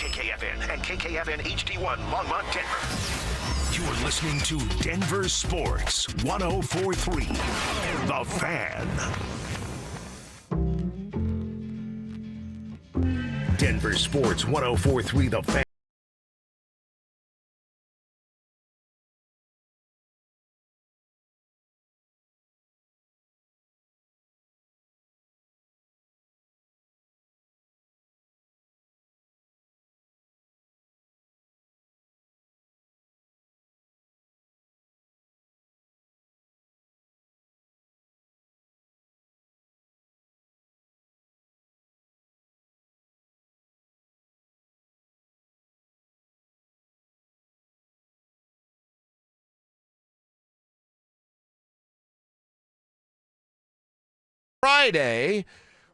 KKFN and KKFN HD1 Longmont, Denver. You're listening to Denver Sports 104.3 The Fan. Denver Sports 104.3 The Fan. Friday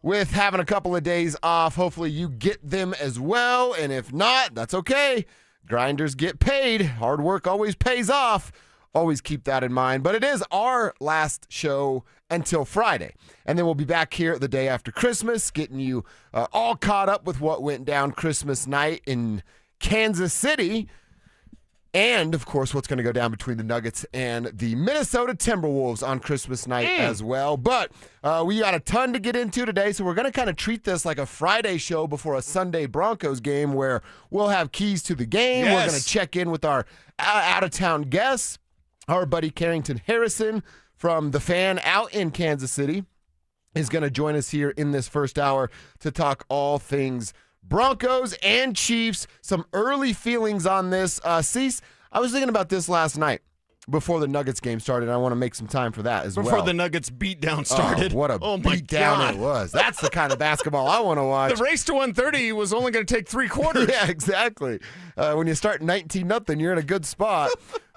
with having a couple of days off. Hopefully you get them as well, and if not, that's okay. Grinders get paid. Hard work always pays off. Always keep that in mind. But it is our last show until Friday, and then we'll be back here the day after Christmas, getting you all caught up with what went down Christmas night in Kansas City. And, of course, what's going to go down between the Nuggets and the Minnesota Timberwolves on Christmas night as well. But we got a ton to get into today, so we're going to kind of treat this like a Friday show before a Sunday Broncos game where we'll have keys to the game. Yes. We're going to check in with our out-of-town guests, our buddy Carrington Harrison from The Fan out in Kansas City is going to join us here in this first hour to talk all things Broncos and Chiefs. Some early feelings on this. Cecil, I was thinking about this last night before the Nuggets game started. I want to make some time for that as well. Before the Nuggets beatdown started. Oh, what a beatdown it was. That's the kind of basketball I want to watch. The race to 130 was only going to take 3 quarters. Yeah, exactly. When you start 19-0, you're in a good spot.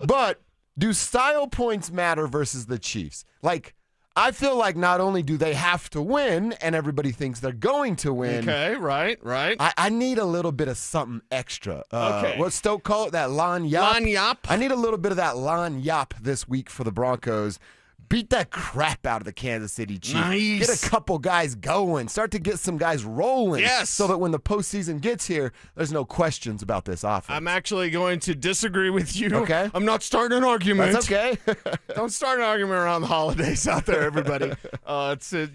But do style points matter versus the Chiefs? Like, I feel like not only do they have to win, and everybody thinks they're going to win. Okay, right. I need a little bit of something extra. Okay. What Stoke call it? That Lon Yop? Lon Yop. I need a little bit of that Lon Yop this week for the Broncos. Beat that crap out of the Kansas City Chiefs. Nice. Get a couple guys going. Start to get some guys rolling. Yes. So that when the postseason gets here, there's no questions about this offense. I'm actually going to disagree with you. Okay. I'm not starting an argument. That's okay. Don't start an argument around the holidays out there, everybody. It's a.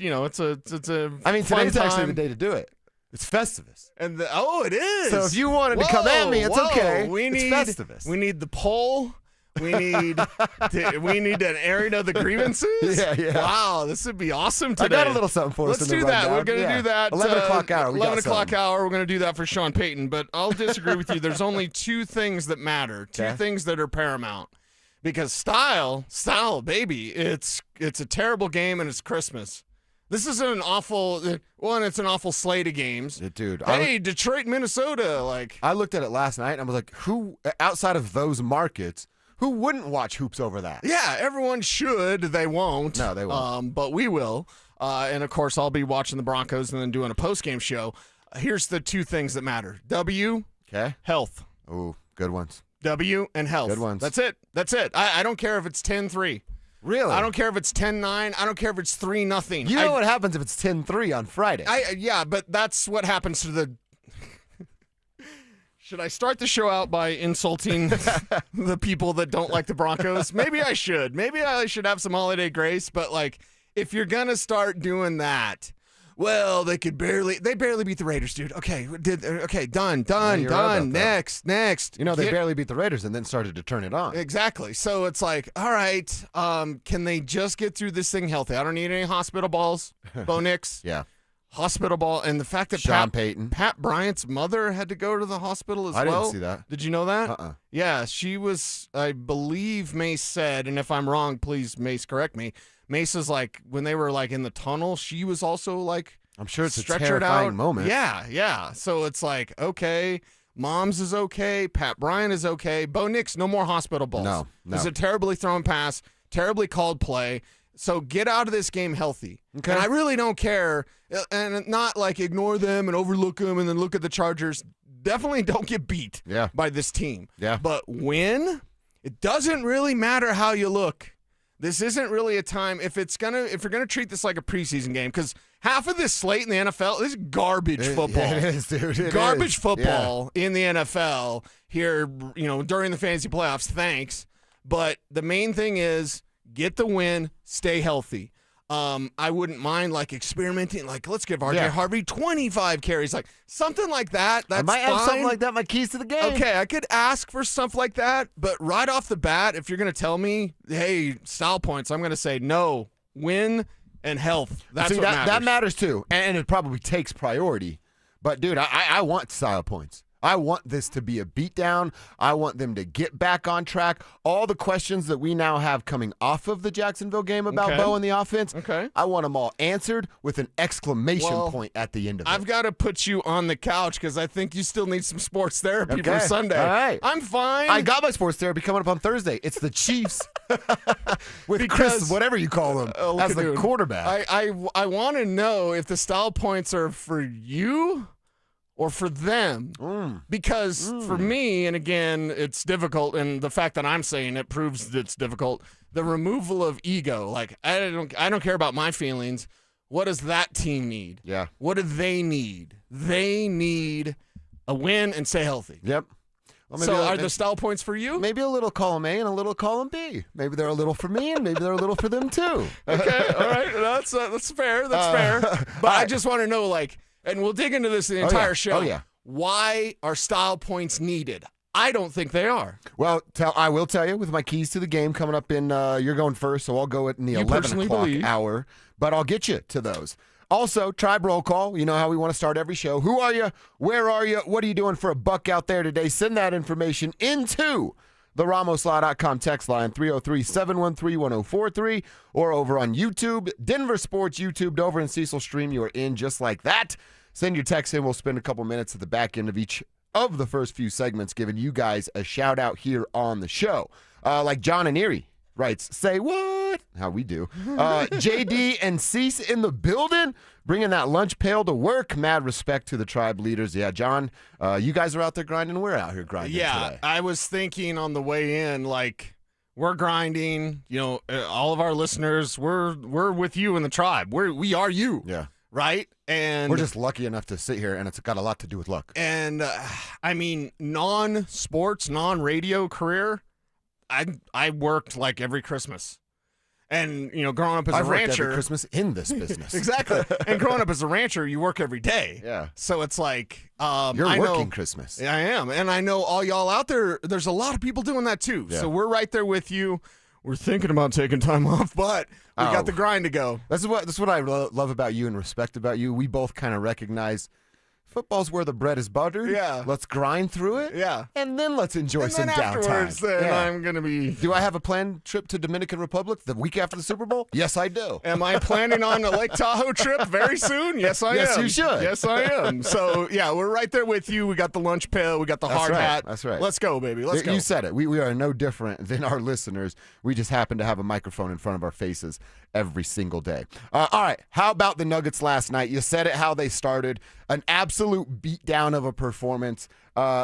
I mean, fun today's actually time. the day to do it. It's Festivus. And it is. So if you wanted to come at me, it's okay. It's Festivus. We need the poll. We need an airing of the grievances. Yeah. Wow, this would be awesome today. I got a little something for us. Let's do that. We're going to do that. 11 o'clock hour. 11 o'clock hour. We're going to do that for Sean Payton. But I'll disagree with you. There's only 2 things that matter. Two things that are paramount. Because style, baby. It's a terrible game and it's Christmas. This is an awful one. It's an awful slate of games, dude. Hey, Detroit, Minnesota. I looked at it last night and I was like, who outside of those markets? Who wouldn't watch hoops over that? Yeah, everyone should. They won't. No, they won't. But we will. And, of course, I'll be watching the Broncos and then doing a post-game show. Here's the 2 things that matter. W, health. Ooh, good ones. W and health. Good ones. That's it. I don't care if it's 10-3. Really? I don't care if it's 10-9. I don't care if it's 3-0. You know what happens if it's 10-3 on Friday? Yeah, but that's what happens to the... Should I start the show out by insulting the people that don't like the Broncos? Maybe I should. Maybe I should have some holiday grace. But, if you're going to start doing that, well, they barely beat the Raiders, dude. Okay, done. Right Next. You know, they barely beat the Raiders and then started to turn it on. Exactly. So it's like, all right, can they just get through this thing healthy? I don't need any hospital balls, Bo Nix. Yeah. Hospital ball, and the fact that Sean Payton. Pat Bryant's mother had to go to the hospital as well. I didn't see that. Did you know that? Uh-uh. Yeah, she was, I believe Mace said, and if I'm wrong, please, Mace, correct me. Mace is when they were in the tunnel, she was also I'm sure it's a stretchered terrifying out. moment. Yeah. So it's okay, Mom's is okay, Pat Bryant is okay. Bo Nix, no more hospital balls. No. It was a terribly thrown pass, terribly called play. So get out of this game healthy. Okay. And I really don't care, and not ignore them and overlook them and then look at the Chargers. Definitely don't get beat by this team. Yeah. But win, it doesn't really matter how you look. This isn't really a time if you're gonna treat this like a preseason game, because half of this slate in the NFL is garbage football. It is, dude. It Garbage is. football in the NFL here, during the fantasy playoffs. Thanks, but the main thing is get the win, stay healthy. I wouldn't mind experimenting. Let's give RJ Harvey 25 carries, something like that. That's I might fine. have something like that. My keys to the game. Okay, I could ask for stuff like that, but right off the bat, if you're going to tell me, hey, style points, I'm going to say no, win and health. That's what matters. That matters too, and it probably takes priority. But, dude, I want style points. I want this to be a beatdown. I want them to get back on track. All the questions that we now have coming off of the Jacksonville game about Bo and the offense, I want them all answered with an exclamation point at the end of it. I've got to put you on the couch because I think you still need some sports therapy for Sunday. All right. I'm fine. I got my sports therapy coming up on Thursday. It's the Chiefs with Chris, whatever you call him, as the quarterback. I want to know if the style points are for you or for them. Because for me, and again, it's difficult, and the fact that I'm saying it proves that it's difficult, the removal of ego. I don't care about my feelings. What does that team need? Yeah. What do they need? They need a win and stay healthy. Yep. Well, so are the style points for you? Maybe a little column A and a little column B. Maybe they're a little for me, and maybe they're a little for them too. Okay, all right. That's fair. That's fair. But I just want to know, and we'll dig into this the entire show. Oh, yeah. Why are style points needed? I don't think they are. Well, I will tell you, with my keys to the game coming up in, you're going first, so I'll go in the 11 o'clock hour, but I'll get you to those. Also, Tribe Roll Call. You know how we want to start every show. Who are you? Where are you? What are you doing for a buck out there today? Send that information into the RamosLaw.com text line, 303-713-1043, or over on YouTube. Denver Sports YouTube, over in Cecil Stream. You are in just like that. Send your text in. We'll spend a couple minutes at the back end of each of the first few segments giving you guys a shout out here on the show. Like John and Erie writes, say what? How we do. JD and Cease in the building, bringing that lunch pail to work. Mad respect to the Tribe leaders. Yeah, John, you guys are out there grinding. We're out here grinding today. I was thinking on the way in, we're grinding. All of our listeners, we're with you in the Tribe. We are you. Yeah. Right? And we're just lucky enough to sit here, and it's got a lot to do with luck. And, non-sports, non-radio career, I worked every Christmas. And, growing up as a rancher. I've worked every Christmas in this business. Exactly. And growing up as a rancher, you work every day. Yeah. So it's you're working Christmas. I am. And I know all y'all out there, there's a lot of people doing that too. Yeah. So we're right there with you. We're thinking about taking time off, but we got the grind to go. That's what I love about you and respect about you. We both kind of recognize football's where the bread is buttered. Yeah. Let's grind through it. Yeah. And then let's enjoy some afterwards, downtime. I'm going to be... Do I have a planned trip to Dominican Republic the week after the Super Bowl? Yes, I do. Am I planning on a Lake Tahoe trip very soon? Yes, I am. Yes, you should. Yes, I am. So, yeah, we're right there with you. We got the lunch pail. We got the hard hat. That's right. Let's go, baby. Let's go. You said it. We are no different than our listeners. We just happen to have a microphone in front of our faces every single day. All right. How about the Nuggets last night? You said it, how they started. An absolute beatdown of a performance.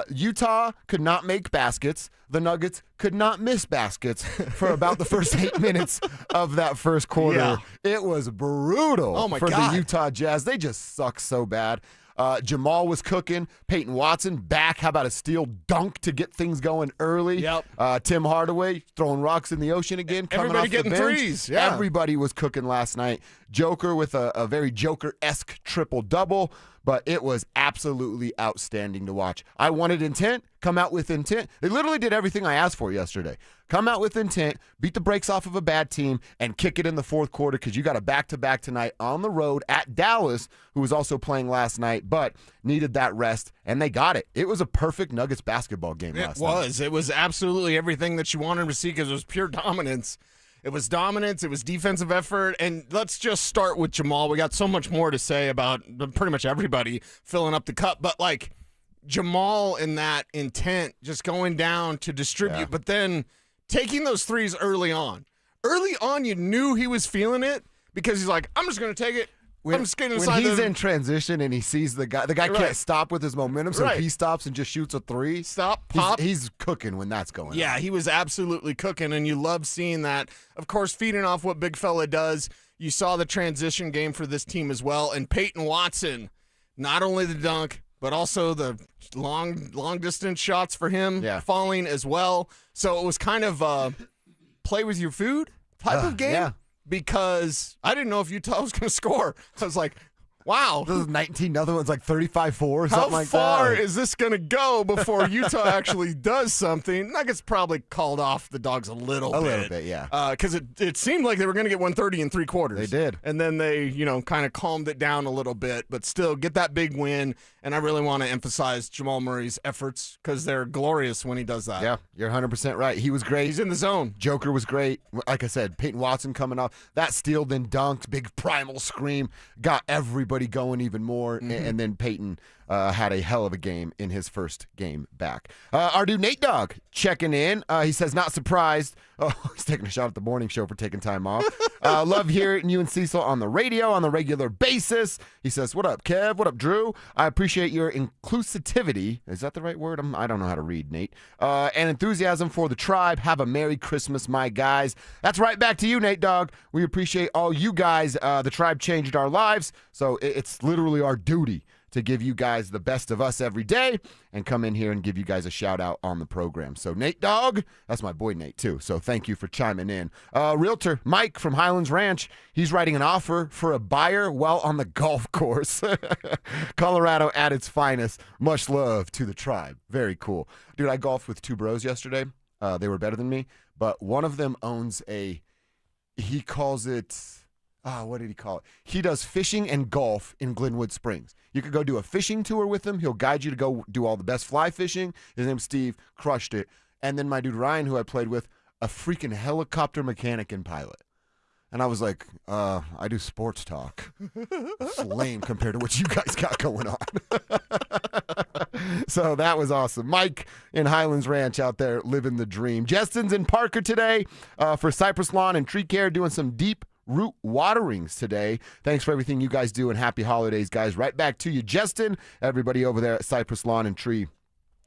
Utah could not make baskets. The Nuggets could not miss baskets for about the first 8 minutes of that first quarter. Yeah. It was brutal for the Utah Jazz. They just suck so bad. Jamal was cooking. Payton Watson back. How about a steal dunk to get things going early? Yep. Tim Hardaway throwing rocks in the ocean again. Coming Everybody off getting the bench. threes. Yeah. Everybody was cooking last night. Joker with a very Joker-esque triple-double, but it was absolutely outstanding to watch. I wanted intent. Come out with intent. They literally did everything I asked for yesterday. Come out with intent, beat the brakes off of a bad team, and kick it in the fourth quarter because you got a back-to-back tonight on the road at Dallas, who was also playing last night, but needed that rest, and they got it. It was a perfect Nuggets basketball game last night. It was absolutely everything that you wanted to see because it was pure dominance. It was dominance. It was defensive effort. And let's just start with Jamal. We got so much more to say about pretty much everybody filling up the cup. But, Jamal in that intent, just going down to distribute, but then taking those threes early on. Early on, you knew he was feeling it because he's like, I'm just going to take it, I'm skating when aside. he's in transition and he sees the guy Right. can't stop with his momentum, so Right. he stops and just shoots a three. Stop, pop. He's cooking when that's going on. Yeah, he was absolutely cooking, and you love seeing that. Of course, feeding off what Big Fella does, you saw the transition game for this team as well. And Payton Watson, not only the dunk, but also the long distance shots for him falling as well. So it was kind of a play with your food type of game. Yeah. Because I didn't know if Utah was going to score. I was like, wow. This is 19, other one's like 35-4 or How something like that. far is this going to go before Utah actually does something? Nuggets probably called off the Dogs a little bit. A little bit, yeah. Because it seemed like they were going to get 130 in 3 quarters. They did. And then they, kind of calmed it down a little bit, but still get that big win. And I really want to emphasize Jamal Murray's efforts because they're glorious when he does that. Yeah, you're 100% right. He was great. He's in the zone. Joker was great. Like I said, Peyton Watson coming off. That steal, then dunked, big primal scream, got everybody going even more. And then Peyton had a hell of a game in his first game back. Our dude Nate Dogg checking in. He says, not surprised. Oh, he's taking a shot at the morning show for taking time off. Love hearing you and Cecil on the radio on the regular basis. He says, what up, Kev? What up, Drew? I appreciate your inclusivity. Is that the right word? I don't know how to read, Nate. And enthusiasm for the tribe. Have a Merry Christmas, my guys. That's right back to you, Nate Dogg. We appreciate all you guys. The tribe changed our lives, so it's literally our duty to give you guys the best of us every day and come in here and give you guys a shout out on the program. So Nate Dogg, that's my boy Nate too. So thank you for chiming in. Realtor Mike from Highlands Ranch, he's writing an offer for a buyer while on the golf course. Colorado at its finest. Much love to the tribe. Very cool. Dude, I golfed with 2 bros yesterday. They were better than me, but one of them owns he calls it, what did he call it? He does fishing and golf in Glenwood Springs. You could go do a fishing tour with him. He'll guide you to go do all the best fly fishing. His name's Steve. Crushed it. And then my dude Ryan, who I played with, a freaking helicopter mechanic and pilot. And I was like, I do sports talk. It's lame compared to what you guys got going on. So that was awesome. Mike in Highlands Ranch out there living the dream. Justin's in Parker today for Cypress Lawn and Tree Care, doing some deep root waterings today. Thanks for everything you guys do, and happy holidays, guys. Right back to you, Justin. Everybody over there at Cypress Lawn and Tree.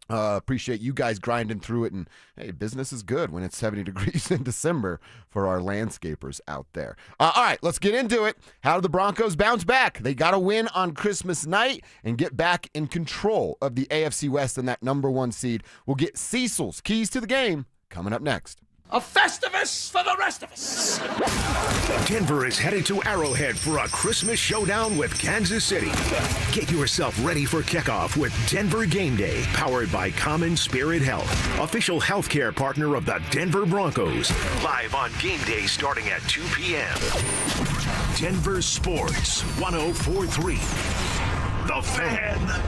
Appreciate you guys grinding through it. And hey, business is good when it's 70 degrees in December for our landscapers out there. All right, let's get into it. How did the Broncos bounce back? They got a win on Christmas night and get back in control of the AFC West and that number 1 seed. We'll get Cecil's keys to the game coming up next. A Festivus for the rest of us. Denver is headed to Arrowhead for a Christmas showdown with Kansas City. Get yourself ready for kickoff with Denver Game Day, powered by Common Spirit Health, official healthcare partner of the Denver Broncos. Live on Game Day starting at 2 p.m. Denver Sports 104.3. The Fan.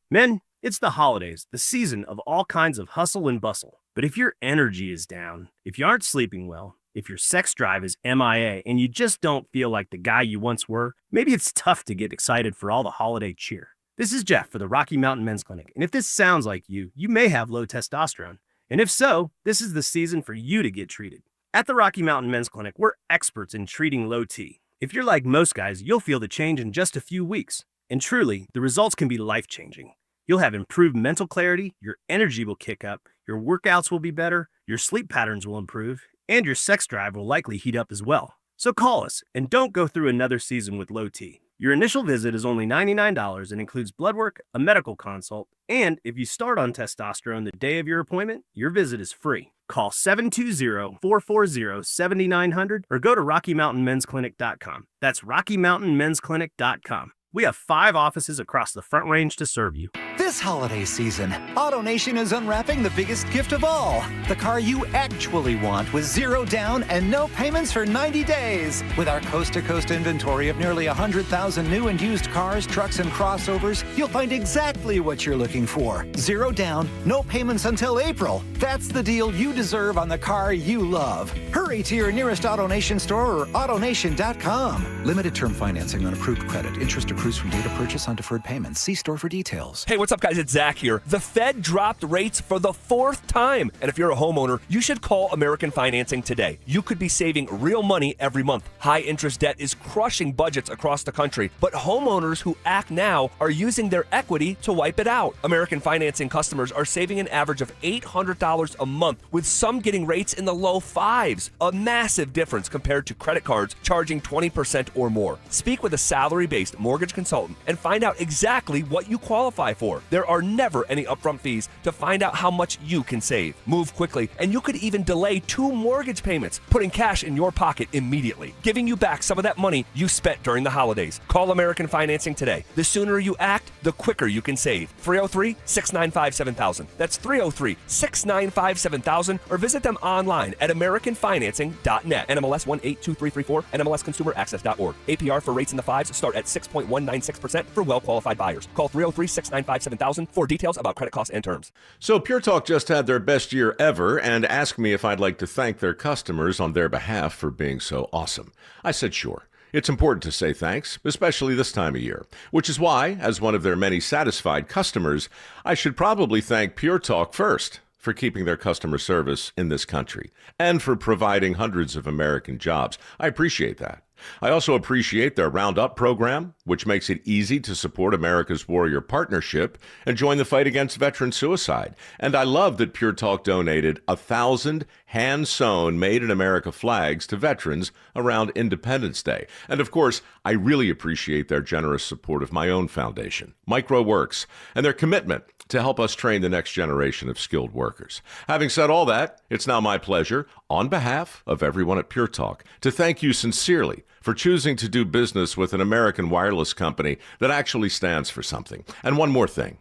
Men, it's the holidays, the season of all kinds of hustle and bustle. But if your energy is down, if you aren't sleeping well, if your sex drive is MIA and you just don't feel like the guy you once were, maybe it's tough to get excited for all the holiday cheer. This is Jeff for the Rocky Mountain Men's Clinic, and if this sounds like you may have low testosterone. And if so, this is the season for you to get treated. At the Rocky Mountain Men's Clinic, we're experts in treating low T. If you're like most guys, you'll feel the change in just a few weeks. And truly, the results can be life-changing. You'll have improved mental clarity, your energy will kick up, your workouts will be better, your sleep patterns will improve, and your sex drive will likely heat up as well. So call us and don't go through another season with low T. Your initial visit is only $99 and includes blood work, a medical consult, and if you start on testosterone the day of your appointment, your visit is free. Call 720-440-7900 or go to RockyMountainMen'sClinic.com. That's RockyMountainMen'sClinic.com. We have 5 offices across the Front Range to serve you. This holiday season, AutoNation is unwrapping the biggest gift of all, the car you actually want with 0 down and no payments for 90 days. With our coast-to-coast inventory of nearly 100,000 new and used cars, trucks, and crossovers, you'll find exactly what you're looking for. 0 down, no payments until April. That's the deal you deserve on the car you love. Hurry to your nearest AutoNation store or AutoNation.com. Limited term financing on approved credit. Interest accrues from date of purchase on deferred payments. See store for details. Hey, what's up, up, guys? It's Zach here. The Fed dropped rates for the 4th time. And if you're a homeowner, you should call American Financing today. You could be saving real money every month. High-interest debt is crushing budgets across the country, but homeowners who act now are using their equity to wipe it out. American Financing customers are saving an average of $800 a month, with some getting rates in the low 5s. A massive difference compared to credit cards charging 20% or more. Speak with a salary-based mortgage consultant and find out exactly what you qualify for. There are never any upfront fees to find out how much you can save. Move quickly, and you could even delay 2 mortgage payments, putting cash in your pocket immediately, giving you back some of that money you spent during the holidays. Call American Financing today. The sooner you act, the quicker you can save. 303-695-7000. That's 303-695-7000, or visit them online at AmericanFinancing.net. NMLS 182334, NMLSConsumerAccess.org. APR for rates in the 5s start at 6.196% for well-qualified buyers. Call 303-695-7000 for details about credit costs and terms. So Pure Talk just had their best year ever and asked me if I'd like to thank their customers on their behalf for being so awesome. I said sure. It's important to say thanks, especially this time of year, which is why, as one of their many satisfied customers, I should probably thank Pure Talk first for keeping their customer service in this country and for providing hundreds of American jobs. I appreciate that. I also appreciate their Roundup program, which makes it easy to support America's Warrior Partnership and join the fight against veteran suicide. And I love that Pure Talk donated 1,000 hand-sewn Made in America flags to veterans around Independence Day. And of course, I really appreciate their generous support of my own foundation, MicroWorks, and their commitment to help us train the next generation of skilled workers. Having said all that, it's now my pleasure, on behalf of everyone at Pure Talk, to thank you sincerely for choosing to do business with an American wireless company that actually stands for something. And one more thing.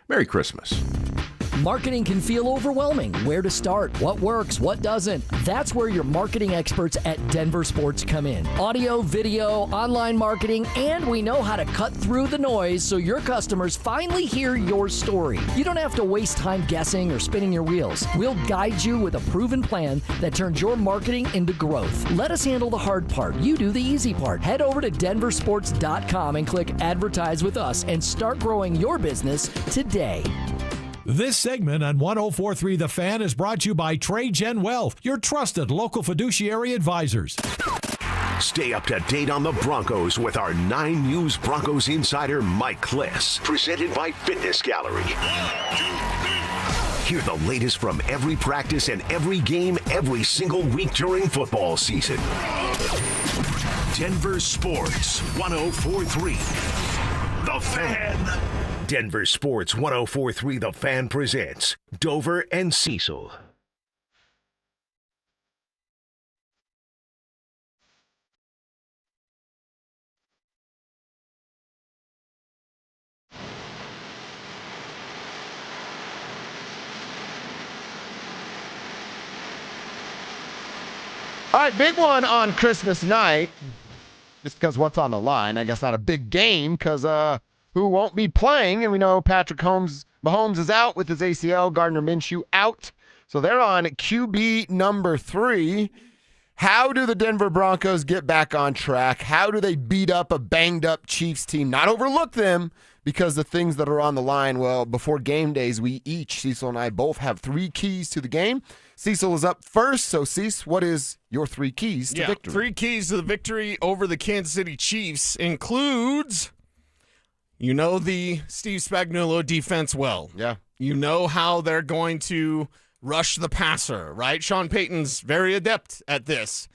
Merry Christmas. Marketing can feel overwhelming. Where to start? What works? What doesn't? That's where your marketing experts at DenverSports come in. Audio, video, online marketing, and we know how to cut through the noise so your customers finally hear your story. You don't have to waste time guessing or spinning your wheels. We'll guide you with a proven plan that turns your marketing into growth. Let us handle the hard part. You do the easy part. Head over to DenverSports.com and click Advertise with us and start growing your business today. This segment on 104.3 The Fan is brought to you by TradeGen Wealth, your trusted local fiduciary advisors. Stay up to date on the Broncos with our 9 News Broncos insider, Mike Kliss. Presented by Fitness Gallery. Hear the latest from every practice and every game every single week during football season. Denver Sports 104.3 The Fan. Denver Sports 104.3 The Fan presents Dover and Cecil. All right, big one on Christmas night. Just because what's on the line. I guess not a big game because who won't be playing? And we know Patrick Mahomes is out with his ACL. Gardner Minshew out. So they're on QB number 3. How do the Denver Broncos get back on track? How do they beat up a banged-up Chiefs team? Not overlook them because the things that are on the line, well, before game days, we each, Cecil and I, both have 3 keys to the game. Cecil is up first. So, Cecil, what is your 3 keys to victory? 3 keys to the victory over the Kansas City Chiefs includes, you know, the Steve Spagnuolo defense well. Yeah. You know how they're going to rush the passer, right? Sean Payton's very adept at this.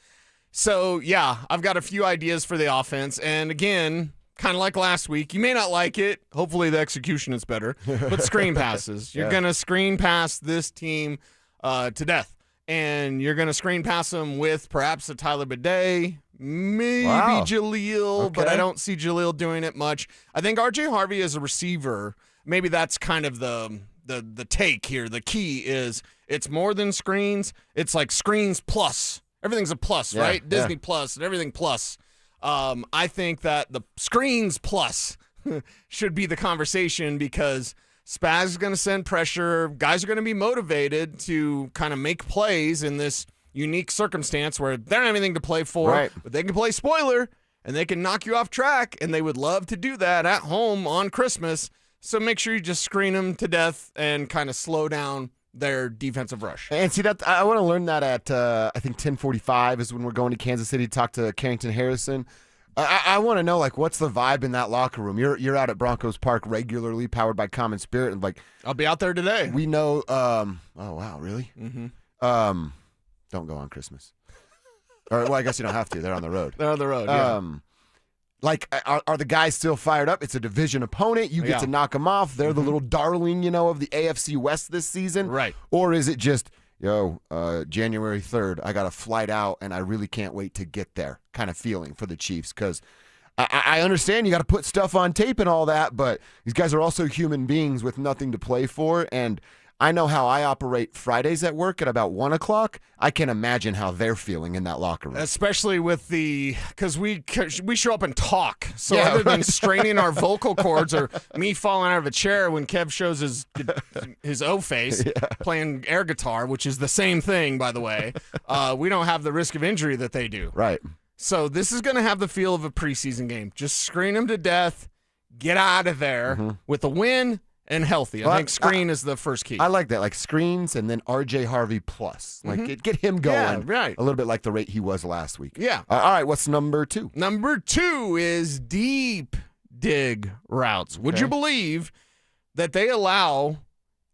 So, yeah, I've got a few ideas for the offense. And again, kind of like last week, you may not like it. Hopefully the execution is better. But screen passes. You're going to screen pass this team to death. And you're going to screen pass them with perhaps a Tyler Bidet, maybe Jaleel, but I don't see Jaleel doing it much. I think R.J. Harvey as a receiver, maybe that's kind of the take here. The key is it's more than screens. It's like screens plus. Everything's a plus, right? Disney plus and everything plus. I think that the screens plus should be the conversation because Spaz is going to send pressure. Guys are going to be motivated to kind of make plays in this unique circumstance where they don't have anything to play for, but they can play spoiler and they can knock you off track, and they would love to do that at home on Christmas. So make sure you just screen them to death and kind of slow down their defensive rush. And see, that I want to learn that at, I think, 10:45 is when we're going to Kansas City to talk to Carrington Harrison. I want to know, like, what's the vibe in that locker room? You're out at Broncos Park regularly, powered by Common Spirit, and like I'll be out there today. We know. Oh wow, really? Mm-hmm. Don't go on Christmas. Or well, I guess you don't have to. They're on the road. They're on the road. Yeah. Like, are the guys still fired up? It's a division opponent. You get to knock them off. They're the little darling, of the AFC West this season. Right. Or is it just, January 3rd, I got a flight out, and I really can't wait to get there kind of feeling for the Chiefs? Because I understand you got to put stuff on tape and all that, but these guys are also human beings with nothing to play for, and I know how I operate Fridays at work at about 1 o'clock. I can imagine how they're feeling in that locker room. Especially with because we show up and talk. So other than straining our vocal cords or me falling out of a chair when Kev shows his O face playing air guitar, which is the same thing, by the way, we don't have the risk of injury that they do. Right. So this is going to have the feel of a preseason game. Just screen them to death, get out of there with a win. And healthy. I think screen is the first key. I like that, like screens and then R.J. Harvey plus. Like get him going right. A little bit like the rate he was last week. Yeah. All right, what's number 2? Number 2 is deep dig routes. Would you believe that they allow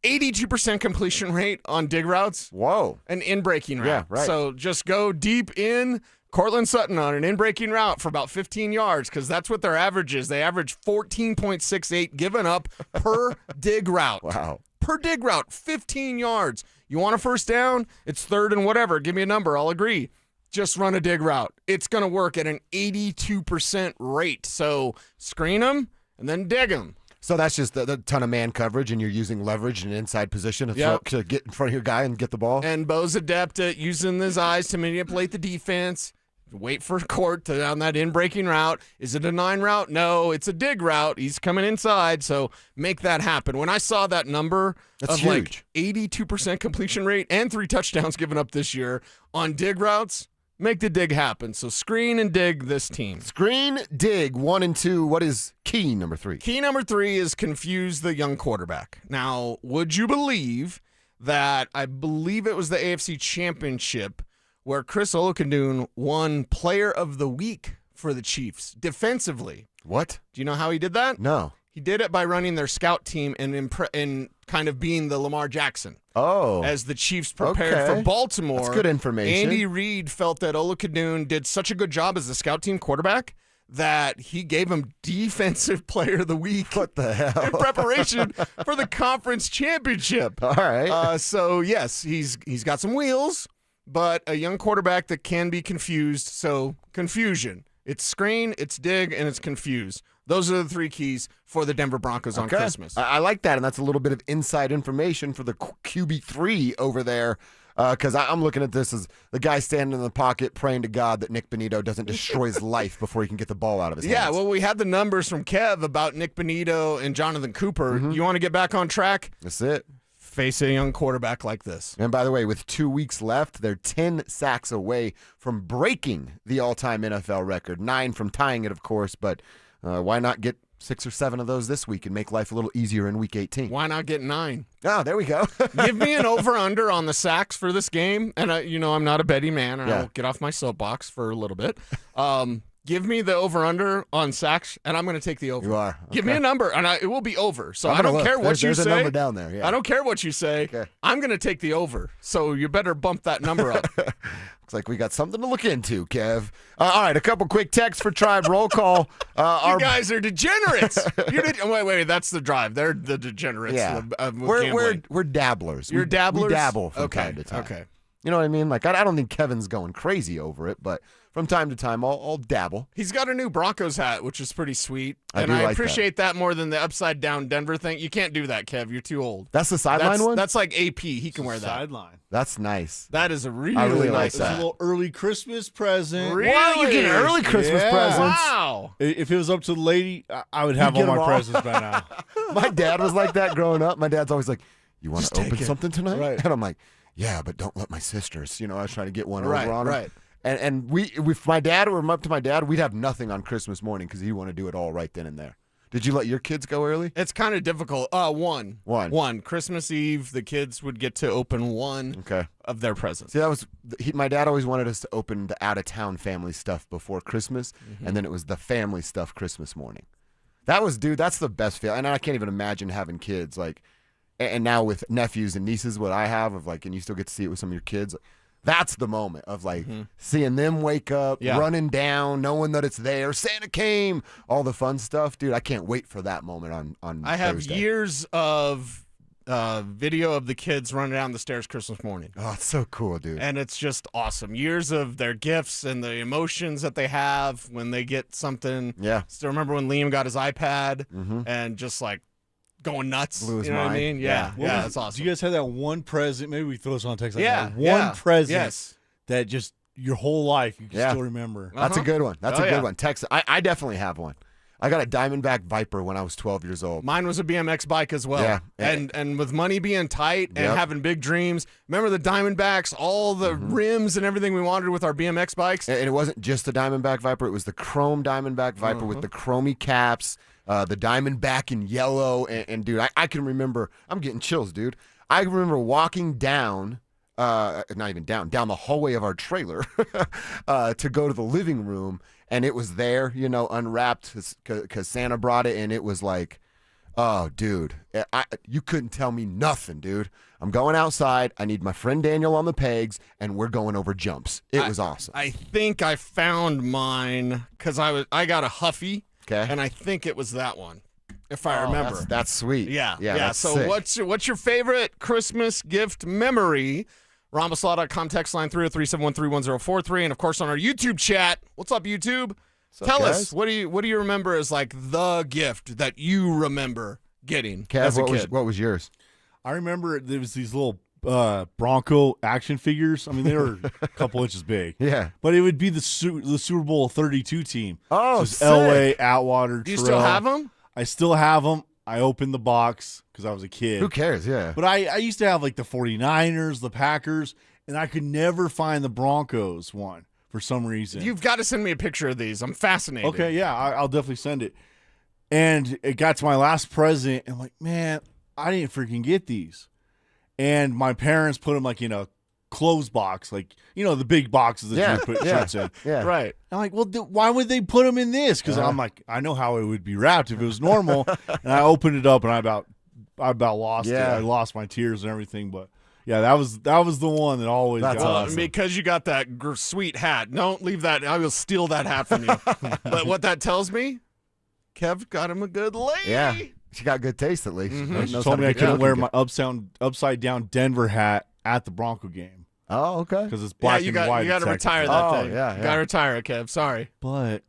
82% completion rate on dig routes? Whoa. An in-breaking route. Yeah, right. So just go deep in. Cortland Sutton on an in-breaking route for about 15 yards because that's what their average is. They average 14.68 given up per dig route. Wow. Per dig route, 15 yards. You want a first down? It's 3rd and whatever. Give me a number. I'll agree. Just run a dig route. It's going to work at an 82% rate. So screen them and then dig them. So that's just the ton of man coverage, and you're using leverage and inside position to get in front of your guy and get the ball. And Bo's adept at using his eyes to manipulate the defense. Wait for Court to down that in-breaking route. Is it a 9 route? No, it's a dig route. He's coming inside, so make that happen. When I saw that number of huge. like 82% completion rate and 3 touchdowns given up this year on dig routes, make the dig happen. So screen and dig this team. Screen, dig, 1 and 2. What is key number 3? Key number 3 is confuse the young quarterback. Now, would you believe that I believe it was the AFC Championship where Chris Olakadun won Player of the Week for the Chiefs defensively. What? Do you know how he did that? No. He did it by running their scout team and kind of being the Lamar Jackson. Oh. As the Chiefs prepared for Baltimore. That's good information. Andy Reid felt that Olakadun did such a good job as the scout team quarterback that he gave him Defensive Player of the Week. What the hell? In preparation for the conference championship. All right. So, yes, he's got some wheels, but a young quarterback that can be confused. So, confusion. It's screen, it's dig, and it's confuse. Those are the 3 keys for the Denver Broncos on Christmas. I like that, and that's a little bit of inside information for the QB3 over there, because I'm looking at this as the guy standing in the pocket praying to God that Nick Bonito doesn't destroy his life before he can get the ball out of his hands. Yeah, well, we had the numbers from Kev about Nick Bonito and Jonathan Cooper. You want to get back on track? That's it. Face a young quarterback like this. And by the way, with 2 weeks left, they're 10 sacks away from breaking the all-time NFL record. 9 from tying it, of course, but why not get 6 or 7 of those this week and make life a little easier in Week 18? Why not get 9? Oh, there we go. Give me an over-under on the sacks for this game. And, I'm not a betting man, and I'll get off my soapbox for a little bit. Give me the over-under on sacks, and I'm going to take the over. You are. Okay. Give me a number, and it will be over. So I don't care what you say. There's a number down there. Yeah. I don't care what you say. Okay. I'm going to take the over. So you better bump that number up. Looks like we got something to look into, Kev. All right, a couple quick texts for Tribe Roll Call. You guys are degenerates. Wait, that's the Drive. They're the degenerates. Yeah. We're dabblers. You're dabblers? We dabble from time to time. Okay. You know what I mean? Like, I don't think Kevin's going crazy over it, but from time to time, I'll dabble. He's got a new Broncos hat, which is pretty sweet. I appreciate that more than the upside-down Denver thing. You can't do that, Kev. You're too old. That's the sideline one? That's like AP. He can wear that. Sideline. That's nice. That is a really like nice that. It's a little early Christmas present. Really? Wow, you get early Christmas presents. Wow. If it was up to the lady, I would have all my presents by now. My dad was like that growing up. My dad's always like, you want to open something tonight? Right. And I'm like, yeah, but don't let my sisters. I was trying to get one over on them. Right. And we, with my dad, or up to my dad, we'd have nothing on Christmas morning because he want to do it all right then and there. Did you let your kids go early? It's kind of difficult. One. Christmas Eve, the kids would get to open one of their presents. See, that was my dad always wanted us to open the out-of-town family stuff before Christmas, and then it was the family stuff Christmas morning. That's the best feel. And I can't even imagine having kids like, and now with nephews and nieces, what I have of like, and you still get to see it with some of your kids. That's the moment of like seeing them wake up, running down, knowing that it's there. Santa came, all the fun stuff, dude. I can't wait for that moment on I have Thursday. years of video of the kids running down the stairs Christmas morning. Oh, it's so cool, dude. And it's just awesome. Years of their gifts and the emotions that they have when they get something. Yeah. Still remember when Liam got his iPad and just like going nuts. Blew his you know mind. what I mean? Yeah, that's awesome. Do you guys have that one present? Maybe we throw this on text. Like Yeah, that one present that just your whole life you can still remember. That's a good one. That's a good yeah. one. Text. I definitely have one. I got a Diamondback Viper when I was 12 years old. Mine was a BMX bike as well. Yeah. And with money being tight and having big dreams. Remember the Diamondbacks, all the rims and everything we wanted with our BMX bikes? And it wasn't just the Diamondback Viper. It was the chrome Diamondback Viper with the chromey caps, the Diamondback in yellow. And dude, I can remember, I'm getting chills, dude. I remember walking down, not even down the hallway of our trailer to go to the living room. And it was there, unwrapped because Santa brought it. And it was like, oh, dude, you couldn't tell me nothing, dude. I'm going outside. I need my friend Daniel on the pegs, and we're going over jumps. It was awesome. I think I found mine because I got a Huffy, and I think it was that one, if I remember. That's sweet. Yeah. That's So sick. what's your favorite Christmas gift memory? Rhombus.com text line 303-713-1043, and of course on our YouTube chat. What's up, YouTube? Tell us what do you remember as like the gift that you remember getting as a kid? What was yours? I remember there was these little Bronco action figures. I mean, they were a couple inches big. Yeah. But it would be the Super Bowl 32 team. Oh, so Elway, Atwater, Do you Terrell. still have them? I still have them. I opened the box because I was a kid. Who cares? Yeah. But I used to have like the 49ers, the Packers, and I could never find the Broncos one for some reason. You've got to send me a picture of these. I'm fascinated. Okay, yeah, I'll definitely send it. And it got to my last present, and I'm like, man, I didn't freaking get these. And my parents put them like in a clothes box, like, the big boxes that you put shirts in. Yeah. Right. I'm like, well, why would they put them in this? Because I'm like, I know how it would be wrapped if it was normal. And I opened it up, and I about lost it. I lost my tears and everything. But yeah, that was the one that always got awesome. Because you got that sweet hat. Don't leave that. I will steal that hat from you. But what that tells me, Kev got him a good lady. Yeah. She got good taste at least. She told me I couldn't wear my upside down Denver hat at the Bronco game. Oh, okay. Because it's black and white. You got to retire that thing. Yeah, You got to retire it, Kev. Sorry. But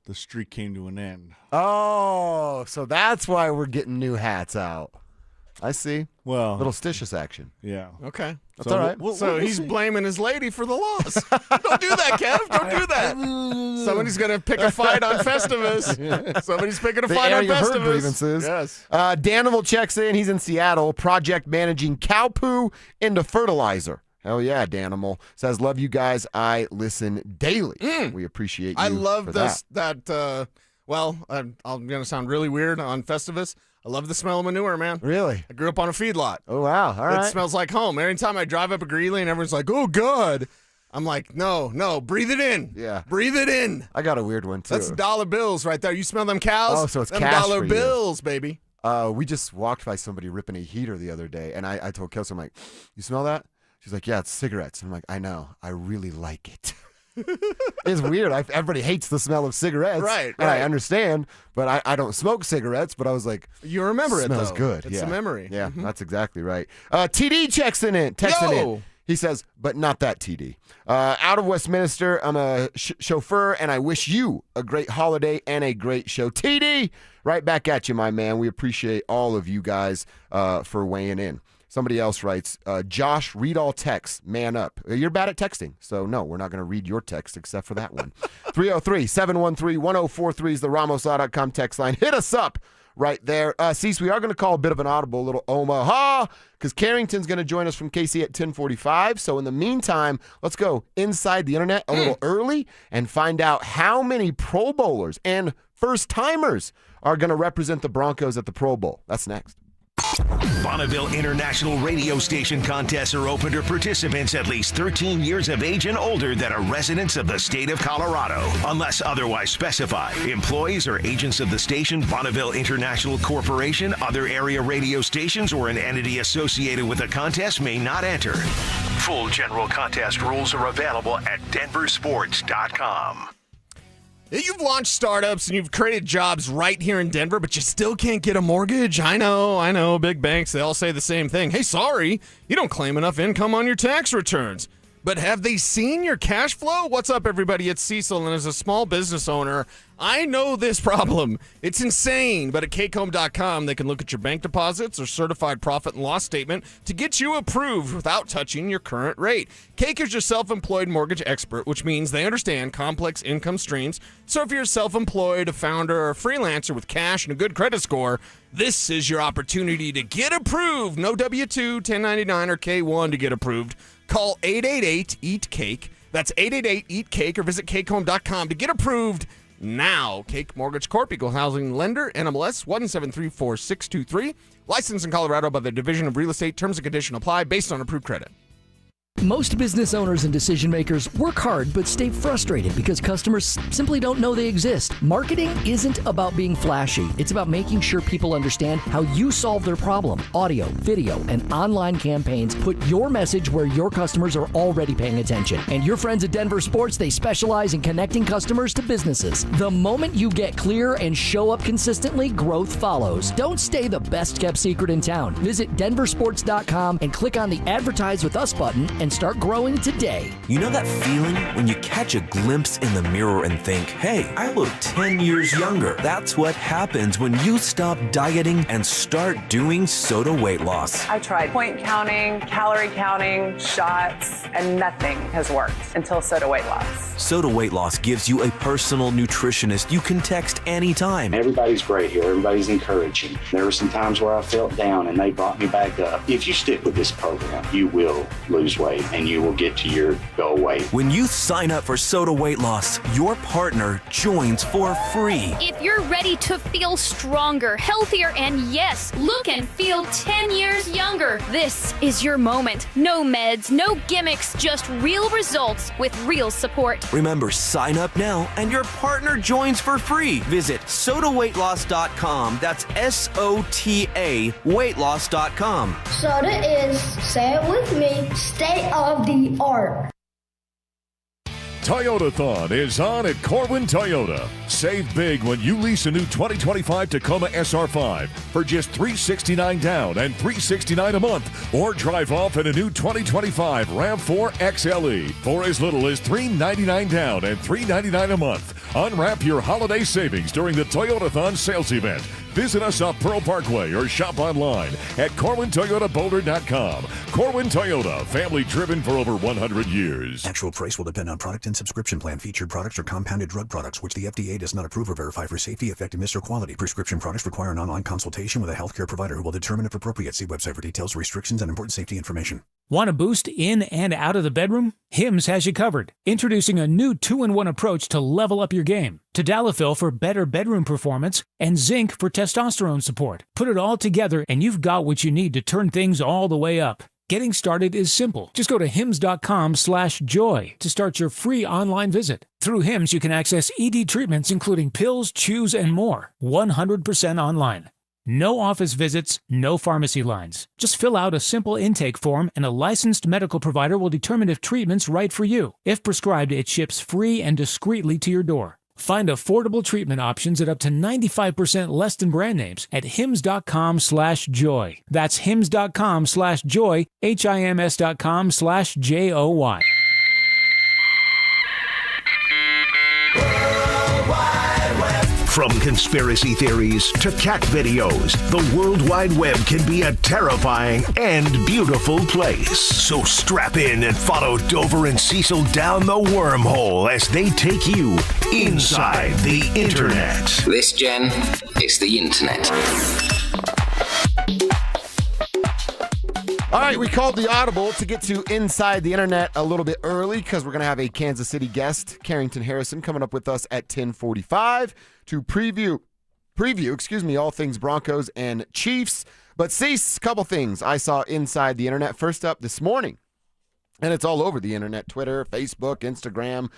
the streak came to an end. Oh, so that's why we're getting new hats out. I see. Well, little stitious action. Yeah. Okay. That's all right. So he's blaming his lady for the loss. Don't do that, Kev. Don't do that. Somebody's going to pick a fight on Festivus. Somebody's picking a fight on Festivus. Grievances. Yes. Danimal checks in. He's in Seattle, project managing cow poo into fertilizer. Hell yeah, Danimal. Says, love you guys. I listen daily. We appreciate you. I love for this. I'm going to sound really weird on Festivus. I love the smell of manure, man. Really? I grew up on a feedlot. Oh, wow. All right. It smells like home. Every time I drive up a Greeley and everyone's like, oh, God. I'm like, no, breathe it in. Yeah. Breathe it in. I got a weird one, too. That's dollar bills right there. You smell them cows? Oh, so it's them cash dollar for you. bills, baby. We just walked by somebody ripping a heater the other day, and I told Kelsey, I'm like, you smell that? She's like, yeah, it's cigarettes. I'm like, I know. I really like it. It's weird. Everybody hates the smell of cigarettes. Right. And I understand, but I don't smoke cigarettes, but I was like, you remember it, smells though. good. It's a memory. Yeah, that's exactly right. TD texting in. He says, but not that TD. Out of Westminster, I'm a chauffeur, and I wish you a great holiday and a great show. TD, right back at you, my man. We appreciate all of you guys for weighing in. Somebody else writes, Josh, read all texts. Man up. You're bad at texting, so no, we're not going to read your text except for that one. 303-713-1043 is the Ramos.com text line. Hit us up right there. Cecil, we are going to call a bit of an audible, little Omaha, because Carrington's going to join us from KC at 10:45. So in the meantime, let's go inside the internet a little early and find out how many Pro Bowlers and first-timers are going to represent the Broncos at the Pro Bowl. That's next. Bonneville International Radio Station contests are open to participants at least 13 years of age and older that are residents of the state of Colorado. Unless otherwise specified, employees or agents of the station, Bonneville International Corporation, other area radio stations, or an entity associated with the contest may not enter. Full general contest rules are available at DenverSports.com. You've launched startups and you've created jobs right here in Denver, but you still can't get a mortgage? I know. Big banks, they all say the same thing. Hey, sorry, you don't claim enough income on your tax returns. But have they seen your cash flow? What's up, everybody? It's Cecil, and as a small business owner, I know this problem. It's insane, but at cakehome.com, they can look at your bank deposits or certified profit and loss statement to get you approved without touching your current rate. Cake is your self-employed mortgage expert, which means they understand complex income streams. So if you're self-employed, a founder, or a freelancer with cash and a good credit score, this is your opportunity to get approved. No W-2, 1099, or K-1 to get approved. Call 888-EAT-CAKE. That's 888-EAT-CAKE, or visit cakehome.com to get approved now. Cake Mortgage Corp, Equal Housing Lender, NMLS 1734623. Licensed in Colorado by the Division of Real Estate. Terms and conditions apply based on approved credit. Most business owners and decision makers work hard but stay frustrated because customers simply don't know they exist. Marketing isn't about being flashy. It's about making sure people understand how you solve their problem. Audio, video, and online campaigns put your message where your customers are already paying attention. And your friends at DenverSports, they specialize in connecting customers to businesses. The moment you get clear and show up consistently, growth follows. Don't stay the best kept secret in town. Visit DenverSports.com and click on the Advertise with Us button and start growing today. You know that feeling when you catch a glimpse in the mirror and think, hey, I look 10 years younger. That's what happens when you stop dieting and start doing Soda weight loss. I tried point counting, calorie counting, shots, and nothing has worked until Soda weight loss. Soda weight loss gives you a personal nutritionist you can text anytime. Everybody's great here. Everybody's encouraging. There were some times where I felt down and they brought me back up. If you stick with this program, you will lose weight and you will get to your goal weight. When you sign up for Soda weight loss, your partner joins for free. If you're ready to feel stronger, healthier, and yes, look and feel 10 years younger, this is your moment. No meds, no gimmicks, just real results with real support. Remember, sign up now and your partner joins for free. Visit sodaweightloss.com. That's SOTA weightloss.com. Soda is, say it with me, state of the art. Toyotathon is on at Corwin Toyota. Save big when you lease a new 2025 Tacoma SR5 for just $369 down and $369 a month, or drive off in a new 2025 RAV4 XLE for as little as $399 down and $399 a month. Unwrap your holiday savings during the Toyotathon sales event. Visit us off Pearl Parkway or shop online at CorwinToyotaBoulder.com. Corwin Toyota, family driven for over 100 years. Actual price will depend on product and subscription plan. Featured products are compounded drug products, which the FDA does not approve or verify for safety, effectiveness, or quality. Prescription products require an online consultation with a healthcare provider who will determine if appropriate. See website for details, restrictions, and important safety information. Want a boost in and out of the bedroom? Hims has you covered. Introducing a new 2-in-1 approach to level up your game. Tadalafil for better bedroom performance and zinc for testosterone support. Put it all together and you've got what you need to turn things all the way up. Getting started is simple. Just go to hims.com/joy to start your free online visit. Through Hims, you can access ED treatments including pills, chews, and more. 100% online. No office visits, no pharmacy lines. Just fill out a simple intake form and a licensed medical provider will determine if treatment's right for you. If prescribed, it ships free and discreetly to your door. Find affordable treatment options at up to 95% less than brand names at hims.com/joy. That's hims.com/joy, HIMS.com/JOY. From conspiracy theories to cat videos, the World Wide Web can be a terrifying and beautiful place. So strap in and follow Dover and Cecil down the wormhole as they take you inside the internet. This, Jen, is the internet. All right, we called the audible to get to Inside the Internet a little bit early because we're going to have a Kansas City guest, Carrington Harrison, coming up with us at 10:45. to preview, all things Broncos and Chiefs. But Cease, a couple things I saw inside the internet. First up this morning, and it's all over the internet, Twitter, Facebook, Instagram,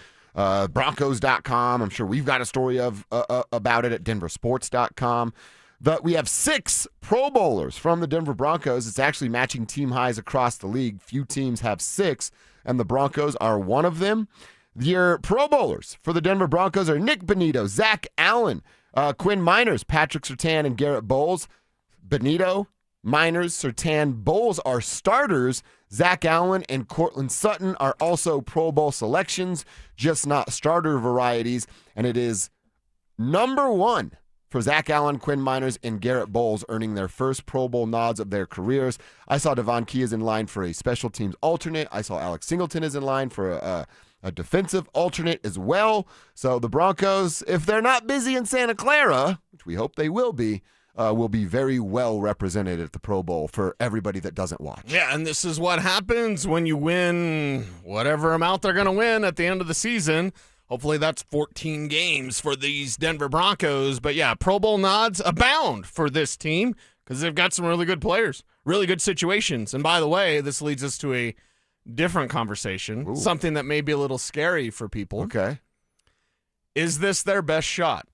Broncos.com. I'm sure we've got a story about it at DenverSports.com. But we have 6 Pro Bowlers from the Denver Broncos. It's actually matching team highs across the league. Few teams have 6, and the Broncos are one of them. Your Pro Bowlers for the Denver Broncos are Nick Bonito, Zach Allen, Quinn Miners, Patrick Surtain, and Garrett Bowles. Bonito, Miners, Surtain, Bowles are starters. Zach Allen and Cortland Sutton are also Pro Bowl selections, just not starter varieties. And it is number 1 for Zach Allen, Quinn Miners, and Garrett Bowles earning their first Pro Bowl nods of their careers. I saw Devon Key is in line for a special teams alternate. I saw Alex Singleton is in line for a defensive alternate as well. So the Broncos, if they're not busy in Santa Clara, which we hope they will be very well represented at the Pro Bowl for everybody that doesn't watch. Yeah, and this is what happens when you win whatever amount they're going to win at the end of the season. Hopefully that's 14 games for these Denver Broncos. But yeah, Pro Bowl nods abound for this team because they've got some really good players, really good situations. And by the way, this leads us to a different conversation, something that may be a little scary for people. Okay. Is this their best shot?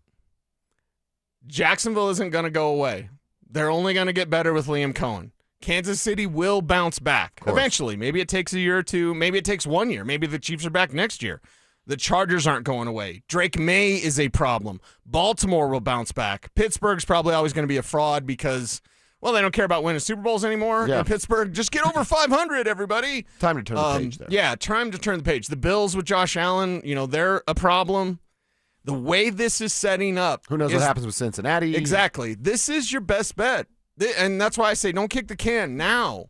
Jacksonville isn't going to go away. They're only going to get better with Liam Cohen. Kansas City will bounce back eventually. Maybe it takes a year or two. Maybe it takes 1 year. Maybe the Chiefs are back next year. The Chargers aren't going away. Drake May is a problem. Baltimore will bounce back. Pittsburgh's probably always going to be a fraud because, well, they don't care about winning Super Bowls anymore. Yeah. And Pittsburgh, just get over 500, everybody. Time to turn the page there. Yeah, time to turn the page. The Bills with Josh Allen, they're a problem. The way this is setting up. Who knows what happens with Cincinnati? Exactly. This is your best bet. And that's why I say don't kick the can now.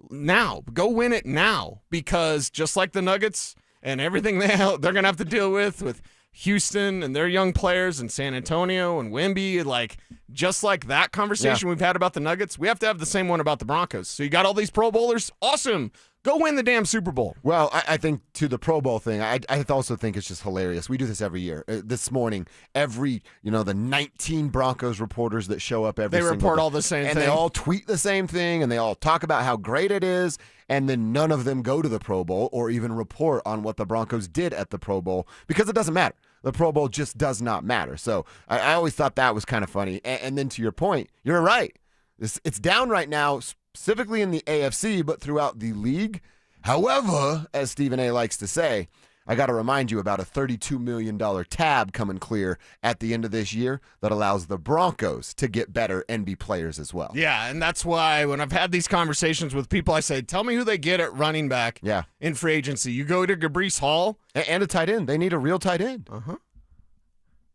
Now. Go win it now. Because just like the Nuggets and everything they're going to have to deal with Houston and their young players and San Antonio and Wemby, just like that conversation we've had about the Nuggets, we have to have the same one about the Broncos. So you got all these Pro Bowlers. Awesome. Go win the damn Super Bowl. Well, I think to the Pro Bowl thing, I also think it's just hilarious. We do this every year. This morning, the 19 Broncos reporters that show up every single They report day, all the same thing. and they all tweet the same thing, and they all talk about how great it is, and then none of them go to the Pro Bowl or even report on what the Broncos did at the Pro Bowl because it doesn't matter. The Pro Bowl just does not matter. So I always thought that was kind of funny. And then to your point, you're right. It's down right now, specifically in the AFC, but throughout the league. However, as Stephen A. likes to say, I got to remind you about a $32 million tab coming clear at the end of this year that allows the Broncos to get better and be players as well. Yeah, and that's why when I've had these conversations with people, I say, tell me who they get at running back in free agency. You go to Gabrice Hall. And a tight end. They need a real tight end. Uh-huh.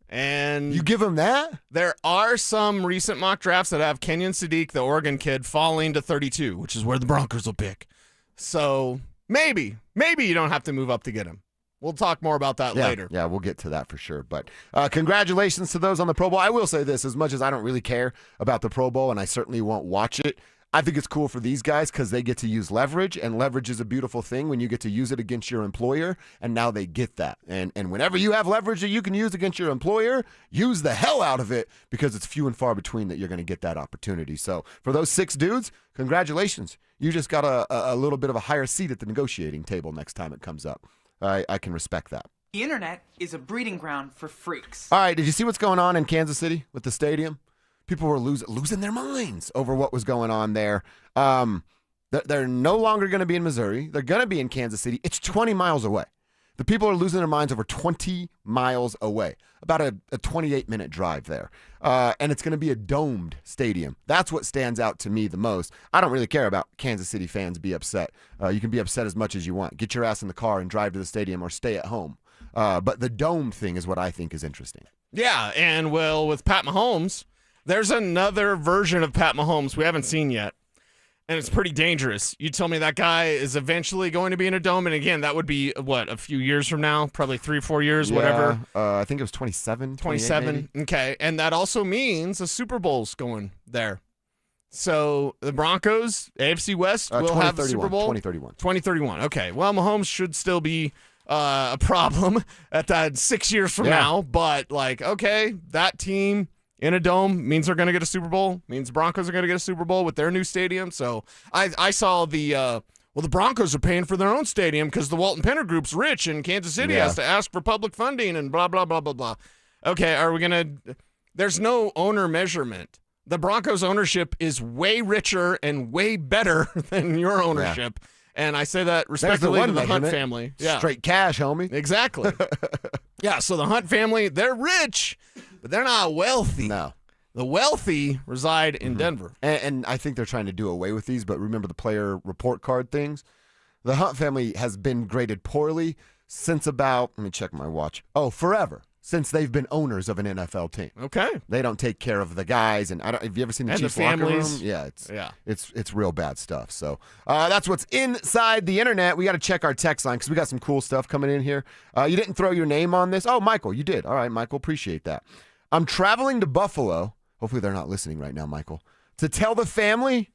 And you give them that? There are some recent mock drafts that have Kenyon Sadiq, the Oregon kid, falling to 32, which is where the Broncos will pick. So maybe you don't have to move up to get him. We'll talk more about that later. Yeah, we'll get to that for sure. But congratulations to those on the Pro Bowl. I will say this, as much as I don't really care about the Pro Bowl, and I certainly won't watch it, I think it's cool for these guys because they get to use leverage, and leverage is a beautiful thing when you get to use it against your employer, and now they get that. And whenever you have leverage that you can use against your employer, use the hell out of it because it's few and far between that you're going to get that opportunity. So for those 6 dudes, congratulations. You just got a little bit of a higher seat at the negotiating table next time it comes up. I can respect that. The internet is a breeding ground for freaks. All right, did you see what's going on in Kansas City with the stadium? People were losing their minds over what was going on there. They're no longer going to be in Missouri. They're going to be in Kansas City. It's 20 miles away. The people are losing their minds over 20 miles away, about a 28-minute drive there. And it's going to be a domed stadium. That's what stands out to me the most. I don't really care about Kansas City fans be upset. You can be upset as much as you want. Get your ass in the car and drive to the stadium or stay at home. But the domed thing is what I think is interesting. Yeah, and with Pat Mahomes, there's another version of Pat Mahomes we haven't seen yet, and it's pretty dangerous. You tell me that guy is eventually going to be in a dome, and again, that would be, a few years from now, probably 3 or 4 years, whatever. I think it was 27. 27, okay. And that also means a Super Bowl's going there. So the Broncos, AFC West, will have the Super Bowl? 2031. 2031, okay. Well, Mahomes should still be a problem at that 6 years from now. But, like, okay, that team in a dome means they're going to get a Super Bowl, means Broncos are going to get a Super Bowl with their new stadium. So I saw the Broncos are paying for their own stadium because the Walton Penner Group's rich and Kansas City has to ask for public funding and blah, blah, blah, blah, blah. Okay, are we going to – there's no owner measurement. The Broncos ownership is way richer and way better than your ownership. Yeah. And I say that respectfully to the Hunt family. Yeah. Straight cash, homie. Exactly. Yeah, so the Hunt family, they're rich, but they're not wealthy. No. The wealthy reside in Denver. And I think they're trying to do away with these, but remember the player report card things? The Hunt family has been graded poorly since about, let me check my watch, forever. Since they've been owners of an NFL team. Okay. They don't take care of the guys. And have you ever seen the Chiefs locker room? Yeah, it's real bad stuff. So that's what's inside the internet. We got to check our text line because we got some cool stuff coming in here. You didn't throw your name on this. Oh, Michael, you did. All right, Michael, appreciate that. I'm traveling to Buffalo. Hopefully they're not listening right now, Michael. To tell the family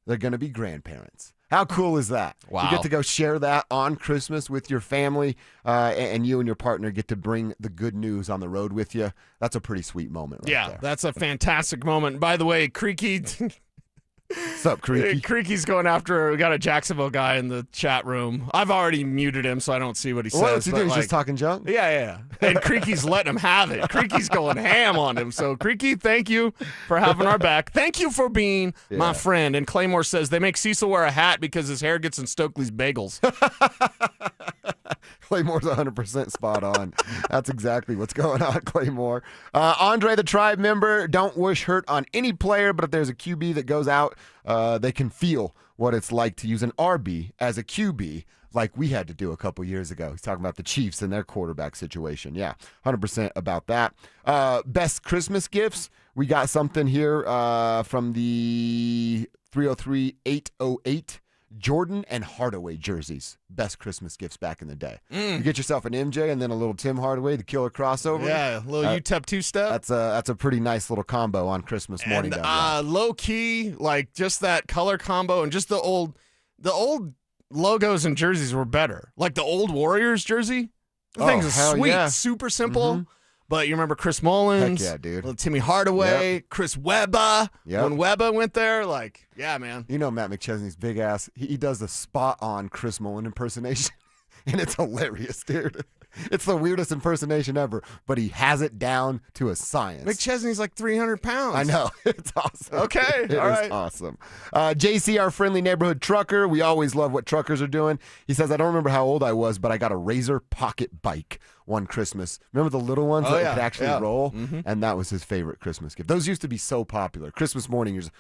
they're going to be grandparents. How cool is that? Wow. You get to go share that on Christmas with your family, and you and your partner get to bring the good news on the road with you. That's a pretty sweet moment right there. That's a fantastic moment. By the way, Creaky... What's up, Creaky? Creaky's going after. We got a Jacksonville guy in the chat room. I've already muted him, so I don't see what he says. What's he doing? He's just talking junk? Yeah. And Creaky's letting him have it. Creaky's going ham on him. So, Creaky, thank you for having our back. Thank you for being my friend. And Claymore says they make Cecil wear a hat because his hair gets in Stokely's bagels. Claymore's 100% spot on. That's exactly what's going on, Claymore. Andre, the Tribe member, don't wish hurt on any player, but if there's a QB that goes out, they can feel what it's like to use an RB as a QB like we had to do a couple years ago. He's talking about the Chiefs and their quarterback situation. Yeah, 100% about that. Best Christmas gifts. We got something here from the 303-808. Jordan and Hardaway jerseys. Best Christmas gifts back in the day. You get yourself an MJ and then a little Tim Hardaway, the killer crossover. Yeah, a little UTEP two-step. That's a pretty nice little combo on Christmas morning. And low-key, like just that color combo and just the old logos and jerseys were better. Like the old Warriors jersey. The thing's sweet, super simple. But you remember Chris Mullins? Heck yeah, dude. Little Timmy Hardaway, Chris Webber. When Webber went there, like, yeah, man. You know Matt McChesney's big ass. He does a spot-on Chris Mullin impersonation, and it's hilarious, dude. It's the weirdest impersonation ever, but he has it down to a science. McChesney's like 300 pounds. I know. It's awesome. Okay, all right. Awesome. JC, our friendly neighborhood trucker. We always love what truckers are doing. He says, I don't remember how old I was, but I got a Razor pocket bike one Christmas. Remember the little ones that could actually roll? And that was his favorite Christmas gift. Those used to be so popular. Christmas morning, you're just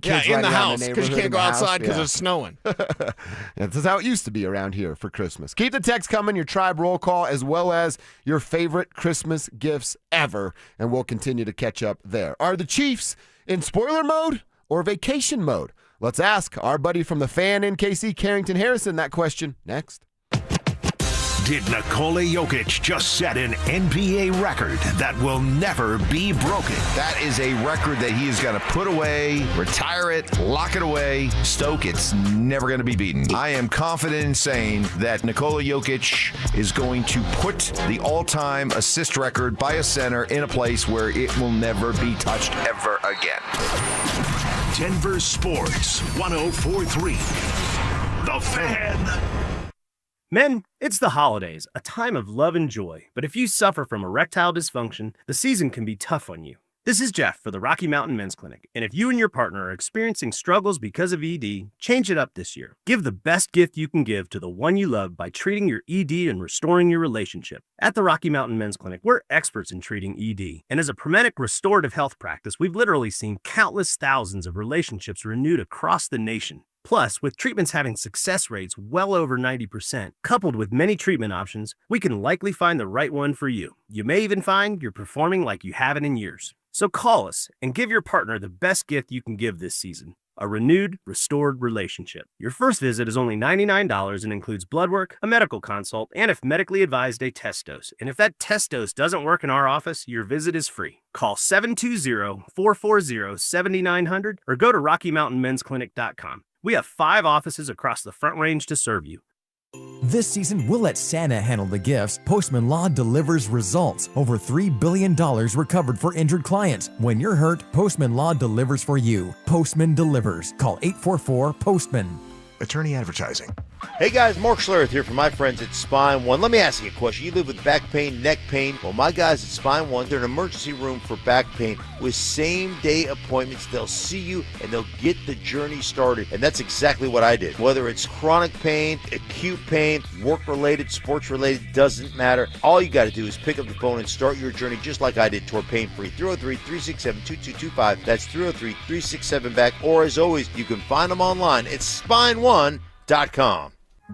kids in the house because you can't go outside because it's snowing. This is how it used to be around here for Christmas. Keep the text coming, your Tribe roll call, as well as your favorite Christmas gifts ever, and we'll continue to catch up there. Are the Chiefs in spoiler mode or vacation mode? Let's ask our buddy from the Fan in KC, Carrington Harrison, that question next. Did Nikola Jokic just set an NBA record that will never be broken? That is a record that he is going to put away, retire it, lock it away, stoke. It's never going to be beaten. I am confident in saying that Nikola Jokic is going to put the all-time assist record by a center in a place where it will never be touched ever again. Denver Sports 104.3. The Fan. Men, it's the holidays, a time of love and joy. But if you suffer from erectile dysfunction, the season can be tough on you. This is Jeff for the Rocky Mountain Men's Clinic. And if you and your partner are experiencing struggles because of ED, change it up this year. Give the best gift you can give to the one you love by treating your ED and restoring your relationship. At the Rocky Mountain Men's Clinic, we're experts in treating ED. And as a Promedic restorative health practice, we've literally seen countless thousands of relationships renewed across the nation. Plus, with treatments having success rates well over 90%, coupled with many treatment options, we can likely find the right one for you. You may even find you're performing like you haven't in years. So call us and give your partner the best gift you can give this season, a renewed, restored relationship. Your first visit is only $99 and includes blood work, a medical consult, and if medically advised, a test dose. And if that test dose doesn't work in our office, your visit is free. Call 720-440-7900 or go to RockyMountainMen'sClinic.com. We have 5 offices across the Front Range to serve you. This season, we'll let Santa handle the gifts. Postman Law delivers results. Over $3 billion recovered for injured clients. When you're hurt, Postman Law delivers for you. Postman delivers. Call 844-POSTMAN. Attorney Advertising. Hey guys, Mark Schlereth here from my friends at Spine One. Let me ask you a question. You live with back pain, neck pain. Well, my guys at Spine One, they're an emergency room for back pain with same-day appointments. They'll see you and they'll get the journey started. And that's exactly what I did. Whether it's chronic pain, acute pain, work-related, sports-related, doesn't matter. All you got to do is pick up the phone and start your journey just like I did toward pain-free. 303-367-2225. That's 303-367-BACK. Or as always, you can find them online at spineone.com.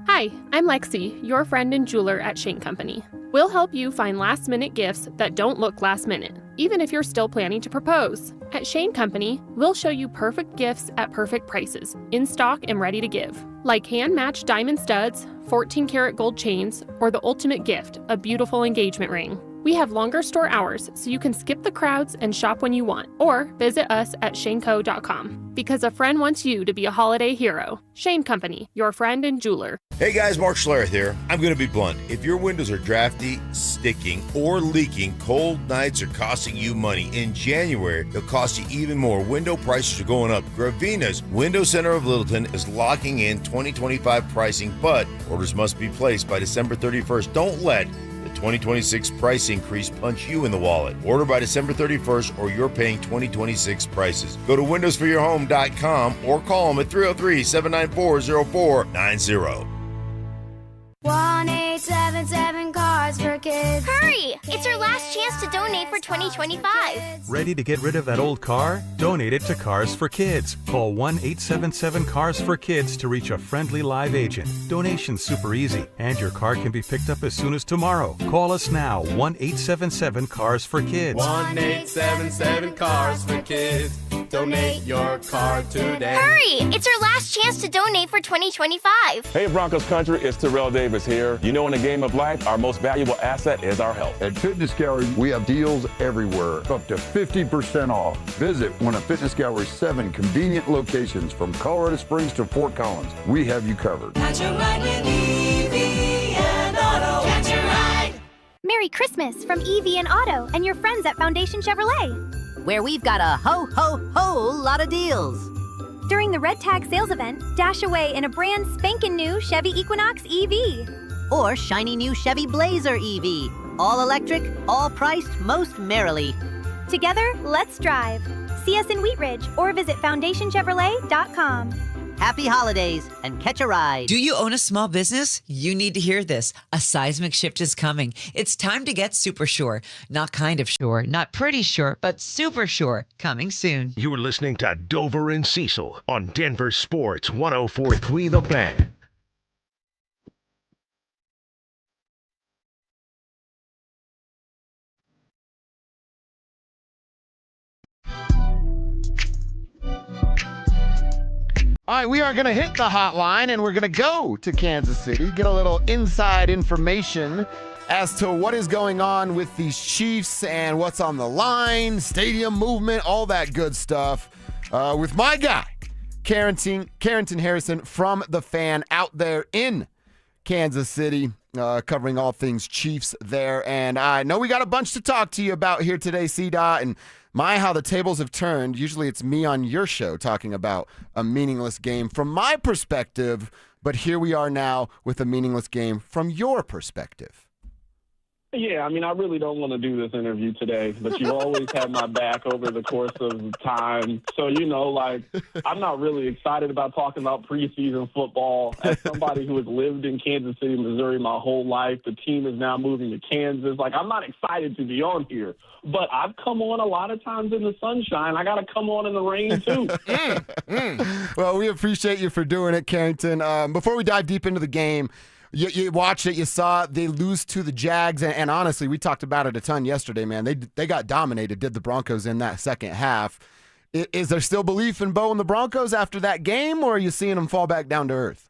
Hi, I'm Lexi, your friend and jeweler at Shane Company. We'll help you find last-minute gifts that don't look last-minute, even if you're still planning to propose. At Shane Company, we'll show you perfect gifts at perfect prices, in stock and ready to give. Like hand-matched diamond studs, 14-karat gold chains, or the ultimate gift, a beautiful engagement ring. We have longer store hours, so you can skip the crowds and shop when you want, or visit us at shaneco.com. Because a friend wants you to be a holiday hero. Shane Company, your friend and jeweler. Hey guys, Mark Schlereth here. I'm going to be blunt. If your windows are drafty, sticking, or leaking, cold nights are costing you money. In January, they'll cost you even more. Window prices are going up. Gravina's Window Center of Littleton is locking in 2025 pricing, but orders must be placed by December 31st. Don't let the 2026 price increase punch you in the wallet. Order by December 31st or you're paying 2026 prices. Go to windowsforyourhome.com or call them at 303-794-0490. 1-877 Cars for Kids. Hurry! It's our last chance to donate for 2025. Ready to get rid of that old car? Donate it to Cars for Kids. Call 1-877-CARS-FOR-KIDS to reach a friendly live agent. Donation's super easy, and your car can be picked up as soon as tomorrow. Call us now, 1-877-CARS-FOR-KIDS. 1-877-CARS-FOR-KIDS. Donate your car today. Hurry! It's our last chance to donate for 2025. Hey Broncos country, it's Terrell Davis here. You know, in the game of life, our most valuable asset is our health. At Fitness Gallery, we have deals everywhere, up to 50% off. Visit one of Fitness Gallery's 7 convenient locations from Colorado Springs to Fort Collins. We have you covered. Catch a ride with EV and Auto. Catch a ride. Merry Christmas from EV and Auto and your friends at Foundation Chevrolet, where we've got a ho lot of deals. During the Red Tag sales event, dash away in a brand spankin' new Chevy Equinox EV. Or shiny new Chevy Blazer EV. All electric, all priced most merrily. Together, let's drive. See us in Wheat Ridge or visit FoundationChevrolet.com. Happy holidays and catch a ride. Do you own a small business? You need to hear this. A seismic shift is coming. It's time to get super sure. Not kind of sure, not pretty sure, but super sure. Coming soon. You are listening to Dover and Cecil on Denver Sports 104.3 The Fan. All right, we are going to hit the hotline, and we're going to go to Kansas City, get a little inside information as to what is going on with these Chiefs and what's on the line, stadium movement, all that good stuff, with my guy, Carrington Harrison from The Fan out there in Kansas City, covering all things Chiefs there. And I know we got a bunch to talk to you about here today, C-Dot, and how the tables have turned. Usually it's me on your show talking about a meaningless game from my perspective, but here we are now with a meaningless game from your perspective. Yeah, I mean, I really don't want to do this interview today, but you've always had my back over the course of time. So, I'm not really excited about talking about preseason football. As somebody who has lived in Kansas City, Missouri my whole life, the team is now moving to Kansas. I'm not excited to be on here, but I've come on a lot of times in the sunshine. I got to come on in the rain, too. Well, we appreciate you for doing it, Carrington. Before we dive deep into the game, you watched it, you saw they lose to the Jags, and honestly, we talked about it a ton yesterday, man. They got dominated, did the Broncos in that second half. Is there still belief in Bo and the Broncos after that game, or are you seeing them fall back down to earth?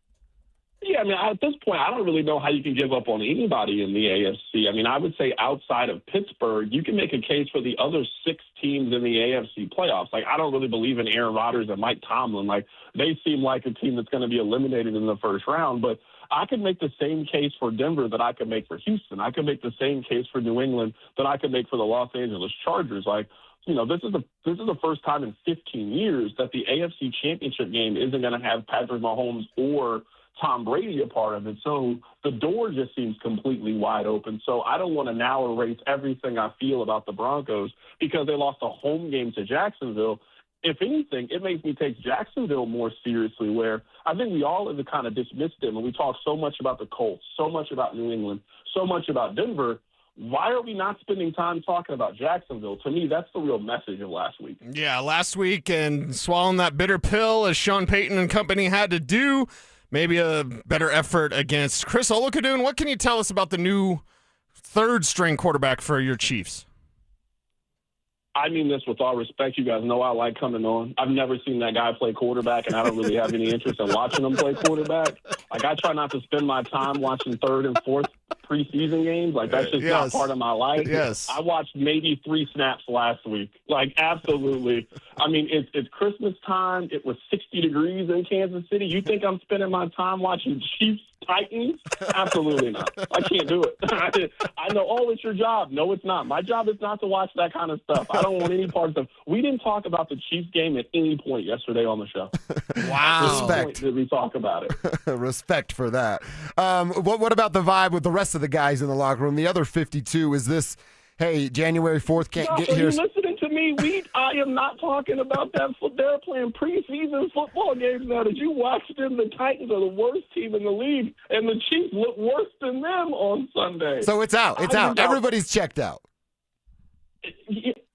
Yeah, I mean, at this point, I don't really know how you can give up on anybody in the AFC. I mean, I would say outside of Pittsburgh, you can make a case for the other 6 teams in the AFC playoffs. Like, I don't really believe in Aaron Rodgers and Mike Tomlin. Like, they seem like a team that's going to be eliminated in the first round. But I could make the same case for Denver that I could make for Houston. I could make the same case for New England that I could make for the Los Angeles Chargers. Like, you know, this is the first time in 15 years that the AFC Championship game isn't going to have Patrick Mahomes or Tom Brady a part of it. So the door just seems completely wide open. So I don't want to now erase everything I feel about the Broncos because they lost a home game to Jacksonville. If anything, it makes me take Jacksonville more seriously, where I think we all have kind of dismissed them, and we talk so much about the Colts, so much about New England, so much about Denver. Why are we not spending time talking about Jacksonville? To me, that's the real message of last week. Yeah, last week, and swallowing that bitter pill as Sean Payton and company had to do. Maybe a better effort against Chris Oluokun. What can you tell us about the new third-string quarterback for your Chiefs? I mean this with all respect. You guys know I like coming on. I've never seen that guy play quarterback, and I don't really have any interest in watching him play quarterback. Like, I try not to spend my time watching third and fourth preseason games. Like, that's just not part of my life. Yes. I watched maybe 3 snaps last week. Like, absolutely. I mean, it's Christmas time. It was 60 degrees in Kansas City. You think I'm spending my time watching Chiefs Titans? Absolutely not. I can't do it. I know, it's your job. No, it's not. My job is not to watch that kind of stuff. I don't want any parts of. We didn't talk about the Chiefs game at any point yesterday on the show. Wow. Respect. Did we talk about it? Respect for that. What about the vibe with the rest of the guys in the locker room? The other 52, is this, hey, January 4th can't get here? Are you listening to me? I am not talking about that. They're playing preseason football games now. Did you watch them? The Titans are the worst team in the league, and the Chiefs look worse than them on Sunday. So it's out. It's out. Everybody's checked out.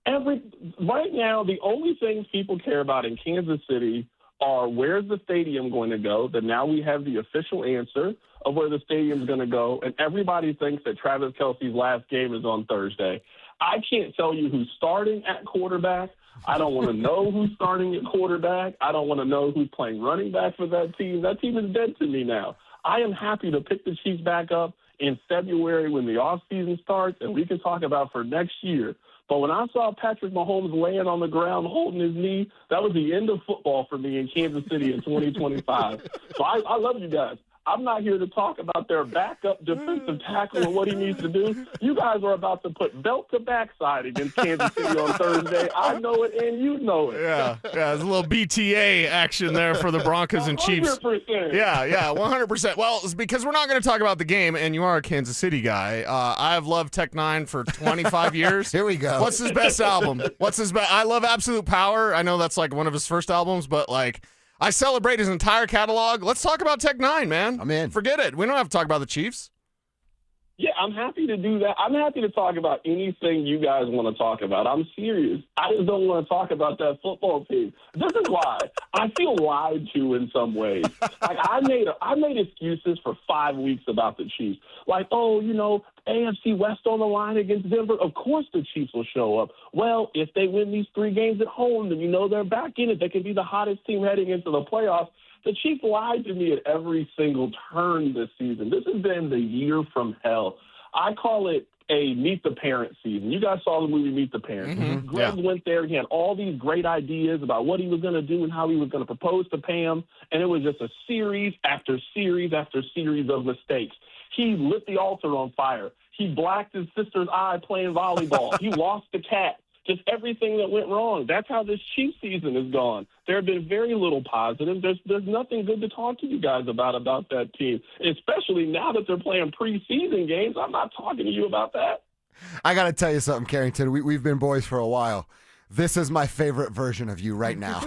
Right now, the only things people care about in Kansas City are where's the stadium going to go. That now we have the official answer of where the stadium's going to go, and everybody thinks that Travis Kelce's last game is on Thursday. I can't tell you who's starting at quarterback. I don't want to know who's starting at quarterback. I don't want to know who's playing running back for that team. That team is dead to me now. I am happy to pick the Chiefs back up in February when the offseason starts, and we can talk about for next year. But when I saw Patrick Mahomes laying on the ground holding his knee, that was the end of football for me in Kansas City in 2025. So I love you guys. I'm not here to talk about their backup defensive tackle and what he needs to do. You guys are about to put belt to backside against Kansas City on Thursday. I know it, and you know it. Yeah, there's a little BTA action there for the Broncos and Chiefs. 100%. Yeah, 100%. Well, it's because we're not going to talk about the game, and you are a Kansas City guy. I've loved Tech Nine for 25 years. Here we go. What's his best album? I love Absolute Power. I know that's like one of his first albums, but like, I celebrate his entire catalog. Let's talk about Tech Nine, man. I'm in. Forget it. We don't have to talk about the Chiefs. Yeah, I'm happy to do that. I'm happy to talk about anything you guys want to talk about. I'm serious. I just don't want to talk about that football team. This is why I feel lied to in some ways. Like, I made excuses for 5 weeks about the Chiefs. Like, AFC West on the line against Denver. Of course the Chiefs will show up. Well, if they win these 3 games at home, then they're back in it. They can be the hottest team heading into the playoffs. The Chiefs lied to me at every single turn this season. This has been the year from hell. I call it a Meet the Parent season. You guys saw the movie Meet the Parent. Mm-hmm. Greg went there. He had all these great ideas about what he was going to do and how he was going to propose to Pam, and it was just a series after series after series of mistakes. He lit the altar on fire. He blacked his sister's eye playing volleyball. He lost the cat. Just everything that went wrong. That's how this Chiefs season has gone. There have been very little positives. There's nothing good to talk to you guys about that team, especially now that they're playing preseason games. I'm not talking to you about that. I got to tell you something, Carrington. We've been boys for a while. This is my favorite version of you right now.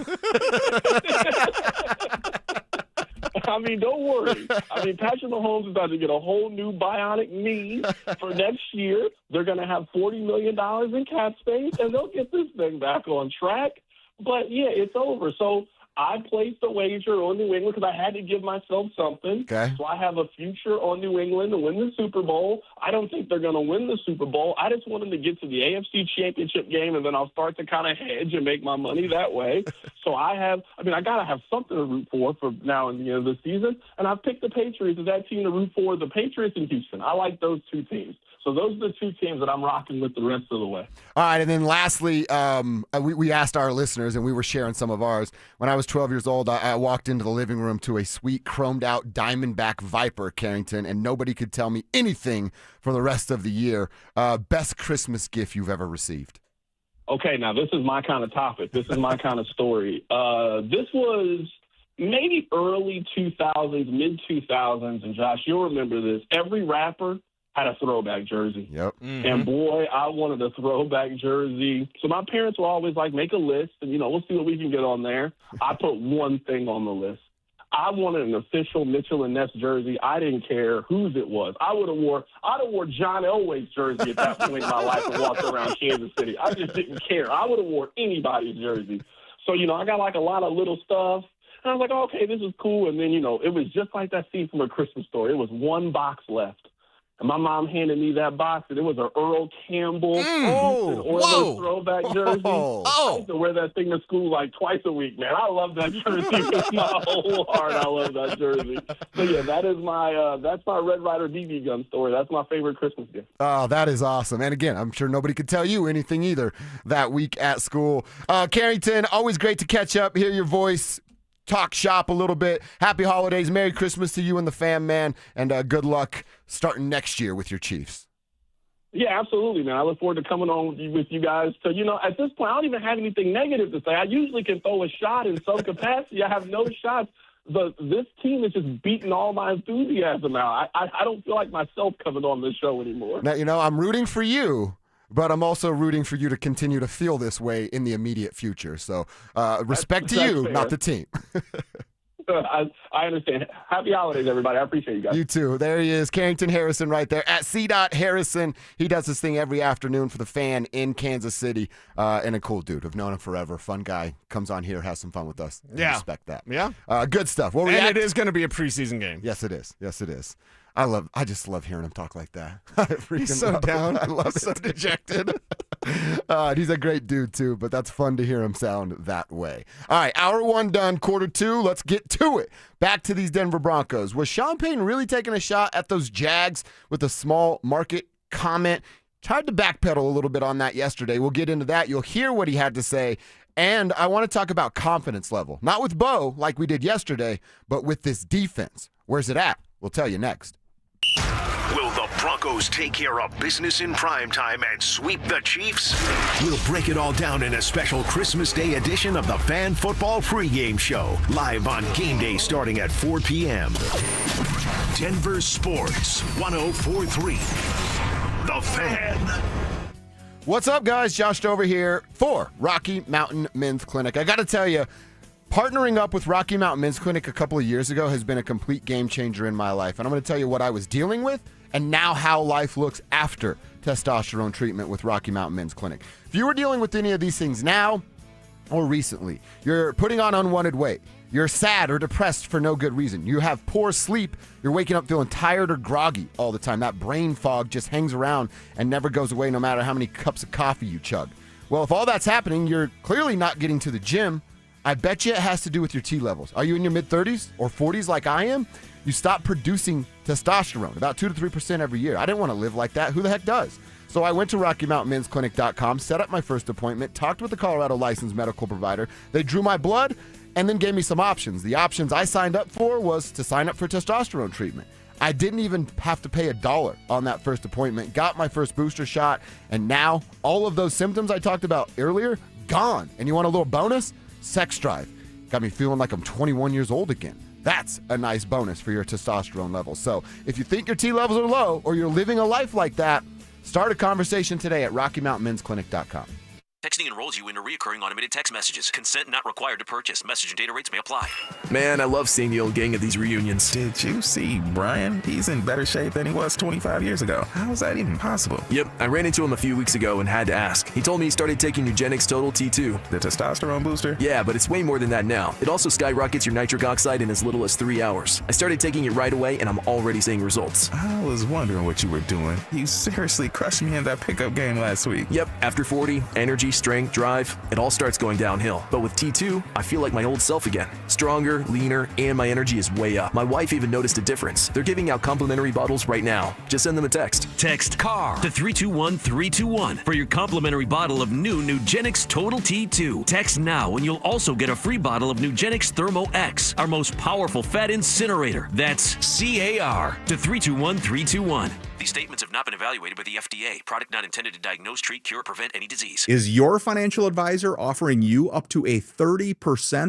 I mean, don't worry. Patrick Mahomes is about to get a whole new bionic knee for next year. They're going to have $40 million in cap space, and they'll get this thing back on track. But, yeah, it's over. So I placed a wager on New England because I had to give myself something. Okay. So I have a future on New England to win the Super Bowl. I don't think they're going to win the Super Bowl. I just want them to get to the AFC Championship game, and then I'll start to kind of hedge and make my money that way. So I got to have something to root for now and the end of the season. And I've picked the Patriots as that team to root for, the Patriots and Houston. I like those two teams. So those are the two teams that I'm rocking with the rest of the way. All right, and then lastly, we asked our listeners, and we were sharing some of ours. When I was 12 years old, I walked into the living room to a sweet chromed-out Diamondback Viper, Carrington, and nobody could tell me anything for the rest of the year. Best Christmas gift you've ever received? Okay, now this is my kind of topic. This is my kind of story. This was maybe early 2000s, mid-2000s, and Josh, you'll remember this. Every rapper had a throwback jersey. Yep. Mm-hmm. And boy, I wanted a throwback jersey. So my parents were always like, make a list, and, we'll see what we can get on there. I put one thing on the list. I wanted an official Mitchell and Ness jersey. I didn't care whose it was. I'd have wore John Elway's jersey at that point in my life and walked around Kansas City. I just didn't care. I would have wore anybody's jersey. So, I got like a lot of little stuff. And I was like, oh, okay, this is cool. And then, it was just like that scene from A Christmas Story. It was one box left. And my mom handed me that box, and it was an Earl Campbell Oilers throwback jersey. I used to wear that thing to school like twice a week, man. I love that jersey with my whole heart. I love that jersey. So, yeah, that's my Red Ryder BB gun story. That's my favorite Christmas gift. Oh, that is awesome. And again, I'm sure nobody could tell you anything either that week at school. Carrington, always great to catch up, hear your voice, talk shop a little bit. Happy holidays. Merry Christmas to you and the fam, man. And good luck starting next year with your Chiefs. Yeah, absolutely, man. I look forward to coming on with you guys. So, at this point, I don't even have anything negative to say. I usually can throw a shot in some capacity. I have no shots. But this team is just beating all my enthusiasm out. I don't feel like myself coming on this show anymore. Now, I'm rooting for you, but I'm also rooting for you to continue to feel this way in the immediate future. So respect to you, fair. not the team. I understand. Happy holidays, everybody. I appreciate you guys. You too. There he is, Carrington Harrison right there at C. Harrison. He does this thing every afternoon for the fan in Kansas City. And a cool dude. I've known him forever. Fun guy. Comes on here, has some fun with us. Yeah. Respect that. Yeah. Good stuff. And it is going to be a preseason game. Yes, it is. Yes, it is. I just love hearing him talk like that. He's so down. I love it. So dejected. He's a great dude, too, but that's fun to hear him sound that way. All right, hour one done, quarter two. Let's get to it. Back to these Denver Broncos. Was Sean Payton really taking a shot at those Jags with a small market comment? Tried to backpedal a little bit on that yesterday. We'll get into that. You'll hear what he had to say. And I want to talk about confidence level. Not with Bo, like we did yesterday, but with this defense. Where's it at? We'll tell you next. Will the Broncos take care of business in primetime and sweep the Chiefs? We'll break it all down in a special Christmas Day edition of the Fan Football Pregame Show, live on game day starting at 4 p.m. Denver Sports 104.3. The Fan. What's up, guys? Josh Dover here for Rocky Mountain Men's Clinic. I got to tell you, partnering up with Rocky Mountain Men's Clinic a couple of years ago has been a complete game changer in my life. And I'm going to tell you what I was dealing with and now how life looks after testosterone treatment with Rocky Mountain Men's Clinic. If you were dealing with any of these things now or recently, you're putting on unwanted weight, you're sad or depressed for no good reason, you have poor sleep, you're waking up feeling tired or groggy all the time, that brain fog just hangs around and never goes away no matter how many cups of coffee you chug. Well, if all that's happening, you're clearly not getting to the gym. I bet you it has to do with your T levels. Are you in your mid-30s or 40s like I am? You stop producing testosterone, about 2 to 3% every year. I didn't want to live like that. Who the heck does? So I went to RockyMountainMen'sClinic.com, set up my first appointment, talked with the Colorado licensed medical provider. They drew my blood and then gave me some options. The options I signed up for was to sign up for testosterone treatment. I didn't even have to pay $1 on that first appointment, got my first booster shot, and now all of those symptoms I talked about earlier, gone. And you want a little bonus? Sex drive. Got me feeling like I'm 21 years old again. That's a nice bonus for your testosterone levels. So if you think your T levels are low or you're living a life like that, start a conversation today at RockyMountainMen'sClinic.com. Texting enrolls you into recurring automated text messages. Consent not required to purchase. Message and data rates may apply. Man, I love seeing the old gang at these reunions. Did you see Brian? He's in better shape than he was 25 years ago. How is that even possible? Yep, I ran into him a few weeks ago and had to ask. He told me he started taking Nugenix Total T2. The testosterone booster? Yeah, but it's way more than that now. It also skyrockets your nitric oxide in as little as 3 hours. I started taking it right away and I'm already seeing results. I was wondering what you were doing. You seriously crushed me in that pickup game last week. Yep, after 40, energy, strength, drive, it all starts going downhill. But with T2, I feel like my old self again. Stronger, leaner, and my energy is way up. My wife even noticed a difference. They're giving out complimentary bottles right now. Just send them a text. Text CAR to 321-321 for your complimentary bottle of new Nugenix Total T2. Text now and you'll also get a free bottle of Nugenix Thermo X, our most powerful fat incinerator. That's CAR to 321-321. These statements have not been evaluated by the FDA. Product not intended to diagnose, treat, cure, or prevent any disease. Is your financial advisor offering you up to a 30%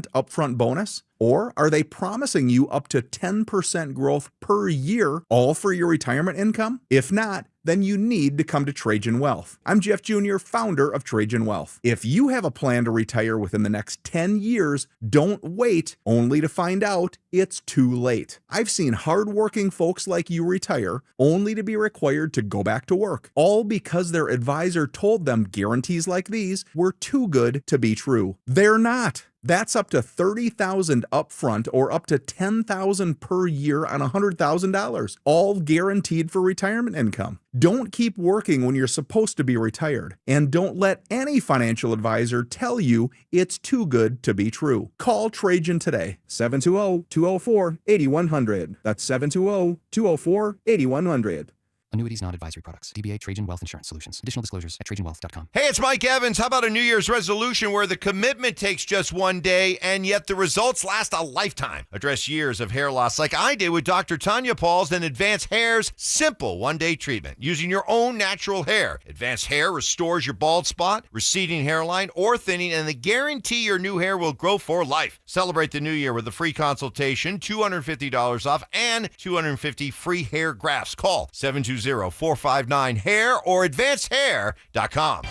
upfront bonus? Or are they promising you up to 10% growth per year, all for your retirement income? If not, then you need to come to Trajan Wealth. I'm Jeff Jr., founder of Trajan Wealth. If you have a plan to retire within the next 10 years, don't wait only to find out it's too late. I've seen hardworking folks like you retire only to be required to go back to work, all because their advisor told them guarantees like these were too good to be true. They're not. That's up to $30,000 upfront or up to $10,000 per year on $100,000, all guaranteed for retirement income. Don't keep working when you're supposed to be retired, and don't let any financial advisor tell you it's too good to be true. Call Trajan today, 720-204-8100. That's 720-204-8100. Annuities, non-advisory products. DBA Trajan Wealth Insurance Solutions. Additional disclosures at TrajanWealth.com. Hey, it's Mike Evans. How about a New Year's resolution where the commitment takes just one day and yet the results last a lifetime? Address years of hair loss like I did with Dr. Tanya Pauls and Advanced Hair's simple one-day treatment using your own natural hair. Advanced Hair restores your bald spot, receding hairline, or thinning, and they guarantee your new hair will grow for life. Celebrate the new year with a free consultation, $250 off, and $250 free hair grafts. Call 720-459-HAIR or advancedhair.com.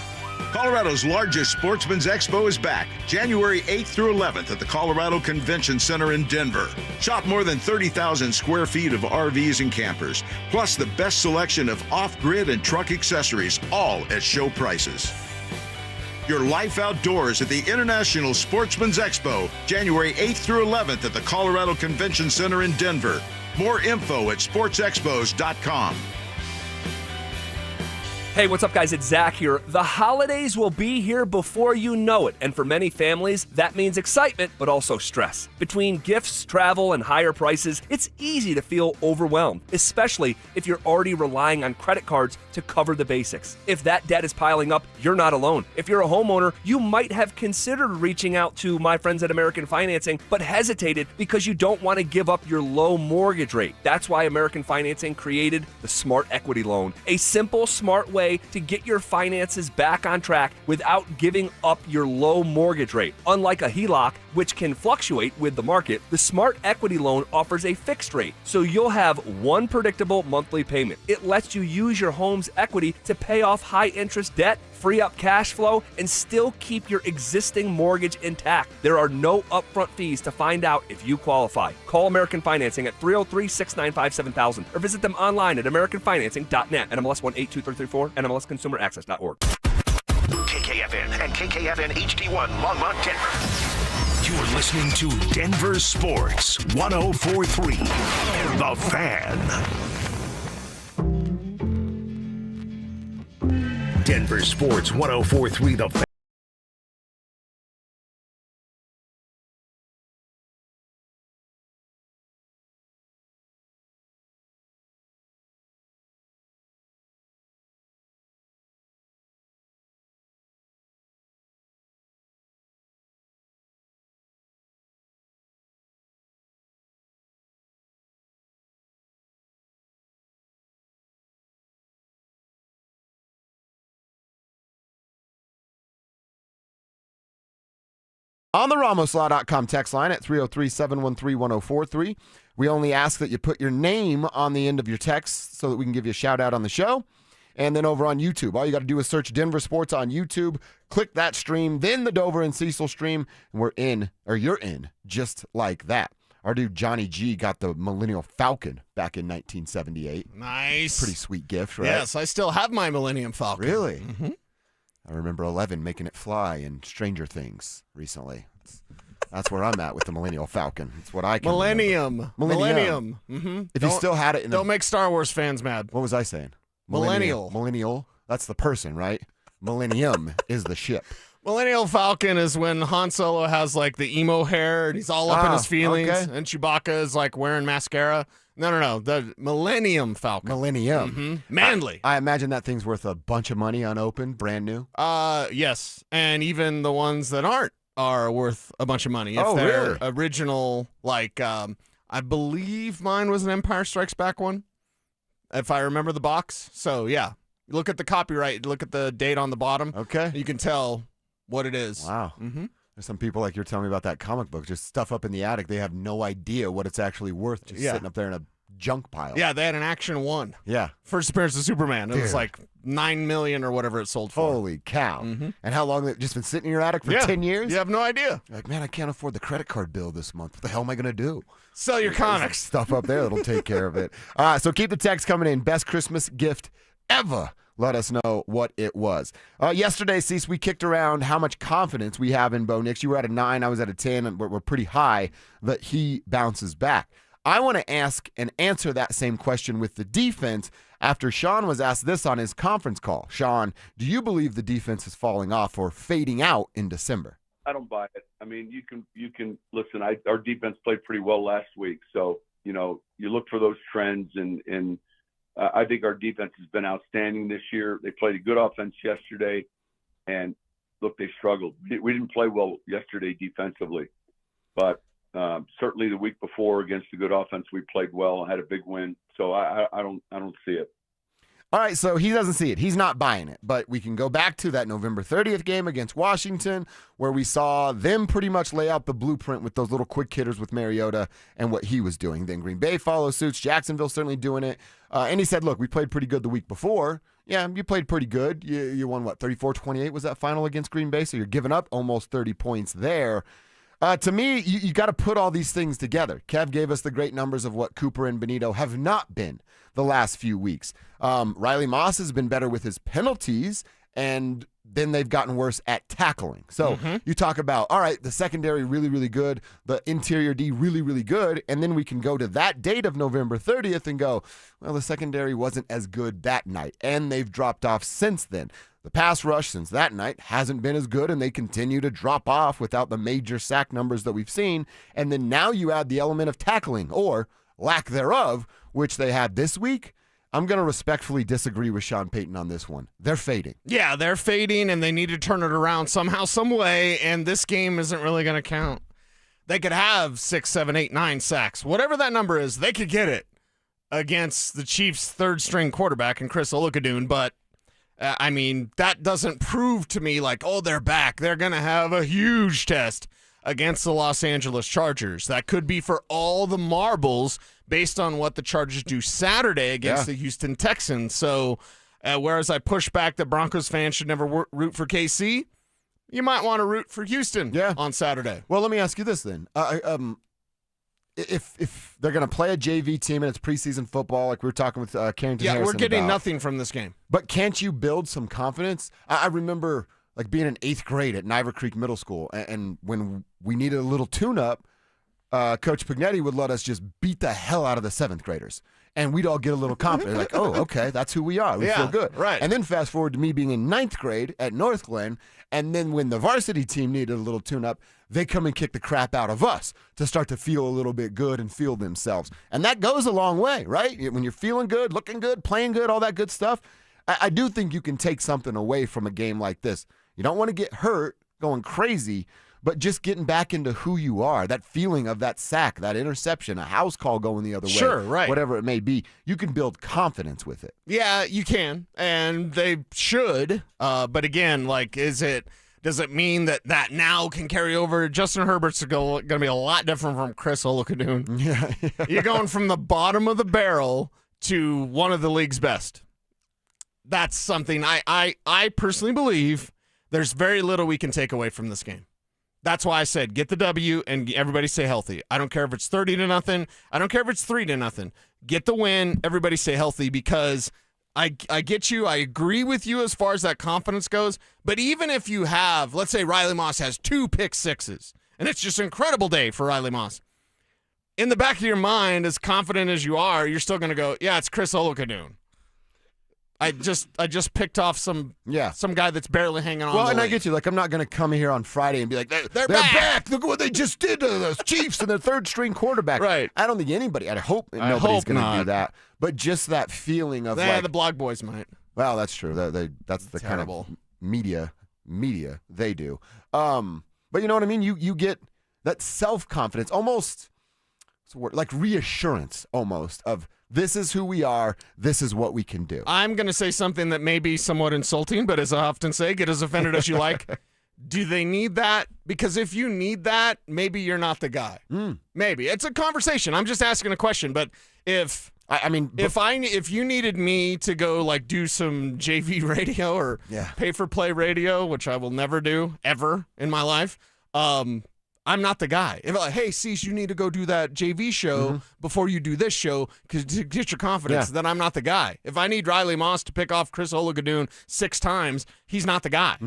Colorado's largest Sportsman's Expo is back, January 8th through 11th at the Colorado Convention Center in Denver. Shop more than 30,000 square feet of RVs and campers, plus the best selection of off-grid and truck accessories, all at show prices. Your life outdoors at the International Sportsman's Expo, January 8th through 11th at the Colorado Convention Center in Denver. More info at sportsexpos.com. Hey, what's up, guys? It's Zach here. The holidays will be here before you know it, and for many families, that means excitement, but also stress. Between gifts, travel, and higher prices, it's easy to feel overwhelmed, especially if you're already relying on credit cards to cover the basics. If that debt is piling up, you're not alone. If you're a homeowner, you might have considered reaching out to my friends at American Financing, but hesitated because you don't want to give up your low mortgage rate. That's why American Financing created the Smart Equity Loan, a simple, smart way to get your finances back on track without giving up your low mortgage rate. Unlike a HELOC, which can fluctuate with the market, the Smart Equity Loan offers a fixed rate, so you'll have one predictable monthly payment. It lets you use your home's equity to pay off high-interest debt, free up cash flow, and still keep your existing mortgage intact. There are no upfront fees to find out if you qualify. Call American Financing at 303-695-7000 or visit them online at americanfinancing.net. NMLS 182334, NMLSconsumeraccess.org. KKFN and KKFN HD1 Longmont, Denver. You're listening to Denver Sports 104.3 The Fan. Denver Sports 104.3 The Fan. On the RamosLaw.com text line at 303-713-1043. We only ask that you put your name on the end of your text so that we can give you a shout out on the show. and then over on YouTube. All you got to do is search Denver Sports on YouTube, click that stream, then the Dover and Cecil stream, and you're in, just like that. Our dude Johnny G got the Millennial Falcon back in 1978. Nice. Pretty sweet gift, right? Yes, I still have my Millennium Falcon. Really? Mm-hmm. I remember 11 making it fly in Stranger Things recently. That's where I'm at with the Millennial Falcon. It's what I can Millennium. remember. Millennium. Mm-hmm. If you still had it in Don't make Star Wars fans mad. What was I saying? Millennial. Millennial? That's the person, right? Millennium is the ship. Millennial Falcon is when Han Solo has like the emo hair and he's all up in his feelings, okay. and Chewbacca is like wearing mascara. No. The Millennium Falcon. Millennium. Mm-hmm. Manly. I imagine that thing's worth a bunch of money unopened, brand new. Yes. And even the ones that aren't are worth a bunch of money. If they're really? original, like I believe mine was an Empire Strikes Back one, if I remember the box. So yeah. Look at the copyright, look at the date on the bottom. Okay. You can tell what it is. Wow. Mm-hmm. There's some people like you're telling me about that comic book, just stuff up in the attic. They have no idea what it's actually worth, just sitting up there in a junk pile. Yeah, they had an Action 1. Yeah. First appearance of Superman. It was Dude. like $9 million or whatever it sold for. Holy cow. Mm-hmm. And how long they've just been sitting in your attic for 10 years? You have no idea. You're like, man, I can't afford the credit card bill this month. What the hell am I going to do? Sell your comics. Stuff up there that'll take care of it. So keep the text coming in. Best Christmas gift ever. Let us know what it was. Yesterday, Cease, we kicked around how much confidence we have in Bo Nix. You were at a 9, I was at a 10, and we're pretty high that he bounces back. I want to ask and answer that same question with the defense after Sean was asked this on his conference call. Sean, do you believe the defense is falling off or fading out in December? I don't buy it. I mean, you can listen. Our defense played pretty well last week, so you look for those trends, and I think our defense has been outstanding this year. They played a good offense yesterday, and look, they struggled. We didn't play well yesterday defensively, but certainly the week before against a good offense, we played well and had a big win. So I don't see it. All right, so he doesn't see it. He's not buying it. But we can go back to that November 30th game against Washington where we saw them pretty much lay out the blueprint with those little quick hitters with Mariota and what he was doing. Then Green Bay follows suit. Jacksonville certainly doing it. And he said, look, we played pretty good the week before. Yeah, you played pretty good. You won, 34-28 was that final against Green Bay? So you're giving up almost 30 points there. To me, you got to put all these things together. Kev gave us the great numbers of what Cooper and Benito have not been the last few weeks. Riley Moss has been better with his penalties, and then they've gotten worse at tackling. So you talk about, all right, the secondary really, really good, the interior D really, really good, and then we can go to that date of November 30th and go, well, the secondary wasn't as good that night, and they've dropped off since then. The pass rush since that night hasn't been as good, and they continue to drop off without the major sack numbers that we've seen. And then now you add the element of tackling, or lack thereof, which they had this week. I'm going to respectfully disagree with Sean Payton on this one. They're fading. Yeah, they're fading, and they need to turn it around somehow, some way, and this game isn't really going to count. They could have 6, 7, 8, 9 sacks. Whatever that number is, they could get it against the Chiefs' third-string quarterback in Chris Oluokun, but I mean, that doesn't prove to me like, oh, they're back. They're going to have a huge test against the Los Angeles Chargers. That could be for all the marbles based on what the Chargers do Saturday against the Houston Texans. So whereas I push back that Broncos fans should never root for KC, you might want to root for Houston on Saturday. Well, let me ask you this then. If they're going to play a JV team and it's preseason football, like we were talking with Carrington Harrison we're getting about, nothing from this game. But can't you build some confidence? I remember like being in 8th grade at Niver Creek Middle School, and when we needed a little tune-up, Coach Pignetti would let us just beat the hell out of the 7th graders. And we'd all get a little confident, like, oh, okay, that's who we are. We feel good. Right. And then fast forward to me being in 9th grade at North Glen, and then when the varsity team needed a little tune-up, they come and kick the crap out of us to start to feel a little bit good and feel themselves. And that goes a long way, right? When you're feeling good, looking good, playing good, all that good stuff, I do think you can take something away from a game like this. You don't want to get hurt going crazy, but just getting back into who you are, that feeling of that sack, that interception, a house call going the other way, Sure, right. whatever it may be, you can build confidence with it. Yeah, you can, and they should. But again, like, does it mean that now can carry over? Justin Herbert's going to be a lot different from Chris Oluokun. Yeah. You're going from the bottom of the barrel to one of the league's best. that's something I personally believe there's very little we can take away from this game. That's why I said get the W and everybody stay healthy. I don't care if it's 30-0. I don't care if it's 3-0. Get the win. Everybody stay healthy because I get you. I agree with you as far as that confidence goes. But even if you have, let's say Riley Moss has 2 pick sixes, and it's just an incredible day for Riley Moss. In the back of your mind, as confident as you are, you're still going to go, yeah, it's Chris Olakadun. I just picked off some guy that's barely hanging on. Well, the and I lead. get you. Like, I'm not going to come here on Friday and be like, they're back. Look what they just did to those Chiefs and their third-string quarterback. Right. I don't think anybody. I hope nobody's going to do that. But just that feeling of the blog boys might. Well, that's true. That's the Terrible. kind of media they do. But you know what I mean. You get that self-confidence, almost like reassurance, almost of. This is who we are. This is what we can do. I'm going to say something that may be somewhat insulting, but as I often say, get as offended as you like. Do they need that? Because if you need that, maybe you're not the guy. Maybe. It's a conversation. I'm just asking a question. But if you needed me to go like do some JV radio or pay-for-play radio, which I will never do ever in my life, I'm not the guy. If like, hey, Cecil, you need to go do that JV show before you do this show to get your confidence, then I'm not the guy. If I need Riley Moss to pick off Chris Olakadun 6 times, he's not the guy.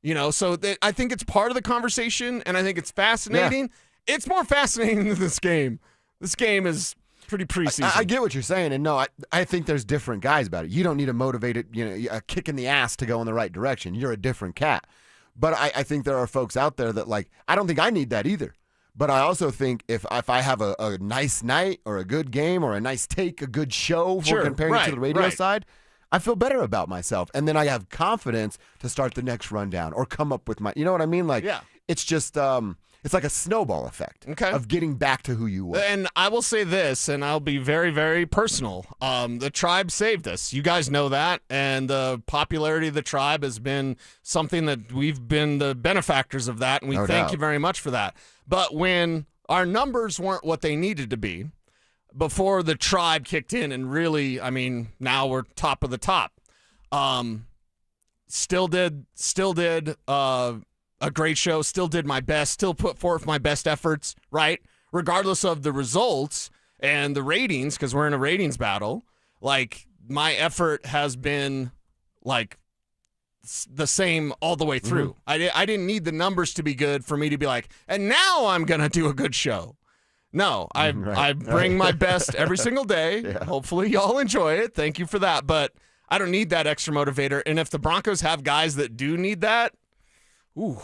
You know, so I think it's part of the conversation, and I think it's fascinating. Yeah. It's more fascinating than this game. This game is pretty preseason. I get what you're saying, and no, I think there's different guys about it. You don't need a motivated, a kick in the ass to go in the right direction. You're a different cat. But I think there are folks out there that, like, I don't think I need that either. But I also think if I have a nice night or a good game or a nice take, a good show for comparing it to the radio side, I feel better about myself. And then I have confidence to start the next rundown or come up with you know what I mean? Like, it's just, it's like a snowball effect of getting back to who you were. And I will say this, and I'll be very, very personal. The Tribe saved us. You guys know that. And the popularity of the Tribe has been something that we've been the benefactors of that, and we thank you very much for that. But when our numbers weren't what they needed to be, before the Tribe kicked in and really, I mean, now we're top of the top. Still did a great show, still did my best, still put forth my best efforts, right? Regardless of the results and the ratings, because we're in a ratings battle, like, my effort has been, like, the same all the way through. I didn't need the numbers to be good for me to be like, and now I'm going to do a good show. No, I bring my best every single day. Hopefully y'all enjoy it. Thank you for that. But I don't need that extra motivator. And if the Broncos have guys that do need that, ooh,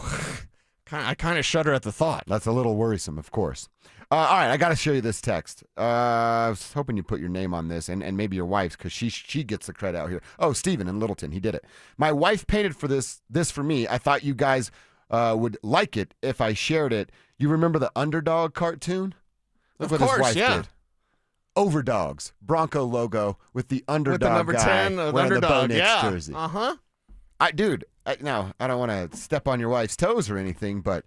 I kind of shudder at the thought. That's a little worrisome, of course. All right, I got to show you this text. I was hoping you put your name on this and maybe your wife's because she gets the credit out here. Oh, Steven in Littleton, he did it. My wife painted for this for me. I thought you guys would like it if I shared it. You remember the Underdog cartoon? Look what his wife did. Overdogs, Bronco logo with the Underdog with the number guy 10, wearing the Bo Underdog, Nix jersey. Dude, now, I don't want to step on your wife's toes or anything, but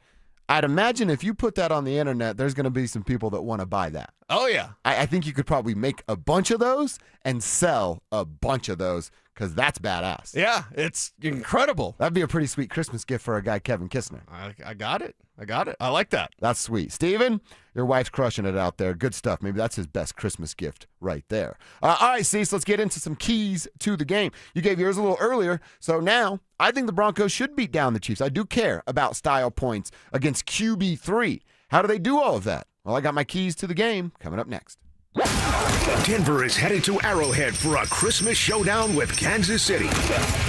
I'd imagine if you put that on the internet, there's going to be some people that want to buy that. Oh, yeah. I think you could probably make a bunch of those and sell a bunch of those because that's badass. Yeah, it's incredible. That'd be a pretty sweet Christmas gift for a guy, Kevin Kistner. I got it. I like that. That's sweet. Steven, your wife's crushing it out there. Good stuff. Maybe that's his best Christmas gift right there. All right, Cecil, let's get into some keys to the game. You gave yours a little earlier, so now I think the Broncos should beat down the Chiefs. I do care about style points against QB3. How do they do all of that? Well, I got my keys to the game coming up next. Denver is headed to Arrowhead for a Christmas showdown with Kansas City.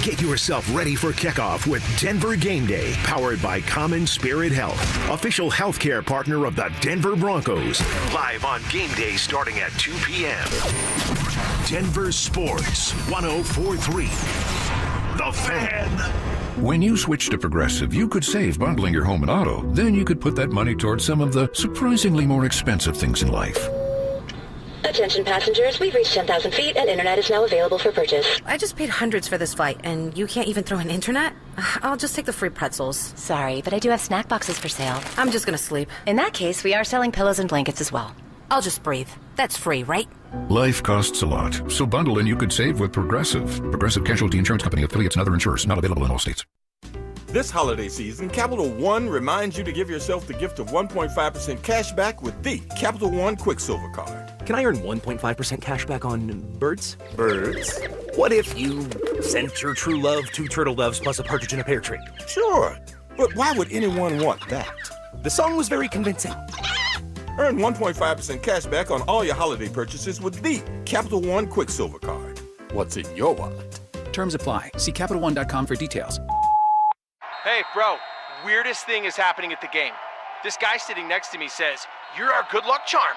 Get yourself ready for kickoff with Denver Game Day, powered by Common Spirit Health, official healthcare partner of the Denver Broncos. Live on Game Day starting at 2 p.m. Denver Sports 104.3. The Fan. When you switch to Progressive, you could save bundling your home and auto. Then you could put that money towards some of the surprisingly more expensive things in life. Attention passengers, we've reached 10,000 feet and internet is now available for purchase. I just paid hundreds for this flight and you can't even throw in internet? I'll just take the free pretzels. Sorry, but I do have snack boxes for sale. I'm just gonna sleep. In that case, we are selling pillows and blankets as well. I'll just breathe. That's free, right? Life costs a lot, so bundle and you could save with Progressive. Progressive Casualty Insurance Company, affiliates, and other insurers. Not available in all states. This holiday season, Capital One reminds you to give yourself the gift of 1.5% cash back with the Capital One Quicksilver Card. Can I earn 1.5% cash back on birds? Birds? What if you sent your true love 2 turtle doves plus a partridge in a pear tree? Sure, but why would anyone want that? The song was very convincing. Earn 1.5% cash back on all your holiday purchases with the Capital One Quicksilver Card. What's in your wallet? Terms apply. See CapitalOne.com for details. Hey, bro, weirdest thing is happening at the game. This guy sitting next to me says, "You're our good luck charm."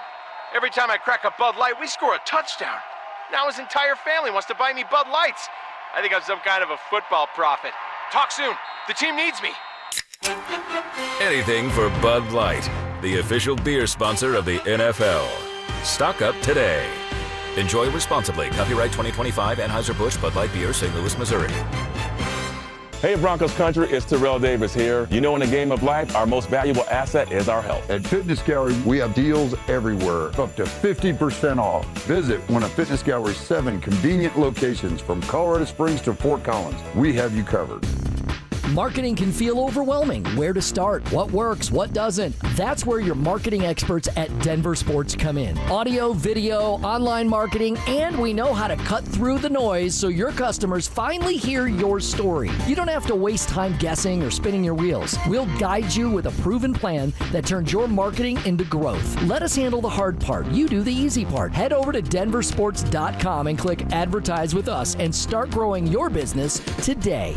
Every time I crack a Bud Light, we score a touchdown. Now his entire family wants to buy me Bud Lights. I think I'm some kind of a football prophet. Talk soon. The team needs me. Anything for Bud Light, the official beer sponsor of the NFL. Stock up today. Enjoy responsibly. Copyright 2025 Anheuser-Busch Bud Light Beer, St. Louis, Missouri. Hey Broncos country, it's Terrell Davis here. You know, in the game of life, our most valuable asset is our health. At Fitness Gallery, we have deals everywhere, up to 50% off. Visit one of Fitness Gallery's 7 convenient locations from Colorado Springs to Fort Collins. We have you covered. Marketing can feel overwhelming. Where to start? What works? What doesn't? That's where your marketing experts at DenverSports come in. Audio, video, online marketing, and we know how to cut through the noise so your customers finally hear your story. You don't have to waste time guessing or spinning your wheels. We'll guide you with a proven plan that turns your marketing into growth. Let us handle the hard part. You do the easy part. Head over to DenverSports.com and click Advertise with us and start growing your business today.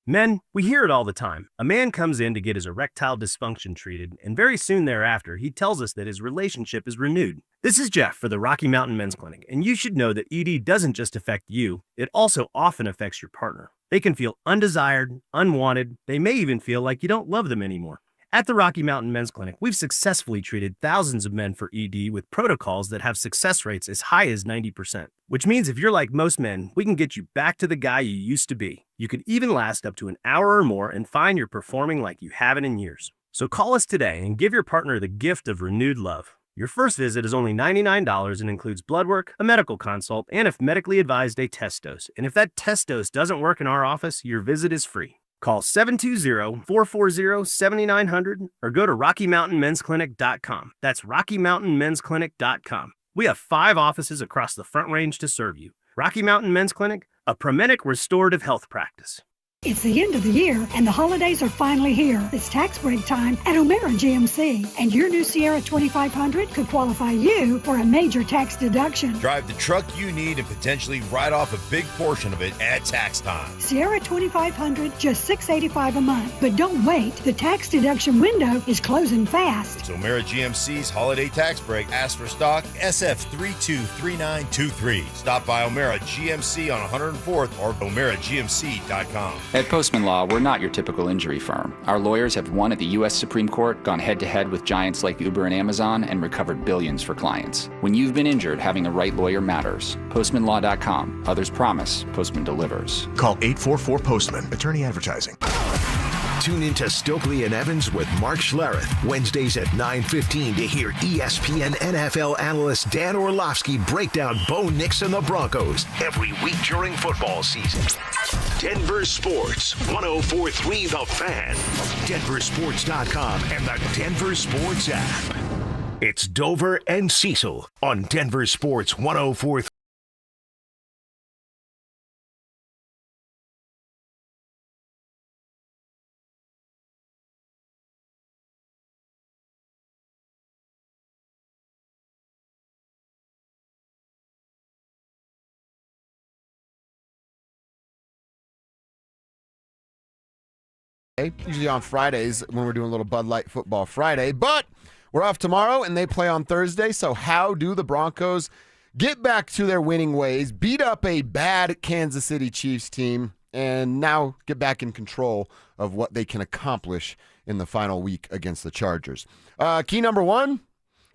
Men, we hear it all the time. A man comes in to get his erectile dysfunction treated, and very soon thereafter, he tells us that his relationship is renewed. This is Jeff for the Rocky Mountain Men's Clinic, and you should know that ED doesn't just affect you, it also often affects your partner. They can feel undesired, unwanted, they may even feel like you don't love them anymore. At the Rocky Mountain Men's Clinic, we've successfully treated thousands of men for ED with protocols that have success rates as high as 90%. Which means if you're like most men, we can get you back to the guy you used to be. You could even last up to an hour or more and find you're performing like you haven't in years. So call us today and give your partner the gift of renewed love. Your first visit is only $99 and includes blood work, a medical consult, and if medically advised, a test dose. And if that test dose doesn't work in our office, your visit is free. Call 720-440-7900 or go to RockyMountainMen'sClinic.com. That's RockyMountainMen'sClinic.com. We have 5 offices across the Front Range to serve you. Rocky Mountain Men's Clinic, a Promenic restorative health practice. It's the end of the year, and the holidays are finally here. It's tax break time at O'Mara GMC, and your new Sierra 2500 could qualify you for a major tax deduction. Drive the truck you need and potentially write off a big portion of it at tax time. Sierra 2500, just $685 a month. But don't wait. The tax deduction window is closing fast. It's O'Mara GMC's holiday tax break. Ask for stock SF323923. Stop by O'Mara GMC on 104th or OmaraGMC.com. At Postman Law, we're not your typical injury firm. Our lawyers have won at the U.S. Supreme Court, gone head-to-head with giants like Uber and Amazon, and recovered billions for clients. When you've been injured, having the right lawyer matters. PostmanLaw.com. Others promise. Postman delivers. Call 844-POSTMAN. Attorney Advertising. Tune into Stokely and Evans with Mark Schlereth, Wednesdays at 9:15 to hear ESPN NFL analyst Dan Orlovsky break down Bo Nix and the Broncos every week during football season. Denver Sports, 104.3 The Fan, DenverSports.com, and the Denver Sports app. It's Dover and Cecil on Denver Sports 104.3. Usually on Fridays when we're doing a little Bud Light Football Friday, but we're off tomorrow and they play on Thursday. So how do the Broncos get back to their winning ways, beat up a bad Kansas City Chiefs team, and now get back in control of what they can accomplish in the final week against the Chargers? Key number 1,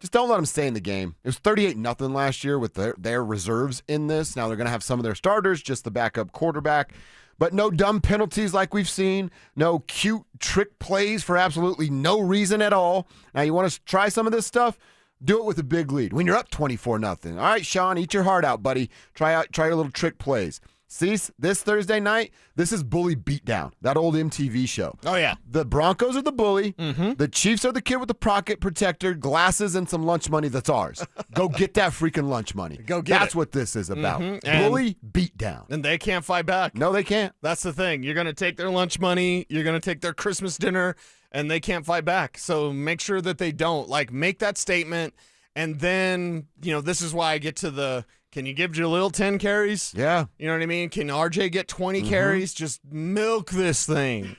just don't let them stay in the game. It was 38-0 last year with their reserves in this. Now they're going to have some of their starters, just the backup quarterback. But no dumb penalties like we've seen. No cute trick plays for absolutely no reason at all. Now, you want to try some of this stuff? Do it with a big lead. When you're up 24-0. All right, Sean, eat your heart out, buddy. Try your little trick plays. See, this Thursday night, this is Bully Beatdown, that old MTV show. Oh, yeah. The Broncos are the bully. The Chiefs are the kid with the pocket protector, glasses, and some lunch money that's ours. Go get that freaking lunch money. Go get That's it. what this is about. And- Bully Beatdown. And they can't fight back. No, they can't. That's the thing. You're going to take their lunch money. You're going to take their Christmas dinner, and they can't fight back. So make sure that they don't. Like, make that statement, and then, this is why I get to the, can you give Jalil 10 carries? Yeah. You know what I mean? Can RJ get 20 carries? Just milk this thing.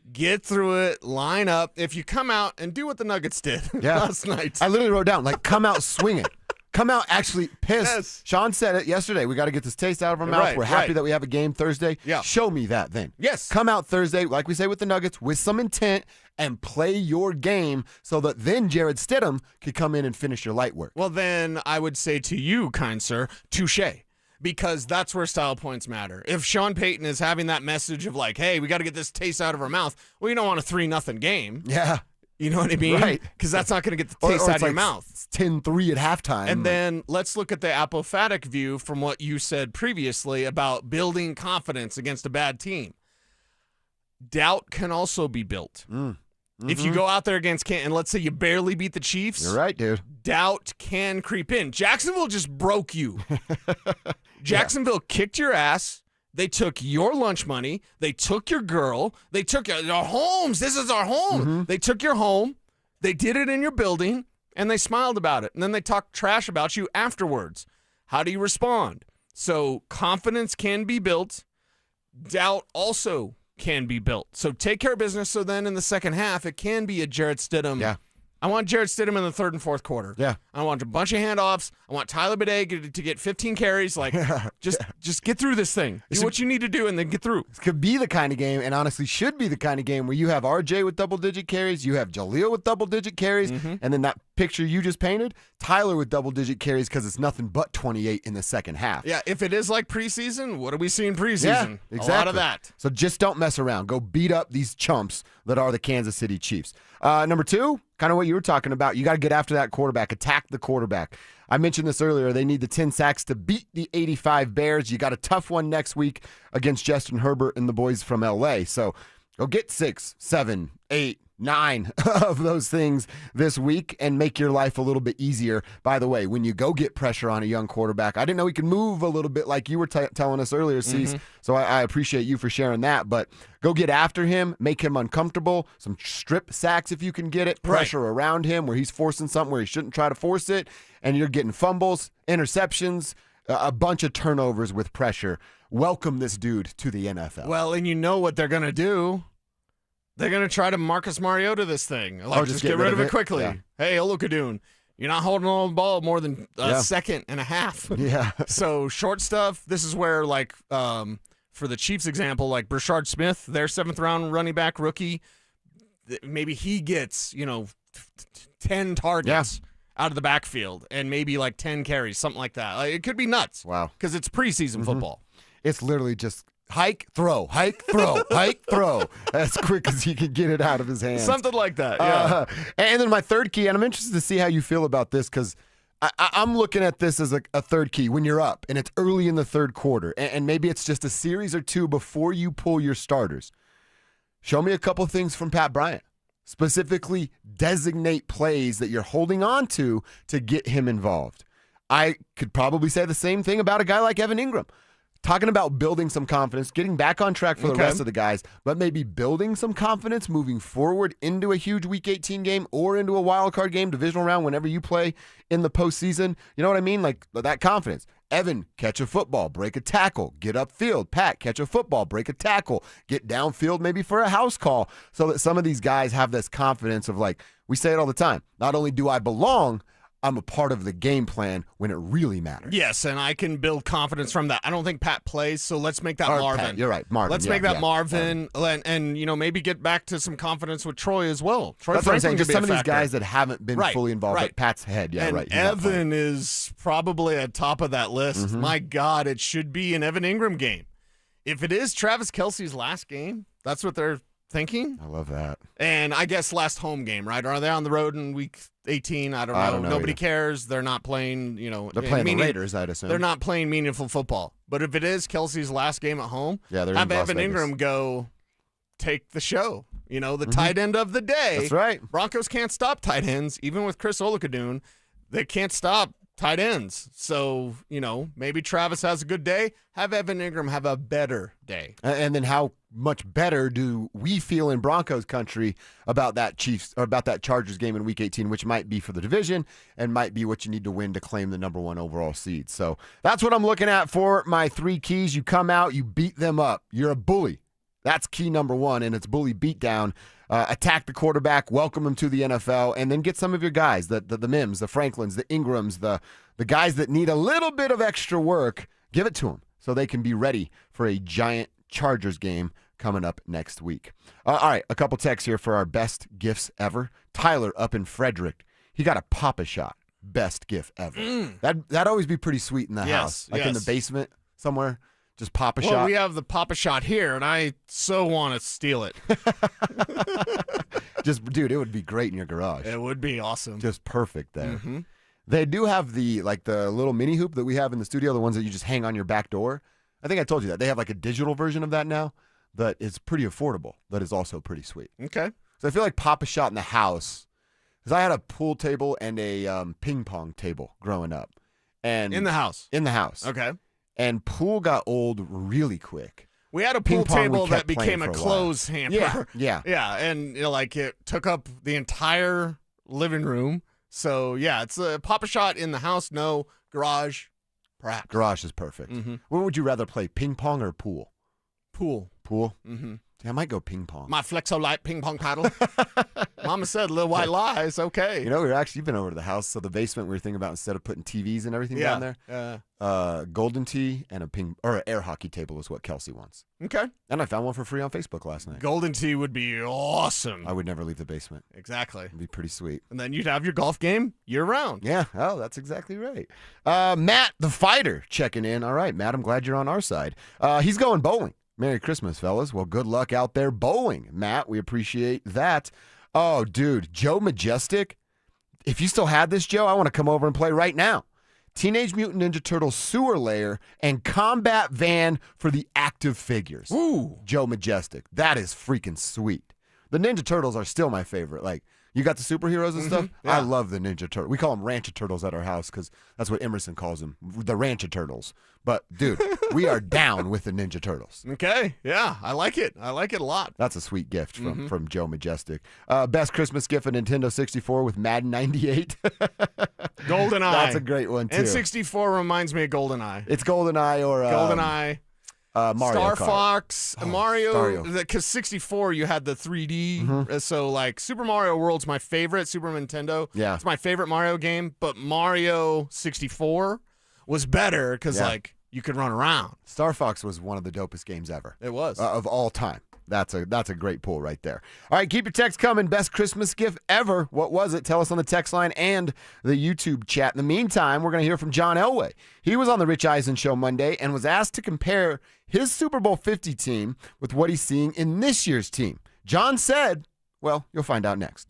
Get through it. Line up. If you come out and do what the Nuggets did last night. I literally wrote down, come out swinging. Come out actually pissed. Yes. Sean said it yesterday. We got to get this taste out of our mouth. Right, We're happy right. that we have a game Thursday. Yeah. Show me that then. Yes. Come out Thursday, like we say with the Nuggets, with some intent and play your game so that then Jared Stidham could come in and finish your light work. Well, then I would say to you, kind sir, touche. Because that's where style points matter. If Sean Payton is having that message of like, hey, we got to get this taste out of our mouth, well, you don't want a 3-0 game. Yeah. You know what I mean? Right. Because that's not going to get the taste out of your mouth. It's 10-3 at halftime. And then let's look at the apophatic view from what you said previously about building confidence against a bad team. Doubt can also be built. If you go out there against Canton, and let's say you barely beat the Chiefs. You're right, dude. Doubt can creep in. Jacksonville just broke you. Jacksonville kicked your ass. They took your lunch money. They took your girl. They took our homes. This is our home. They took your home. They did it in your building, and they smiled about it. And then they talked trash about you afterwards. How do you respond? So confidence can be built. Doubt also can be built. So take care of business so then in the second half, it can be a Jarrett Stidham. Yeah. I want Jarrett Stidham in the third and fourth quarter. Yeah. I want a bunch of handoffs. I want Tyler Bidet to get 15 carries. Like, just get through this thing. Do what you need to do and then get through. This could be the kind of game, and honestly should be the kind of game where you have RJ with double-digit carries, you have Jaleel with double-digit carries, and then that picture you just painted, Tyler with double-digit carries because it's nothing but 28 in the second half. Yeah, if it is like preseason, what are we seeing preseason? Yeah, exactly. A lot of that. So just don't mess around. Go beat up these chumps that are the Kansas City Chiefs. Number two, kind of what you were talking about. You got to get after that quarterback. Attack the quarterback. I mentioned this earlier. They need the 10 sacks to beat the 85 Bears. You got a tough one next week against Justin Herbert and the boys from L.A. So go get 6, 7, 8, 9 of those things this week and make your life a little bit easier. By the way, when you go get pressure on a young quarterback, I didn't know he could move a little bit like you were telling us earlier, Cease. So I appreciate you for sharing that. But go get after him, make him uncomfortable, some strip sacks if you can get it, pressure around him where he's forcing something where he shouldn't try to force it, and you're getting fumbles, interceptions, a bunch of turnovers with pressure. Welcome this dude to the NFL. Well, and you know what they're going to do. They're going to try to Marcus Mariota this thing. Like, just get rid of it quickly. Yeah. Hey, Olukadoon, you're not holding on to the ball more than a second and a half. Yeah. So short stuff, this is where, like, for the Chiefs example, like Brashard Smith, their 7th-round running back rookie, maybe he gets, 10 targets out of the backfield and maybe like 10 carries, something like that. Like, it could be nuts. Wow. Because it's preseason football. It's literally just hike, throw, hike, throw, hike, throw, as quick as he can get it out of his hands. Something like that, yeah. And then my third key, and I'm interested to see how you feel about this because I'm looking at this as a third key when you're up and it's early in the third quarter, and maybe it's just a series or two before you pull your starters. Show me a couple things from Pat Bryant. Specifically, designate plays that you're holding on to get him involved. I could probably say the same thing about a guy like Evan Ingram. Talking about building some confidence, getting back on track for the rest of the guys, but maybe building some confidence moving forward into a huge Week 18 game or into a wild card game, divisional round, whenever you play in the postseason. You know what I mean? Like that confidence. Evan, catch a football, break a tackle, get upfield. Pat, catch a football, break a tackle, get downfield maybe for a house call, so that some of these guys have this confidence of like, we say it all the time, not only do I belong, I'm a part of the game plan when it really matters. Yes, and I can build confidence from that. I don't think Pat plays, so let's make that Marvin. Pat, you're right, Marvin. Let's make that Marvin, and maybe get back to some confidence with Troy as well. Troy That's Franklin what I'm saying. Just some of these factor. guys that haven't been fully involved at Pat's head. Yeah, and right. Evan is probably at top of that list. My God, it should be an Evan Ingram game. If it is Travis Kelce's last game, that's what they're thinking. I love that. And I guess last home game, right? Are they on the road in week 18. I don't know. Nobody cares. They're not playing, They're playing the Raiders, I'd assume. They're not playing meaningful football. But if it is Kelsey's last game at home, they're have in Las Evan Vegas. Ingram go take the show. The tight end of the day. That's right. Broncos can't stop tight ends. Even with Chris Olakadun, they can't stop tight ends. So, maybe Travis has a good day. Have Evan Ingram have a better day. And then how much better do we feel in Broncos country about that Chargers game in Week 18, which might be for the division and might be what you need to win to claim the number 1 overall seed. So that's what I'm looking at for my 3 keys. You come out, you beat them up. You're a bully. That's key number 1, and it's bully beatdown. Attack the quarterback, welcome him to the NFL, and then get some of your guys, the Mims, the Franklins, the Ingrams, the guys that need a little bit of extra work, give it to them so they can be ready for a giant Chargers game coming up next week. All right, a couple texts here for our best gifts ever. Tyler up in Frederick, he got a Papa-Shot best gift ever. That'd always be pretty sweet in the house, like in the basement somewhere. Just Papa-Shot. Well, we have the Papa-Shot here, and I so want to steal it. Dude, it would be great in your garage. It would be awesome. Just perfect there. Mm-hmm. They do have the little mini hoop that we have in the studio, the ones that you just hang on your back door. I think I told you that. They have like a digital version of that now that is pretty affordable, that is also pretty sweet. Okay. So I feel like Papa-Shot in the house, because I had a pool table and a ping pong table growing up. And in the house? In the house. Okay. And pool got old really quick. We had a pool table that became a clothes hamper. Yeah. Yeah, and it took up the entire living room. So, yeah, it's a Papa-Shot in the house, no. Garage, perhaps. Garage is perfect. Mm-hmm. What would you rather play, ping pong or pool? Pool. Pool? Mm-hmm. Yeah, I might go ping pong. My Flexo-Lite ping pong paddle. Mama said little white lies. Okay. You've been over to the house. So the basement we were thinking about, instead of putting TVs and everything down there, golden tee and an air hockey table is what Kelsey wants. Okay. And I found one for free on Facebook last night. Golden tee would be awesome. I would never leave the basement. Exactly. It'd be pretty sweet. And then you'd have your golf game year round. Yeah. Oh, that's exactly right. Matt, the fighter, checking in. All right, Matt, I'm glad you're on our side. He's going bowling. Merry Christmas, fellas. Well, good luck out there bowling, Matt. We appreciate that. Oh, dude, Joe Majestic. If you still had this, Joe, I want to come over and play right now. Teenage Mutant Ninja Turtles sewer layer and combat van for the active figures. Ooh. Joe Majestic. That is freaking sweet. The Ninja Turtles are still my favorite. Like, you got the superheroes and stuff? Yeah. I love the Ninja Turtles. We call them Rancher Turtles at our house because that's what Emerson calls them, the Rancher Turtles. But, dude, we are down with the Ninja Turtles. Okay. Yeah, I like it. I like it a lot. That's a sweet gift from Joe Majestic. Best Christmas gift, a Nintendo 64 with Madden 98. GoldenEye. That's a great one, too. And 64 reminds me of GoldenEye. It's GoldenEye or GoldenEye. Mario Star Kart. Fox, Mario, Stario. because 64 you had the 3D, so like Super Mario World's my favorite, Super Nintendo. Yeah. It's my favorite Mario game, but Mario 64 was better because like you could run around. Star Fox was one of the dopest games ever. It was. Of all time. That's a great pull right there. All right, keep your text coming. Best Christmas gift ever. What was it? Tell us on the text line and the YouTube chat. In the meantime, we're going to hear from John Elway. He was on the Rich Eisen Show Monday and was asked to compare his Super Bowl 50 team with what he's seeing in this year's team. John said, well, you'll find out next.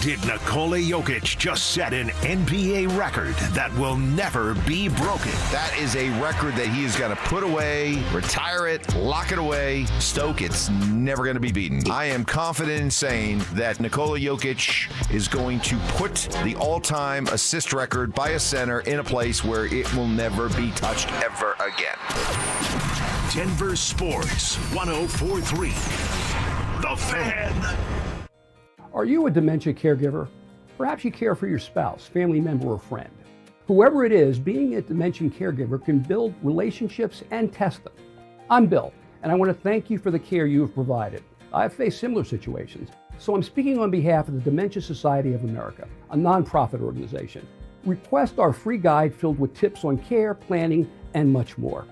Did Nikola Jokic just set an NBA record that will never be broken? That is a record that he is going to put away, retire it, lock it away, stoke. It's never going to be beaten. I am confident in saying that Nikola Jokic is going to put the all-time assist record by a center in a place where it will never be touched ever again. Denver Sports 104.3. The Fan. Are you a dementia caregiver? Perhaps you care for your spouse, family member, or friend. Whoever it is, being a dementia caregiver can build relationships and test them. I'm Bill, and I want to thank you for the care you have provided. I've faced similar situations, so I'm speaking on behalf of the Dementia Society of America, a nonprofit organization. Request our free guide filled with tips on care, planning, and much more.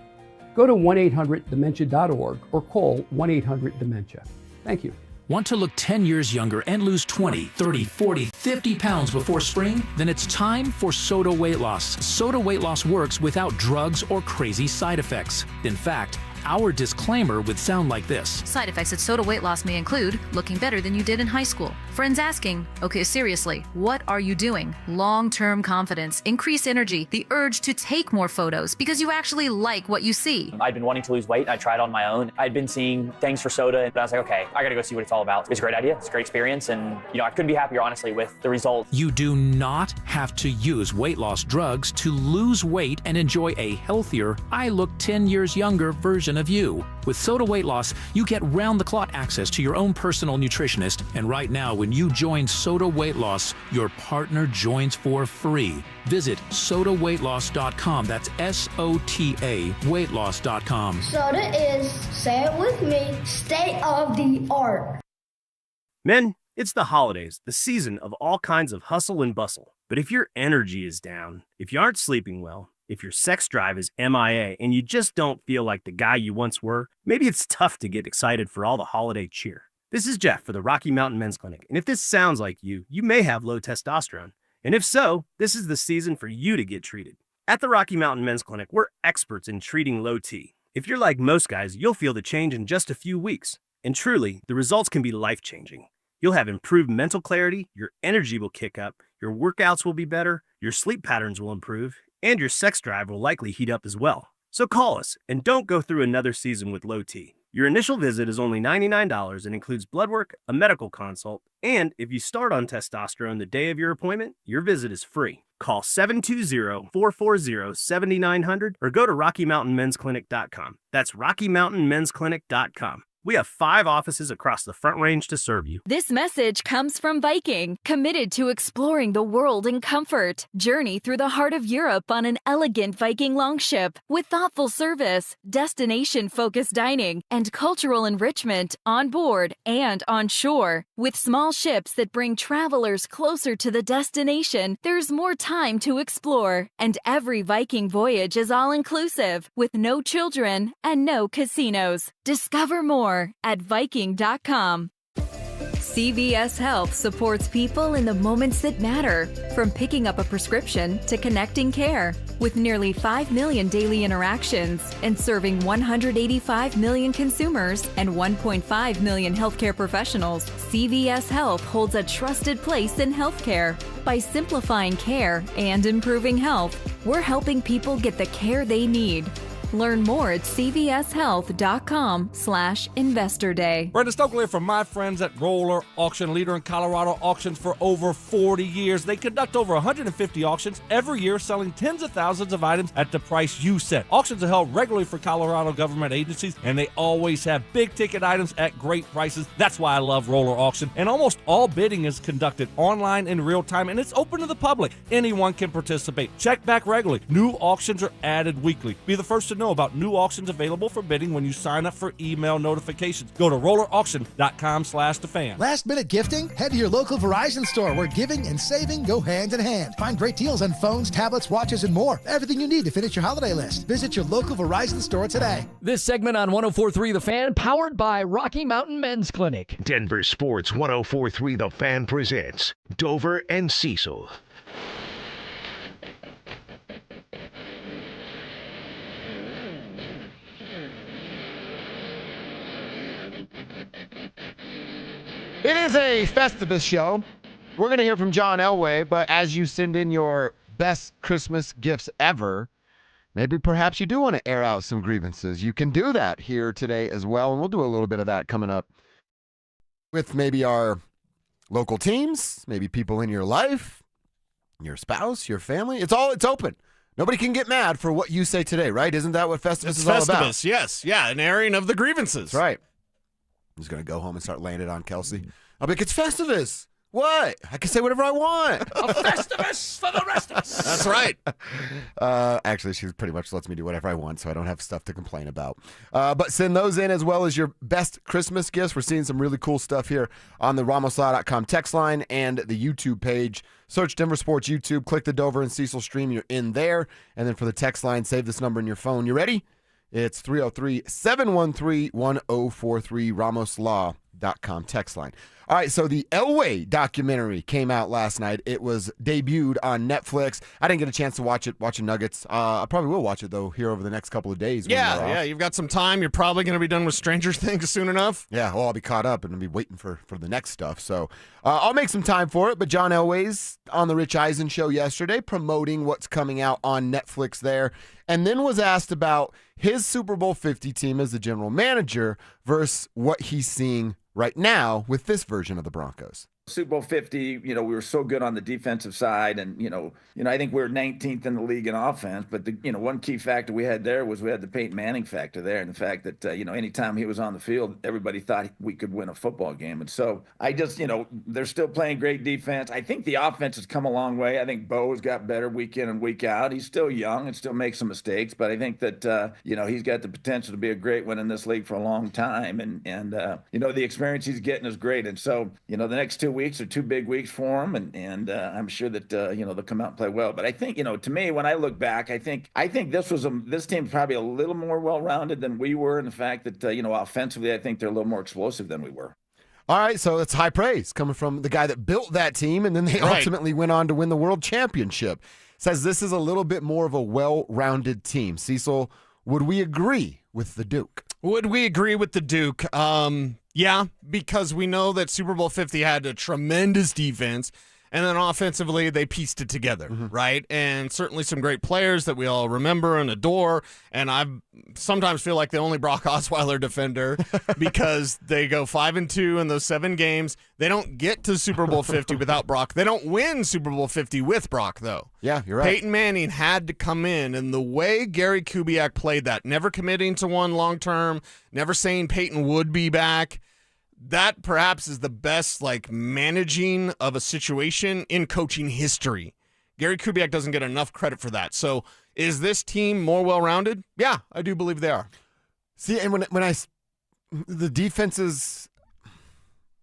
Go to 1-800-DEMENTIA.org or call 1-800-DEMENTIA. Thank you. Want to look 10 years younger and lose 20, 30, 40, 50 pounds before spring? Then it's time for Soda Weight Loss. Soda Weight Loss works without drugs or crazy side effects. In fact, our disclaimer would sound like this. Side effects of soda weight loss may include looking better than you did in high school. Friends asking, okay, seriously, what are you doing? Long-term confidence, increased energy, the urge to take more photos because you actually like what you see. I'd been wanting to lose weight, and I tried on my own. I'd been seeing things for soda, and I was like, okay, I gotta go see what it's all about. It's a great idea, it's a great experience, and I couldn't be happier, honestly, with the results. You do not have to use weight loss drugs to lose weight and enjoy a healthier, I look 10 years younger version of you. With Soda Weight Loss, you get round-the-clock access to your own personal nutritionist, and right now, when you join Soda Weight Loss, your partner joins for free. Visit sodaweightloss.com. That's SOTA weightloss.com. Soda is, say it with me, state of the art. Men, it's the holidays, the season of all kinds of hustle and bustle. But if your energy is down, if you aren't sleeping well, if your sex drive is MIA and you just don't feel like the guy you once were, maybe it's tough to get excited for all the holiday cheer. This is Jeff for the Rocky Mountain Men's Clinic, and if this sounds like you may have low testosterone. And if so, this is the season for you to get treated. At the Rocky Mountain Men's Clinic, we're experts in treating low T. If you're like most guys, you'll feel the change in just a few weeks. And truly, the results can be life-changing. You'll have improved mental clarity, your energy will kick up, your workouts will be better, your sleep patterns will improve, and your sex drive will likely heat up as well. So call us and don't go through another season with low T. Your initial visit is only $99 and includes blood work, a medical consult, and if you start on testosterone the day of your appointment, your visit is free. Call 720-440-7900 or go to RockyMountainMen'sClinic.com. That's RockyMountainMen'sClinic.com. We have 5 offices across the Front Range to serve you. This message comes from Viking, committed to exploring the world in comfort. Journey through the heart of Europe on an elegant Viking longship with thoughtful service, destination-focused dining, and cultural enrichment on board and on shore. With small ships that bring travelers closer to the destination, there's more time to explore. And every Viking voyage is all-inclusive, with no children and no casinos. Discover more at Viking.com. CVS Health supports people in the moments that matter, from picking up a prescription to connecting care. With nearly 5 million daily interactions and serving 185 million consumers and 1.5 million healthcare professionals, CVS Health holds a trusted place in healthcare. By simplifying care and improving health, we're helping people get the care they need. Learn more at cvshealth.com/Investor Day. Brenda Stokely from my friends at Roller Auction, leader in Colorado auctions for over 40 years. They conduct over 150 auctions every year, selling tens of thousands of items at the price you set. Auctions are held regularly for Colorado government agencies, and they always have big-ticket items at great prices. That's why I love Roller Auction. And almost all bidding is conducted online in real time, and it's open to the public. Anyone can participate. Check back regularly. New auctions are added weekly. Be the first to know about new auctions available for bidding when you sign up for email notifications. Go to rollerauction.com/thefan. Last minute gifting? Head to your local Verizon store where giving and saving go hand in hand. Find great deals on phones, tablets, watches, and more. Everything you need to finish your holiday list. Visit your local Verizon store today. This segment on 104.3 The Fan, powered by Rocky Mountain Men's Clinic. Denver Sports 104.3 The Fan presents Dover and Cecil. It is a Festivus show. We're going to hear from John Elway, but as you send in your best Christmas gifts ever, maybe perhaps you do want to air out some grievances. You can do that here today as well, and we'll do a little bit of that coming up with maybe our local teams, maybe people in your life, your spouse, your family. It's open. Nobody can get mad for what you say today, right? Isn't that what Festivus is all about? Festivus, yes. Yeah, an airing of the grievances. That's right. I'm just going to go home and start laying it on Kelsey. I'll be like, it's Festivus. What? I can say whatever I want. A Festivus for the rest of us. That's right. Actually, she pretty much lets me do whatever I want, so I don't have stuff to complain about. But send those in as well as your best Christmas gifts. We're seeing some really cool stuff here on the RamosLaw.com text line and the YouTube page. Search Denver Sports YouTube. Click the Dover and Cecil stream. You're in there. And then for the text line, save this number in your phone. You ready? It's 303-713-1043, RamosLaw.com text line. All right, so the Elway documentary came out last night. It was debuted on Netflix. I didn't get a chance to watch it, watching Nuggets. I probably will watch it, though, here over the next couple of days. Yeah, you've got some time. You're probably going to be done with Stranger Things soon enough. Yeah, well, I'll be caught up and I'll be waiting for the next stuff. So I'll make some time for it. But John Elway's on the Rich Eisen show yesterday promoting what's coming out on Netflix there, and then was asked about his Super Bowl 50 team as the general manager versus what he's seeing right now with this version of the Broncos. Super Bowl 50, we were so good on the defensive side, and I think we were 19th in the league in offense. But the one key factor we had there was we had the Peyton Manning factor there, and the fact that anytime he was on the field, everybody thought we could win a football game. And so I just they're still playing great defense. I think the offense has come a long way. I think Bo has got better week in and week out. He's still young and still makes some mistakes, but I think that he's got the potential to be a great one in this league for a long time. And the experience he's getting is great. And so the next 2 weeks are 2 big weeks for him, and I'm sure that they'll come out and play well. But I think to me, when I look back, I think this team's probably a little more well-rounded than we were, in the fact that offensively, I think they're a little more explosive than we were. All right, so it's high praise coming from the guy that built that team, and then they ultimately went on to win the world championship. Says this is a little bit more of a well-rounded team. Cecil, would we agree with the Duke? Would we agree with the Duke? Yeah, because we know that Super Bowl 50 had a tremendous defense, and then offensively they pieced it together, right? And certainly some great players that we all remember and adore, and I sometimes feel like the only Brock Osweiler defender because they go 5-2 in those 7 games. They don't get to Super Bowl 50 without Brock. They don't win Super Bowl 50 with Brock, though. Yeah, you're right. Peyton Manning had to come in, and the way Gary Kubiak played that, never committing to one long-term, never saying Peyton would be back, that perhaps is the best managing of a situation in coaching history. Gary Kubiak doesn't get enough credit for that. So is this team more well-rounded? Yeah, I do believe they are. See, and the defense is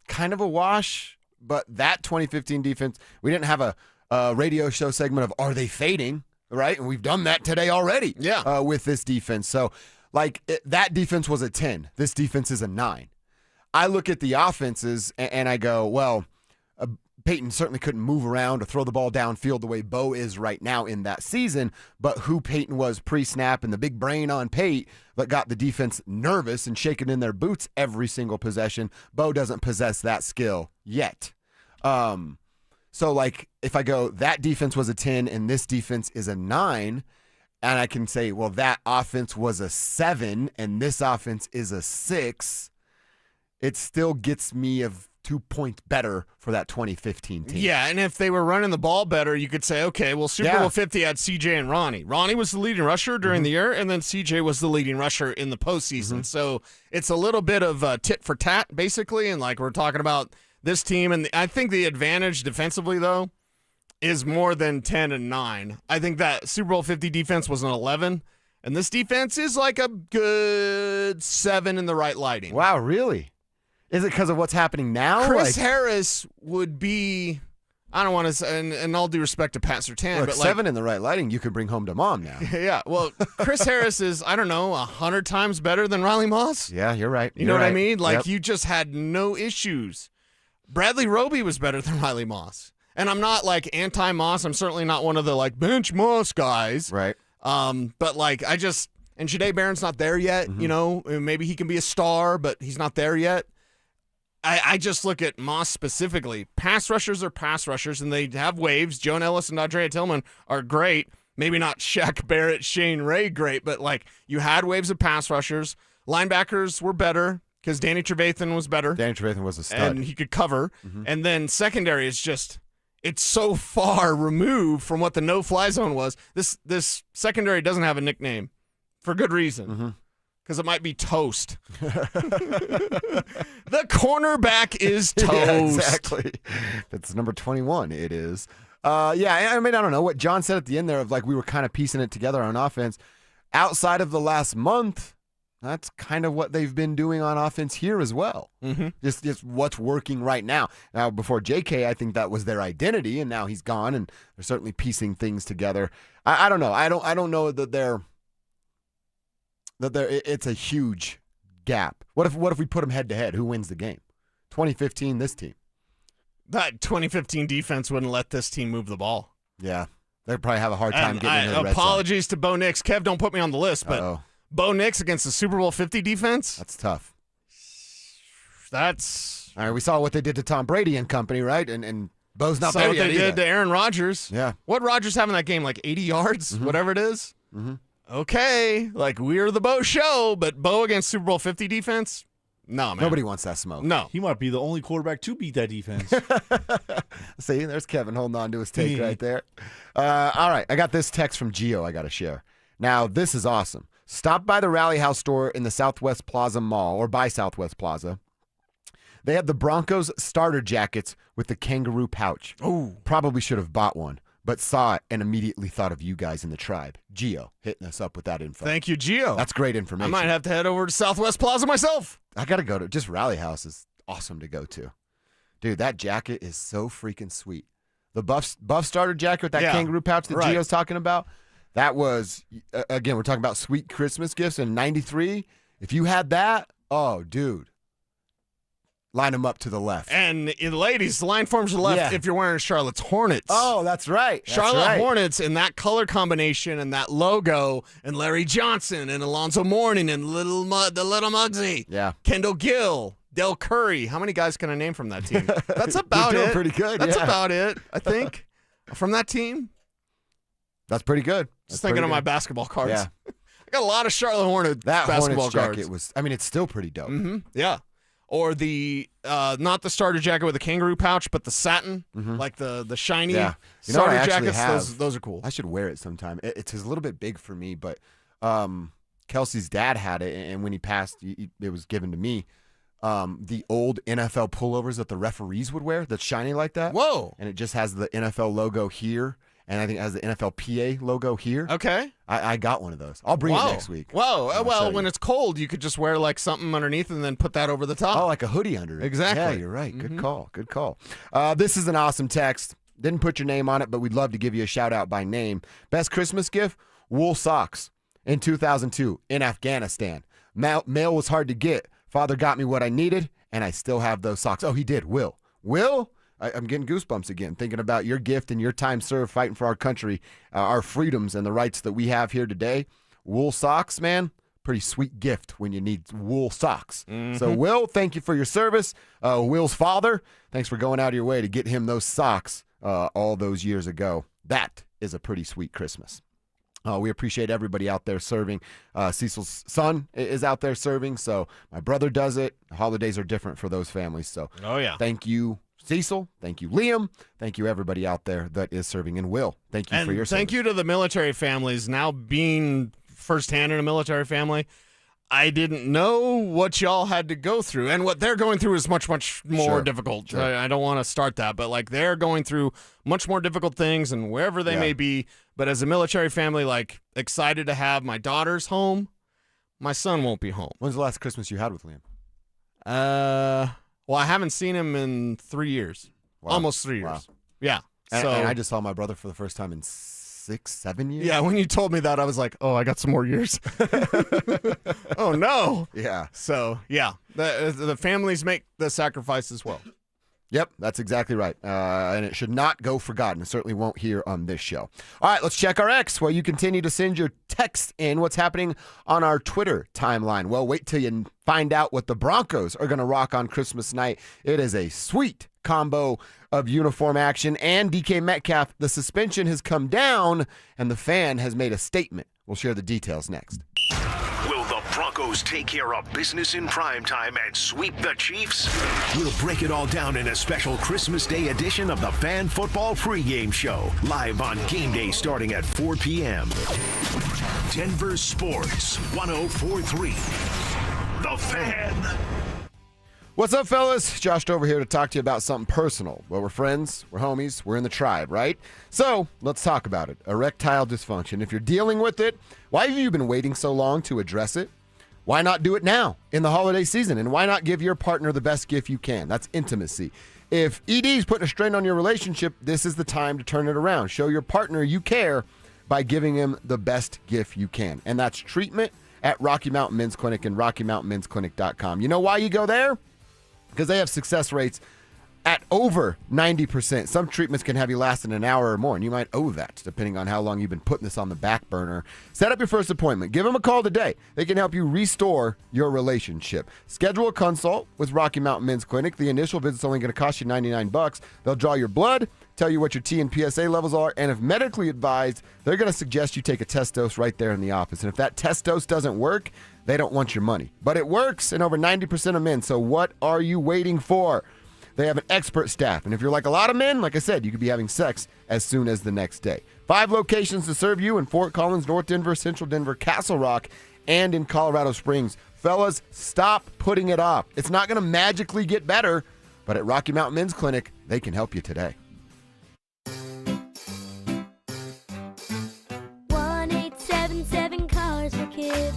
kind of a wash, but that 2015 defense, we didn't have a radio show segment of are they fading, right? And we've done that today already with this defense. So that defense was a 10. This defense is a 9. I look at the offenses and I go, well, Peyton certainly couldn't move around or throw the ball downfield the way Bo is right now in that season, but who Peyton was pre-snap and the big brain on Pate that got the defense nervous and shaking in their boots every single possession, Bo doesn't possess that skill yet. So if I go, that defense was a 10 and this defense is a 9, and I can say, well, that offense was a 7 and this offense is a 6, it still gets me of 2 points better for that 2015 team. Yeah, and if they were running the ball better, you could say, okay, well, Super Bowl 50 had CJ and Ronnie. Ronnie was the leading rusher during the year, and then CJ was the leading rusher in the postseason. So it's a little bit of tit for tat, basically, and we're talking about this team. And I think the advantage defensively, though, is more than 10 and 9. I think that Super Bowl 50 defense was an 11, and this defense is a good 7 in the right lighting. Wow, really? Is it because of what's happening now? Chris Harris would be, I don't want to say, and all due respect to Pat Surtain, but 7 in the right lighting, you could bring home to mom now. Yeah, well, Chris Harris is, 100 times better than Riley Moss. Yeah, you're right. You know what I mean? You just had no issues. Bradley Roby was better than Riley Moss. And I'm not anti-Moss. I'm certainly not one of the bench Moss guys. Right. But and Jahdae Barron's not there yet. Maybe he can be a star, but he's not there yet. I just look at Moss specifically. Pass rushers are pass rushers, and they have waves. Joan Ellis and Andrea Tillman are great. Maybe not Shaq Barrett, Shane Ray great, but you had waves of pass rushers. Linebackers were better because Danny Trevathan was better. Danny Trevathan was a stud. And he could cover. And then secondary is just, it's so far removed from what the no-fly zone was. This secondary doesn't have a nickname for good reason. Because it might be toast. The cornerback is toast. Yeah, exactly. It's number 21. It is. I don't know what John said at the end there of we were kind of piecing it together on offense. Outside of the last month, that's kind of what they've been doing on offense here as well. Just what's working right now. Now, before JK, I think that was their identity, and now he's gone, and they're certainly piecing things together. I don't know. I don't know that it's a huge gap. What if we put them head to head? Who wins the game? 2015, this team. That 2015 defense wouldn't let this team move the ball. Yeah. They'd probably have a hard time getting into the red zone. Apologies to Bo Nix. Kev, don't put me on the list, but Bo Nix against the Super Bowl 50 defense? That's tough. That's... All right, we saw what they did to Tom Brady and company, right? And Bo's not there yet what they did to Aaron Rodgers. Yeah. What Rodgers have in that game? Like 80 yards? Whatever it is? Mm-hmm. Okay. Like, we're the Bo show, but Bo against Super Bowl 50 defense? No, man. Nobody wants that smoke. No. He might be the only quarterback to beat that defense. See, there's Kevin holding on to his take right there. All right, I got this text from Gio I got to share. Now, this is awesome. Stop by the Rally House store in the Southwest Plaza Mall, or by Southwest Plaza. They have the Broncos starter jackets with the kangaroo pouch. Oh, probably should have bought one, but saw it and immediately thought of you guys in the tribe. Gio hitting us up with that info. Thank you, Gio. That's great information. I might have to head over to Southwest Plaza myself. I got to go to just Rally House is awesome to go to. Dude, that jacket is so freaking sweet. The buff starter jacket with that kangaroo pouch that Gio's talking about, that was, again, we're talking about sweet Christmas gifts in 93. If you had that, oh, dude. Line them up to the left. And ladies, the line forms to the left if you're wearing Charlotte's Hornets. Oh, that's right. Charlotte Hornets in that color combination and that logo, and Larry Johnson and Alonzo Mourning and the little Muggsy. Yeah. Kendall Gill, Del Curry. How many guys can I name from that team? That's about You're it. doing pretty good. That's about it, I think. From that team. That's pretty good. Just thinking of my basketball cards. Yeah. I got a lot of Charlotte Hornets basketball Hornets cards. jacket was, I mean, it's still pretty dope. Mm-hmm. Yeah. Or the not the starter jacket with the kangaroo pouch, but the satin, like the shiny starter jackets. Those are cool. I should wear it sometime. It's a little bit big for me, but Kelsey's dad had it, and when he passed, it was given to me. The old NFL pullovers that the referees would wear that's shiny like that. Whoa! And it just has the NFL logo here, and I think it has the NFLPA logo here. Okay. I got one of those. I'll bring it next week. Whoa. Well, when it's cold, you could just wear like something underneath and then put that over the top. Oh, like a hoodie under it. Exactly. Yeah, you're right. Good call. Good call. This is an awesome text. Didn't put your name on it, but we'd love to give you a shout out by name. Best Christmas gift, wool socks in 2002 in Afghanistan. Mail was hard to get. Father got me what I needed, and I still have those socks. Oh, he did. Will? I'm getting goosebumps again, thinking about your gift and your time served fighting for our country, our freedoms and the rights that we have here today. Wool socks, man, pretty sweet gift when you need wool socks. Mm-hmm. So, Will, thank you for your service. Will's father, thanks for going out of your way to get him those socks all those years ago. That is a pretty sweet Christmas. We appreciate everybody out there serving. Cecil's son is out there serving, so my brother does it. Holidays are different for those families. So, thank you, Cecil. Thank you, Liam. Thank you, everybody out there that is serving. And Will, thank you for your service. Thank you to the military families. Now being firsthand in a military family, I didn't know what y'all had to go through. And what they're going through is much, much more difficult. Sure. I don't want to start that, but like they're going through much more difficult things and wherever they may be. But as a military family, like excited to have my daughters home. My son won't be home. When's the last Christmas you had with Liam? Well, I haven't seen him in 3 years. Wow. Almost 3 years. Wow. Yeah. And So I just saw my brother for the first time in 6-7 years. yeah, when you told me that, I was like, oh, I got some more years. Oh, no. Yeah. So, yeah, the families make the sacrifice as well. Yep, that's exactly right. And it should not go forgotten. It certainly won't here on this show. All right, let's check our X while you continue to send your text in. What's happening on our Twitter timeline? Well, wait till you find out what the Broncos are going to rock on Christmas night. It is a sweet combo of uniform action and DK Metcalf. The suspension has come down, and the fan has made a statement. We'll share the details next. Will the Broncos take care of business in primetime and sweep the Chiefs? We'll break it all down in a special Christmas Day edition of the Fan Football Pregame Show, live on game day starting at 4 p.m. Denver Sports 104.3. The Fan. What's up, fellas? Josh over here to talk to you about something personal. Well, we're friends, we're homies, we're in the tribe, right? So let's talk about it. Erectile dysfunction. If you're dealing with it, why have you been waiting so long to address it? Why not do it now in the holiday season? And why not give your partner the best gift you can? That's intimacy. If ED is putting a strain on your relationship, this is the time to turn it around. Show your partner you care by giving him the best gift you can. And that's treatment at Rocky Mountain Men's Clinic and RockyMountainMen'sClinic.com. You know why you go there? Because they have success rates at over 90%. Some treatments can have you lasting an hour or more, and you might owe that, depending on how long you've been putting this on the back burner. Set up your first appointment. Give them a call today. They can help you restore your relationship. Schedule a consult with Rocky Mountain Men's Clinic. The initial visit's only going to cost you $99. They'll draw your blood, tell you what your T and PSA levels are, and if medically advised, they're going to suggest you take a test dose right there in the office. And if that test dose doesn't work, they don't want your money. But it works in over 90% of men, so what are you waiting for? They have an expert staff, and if you're like a lot of men, like I said, you could be having sex as soon as the next day. 5 locations to serve you in Fort Collins, North Denver, Central Denver, Castle Rock, and in Colorado Springs. Fellas, stop putting it off. It's not going to magically get better, but at Rocky Mountain Men's Clinic, they can help you today. 1-877 Cars for Kids.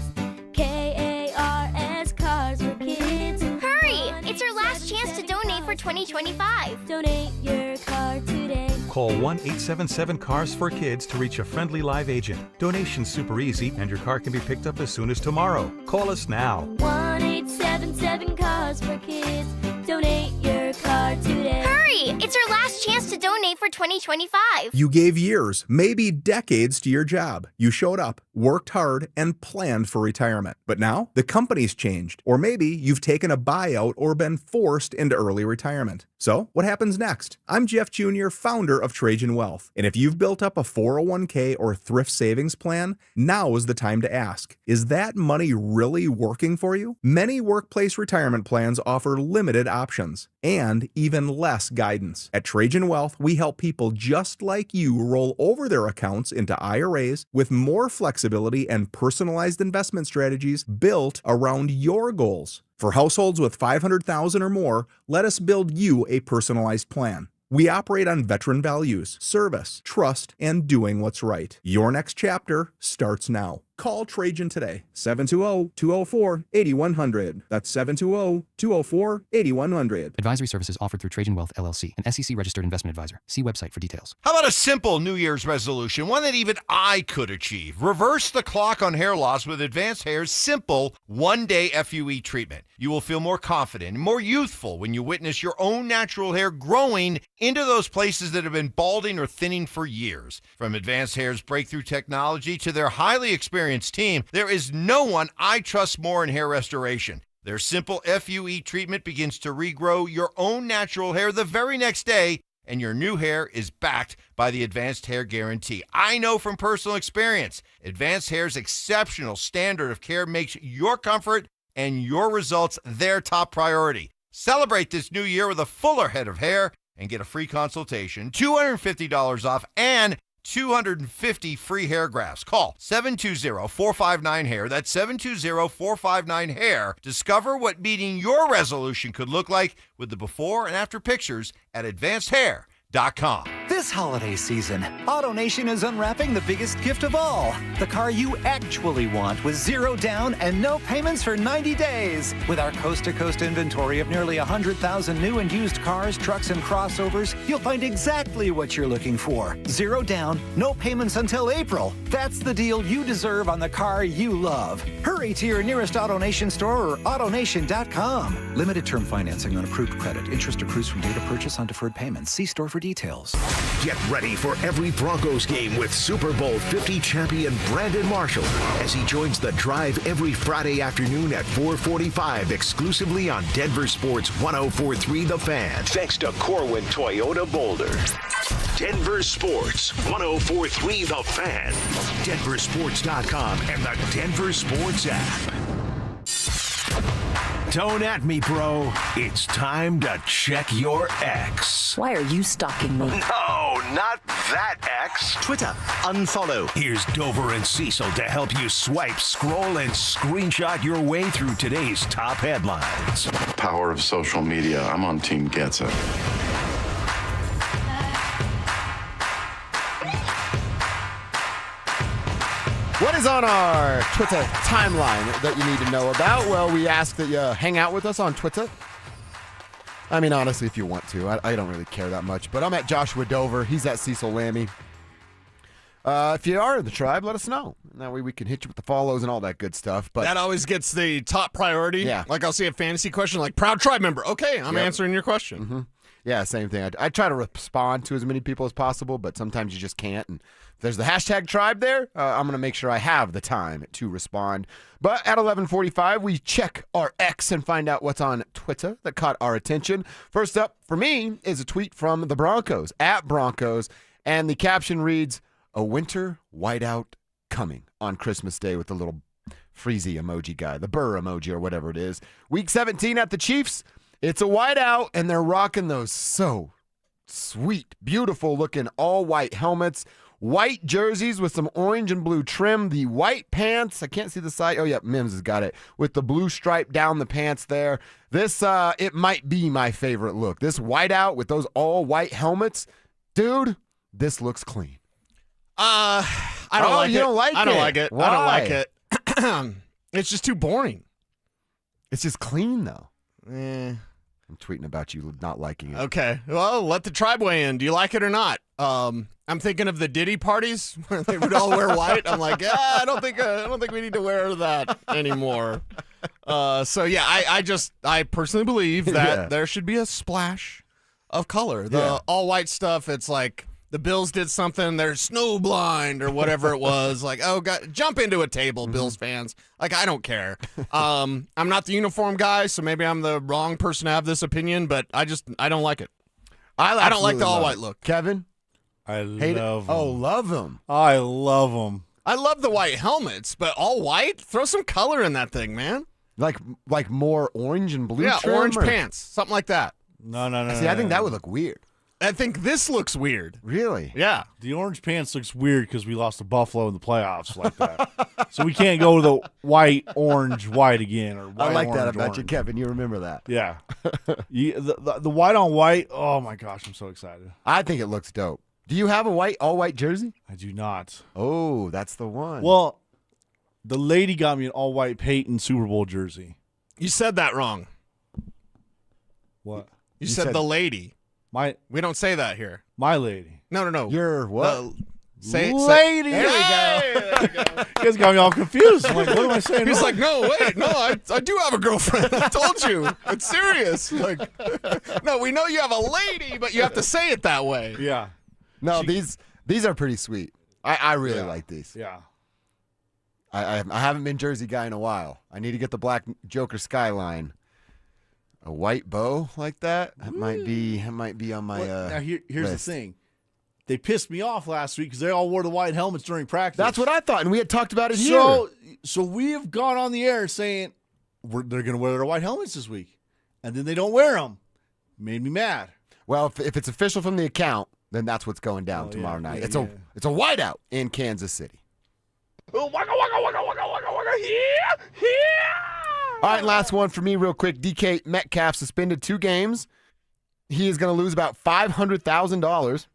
KARS Cars for Kids. Hurry! It's our last chance to donate for 2025. Donate your car today. Call 1-877-CARS for Kids to reach a friendly live agent. Donation's super easy, and your car can be picked up as soon as tomorrow. Call us now. 1-877 Cars for Kids. Donate your car today. Hurry! It's our last chance to donate for 2025. You gave years, maybe decades to your job. You showed up, worked hard, and planned for retirement. But now, the company's changed. Or maybe you've taken a buyout or been forced into early retirement. So, what happens next? I'm Jeff Jr., founder of Trajan Wealth. And if you've built up a 401k or thrift savings plan, now is the time to ask, is that money really working for you? Many workplace retirement plans offer limited options and even less guidance. At Trajan Wealth, we help people just like you roll over their accounts into IRAs with more flexibility and personalized investment strategies built around your goals. For households with $500,000 or more, let us build you a personalized plan. We operate on veteran values, service, trust, and doing what's right. Your next chapter starts now. Call Trajan today, 720-204-8100. That's 720-204-8100. Advisory services offered through Trajan Wealth, LLC, an SEC-registered investment advisor. See website for details. How about a simple New Year's resolution, one that even I could achieve? Reverse the clock on hair loss with Advanced Hair's simple one-day FUE treatment. You will feel more confident and more youthful when you witness your own natural hair growing into those places that have been balding or thinning for years. From Advanced Hair's breakthrough technology to their highly experienced team, there is no one I trust more in hair restoration. Their simple FUE treatment begins to regrow your own natural hair the very next day, and your new hair is backed by the Advanced Hair Guarantee. I know from personal experience, Advanced Hair's exceptional standard of care makes your comfort and your results their top priority. Celebrate this new year with a fuller head of hair and get a free consultation, $250 off, and 250 free hair grafts. Call 720-459-HAIR. That's 720-459-HAIR. Discover what meeting your resolution could look like with the before and after pictures at AdvancedHair.com. This holiday season, AutoNation is unwrapping the biggest gift of all, the car you actually want with zero down and no payments for 90 days. With our coast-to-coast inventory of nearly 100,000 new and used cars, trucks, and crossovers, you'll find exactly what you're looking for. Zero down, no payments until April. That's the deal you deserve on the car you love. Hurry to your nearest AutoNation store or AutoNation.com. Limited term financing on approved credit. Interest accrues from date of purchase on deferred payments. See store for details. Get ready for every Broncos game with Super Bowl 50 champion Brandon Marshall as he joins the drive every Friday afternoon at 4:45 exclusively on Denver Sports 104.3 The Fan. Thanks to Corwin Toyota Boulder. Denver Sports 104.3 The Fan. DenverSports.com and the Denver Sports app. Don't at me, bro. It's time to check your ex. Why are you stalking me? No, not that ex. Twitter, unfollow. Here's Dover and Cecil to help you swipe, scroll, and screenshot your way through today's top headlines. Power of social media. I'm on Team Gets It. What is on our Twitter timeline that you need to know about? Well, we ask that you hang out with us on Twitter. I mean, honestly, if you want to. I don't really care that much. But I'm at Joshua Dover. He's at Cecil Lammy. If you are in the tribe, let us know. That way we can hit you with the follows and all that good stuff. But that always gets the top priority. Yeah. Like I'll see a fantasy question like, proud tribe member. Okay, I'm answering your question. Mm-hmm. Yeah, same thing. I try to respond to as many people as possible, but sometimes you just can't. And if there's the hashtag tribe there, I'm going to make sure I have the time to respond. But at 11:45, we check our X and find out what's on Twitter that caught our attention. First up for me is a tweet from the Broncos, at Broncos, and the caption reads, "A winter whiteout coming on Christmas Day," with the little freezy emoji guy, the burr emoji or whatever it is. Week 17 at the Chiefs. It's a whiteout, and they're rocking those so sweet, beautiful looking all white helmets, white jerseys with some orange and blue trim, the white pants. I can't see the side. Oh, yeah, Mims has got it with the blue stripe down the pants there. This, it might be my favorite look. This whiteout with those all white helmets, dude, this looks clean. I don't like it. You don't like it? I don't like it. Why? I don't like it. It's just too boring. It's just clean, though. I'm tweeting about you not liking it. Okay. Well, let the tribe weigh in. Do you like it or not? I'm thinking of the Diddy parties where they would all wear white. I'm like, I don't think we need to wear that anymore. So yeah, I personally believe that there should be a splash of color. The all white stuff, it's like the Bills did something, they're snow blind or whatever it was. Like, oh, God, jump into a table, Bills fans. Like, I don't care. I'm not the uniform guy, so maybe I'm the wrong person to have this opinion, but I don't like it. I don't like the all-white look. Kevin? I love them. Oh, love them. I love them. I love the white helmets, but all white? Throw some color in that thing, man. Like more orange and blue trim? Orange pants, something like that. No. See, I think that would look weird. I think this looks weird. Really? Yeah. The orange pants looks weird because we lost to Buffalo in the playoffs like that. So we can't go to the white, orange, white again. Or white, I like that orange, about orange. you, Kevin. You remember that. Yeah. The white on white, oh my gosh, I'm so excited. I think it looks dope. Do you have a all white jersey? I do not. Oh, that's the one. Well, the lady got me an all white Payton Super Bowl jersey. You said that wrong. What? You said the lady. We don't say that here. My lady. No. You're what? Lady. There we go. You guys got me all confused. I'm like, what am I saying? He's like, no, wait, no, I do have a girlfriend. I told you. It's serious. Like, no, we know you have a lady, but you have to say it that way. Yeah. No, these are pretty sweet. I really like these. Yeah. I haven't been Jersey guy in a while. I need to get the black Joker skyline. A white bow like that? That might be on my now here's list. the thing. They pissed me off last week because they all wore the white helmets during practice. That's what I thought, and we had talked about it here. So we have gone on the air saying they're going to wear their white helmets this week, and then they don't wear them. Made me mad. Well, if it's official from the account, then that's what's going down tomorrow night. Yeah, it's a whiteout in Kansas City. Waka, waka, waka, waka, waka, waka, yeah. All right, last one for me real quick. DK Metcalf suspended 2 games. He is going to lose about $500,000,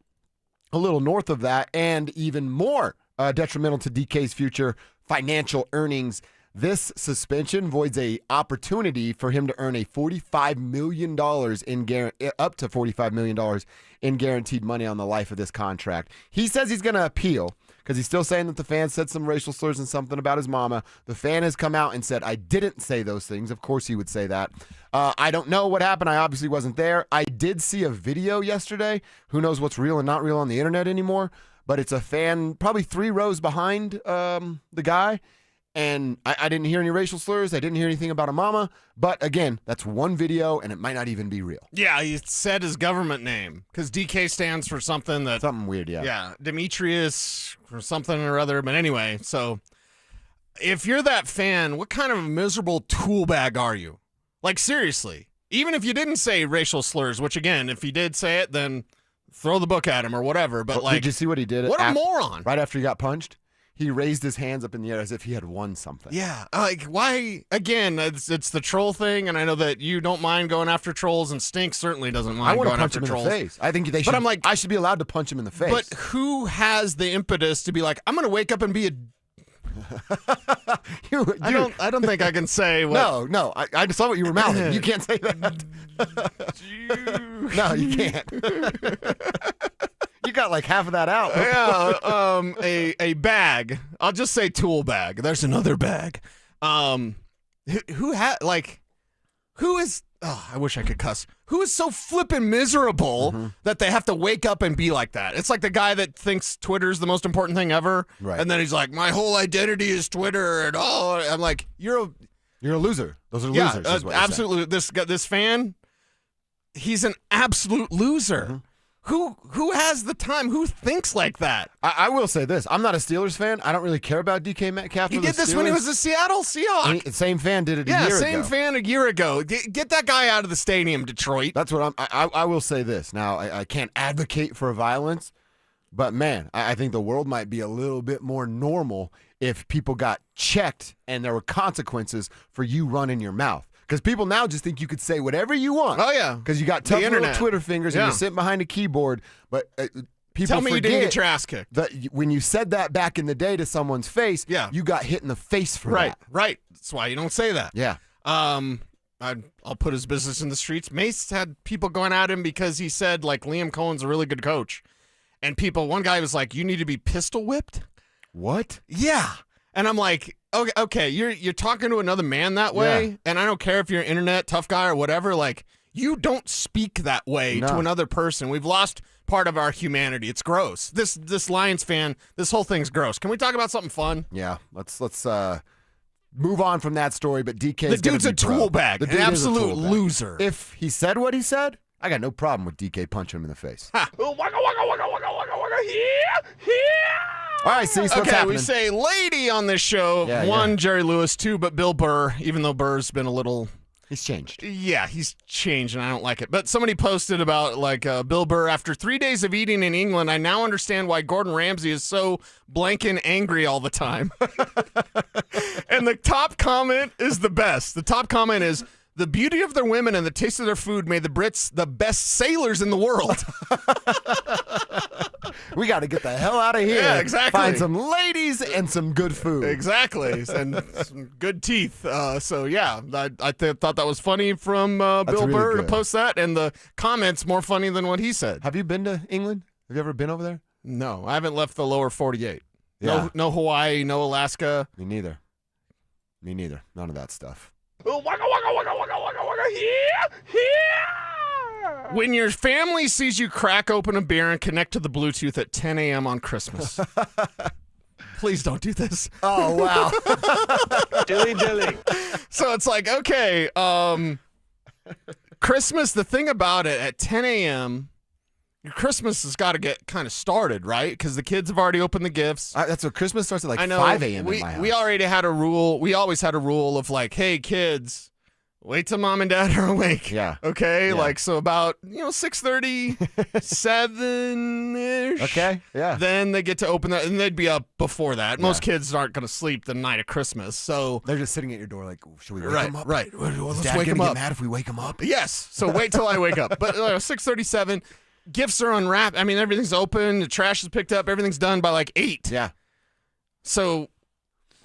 a little north of that, and even more detrimental to DK's future financial earnings. This suspension voids a opportunity for him to earn a $45 million up to $45 million in guaranteed money on the life of this contract. He says he's going to appeal because he's still saying that the fan said some racial slurs and something about his mama. The fan has come out and said, I didn't say those things. Of course he would say that. I don't know what happened. I obviously wasn't there. I did see a video yesterday. Who knows what's real and not real on the internet anymore? But it's a fan probably 3 rows behind the guy. And I didn't hear any racial slurs. I didn't hear anything about a mama. But again, that's one video, and it might not even be real. Yeah, he said his government name because DK stands for something weird. Yeah. Yeah, Demetrius or something or other. But anyway, so if you're that fan, what kind of miserable tool bag are you? Like seriously, even if you didn't say racial slurs, which again, if he did say it, then throw the book at him or whatever. But like, did you see what he did? What a moron! Right after he got punched. He raised his hands up in the air as if he had won something. Yeah, like why? Again, it's the troll thing, and I know that you don't mind going after trolls, and Stink certainly doesn't mind going after trolls. I want to punch him in the face. I think they should. But I'm like, I should be allowed to punch him in the face. But who has the impetus to be like, I'm going to wake up and be a? I don't think I can say what. No, I just saw what you were mouthing. You can't say that. No, you can't. You got like half of that out. Yeah, a bag. I'll just say tool bag. There's another bag. Who is? I wish I could cuss. Who is so flippin' miserable that they have to wake up and be like that? It's like the guy that thinks Twitter's the most important thing ever. Right. And then he's like, my whole identity is Twitter. And I'm like, you're a loser. Those are losers. Is what you're absolutely. This fan, he's an absolute loser. Who has the time? Who thinks like that? I will say this. I'm not a Steelers fan. I don't really care about DK Metcalf. He did this when he was a Seattle Seahawk. Same fan did it a year ago. Yeah, same fan a year ago. Get that guy out of the stadium, Detroit. That's what I will say this. Now, I can't advocate for violence, but man, I think the world might be a little bit more normal if people got checked and there were consequences for you running your mouth. Because people now just think you could say whatever you want. Oh, yeah. Because you got tough little Twitter fingers and you're sitting behind a keyboard. But people Tell me you didn't get your ass kicked. That when you said that back in the day to someone's face, you got hit in the face for that. Right. That's why you don't say that. Yeah. I'll put his business in the streets. Mace had people going at him because he said, like, Liam Cohen's a really good coach. And one guy was like, you need to be pistol whipped? What? Yeah. And I'm like, okay, you're talking to another man that way, and I don't care if you're an internet tough guy or whatever. Like, you don't speak that way to another person. We've lost part of our humanity. It's gross. This Lions fan, this whole thing's gross. Can we talk about something fun? Yeah, let's move on from that story. But DK, the dude's a tool bag, an absolute loser. If he said what he said, I got no problem with DK punching him in the face. All right, Cecil, what's happening? We say lady on this show. One, Jerry Lewis. Two, but Bill Burr, even though Burr's been a little... He's changed. Yeah, he's changed, and I don't like it. But somebody posted about, Bill Burr, after 3 days of eating in England, I now understand why Gordon Ramsay is so blanking angry all the time. And the top comment is the best. The top comment is, the beauty of their women and the taste of their food made the Brits the best sailors in the world. We got to get the hell out of here. Yeah, exactly. Find some ladies and some good food. Exactly. And some good teeth. I thought that was funny from Bill really Burr good. to post that. And the comments more funny than what he said. Have you been to England? Have you ever been over there? No, I haven't left the lower 48. Yeah. No Hawaii, no Alaska. Me neither. None of that stuff. When your family sees you crack open a beer and connect to the Bluetooth at 10 a.m. on Christmas. Please don't do this. Oh, wow. Dilly. So it's like, okay, Christmas, the thing about it, at 10 a.m., your Christmas has got to get kind of started, right? Because the kids have already opened the gifts. That's what Christmas starts at 5 a.m. in my house. We already had a rule. We always had a rule of hey, kids, wait till mom and dad are awake. Yeah. Okay? Yeah. So about, 6:30, 7-ish. Okay, yeah. Then they get to open that, and they'd be up before that. Most kids aren't going to sleep the night of Christmas, so... They're just sitting at your door like, should we wake them up? Right. Is Let's Dad wake them gonna up. get mad if we wake them up? Yes. So wait till I wake up. But 6:37... Gifts are unwrapped. I mean, everything's open. The trash is picked up. Everything's done by 8. Yeah. So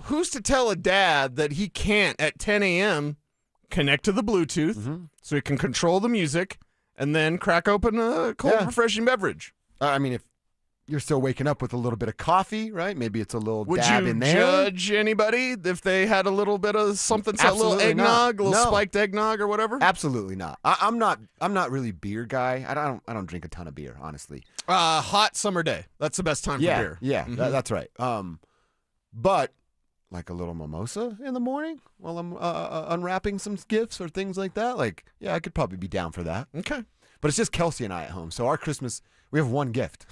who's to tell a dad that he can't, at 10 a.m., connect to the Bluetooth so he can control the music and then crack open a cold, refreshing beverage? I mean, if you're still waking up with a little bit of coffee, right? Maybe it's a little dab in there. Would you judge anybody if they had a little bit of something, a little Absolutely eggnog, not. a little No. spiked eggnog or whatever? Absolutely not. I'm not really a beer guy. I don't drink a ton of beer, honestly. Hot summer day. That's the best time for beer. Yeah, that's right. But like a little mimosa in the morning while I'm unwrapping some gifts or things like that. I could probably be down for that. Okay. But it's just Kelsey and I at home. So our Christmas, we have one gift.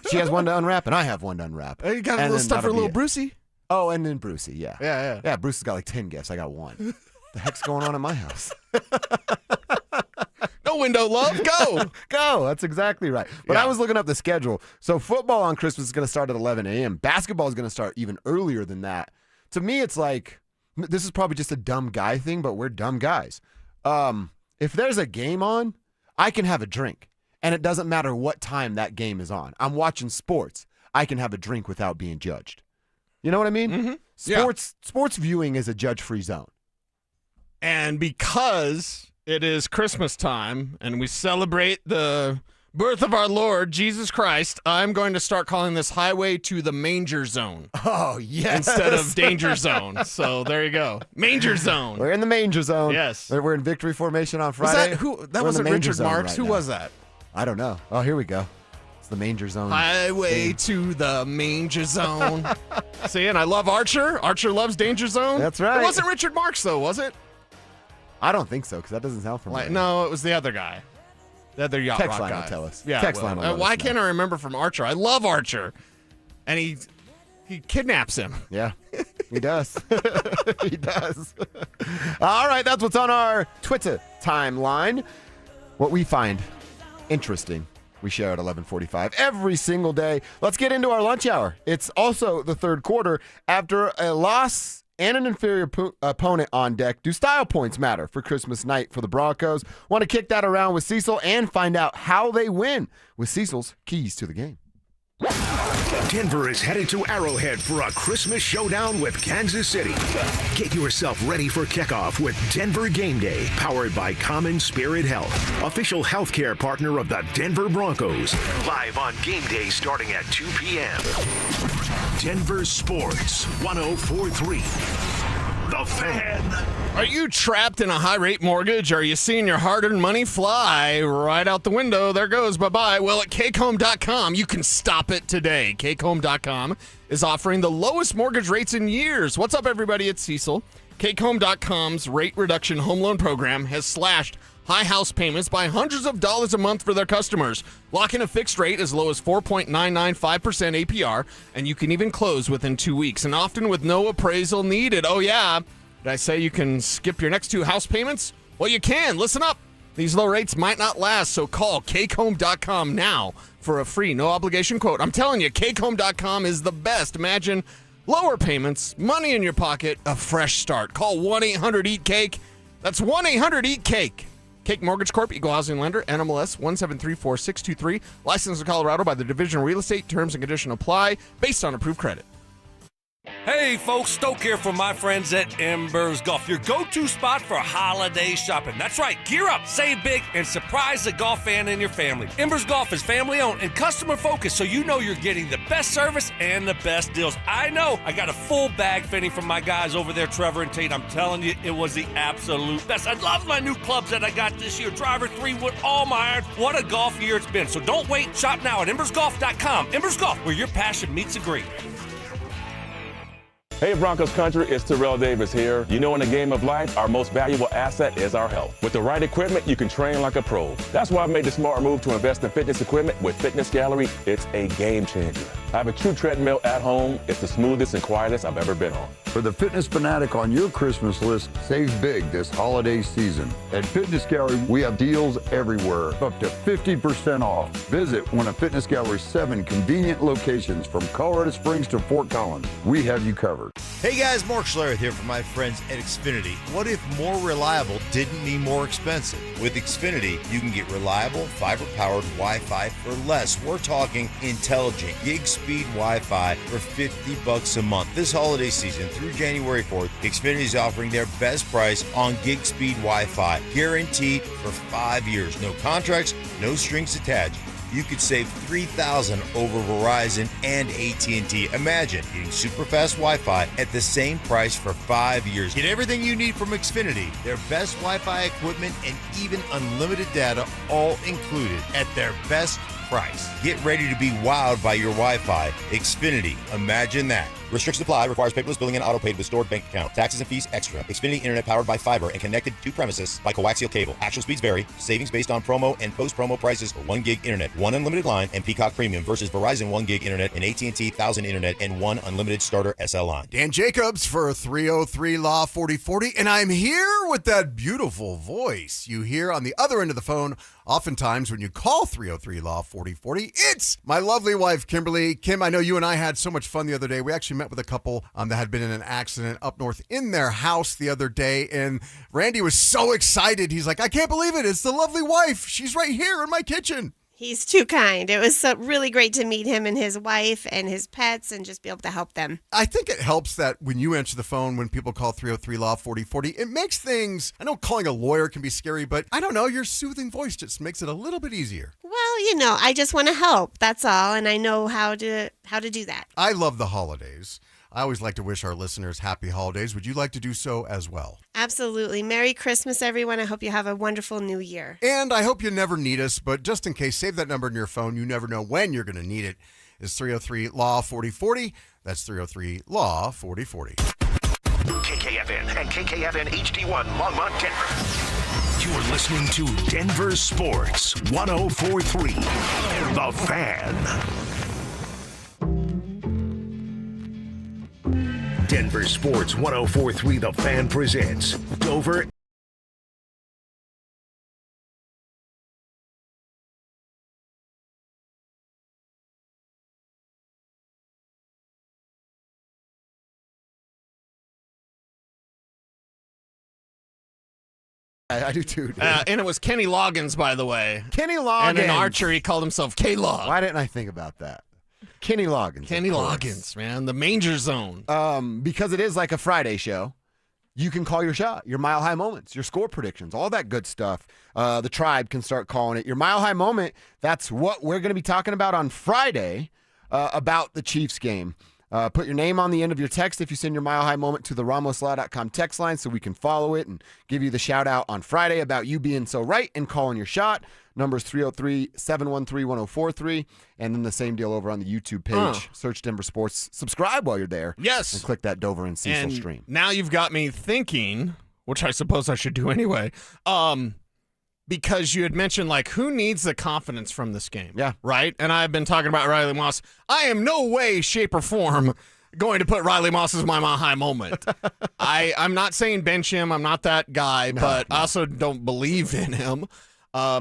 She has one to unwrap, and I have one to unwrap. You got a little stuff for little Brucey? Oh, and then Brucey, yeah. Yeah. Yeah, Bruce has got 10 gifts. I got one. The heck's going on in my house? No window, love. Go. Go. That's exactly right. But I was looking up the schedule. So football on Christmas is going to start at 11 a.m. Basketball is going to start even earlier than that. To me, it's this is probably just a dumb guy thing, but we're dumb guys. If there's a game on, I can have a drink. And it doesn't matter what time that game is on. I'm watching sports. I can have a drink without being judged. You know what I mean? Mm-hmm. Sports viewing is a judge-free zone. And because it is Christmas time and we celebrate the Birth of our Lord, Jesus Christ, I'm going to start calling this highway to the manger zone. Oh, yes. Instead of danger zone. So there you go. Manger zone. We're in the manger zone. Yes. We're in victory formation on Friday. That wasn't Richard Marx. Who was that? I don't know. Oh, here we go. It's the manger zone. Highway to the manger zone. See, and I love Archer. Archer loves Danger Zone. That's right. It wasn't Richard Marx, though, was it? I don't think so, because that doesn't sound familiar. No, it was the other guy. The other yacht Text rock line guy. will tell us. Yeah, Text line will let us why know. can't I remember from Archer? I love Archer. And he kidnaps him. Yeah, he does. He does. All right, that's what's on our Twitter timeline. What we find interesting, we share at 11:45 every single day. Let's get into our lunch hour. It's also the third quarter. After a loss and an inferior opponent on deck, do style points matter for Christmas night for the Broncos? Want to kick that around with Cecil and find out how they win with Cecil's keys to the game. Denver is headed to Arrowhead for a Christmas showdown with Kansas City. Get yourself ready for kickoff with Denver Game Day, powered by Common Spirit Health, official healthcare partner of the Denver Broncos. Live on Game Day starting at 2 p.m. Denver Sports 104.3. The Fan. Are you trapped in a high-rate mortgage? Are you seeing your hard-earned money fly right out the window? There goes, bye-bye. Well, at cakehome.com, you can stop it today. Cakehome.com is offering the lowest mortgage rates in years. What's up, everybody? It's Cecil. Cakehome.com's rate reduction home loan program has slashed high house payments by hundreds of dollars a month for their customers. Lock in a fixed rate as low as 4.995% APR, and you can even close within 2 weeks, and often with no appraisal needed. Oh, yeah. Did I say you can skip your next 2 house payments? Well, you can. Listen up. These low rates might not last, so call cakehome.com now for a free, no-obligation quote. I'm telling you, cakehome.com is the best. Imagine lower payments, money in your pocket, a fresh start. Call 1-800-EAT-CAKE. That's 1-800-EAT-CAKE. Cake Mortgage Corp, Equal Housing Lender, NMLS 1734623. Licensed in Colorado by the Division of Real Estate. Terms and conditions apply based on approved credit. Hey folks, Stoke here from my friends at Embers Golf, your go-to spot for holiday shopping. That's right, gear up, save big, and surprise the golf fan in your family. Embers Golf is family-owned and customer-focused, so you know you're getting the best service and the best deals. I know, I got a full bag fitting from my guys over there, Trevor and Tate. I'm telling you, it was the absolute best. I love my new clubs that I got this year. Driver 3-wood, all my irons. What a golf year it's been. So don't wait, shop now at embersgolf.com. Embers Golf, where your passion meets a great. Hey Broncos country, it's Terrell Davis here. You know, in the game of life, our most valuable asset is our health. With the right equipment, you can train like a pro. That's why I made the smart move to invest in fitness equipment with Fitness Gallery. It's a game changer. I have a true treadmill at home. It's the smoothest and quietest I've ever been on. For the fitness fanatic on your Christmas list, save big this holiday season. At Fitness Gallery, we have deals everywhere, up to 50% off. Visit one of Fitness Gallery's 7 convenient locations from Colorado Springs to Fort Collins. We have you covered. Hey guys, Mark Schlereth here from my friends at Xfinity. What if more reliable didn't mean more expensive? With Xfinity, you can get reliable, fiber-powered Wi-Fi for less. We're talking intelligent, gig-speed Wi-Fi for $50 a month. This holiday season, through January 4th, Xfinity is offering their best price on gig-speed Wi-Fi, guaranteed for 5 years. No contracts, no strings attached. You could save $3,000 over Verizon and AT&T. Imagine getting super fast Wi-Fi at the same price for 5 years. Get everything you need from Xfinity, their best Wi-Fi equipment, and even unlimited data, all included at their best price. Get ready to be wowed by your Wi-Fi. Xfinity, imagine that. Restrictions apply. Requires paperless billing and auto-paid with stored bank account. Taxes and fees extra. Xfinity Internet powered by fiber and connected to premises by coaxial cable. Actual speeds vary. Savings based on promo and post-promo prices for 1 gig internet, 1 unlimited line, and Peacock Premium versus Verizon 1 gig internet and AT&T 1000 internet and 1 unlimited starter SL line. Dan Jacobs for 303 Law 4040, and I'm here with that beautiful voice you hear on the other end of the phone. Oftentimes when you call 303 Law 4040, it's my lovely wife, Kimberly. Kim, I know you and I had so much fun the other day. We actually met with a couple that had been in an accident up north in their house the other day, and Randy was so excited. He's like, I can't believe it. It's the lovely wife. She's right here in my kitchen. He's too kind. It was really great to meet him and his wife and his pets and just be able to help them. I think it helps that when you answer the phone, when people call 303-LAW-4040, it makes things, I know calling a lawyer can be scary, but I don't know, your soothing voice just makes it a little bit easier. Well, I just want to help. That's all. And I know how to do that. I love the holidays. I always like to wish our listeners happy holidays. Would you like to do so as well? Absolutely. Merry Christmas, everyone. I hope you have a wonderful new year. And I hope you never need us, but just in case, save that number in your phone. You never know when you're going to need it. It's 303-LAW-4040. That's 303-LAW-4040. KKFN and KKFN HD1 Longmont, Denver. You're listening to Denver Sports 104.3. The Fan. Denver Sports 104.3 The Fan presents Dover. I do too, dude. And it was Kenny Loggins, by the way. Kenny Loggins. And in archer, he called himself K-Log. Why didn't I think about that? Kenny Loggins. Kenny Loggins, man. The manger zone. Because it is like a Friday show, you can call your shot, your mile high moments, your score predictions, all that good stuff. The tribe can start calling it. Your mile high moment, that's what we're going to be talking about on Friday about the Chiefs game. Put your name on the end of your text if you send your mile high moment to the RamosLaw.com text line so we can follow it and give you the shout out on Friday about you being so right and calling your shot. Number is 303-713-1043. And then the same deal over on the YouTube page. Search Denver Sports. Subscribe while you're there. Yes. And click that Dover and Cecil and stream. Now you've got me thinking, which I suppose I should do anyway, because you had mentioned, like, who needs the confidence from this game? Yeah. Right? And I've been talking about Riley Moss. I am no way, shape, or form going to put Riley Moss as my mile high moment. I'm not saying bench him. I'm not that guy, but I also don't believe in him.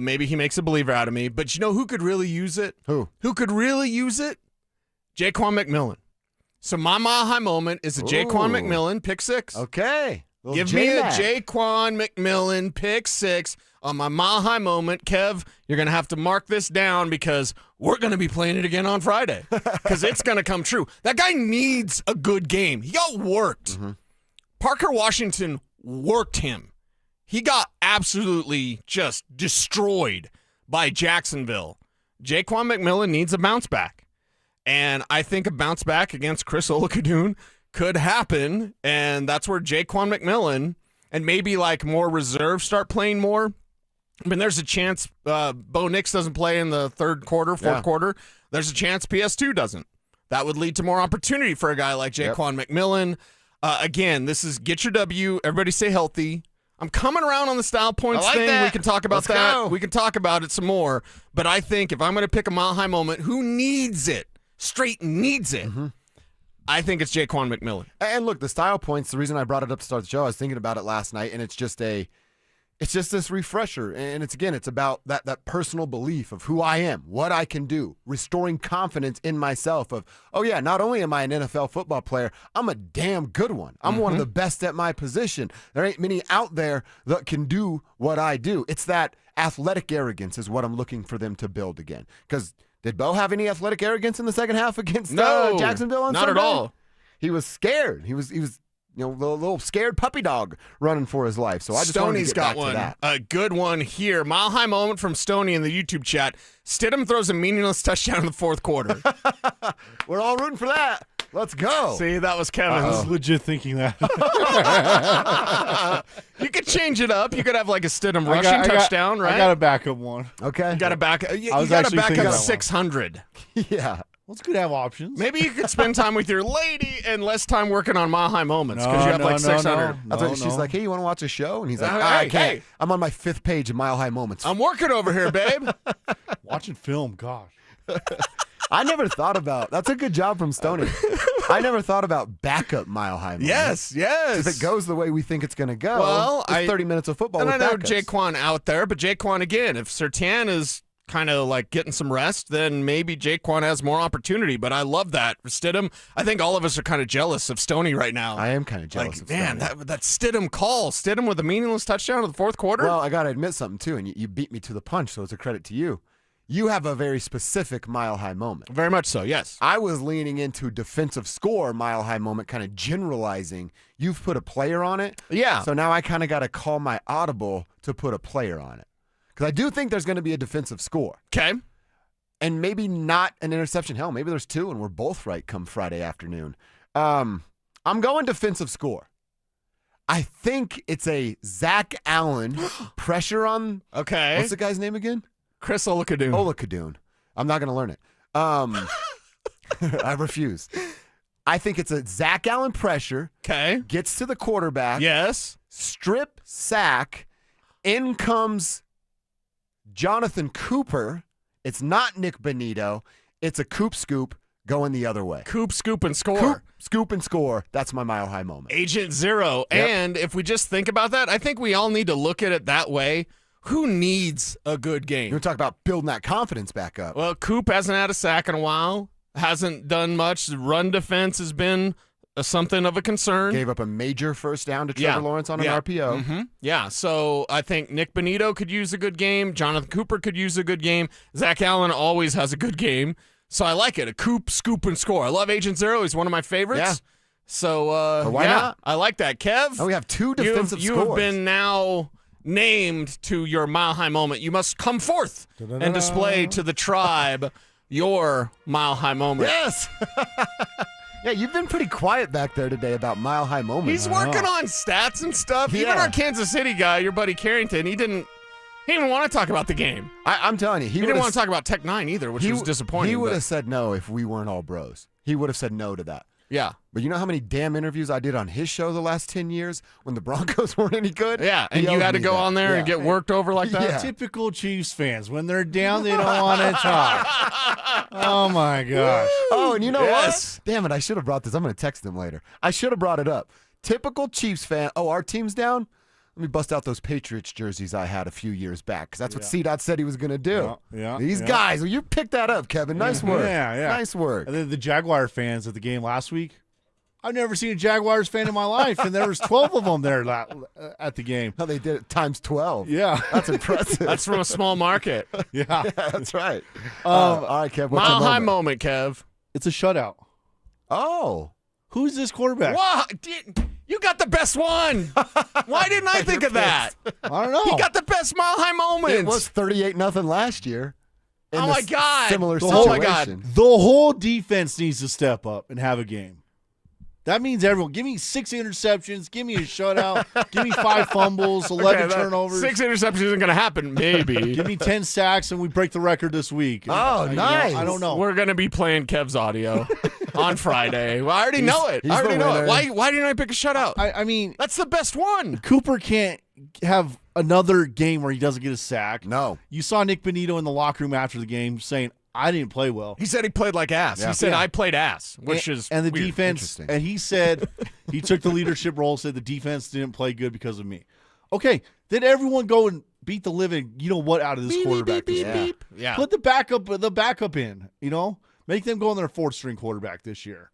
Maybe he makes a believer out of me. But you know who could really use it? Who? Who could really use it? Jaquan McMillan. So my mile high moment is a Jaquan McMillan pick six. Okay. Give me a Jaquan McMillan pick six on my mile high moment. Kev, you're going to have to mark this down because we're going to be playing it again on Friday because it's going to come true. That guy needs a good game. He got worked. Mm-hmm. Parker Washington worked him. He got absolutely just destroyed by Jacksonville. Jaquan McMillan needs a bounce back. And I think a bounce back against Chris Olakadun could happen. And that's where Jaquan McMillan and maybe like more reserves start playing more. I mean, there's a chance Bo Nix doesn't play in the third quarter, fourth quarter. There's a chance PS2 doesn't. That would lead to more opportunity for a guy like Jaquan McMillan. Again, this is get your W. Everybody stay healthy. I'm coming around on the style points thing. That. We can talk about that. We can talk about it some more. But I think if I'm going to pick a mile high moment, who needs it? Straight needs it. Mm-hmm. I think it's Jaquan McMillan. And look, the style points, the reason I brought it up to start the show, I was thinking about it last night, and it's just this refresher. And it's about that personal belief of who I am, what I can do, restoring confidence in myself of, oh yeah, not only am I an NFL football player, I'm a damn good one. I'm one of the best at my position. There ain't many out there that can do what I do. It's that athletic arrogance is what I'm looking for them to build again. Because did Bo have any athletic arrogance in the second half against Jacksonville on not Sunday? at all. He was scared. He was the little scared puppy dog running for his life. So I just wanted to Stoney's get back got one. to that. A good one here. Mile high moment from Stoney in the YouTube chat. Stidham throws a meaningless touchdown in the fourth quarter. We're all rooting for that. Let's go. See, that was Kevin's. I was legit thinking that. You could change it up. You could have like a Stidham rushing touchdown, right? I got a backup one. Okay. You got a backup. You I was got a actually backup thinking that 600. Yeah. Well, it's good to have options. Maybe you could spend time with your lady and less time working on mile high moments because you have like 600. That's what she's like, hey, you want to watch a show? And he's like, Hey, I can't. hey. I'm on my 5th page of Mile High Moments. I'm working over here, babe. Watching film, gosh. I never thought about that's a good job from Stoney. I never thought about backup Mile High moments. Yes. If it goes the way we think it's going to go, Well, it's 30 minutes of football. And with I know backups. Jaquan out there, but Jaquan again, if Surtain is kind of like getting some rest, then maybe Jaquan has more opportunity. But I love that. Stidham, I think all of us are kind of jealous of Stoney right now. I am kind of jealous like, of man, Stoney. that Stidham call. Stidham with a meaningless touchdown in the fourth quarter. Well, I got to admit something, too, and you beat me to the punch, so it's a credit to you. You have a very specific mile-high moment. Very much so, yes. I was leaning into defensive score mile-high moment, kind of generalizing. You've put a player on it. Yeah. So now I kind of got to call my audible to put a player on it. Because I do think there's going to be a defensive score. Okay. And maybe not an interception. Hell, maybe there's 2 and we're both right come Friday afternoon. I'm going defensive score. I think it's a Zach Allen pressure on. Okay. What's the guy's name again? Chris Olakadoon. Olakadoon. I'm not going to learn it. I refuse. I think it's a Zach Allen pressure. Okay. Gets to the quarterback. Yes. Strip sack. In comes Jonathan Cooper. It's not Nick Benito. It's a Coop scoop going the other way. Coop, scoop, and score. Coop, scoop, and score. That's my mile-high moment. Agent Zero. Yep. And if we just think about that, I think we all need to look at it that way. Who needs a good game? You're talking about building that confidence back up. Well, Coop hasn't had a sack in a while. Hasn't done much. The run defense has been something of a concern. Gave up a major first down to Trevor Lawrence on an RPO. Mm-hmm. Yeah, so I think Nick Benito could use a good game. Jonathan Cooper could use a good game. Zach Allen always has a good game. So I like it. A Coop, scoop, and score. I love Agent Zero. He's one of my favorites. Yeah. So why not? I like that. Kev? Oh, we have 2 defensive You scores. have been now named to your mile-high moment. You must come forth and display to the tribe your mile-high moment. Yes. Yeah, you've been pretty quiet back there today about mile-high moments. He's working on stats and stuff. Yeah. Even our Kansas City guy, your buddy Carrington, he didn't even want to talk about the game. I'm telling you. He didn't want to talk about Tech 9 either, which was disappointing. He would but- have said no if we weren't all bros. He would have said no to that. Yeah. But you know how many damn interviews I did on his show the last 10 years when the Broncos weren't any good? Yeah, He and you owed had to me go that. on there and Yeah. get worked over like that? Yeah. Typical Chiefs fans. When they're down, they don't want to talk. Oh, my gosh. Oh, and you know Yes. what? Damn it, I should have brought this. I'm going to text them later. I should have brought it up. Typical Chiefs fan. Oh, our team's down? Let me bust out those Patriots jerseys I had a few years back because that's what C-Dot said he was going to do. Yeah, These guys, well, you picked that up, Kevin. Nice work. Yeah. Nice work. And then the Jaguar fans at the game last week. I've never seen a Jaguars fan in my life, and there was 12 of them there at the game. How they did it times 12. Yeah. That's impressive. That's from a small market. Yeah. That's right. All right, Kev. What's Mile your high moment, Kev. It's a shutout. Oh. Who's this quarterback? What? You got the best one. Why didn't I think of that? I don't know. He got the best mile high moment. It was 38-0 last year. in Oh this my God. Similar The situation. whole- my God. The whole defense needs to step up and have a game. That means everyone. Give me 6 interceptions. Give me a shutout. Give me 5 fumbles, 11 turnovers. 6 interceptions isn't going to happen, maybe. Give me 10 sacks, and we break the record this week. Oh, nice. I don't know. We're going to be playing Kev's audio on Friday. Well, I already know it. he's I already the know it. winner. Why didn't I pick a shutout? I mean, That's the best one. Cooper can't have another game where he doesn't get a sack. No. You saw Nick Benito in the locker room after the game saying, I didn't play well. He said he played like ass. Yeah. He said Yeah. I played ass, which is and the weird. defense, Interesting. and he said he took the leadership role, said the defense didn't play good because of me. Okay, then everyone go and beat the living, you know what, out of this quarterback. this year. Yeah. Put the backup in, make them go on their 4th string quarterback this year.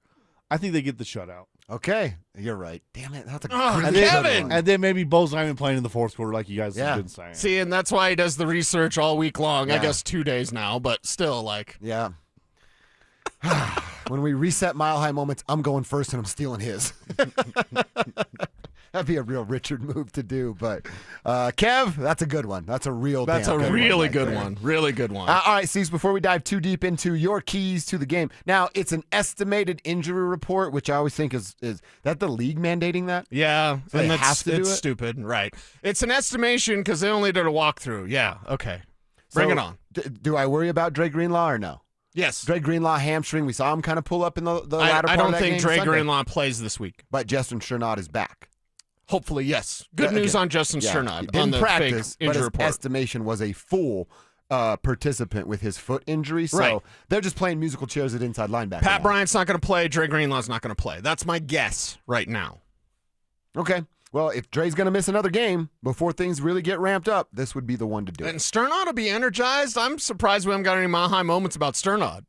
I think they get the shutout. Okay. You're right. Damn it. That's a Oh, great And then, Kevin! and then maybe Bo's not even playing in the 4th quarter like you guys Yeah. have been saying. See, and that's why he does the research all week long. I Yeah. guess 2 days now, but still, like, Yeah. When we reset Mile High moments, I'm going first and I'm stealing his. That'd be a real Richard move to do. But Kev, that's a good one. That's a real that's a damn good really right good there. one. Really good one. All right, Cecil, before we dive too deep into your keys to the game. Now, it's an estimated injury report, which I always think is that the league mandating that? Yeah, So they and have to do it's it? stupid, right? It's an estimation because they only did a walkthrough. Yeah, okay. Bring So, it on. Do I worry about Dre Greenlaw or no? Yes. Dre Greenlaw hamstring. We saw him kind of pull up in the latter part I don't of that think game Dre Sunday. Greenlaw plays this week. But Justin Sternad is back. Hopefully, yes. Good Yeah, news again, on Justin yeah, he Sternad didn't on the practice, fake but injury his report. estimation was a full participant with his foot injury. So Right. they're just playing musical chairs at inside linebacker. Pat now. Bryant's not going to play. Dre Greenlaw's not going to play. That's my guess right now. Okay. Well, if Dre's going to miss another game before things really get ramped up, this would be the one to do it. And Sternad will be energized. I'm surprised we haven't got any mile high moments about Sternad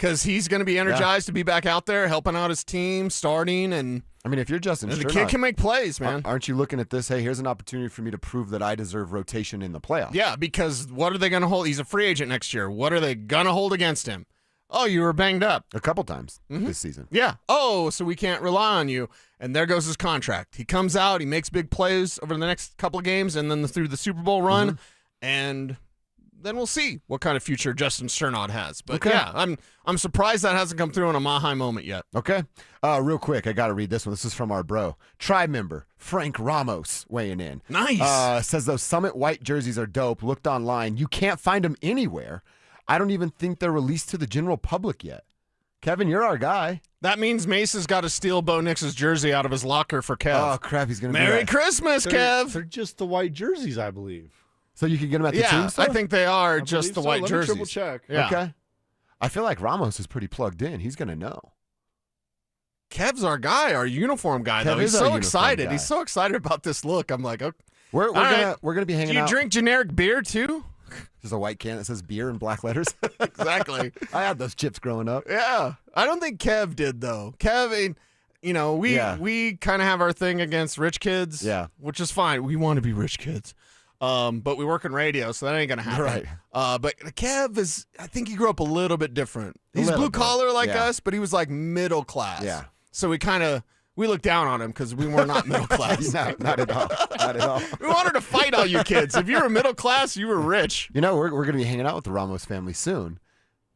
because he's going to be energized to be back out there helping out his team, starting. And I mean, if you're Justin the Sternot, kid can make plays, man. Aren't you looking at this? Hey, here's an opportunity for me to prove that I deserve rotation in the playoffs. Yeah, because what are they going to hold? He's a free agent next year. What are they going to hold against him? Oh, you were banged up. A couple times this season. Yeah. Oh, so we can't rely on you. And there goes his contract. He comes out, he makes big plays over the next couple of games, and then through the Super Bowl run, and then we'll see what kind of future Justin Sternot has. But yeah, I'm surprised that hasn't come through in a Mahai moment yet. Okay. Real quick, I got to read this one. This is from our bro, Tribe member Frank Ramos, weighing in. Nice. Says those Summit white jerseys are dope. Looked online. You can't find them anywhere. I don't even think they're released to the general public yet. Kevin, you're our guy. That means Mace's got to steal Bo Nix's jersey out of his locker for Kev. Oh, crap. He's going to Merry Christmas, Kev. They're just the white jerseys, I believe. So you can get them at the team store? I think they are just the white Let jerseys. me triple check. Yeah. Okay. I feel like Ramos is pretty plugged in. He's going to know. Kev's our guy, our uniform guy, Kev though. He's is our so uniform excited. guy. We're so excited about this look. I'm like, okay. We're right. gonna be hanging Do you out. drink generic beer, too? Just a white can that says beer in black letters. Exactly. I had those chips growing up. Yeah. I don't think Kev did, though. Kev, you know, we kind of have our thing against rich kids, which is fine. We want to be rich kids. But we work in radio, so that ain't going to happen. Right. But Kev is, I think he grew up a little bit different. He's little blue bit. collar like Yeah. us, but he was like middle class. Yeah. So we looked down on him because we were not middle class. No, not at all. Not at all. We wanted to fight all you kids. If you were middle class, you were rich. You know, we're going to be hanging out with the Ramos family soon.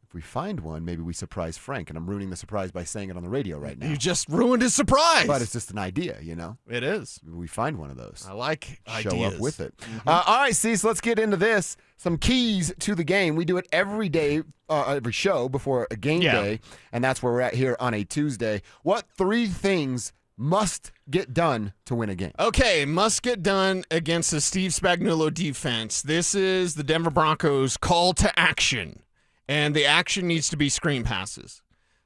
If we find one, maybe we surprise Frank, and I'm ruining the surprise by saying it on the radio right now. You just ruined his surprise. But it's just an idea, you know? It is. We find one of those. I like Show ideas. up with it. All right, Cecil, let's get into this. Some keys to the game. We do it every day, every show before a game day, and that's where we're at here on a Tuesday. What 3 things must get done to win a game? Okay, must get done against the Steve Spagnuolo defense. This is the Denver Broncos' call to action, and the action needs to be screen passes.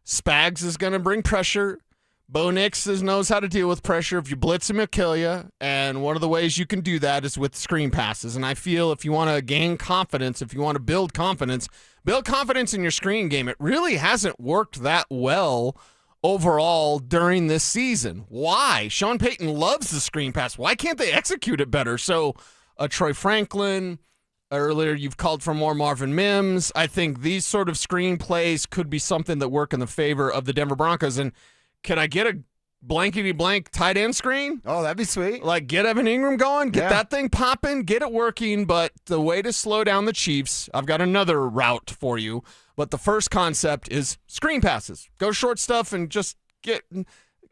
Spags is going to bring pressure. Bo Nix knows how to deal with pressure. If you blitz him, he'll kill you, and one of the ways you can do that is with screen passes. And I feel if you want to gain confidence, if you want to build confidence in your screen game. It really hasn't worked that well overall during this season. Why? Sean Payton loves the screen pass. Why can't they execute it better? So Troy Franklin, earlier you've called for more Marvin Mims. I think these sort of screen plays could be something that work in the favor of the Denver Broncos. And can I get a blankety-blank tight end screen? Oh, that'd be sweet. Like, get Evan Ingram going, get that thing popping, get it working. But the way to slow down the Chiefs, I've got another route for you. But the first concept is screen passes. Go short stuff and just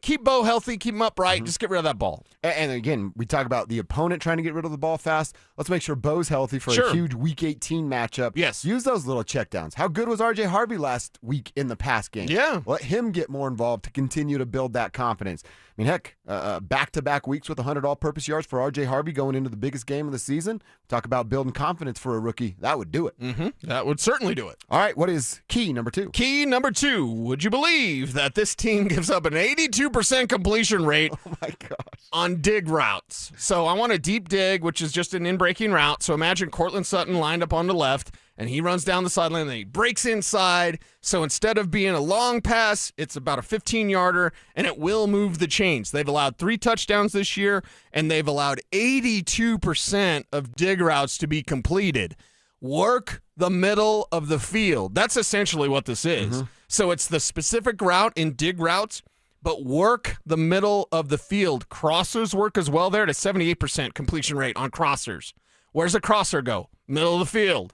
keep Bo healthy, keep him upright, just get rid of that ball. And again, we talk about the opponent trying to get rid of the ball fast. Let's make sure Bo's healthy for a huge Week 18 matchup. Yes. Use those little checkdowns. How good was R.J. Harvey last week in the pass game? Yeah. Let him get more involved to continue to build that confidence. I mean, heck, back-to-back weeks with 100 all-purpose yards for R.J. Harvey going into the biggest game of the season. Talk about building confidence for a rookie. That would do it. That would certainly do it. All right, what is key number 2? Key number 2, would you believe that this team gives up an 82% completion rate on dig routes? So I want a deep dig, which is just an in-breaking route. So imagine Cortland Sutton lined up on the left, and he runs down the sideline, and then he breaks inside. So instead of being a long pass, it's about a 15-yarder, and it will move the chains. They've allowed 3 touchdowns this year, and they've allowed 82% of dig routes to be completed. Work the middle of the field. That's essentially what this is. So it's the specific route in dig routes, but work the middle of the field. Crossers work as well there at a 78% completion rate on crossers. Where's a crosser go? Middle of the field.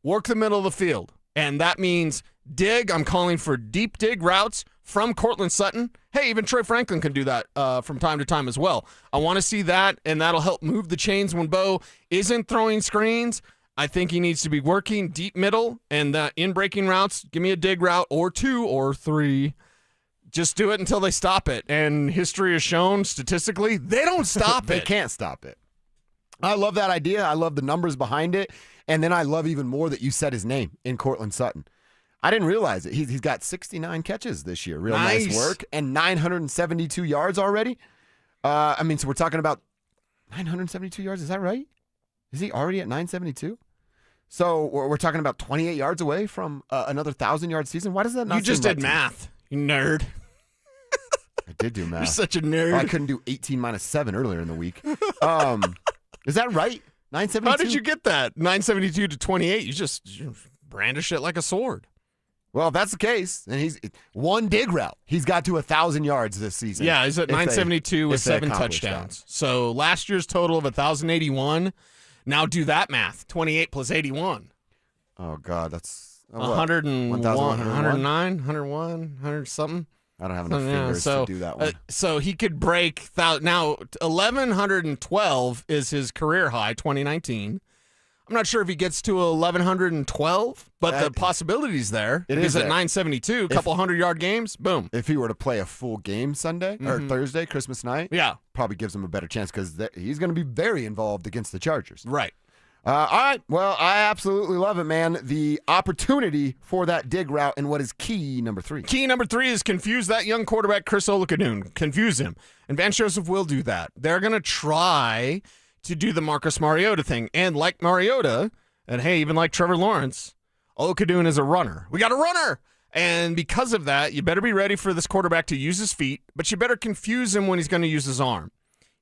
Work the middle of the field. And that means dig. I'm calling for deep dig routes from Cortland Sutton. Hey, even Troy Franklin can do that from time to time as well. I want to see that, and that'll help move the chains when Bo isn't throwing screens. I think he needs to be working deep middle and in breaking routes. Give me a dig route or 2 or 3. Just do it until they stop it. And history has shown statistically they don't stop They it. can't stop it. I love that idea. I love the numbers behind it. And then I love even more that you said his name in Cortland Sutton. I didn't realize it. He's got 69 catches this year. Real nice work. And 972 yards already. So we're talking about 972 yards. Is that right? Is he already at 972? So we're talking about 28 yards away from another 1,000-yard season. Why does that not? You just seem did right to me? math, you nerd. I did do math. You're such a nerd. Oh, I couldn't do 18 minus 7 earlier in the week. Is that right? 972. How did you get that? 972 to 28. You brandish it like a sword. Well, if that's the case, then he's one dig route. He's got to 1,000 yards this season. Yeah, he's at 972 with 7 accomplish touchdowns. that. So last year's total of 1,081. Now do that math. 28 plus 81. Oh, God, that's 101, 1,101? 109, 101, 100 something. I don't have enough fingers to do that one. So he could break now 1,112 is his career high, 2019. I'm not sure if he gets to 1,112, but the possibility's there. It He's is at there. 972, a couple 100-yard games, boom. If he were to play a full game Sunday or Mhm. Thursday, Christmas night, Yeah. probably gives him a better chance because he's going to be very involved against the Chargers. Right. All right. Well, I absolutely love it, man. The opportunity for that dig route and what is key number 3. Key number 3 is confuse that young quarterback, Chris Olakadun. Confuse him. And Vance Joseph will do that. They're going to try to do the Marcus Mariota thing. And like Mariota, and hey, even like Trevor Lawrence, Olakadun is a runner. We got a runner. And because of that, you better be ready for this quarterback to use his feet, but you better confuse him when he's going to use his arm.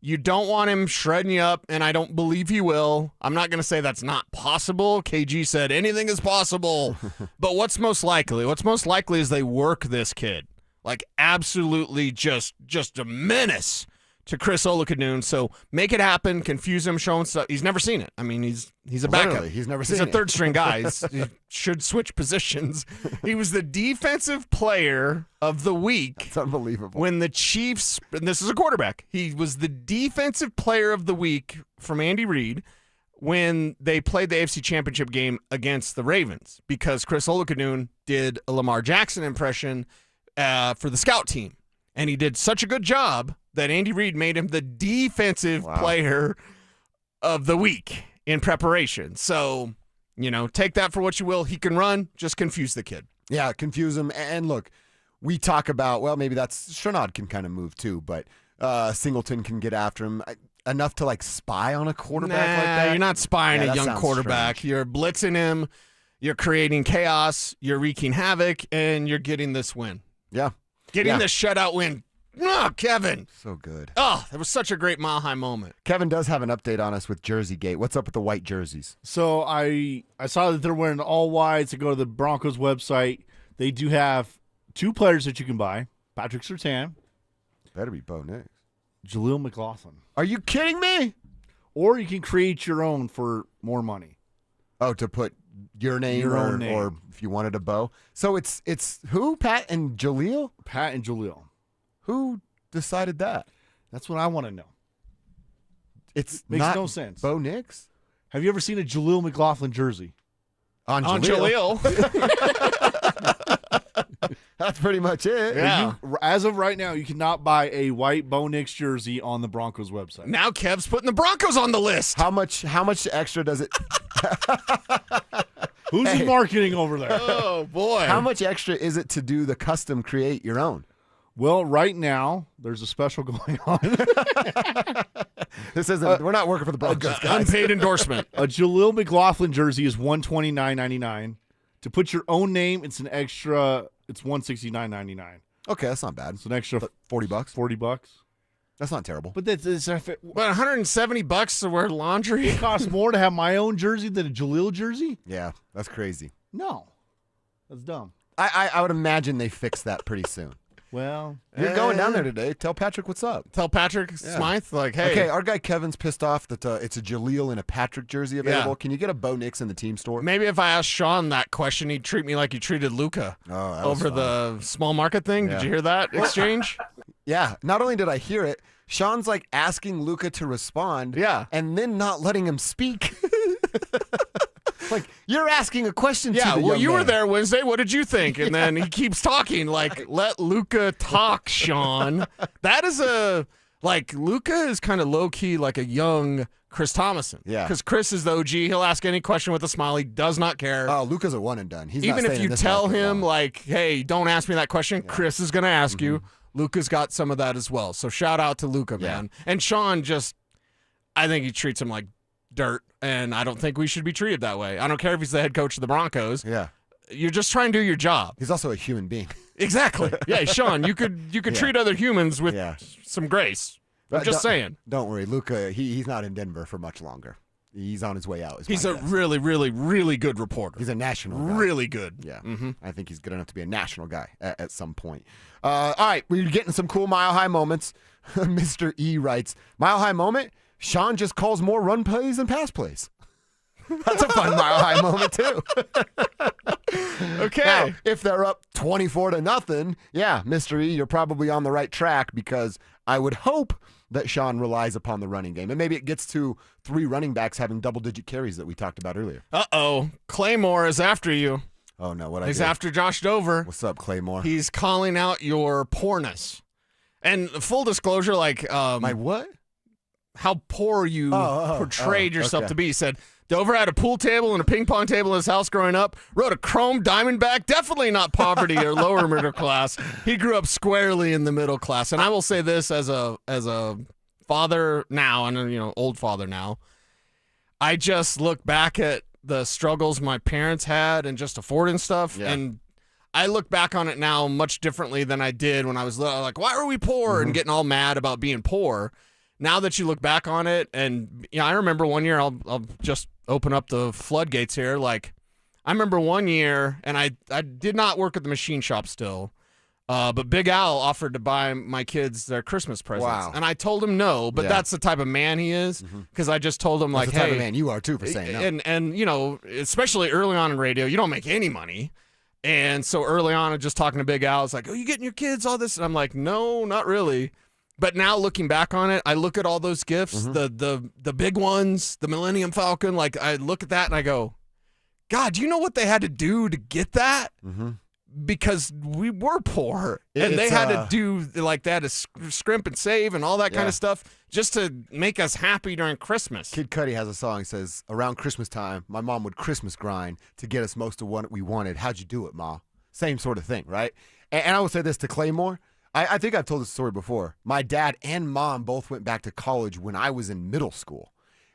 You don't want him shredding you up, and I don't believe he will. I'm not going to say that's not possible. KG said anything is possible. But what's most likely? What's most likely is they work this kid. Like absolutely just a menace to Chris Olakadun. So make it happen, confuse him, show him stuff. He's never seen it. I mean, he's a backup. Literally, he's never seen He's a it. third string guy. He should switch positions. He was the defensive player of the week. It's unbelievable. When the Chiefs, and this is a quarterback, he was the defensive player of the week from Andy Reid when they played the AFC Championship game against the Ravens because Chris Olakadun did a Lamar Jackson impression for the scout team. And he did such a good job that Andy Reid made him the defensive player of the week in preparation. So, take that for what you will. He can run. Just confuse the kid. Yeah, confuse him. And look, we talk about, well, maybe that's Sherrod can kind of move too, but Singleton can get after him enough to like spy on a quarterback like that. You're not spying Yeah, a that young sounds quarterback. strange. You're blitzing him. You're creating chaos. You're wreaking havoc, and you're getting this win. Yeah. Getting Yeah. the shutout win. Oh, Kevin. So good. Oh, that was such a great mile high moment. Kevin does have an update on us with Jersey Gate. What's up with the white jerseys? So I saw that they're wearing all whites. I go to the Broncos website. They do have 2 players that you can buy. Patrick Surtain. Better be Bo Nix. Jaleel McLaughlin. Are you kidding me? Or you can create your own for more money. Oh, to put your name, Your or, own name. or if you wanted a Bo. So it's who? Pat and Jaleel? Pat and Jaleel. Who decided that? That's what I want to know. It's Makes not no sense. Bo Nix? Have you ever seen a Jaleel McLaughlin jersey? On Jaleel. That's pretty much it. Yeah. As of right now, you cannot buy a white Bo Nix jersey on the Broncos website. Now Kev's putting the Broncos on the list. How much extra does it? Who's in marketing over there? Oh, boy. How much extra is it to do the custom create your own? Well, right now, there's a special going on. This isn't. We're not working for the Broncos, guys. Unpaid endorsement. A Jaleel McLaughlin jersey is $129.99. To put your own name, it's an extra. It's $169.99. Okay, that's not bad. It's an extra $40. $40. That's not terrible. But that's But $170 to wear laundry. It costs more to have my own jersey than a Jaleel jersey? Yeah, that's crazy. No, that's dumb. I would imagine they fix that pretty soon. Well, You're going down there today. Tell Patrick what's up. Tell Patrick Smythe, like, hey. Okay, our guy Kevin's pissed off that it's a Jaleel and a Patrick jersey available. Yeah. Can you get a Bo Nix in the team store? Maybe if I asked Sean that question, he'd treat me like he treated Luca that was over fun. the small market thing. Yeah. Did you hear that exchange? Yeah. Not only did I hear it, Sean's like asking Luca to respond. Yeah. And then not letting him speak. Like, you're asking a question to Yeah, the well, young you were man. there Wednesday. What did you think? And then he keeps talking like, let Luca talk, Sean. That is Luca is kind of low-key like a young Chris Thomason. Yeah. Because Chris is the OG. He'll ask any question with a smile. He does not care. Oh, Luca's a one and done. He's Even not if staying you in this tell market him, long. like, hey, don't ask me that question, Chris is going to ask you. Luca's got some of that as well. So shout out to Luca, man. And Sean I think he treats him like dirt, and I don't think we should be treated that way. I don't care if he's the head coach of the Broncos. Yeah. You're just trying to do your job. He's also a human being. Exactly. Yeah, Sean, you could treat other humans with some grace. I'm just saying. Don't worry, Luca. He's not in Denver for much longer. He's on his way out. He's a really, really, really good reporter. He's a national guy. Really good. Yeah. I think he's good enough to be a national guy at some point. All right, we're getting some cool Mile High moments. Mr. E writes, Mile High moment, Sean just calls more run plays than pass plays. That's a fun Mile High moment, too. Okay. Now, if they're up 24-0, yeah, Mr. E, you're probably on the right track because I would hope that Sean relies upon the running game. And maybe it gets to 3 running backs having double-digit carries that we talked about earlier. Uh-oh. Claymore is after you. Oh, no, what He's after Josh Dover. What's up, Claymore? He's calling out your poorness. And full disclosure, like... my what? How poor you portrayed yourself to be. He said, Dover had a pool table and a ping pong table in his house growing up, rode a chrome Diamondback, definitely not poverty or lower middle class. He grew up squarely in the middle class. And I will say this as a father now, and old father now, I just look back at the struggles my parents had and just affording stuff, and I look back on it now much differently than I did when I was little. Like, why were we poor? And getting all mad about being poor. Now that you look back on it, and I remember one year, I'll just open up the floodgates here. Like, I remember one year, and I did not work at the machine shop still, but Big Al offered to buy my kids their Christmas presents. Wow. And I told him no, but that's the type of man he is, because I just told him, That's like, the type hey. of man you are, too, for saying no. And especially early on in radio, you don't make any money. And so early on, just talking to Big Al, it's like, oh, you getting your kids all this? And I'm like, no, not really. But now looking back on it, I look at all those gifts, the big ones, the Millennium Falcon. Like, I look at that and I go, God, do you know what they had to do to get that? Because we were poor, and they had to do like that, to scrimp and save and all that kind of stuff just to make us happy during Christmas. Kid Cudi has a song. He says, around Christmas time, my mom would Christmas grind to get us most of what we wanted. How'd you do it, Ma? Same sort of thing, right? And I will say this to Claymore. I think I've told this story before. My dad and mom both went back to college when I was in middle school.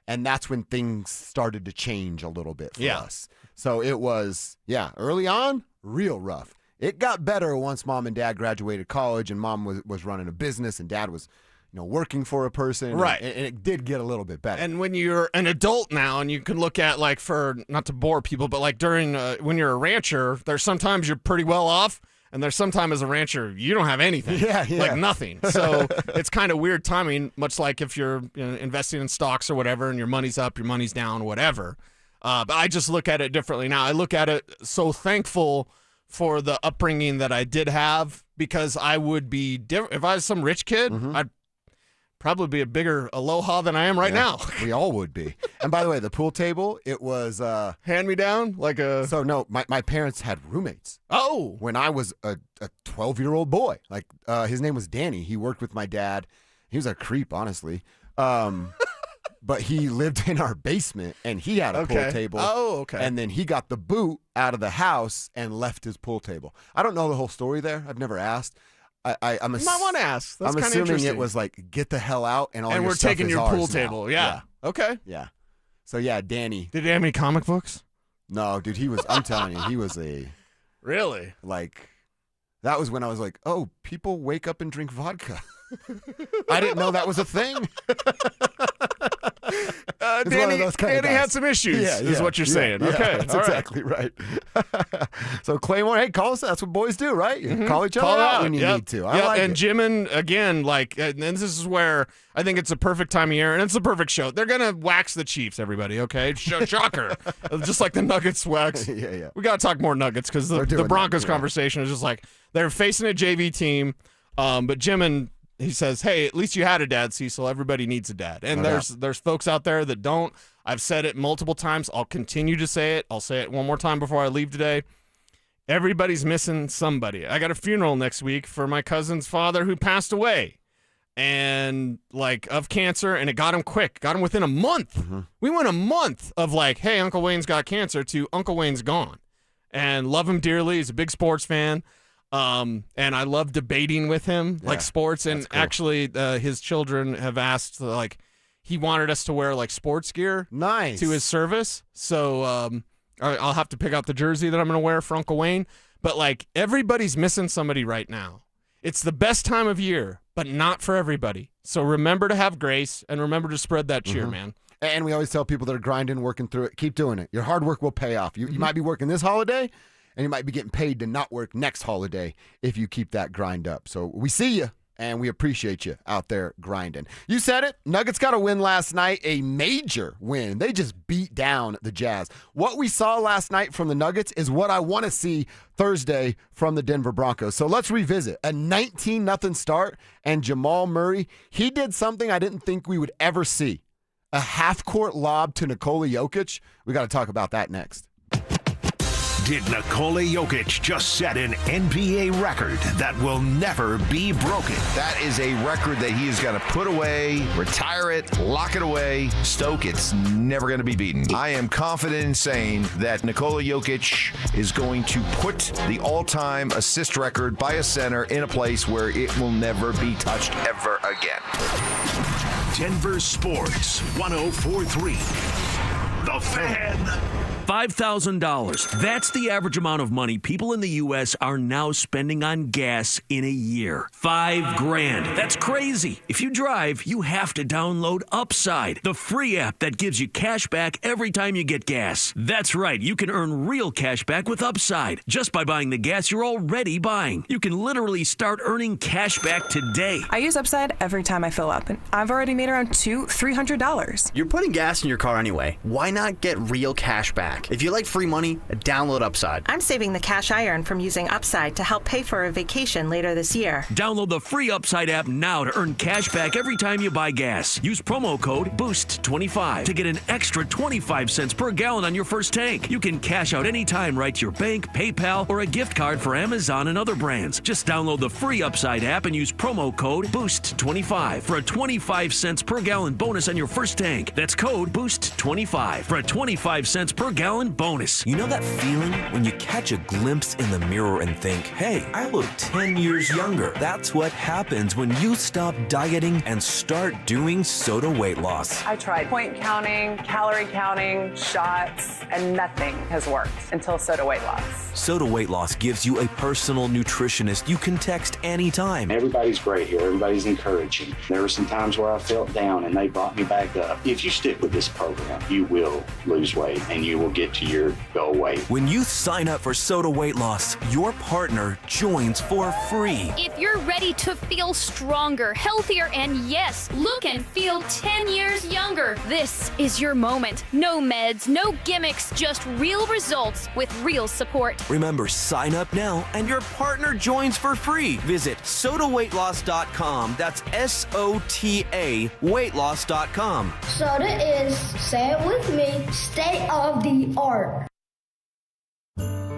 And that's when things started to change a little bit for us. So it was, early on, real rough. It got better once mom and dad graduated college, and mom was running a business and dad was working for a person. Right. And it did get a little bit better. And when you're an adult now, and you can look at, like, for not to bore people, but like during when you're a rancher, there's sometimes you're pretty well off. And there's sometimes as a rancher, you don't have anything, like nothing. So it's kind of weird timing, much like if you're investing in stocks or whatever, and your money's up, your money's down, whatever. But I just look at it differently now. I look at it so thankful for the upbringing that I did have, because I would be different. If I was some rich kid, I'd probably be a bigger aloha than I am right now. We all would be. And by the way, the pool table, it was hand-me-down? Like a... So, no, my parents had roommates. Oh! When I was a 12-year-old boy. Like, his name was Danny. He worked with my dad. He was a creep, honestly. But he lived in our basement, and he had a pool table. Oh, okay. And then he got the boot out of the house and left his pool table. I don't know the whole story there. I've never asked. You might want to ask. That's I'm kind of assuming interesting. it was like, get the hell out, and all and your we're stuff taking is your ours pool now. table. Yeah. Okay. Yeah. So, yeah, Danny. Did he have any comic books? No, dude, I'm telling you, he was a... Really? Like, that was when I was like, oh, people wake up and drink vodka. I didn't know that was a thing. Danny had some issues, is what you're saying. Okay, that's exactly right. So Claymore, hey, call us. That's what boys do, right? You call each other out when you need to. I like and it. Jimin, again, like, and this is where I think it's a perfect time of year, and it's the perfect show. They're gonna wax the Chiefs, everybody. Okay, shocker, just like the Nuggets wax. Yeah. We gotta talk more Nuggets, because the Broncos conversation is just like they're facing a JV team, but Jimin. He says, hey, at least you had a dad, Cecil. Everybody needs a dad. And there's folks out there that don't. I've said it multiple times. I'll continue to say it. I'll say it one more time before I leave today. Everybody's missing somebody. I got a funeral next week for my cousin's father who passed away, and like of cancer, and it got him quick. Got him within a month. We went a month of like, hey, Uncle Wayne's got cancer, to Uncle Wayne's gone. And love him dearly. He's a big sports fan. And I love debating with him, like sports. And cool. actually, his children have asked, like, he wanted us to wear like sports gear nice to his service. So I'll have to pick out the jersey that I'm going to wear for Uncle Wayne. But like everybody's missing somebody right now. It's the best time of year, but not for everybody. So remember to have grace and remember to spread that cheer, man. And we always tell people that are grinding, working through it, keep doing it. Your hard work will pay off. You might be working this holiday, and you might be getting paid to not work next holiday if you keep that grind up. So we see you, and we appreciate you out there grinding. You said it. Nuggets got a win last night, a major win. They just beat down the Jazz. What we saw last night from the Nuggets is what I want to see Thursday from the Denver Broncos. So let's revisit a 19-0 start, and Jamal Murray, he did something I didn't think we would ever see. A half-court lob to Nikola Jokic. We got to talk about that next. Did Nikola Jokic just set an NBA record that will never be broken? That is a record that he is going to put away, retire it, lock it away. Stoke, it's never going to be beaten. I am confident in saying that Nikola Jokic is going to put the all-time assist record by a center in a place where it will never be touched ever again. Denver Sports 104.3. The Fan. $5,000. That's the average amount of money people in the U.S. are now spending on gas in a year. $5,000. That's crazy. If you drive, you have to download Upside, the free app that gives you cash back every time you get gas. That's right. You can earn real cash back with Upside just by buying the gas you're already buying. You can literally start earning cash back today. I use Upside every time I fill up, and I've already made around $200-$300. You're putting gas in your car anyway. Why not get real cash back? If you like free money, download Upside. I'm saving the cash I earn from using Upside to help pay for a vacation later this year. Download the free Upside app now to earn cash back every time you buy gas. Use promo code BOOST25 to get an extra 25 cents per gallon on your first tank. You can cash out anytime right to your bank, PayPal, or a gift card for Amazon and other brands. Just download the free Upside app and use promo code BOOST25 for a 25 cents per gallon bonus on your first tank. That's code BOOST25 for a 25 cents per gallon bonus. You know that feeling when you catch a glimpse in the mirror and think, hey, I look 10 years younger. That's what happens when you stop dieting and start doing Soda weight loss. I tried point counting, calorie counting, shots, and nothing has worked until Soda weight loss. Soda weight loss gives you a personal nutritionist you can text anytime. Everybody's great here. Everybody's encouraging. There were some times where I felt down and they brought me back up. If you stick with this program, you will lose weight and you will get to your goal weight. When you sign up for Soda weight loss, your partner joins for free. If you're ready to feel stronger, healthier, and yes, look and feel 10 years younger, this is your moment. No meds, no gimmicks, just real results with real support. Remember, sign up now and your partner joins for free. Visit sodaweightloss.com. That's SOTA weightloss.com. Soda is, say it with me, state of the art.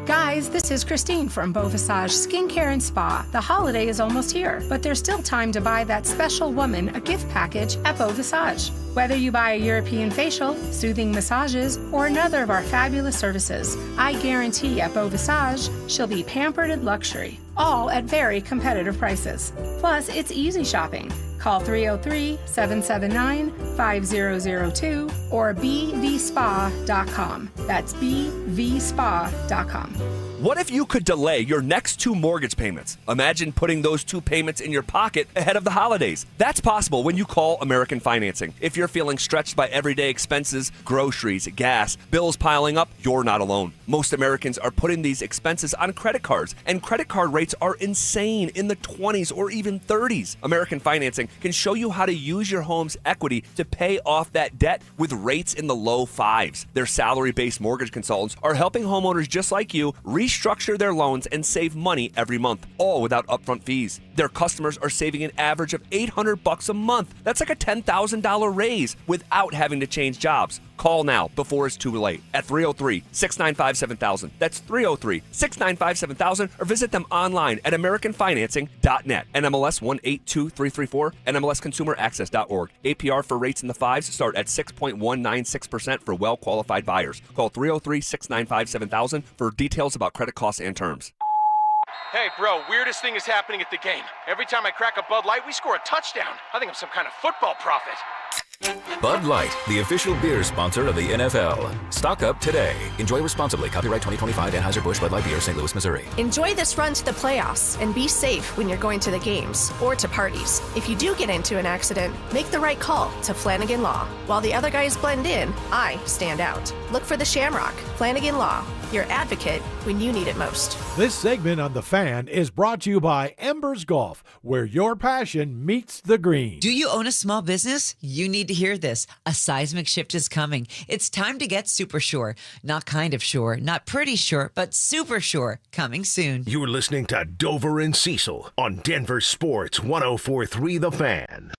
Guys, this is Christine from Beau Visage Skincare and Spa. The holiday is almost here, but there's still time to buy that special woman a gift package at Beau Visage. Whether you buy a European facial, soothing massages, or another of our fabulous services, I guarantee at Beau Visage she'll be pampered in luxury, all at very competitive prices. Plus, it's easy shopping. Call 303-779-5002 or bvspa.com. That's bvspa.com. What if you could delay your next 2 mortgage payments? Imagine putting those 2 payments in your pocket ahead of the holidays. That's possible when you call American Financing. If you're feeling stretched by everyday expenses, groceries, gas, bills piling up, you're not alone. Most Americans are putting these expenses on credit cards, and credit card rates are insane, in the 20s or even 30s. American Financing can show you how to use your home's equity to pay off that debt with rates in the low 5s. Their salary-based mortgage consultants are helping homeowners just like you restructure their loans and save money every month, all without upfront fees. Their customers are saving an average of $800 a month. That's like a $10,000 raise without having to change jobs. Call now before it's too late at 303-695-7000. That's 303-695-7000, or visit them online at AmericanFinancing.net. NMLS 182334, NMLSConsumerAccess.org. APR for rates in the 5s start at 6.196% for well-qualified buyers. Call 303-695-7000 for details about credit costs and terms. Hey, bro, weirdest thing is happening at the game. Every time I crack a Bud Light, we score a touchdown. I think I'm some kind of football prophet. Bud Light, the official beer sponsor of the NFL. Stock up today. Enjoy responsibly. Copyright 2025 Anheuser-Busch Bud Light Beer, St. Louis, Missouri. Enjoy this run to the playoffs and be safe when you're going to the games or to parties. If you do get into an accident, make the right call to Flanagan Law. While the other guys blend in, I stand out. Look for the Shamrock. Flanagan Law, your advocate when you need it most. This segment on The Fan is brought to you by Embers Golf, where your passion meets the green. Do you own a small business? You need to hear this. A seismic shift is coming. It's time to get super sure. Not kind of sure, not pretty sure, but super sure. Coming soon. You're listening to Dover and Cecil on Denver Sports 104.3 The Fan.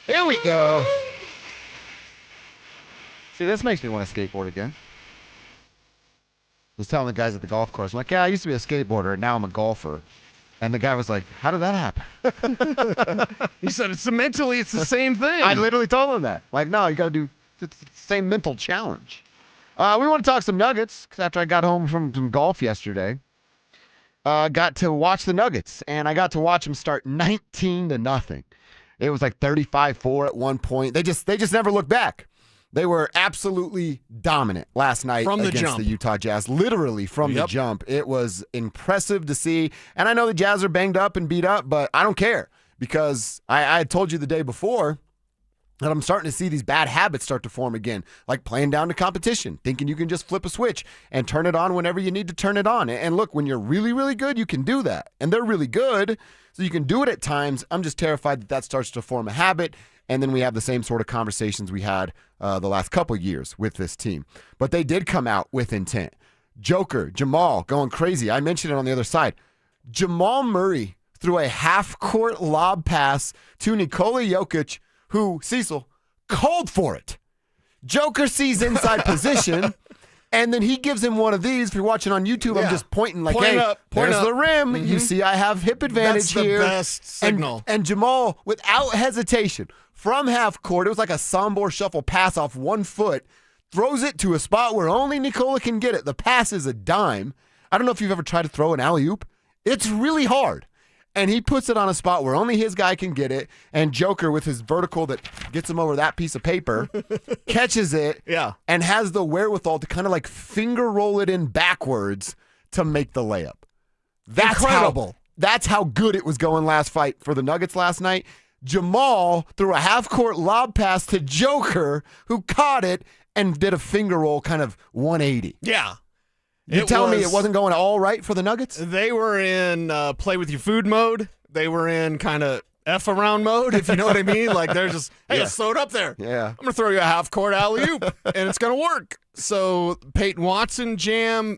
Here we go. See, this makes me want to skateboard again. I was telling the guys at the golf course, I'm like, yeah, I used to be a skateboarder, and now I'm a golfer. And the guy was like, how did that happen? He said, it's mentally, it's the same thing. I literally told him that. Like, no, you got to do it's the same mental challenge. We want to talk some Nuggets, because after I got home from some golf yesterday, got to watch the Nuggets, and I got to watch them start 19-0. It was like 35-4 at one point. They just never looked back. They were absolutely dominant last night against the Utah Jazz. Literally from the jump. It was impressive to see. And I know the Jazz are banged up and beat up, but I don't care because I had told you the day before that I'm starting to see these bad habits start to form again, like playing down to competition, thinking you can just flip a switch and turn it on whenever you need to turn it on. And look, when you're really, really good, you can do that. And they're really good, so you can do it at times. I'm just terrified that starts to form a habit, and then we have the same sort of conversations we had the last couple years with this team. But they did come out with intent. Joker, Jamal, going crazy. I mentioned it on the other side. Jamal Murray threw a half-court lob pass to Nikola Jokic, who, Cecil, called for it. Joker sees inside position, and then he gives him one of these. If you're watching on YouTube, I'm just pointing like, Point up. There's the rim. Mm-hmm. You see I have hip advantage here. That's the best signal. And Jamal, without hesitation, from half court, it was like a Sombor shuffle pass off 1 foot, throws it to a spot where only Nikola can get it. The pass is a dime. I don't know if you've ever tried to throw an alley-oop. It's really hard. And he puts it on a spot where only his guy can get it. And Joker, with his vertical that gets him over that piece of paper, catches it and has the wherewithal to kind of like finger roll it in backwards to make the layup. That's incredible. That's how good it was going last fight for the Nuggets last night. Jamal threw a half-court lob pass to Joker, who caught it and did a finger roll kind of 180. Yeah. You tell me it wasn't going all right for the Nuggets? They were in play with your food mode. They were in kind of F around mode, if you know what I mean. Like they're just, hey, let's throw it up there. Yeah. I'm going to throw you a half-court alley-oop, and it's going to work. So Payton Watson jam,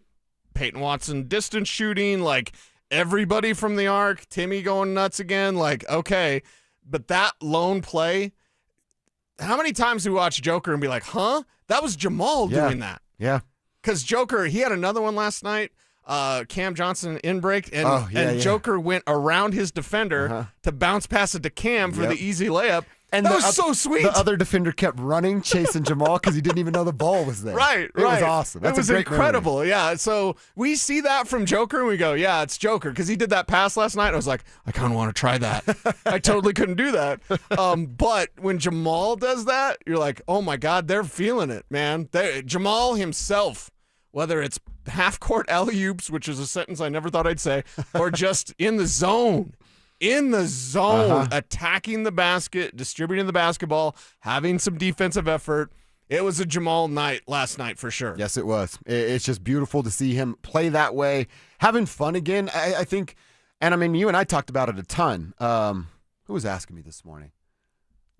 Payton Watson distance shooting, like everybody from the arc, Timmy going nuts again, like, okay. But that lone play, how many times do we watch Joker and be like, huh? That was Jamal doing that. Yeah. Because Joker, he had another one last night, Cam Johnson in break, and Joker went around his defender to bounce pass it to Cam for the easy layup. And that was so sweet. The other defender kept running, chasing Jamal because he didn't even know the ball was there. Right. It was awesome. That's it was a great incredible. memory. Yeah. So we see that from Joker and we go, yeah, it's Joker. Because he did that pass last night. I was like, I kind of want to try that. I totally couldn't do that. But when Jamal does that, you're like, oh my God, they're feeling it, man. Jamal himself, whether it's half-court alley-oops, which is a sentence I never thought I'd say, or just in the zone, attacking the basket, distributing the basketball, having some defensive effort. It was a Jamal night last night for sure. Yes, it was. It's just beautiful to see him play that way, having fun again. I think, and I mean, you and I talked about it a ton. Who was asking me this morning?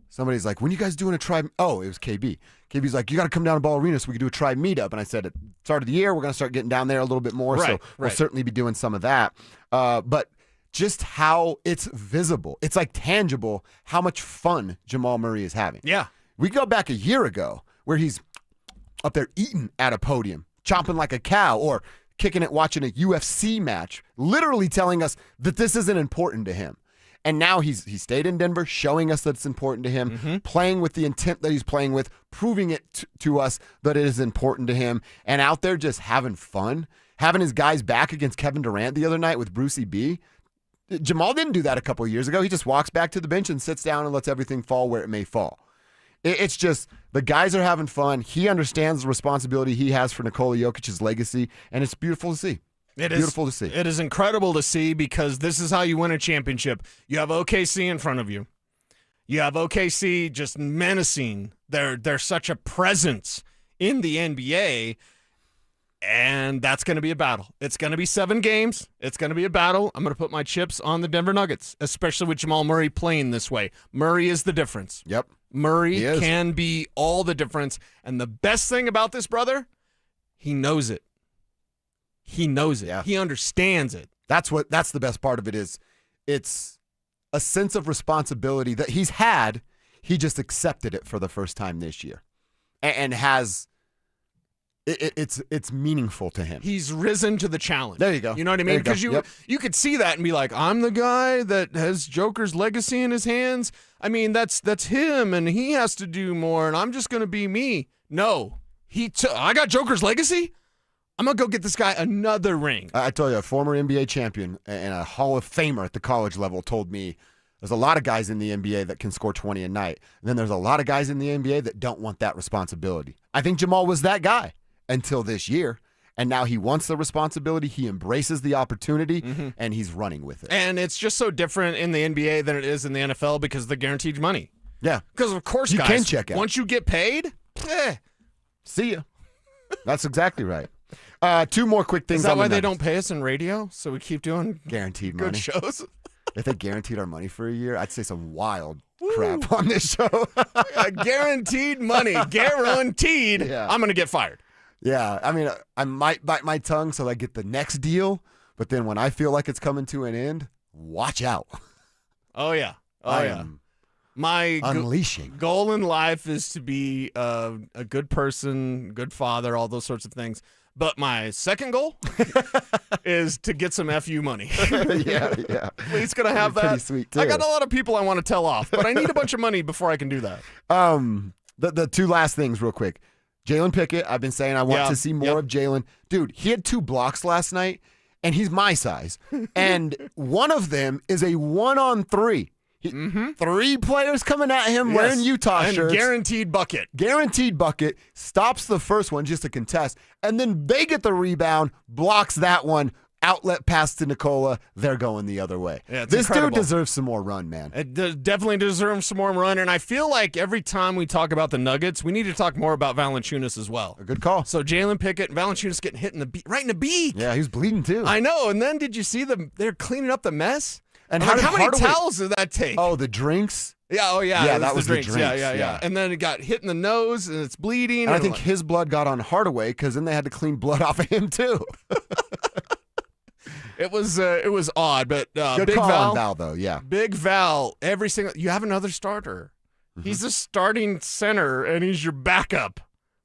Somebody's like, when you guys doing a tribe? Oh, it was KB. KB's like, you got to come down to Ball Arena so we can do a tribe meetup. And I said, at the start of the year, we're going to start getting down there a little bit more. So we'll certainly be doing some of that. But just how it's visible, it's like tangible, how much fun Jamal Murray is having. Yeah. We go back a year ago where he's up there eating at a podium, chomping like a cow, or kicking it watching a UFC match, literally telling us that this isn't important to him. And now he stayed in Denver, showing us that it's important to him, playing with the intent that he's playing with, proving it to us that it is important to him, and out there just having fun, having his guys back against Kevin Durant the other night with Brucey B. Jamal didn't do that a couple of years ago. He just walks back to the bench and sits down and lets everything fall where it may fall. It's just the guys are having fun. He understands the responsibility he has for Nikola Jokic's legacy, and it's beautiful to see. It is beautiful to see. It is incredible to see because this is how you win a championship. You have OKC in front of you. You have OKC just menacing. They're such a presence in the NBA, and that's going to be a battle. It's going to be 7 games. It's going to be a battle. I'm going to put my chips on the Denver Nuggets, especially with Jamal Murray playing this way. Murray is the difference. Yep. Murray can be all the difference. And the best thing about this brother, he knows it. He knows it. Yeah. He understands it. That's the best part of it is it's a sense of responsibility that he's had. He just accepted it for the first time this year and has it's meaningful to him. He's risen to the challenge. There you go. You know what I mean? Because you could see that and be like, I'm the guy that has Joker's legacy in his hands. I mean, that's him, and he has to do more, and I'm just going to be me. No. I got Joker's legacy? I'm going to go get this guy another ring. I tell you, a former NBA champion and a Hall of Famer at the college level told me there's a lot of guys in the NBA that can score 20 a night, and then there's a lot of guys in the NBA that don't want that responsibility. I think Jamal was that guy until this year, and now he wants the responsibility, he embraces the opportunity, and he's running with it. And it's just so different in the NBA than it is in the NFL because of the guaranteed money. Yeah. Because, of course, you guys, can check out. Once you get paid, see ya. That's exactly right. 2 more quick things. Is that on why the they don't pay us in radio? So we keep doing guaranteed good money. shows? If they guaranteed our money for a year, I'd say some wild crap on this show. Guaranteed money. Guaranteed. Yeah. I'm going to get fired. Yeah, I mean, I might bite my tongue so I get the next deal, but then when I feel like it's coming to an end, watch out. Oh, yeah. I am my unleashing. Goal in life is to be a good person, good father, all those sorts of things. But my second goal is to get some FU money. yeah. Please, can I have that? Pretty sweet, too. I got a lot of people I want to tell off, but I need a bunch of money before I can do that. The 2 last things real quick. Jalen Pickett, I've been saying I want to see more of Jalen. Dude, he had 2 blocks last night, and he's my size. And one of them is a 1-on-3. 3 players coming at him wearing Utah shirts. Guaranteed bucket. Guaranteed bucket. Stops the first one just to contest. And then they get the rebound, blocks that one. Outlet pass to Nikola. They're going the other way. Yeah, it's this incredible. dude deserves some more run, man. It definitely deserves some more run. And I feel like every time we talk about the Nuggets, we need to talk more about Valanciunas as well. A good call. So Jalen Pickett and Valanciunas getting hit in the right in the beak. Yeah, he's bleeding too. I know. And then did you see them? They're cleaning up the mess. And how many towels did that take? Oh, the drinks? Yeah, Yeah, that was the drinks. the drinks. Yeah. And then it got hit in the nose and it's bleeding. And I think his blood got on Hardaway because then they had to clean blood off of him too. It was odd, but good Big call Val, on Val though. Yeah, Big Val. You have another starter. He's a starting center and he's your backup.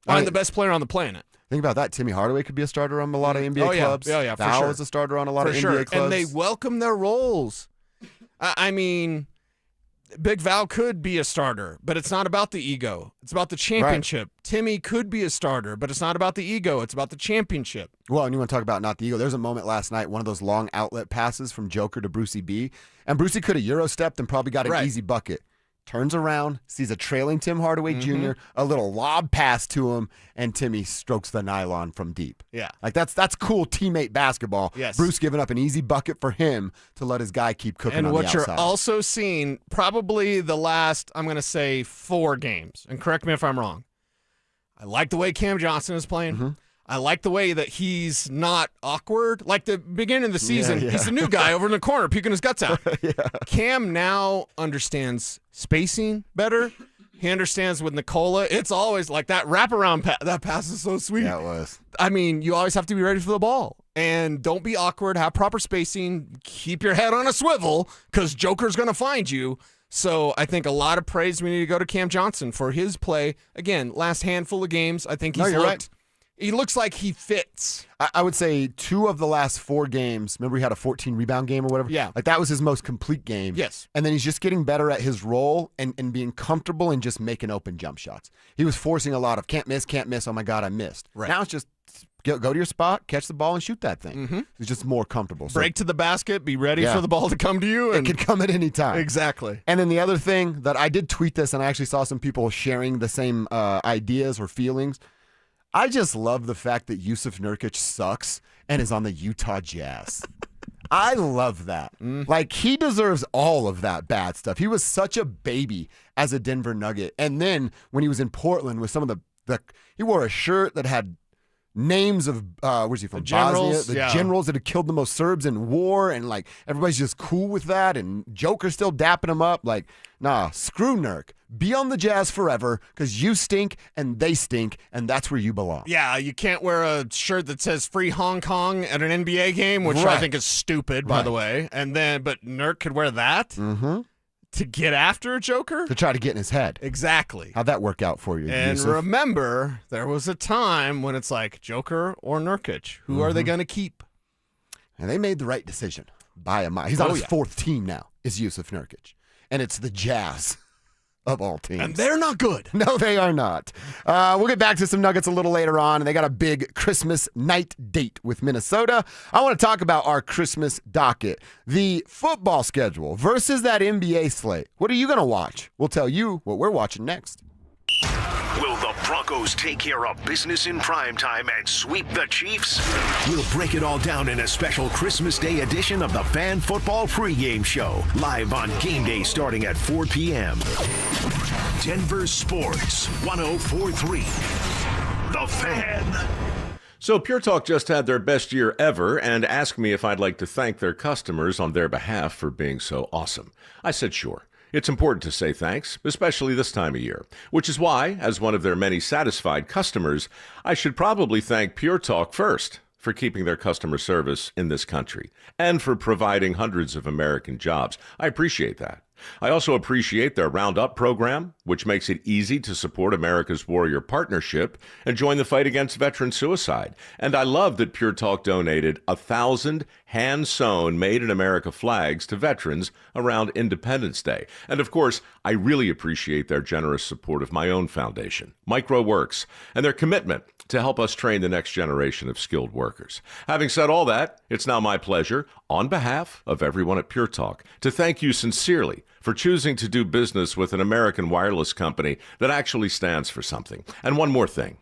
The best player on the planet. Think about that. Timmy Hardaway could be a starter on a lot of NBA clubs. Yeah, for Val sure. is a starter on a lot of sure. NBA clubs. And they welcome their roles. I mean, Big Val could be a starter, but it's not about the ego. It's about the championship. Right. Timmy could be a starter, but it's not about the ego. It's about the championship. Well, and you want to talk about not the ego. There's a moment last night, one of those long outlet passes from Joker to Brucey B. And Brucey could have Euro-stepped and probably got an easy bucket. Turns around, sees a trailing Tim Hardaway Jr., a little lob pass to him, and Timmy strokes the nylon from deep. Yeah. Like, that's cool teammate basketball. Yes. Bruce giving up an easy bucket for him to let his guy keep cooking and on the outside. And what you're also seeing, probably the last, I'm going to say, 4 games, and correct me if I'm wrong. I like the way Cam Johnson is playing. I like the way that he's not awkward. Like the beginning of the season, he's the new guy over in the corner puking his guts out. Cam now understands spacing better. He understands with Nikola. It's always like that wraparound pass. That pass is so sweet. Yeah, it was. I mean, you always have to be ready for the ball. And don't be awkward. Have proper spacing. Keep your head on a swivel because Joker's going to find you. So I think a lot of praise we need to go to Cam Johnson for his play. Again, last handful of games, I think he's looked He looks like he fits. I would say 2 of the last 4 games, remember he had a 14 rebound game or whatever? Yeah. Like that was his most complete game. Yes. And then he's just getting better at his role and being comfortable and just making open jump shots. He was forcing a lot of can't miss, oh my God, I missed. Right. Now it's just go to your spot, catch the ball, and shoot that thing. Mm-hmm. He's just more comfortable. Break to the basket, be ready for the ball to come to you. It can come at any time. Exactly. And then the other thing that I did tweet this, and I actually saw some people sharing the same ideas or feelings. I just love the fact that Yusuf Nurkic sucks and is on the Utah Jazz. I love that. Like, he deserves all of that bad stuff. He was such a baby as a Denver Nugget. And then when he was in Portland with some of the he wore a shirt that had names of where's he from? Generals, Bosnia, the generals that had killed the most Serbs in war, and like everybody's just cool with that, and Joker's still dapping him up. Like, nah, screw Nurk. Be on the Jazz forever because you stink and they stink, and that's where you belong. Yeah, you can't wear a shirt that says "Free Hong Kong" at an NBA game, which I think is stupid, by the way. And then, but Nurk could wear that to get after a Joker? To try to get in his head. Exactly. How'd that work out for you, And Yusuf? remember, there was a time when it's like Joker or Nurkic. Who are they going to keep? And they made the right decision. Buy him out. He's on his 4th team now, is Yusuf Nurkic. And it's the Jazz of all teams. And they're not good. No, they are not. We'll get back to some Nuggets a little later on, and they got a big Christmas night date with Minnesota. I want to talk about our Christmas docket, the football schedule versus that NBA slate. What are you going to watch? We'll tell you what we're watching next. Will the Broncos take care of business in primetime and sweep the Chiefs? We'll break it all down in a special Christmas Day edition of the Fan Football Pregame Show, live on game day starting at 4 p.m. Denver Sports 104.3. The Fan. So Pure Talk just had their best year ever and asked me if I'd like to thank their customers on their behalf for being so awesome. I said sure. It's important to say thanks, especially this time of year, which is why, as one of their many satisfied customers, I should probably thank Pure Talk first for keeping their customer service in this country and for providing hundreds of American jobs. I appreciate that. I also appreciate their Roundup program, which makes it easy to support America's Warrior Partnership and join the fight against veteran suicide. And I love that Pure Talk donated 1,000 hand-sewn Made-in-America flags to veterans around Independence Day. And of course, I really appreciate their generous support of my own foundation, MicroWorks, and their commitment to help us train the next generation of skilled workers. Having said all that, it's now my pleasure, on behalf of everyone at Pure Talk, to thank you sincerely for choosing to do business with an American wireless company that actually stands for something. And one more thing.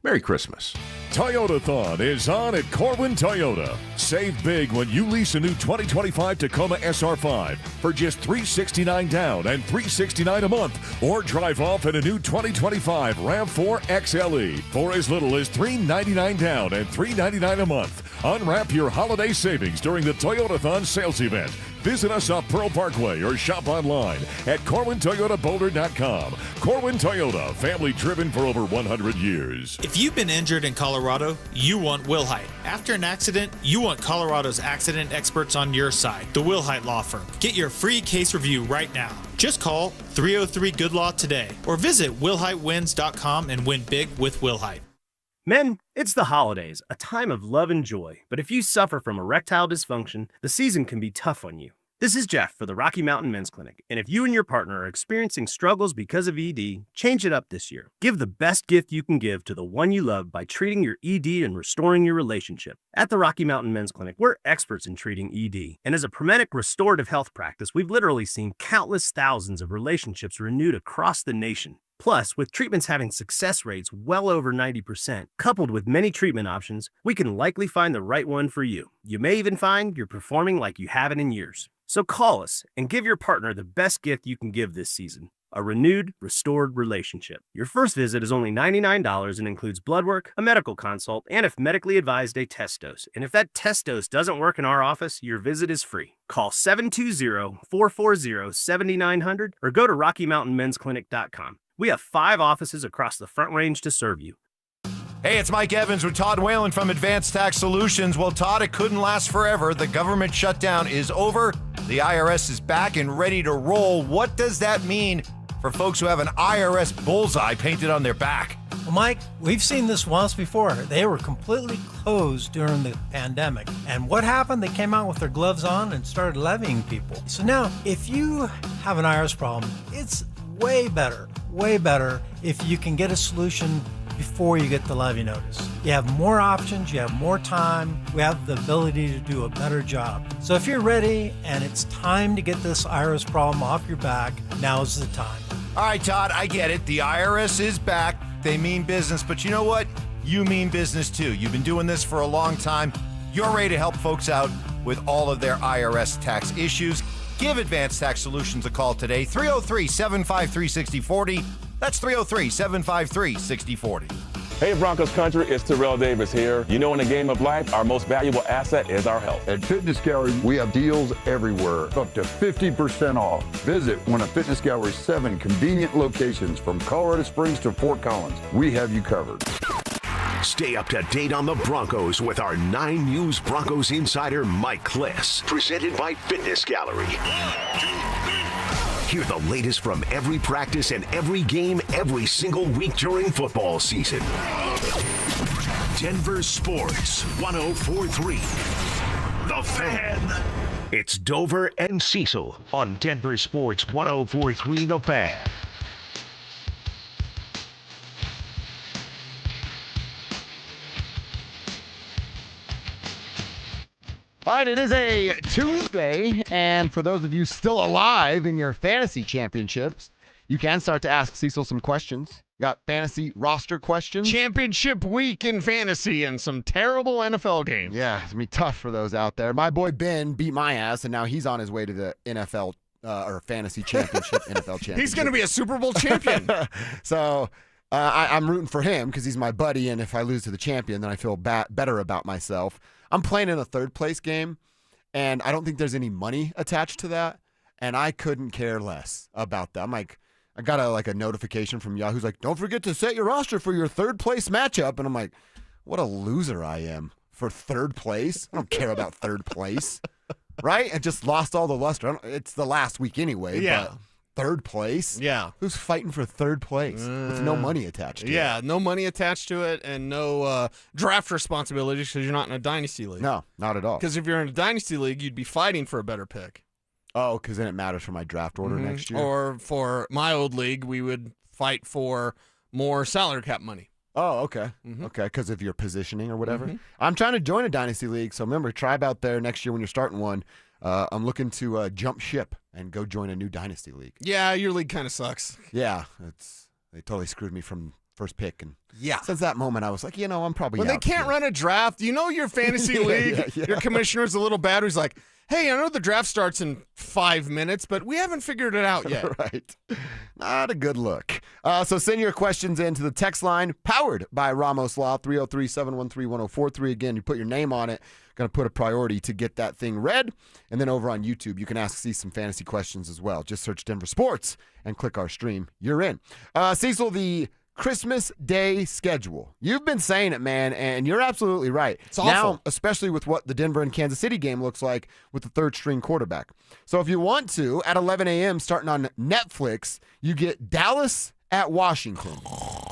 Merry Christmas. Toyotathon is on at Corwin Toyota. Save big when you lease a new 2025 Tacoma SR5 for just $369 down and $369 a month, or drive off in a new 2025 RAV4 XLE for as little as $399 down and $399 a month. Unwrap your holiday savings during the Toyotathon sales event. Visit us off Pearl Parkway or shop online at CorwinToyotaBoulder.com. Corwin Toyota, family driven for over 100 years. If you've been injured in Colorado, you want Wilhite. After an accident, you want Colorado's accident experts on your side, the Wilhite Law Firm. Get your free case review right now. Just call 303-GOOD-LAW today or visit WilhiteWins.com and win big with Wilhite. Men, it's the holidays, a time of love and joy. But if you suffer from erectile dysfunction, the season can be tough on you. This is Jeff for the Rocky Mountain Men's Clinic, and if you and your partner are experiencing struggles because of ED, change it up this year. Give the best gift you can give to the one you love by treating your ED and restoring your relationship. At the Rocky Mountain Men's Clinic, we're experts in treating ED, and as a Promedic restorative health practice, we've literally seen countless thousands of relationships renewed across the nation. Plus, with treatments having success rates well over 90%, coupled with many treatment options, we can likely find the right one for you. You may even find you're performing like you haven't in years. So call us and give your partner the best gift you can give this season, a renewed, restored relationship. Your first visit is only $99 and includes blood work, a medical consult, and if medically advised, a test dose. And if that test dose doesn't work in our office, your visit is free. Call 720-440-7900 or go to RockyMountainMen'sClinic.com. We have 5 offices across the Front Range to serve you. Hey, it's Mike Evans with Todd Whalen from Advanced Tax Solutions. Well, Todd, it couldn't last forever. The government shutdown is over. The IRS is back and ready to roll. What does that mean for folks who have an IRS bullseye painted on their back? Well, Mike, we've seen this once before. They were completely closed during the pandemic. And what happened? They came out with their gloves on and started levying people. So now, if you have an IRS problem, it's way better if you can get a solution before you get the levy notice. You have more options, you have more time, we have the ability to do a better job. So if you're ready and it's time to get this IRS problem off your back, now's the time. All right, Todd, I get it. The IRS is back. They mean business, but you know what? You mean business too. You've been doing this for a long time. You're ready to help folks out with all of their IRS tax issues. Give Advanced Tax Solutions a call today, 303-753-6040. That's 303-753-6040. Hey Broncos country, it's Terrell Davis here. You know, in the game of life, our most valuable asset is our health. At Fitness Gallery, we have deals everywhere, up to 50% off. Visit one of Fitness Gallery's 7 convenient locations from Colorado Springs to Fort Collins. We have you covered. Stay up to date on the Broncos with our 9 News Broncos insider Mike Kliss, presented by Fitness Gallery. Hear the latest from every practice and every game every single week during football season. Denver Sports 104.3. The Fan. It's Dover and Cecil on Denver Sports 104.3 The Fan. All right, it is a Tuesday, and for those of you still alive in your fantasy championships, you can start to ask Cecil some questions. You got fantasy roster questions. Championship week in fantasy and some terrible NFL games. Yeah, it's going to be tough for those out there. My boy Ben beat my ass, and now he's on his way to the NFL or fantasy championship, NFL championship. He's going to be a Super Bowl champion. So I'm rooting for him because he's my buddy, and if I lose to the champion, then I feel better about myself. I'm playing in a third-place game, and I don't think there's any money attached to that, and I couldn't care less about that. I'm like, I got a notification from Yahoo's like, don't forget to set your roster for your third-place matchup, and I'm like, what a loser I am for third place. I don't care about third place, right? I just lost all the luster. It's the last week anyway, but third place? Yeah. Who's fighting for third place with no money attached to it? Yeah, no money attached to it and no draft responsibilities because you're not in a dynasty league. No, not at all. Because if you're in a dynasty league, you'd be fighting for a better pick. Oh, because then it matters for my draft order next year? Or for my old league, we would fight for more salary cap money. Oh, okay. Okay, because of your positioning or whatever. I'm trying to join a dynasty league, so remember, tribe out there next year when you're starting one. I'm looking to jump ship and go join a new dynasty league. Yeah, your league kind of sucks. Yeah, they totally screwed me from first pick, and since that moment I was like, I'm probably when out they can't run a draft. Your fantasy league, your commissioner's a little bad. He's like, hey, I know the draft starts in 5 minutes, but we haven't figured it out yet. Right. Not a good look. So send your questions in to the text line, powered by Ramos Law, 303-713-1043. Again, you put your name on it. Going to put a priority to get that thing read. And then over on YouTube, you can see some fantasy questions as well. Just search Denver Sports and click our stream. You're in. Cecil, the Christmas Day schedule. You've been saying it, man, and you're absolutely right. It's awful. Now, especially with what the Denver and Kansas City game looks like with the third-string quarterback. So if you want to, at 11 a.m., starting on Netflix, you get Dallas at Washington.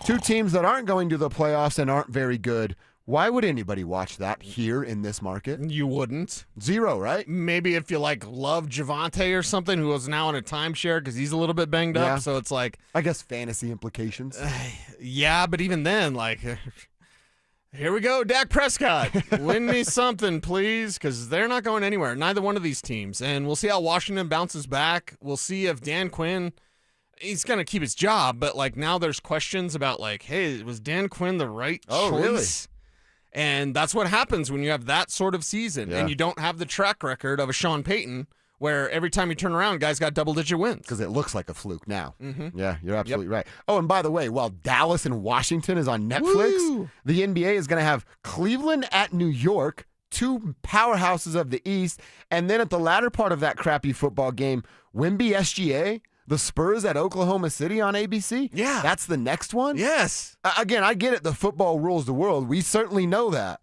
2 teams that aren't going to the playoffs and aren't very good. Why would anybody watch that here in this market? You wouldn't. 0, right? Maybe if you love Javante or something, who is now in a timeshare because he's a little bit banged up. So it's like, I guess fantasy implications. Yeah, but even then, here we go, Dak Prescott. Win me something, please, because they're not going anywhere. Neither one of these teams. And we'll see how Washington bounces back. We'll see if Dan Quinn, he's going to keep his job, but now there's questions about hey, was Dan Quinn the right choice? Really? And that's what happens when you have that sort of season and you don't have the track record of a Sean Payton where every time you turn around, guys got double-digit wins. Because it looks like a fluke now. Yeah, you're absolutely right. Oh, and by the way, while Dallas and Washington is on Netflix, the NBA is going to have Cleveland at New York, 2 powerhouses of the East, and then at the latter part of that crappy football game, Wemby SGA, the Spurs at Oklahoma City on ABC? Yeah. That's the next one? Yes. Again, I get it. The football rules the world. We certainly know that.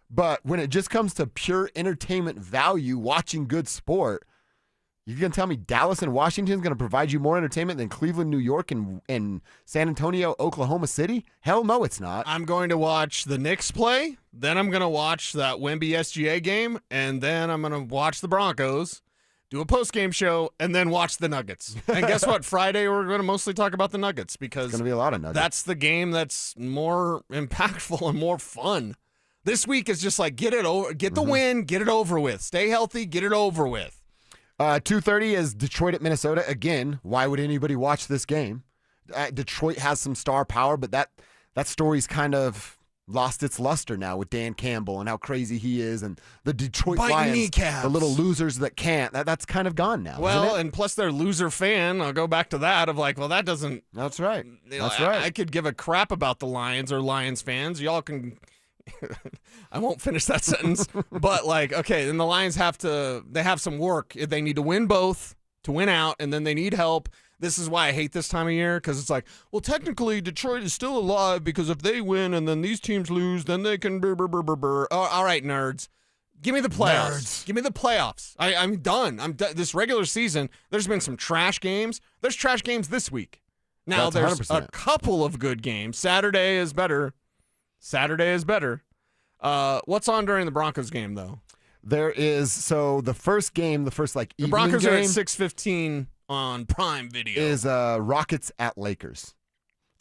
But when it just comes to pure entertainment value, watching good sport, You can tell me Dallas and Washington is going to provide you more entertainment than Cleveland, New York, and San Antonio, Oklahoma City? Hell no, it's not. I'm going to watch the Knicks play. Then I'm going to watch that Wemby SGA game. And then I'm going to watch the Broncos, do a post-game show, and then watch the Nuggets. And guess what? Friday, we're going to mostly talk about the Nuggets because It's going to be a lot of Nuggets. that's the game that's more impactful and more fun. This week is just like get the win, get it over with. Stay healthy, get it over with. 2:30 is Detroit at Minnesota. Again, why would anybody watch this game? Detroit has some star power, but that story's kind of lost its luster now with Dan Campbell and how crazy he is, and the Detroit Biting Lions, kneecaps. the little losers that can't. That's kind of gone now. Well, isn't it? and plus they're loser fan. I'll go back to that of like, well, that doesn't. That's right. That's I right. could give a crap about the Lions or Lions fans. Y'all can. I won't finish that sentence, but like, okay, then the Lions have some work. They need to win both to win out, and then they need help. This is why I hate this time of year, because it's like, well, technically Detroit is still alive because if they win and then these teams lose, then they can Oh, all right, nerds. Give me the playoffs. Nerds. Give me the playoffs. I'm done. I'm done. This regular season, there's been some trash games. There's trash games this week. Now, That's there's 100%. a couple of good games. Saturday is better. What's on during the Broncos game, though? There is the first game, the evening Broncos game are at 6:15 on Prime Video. is Rockets at Lakers.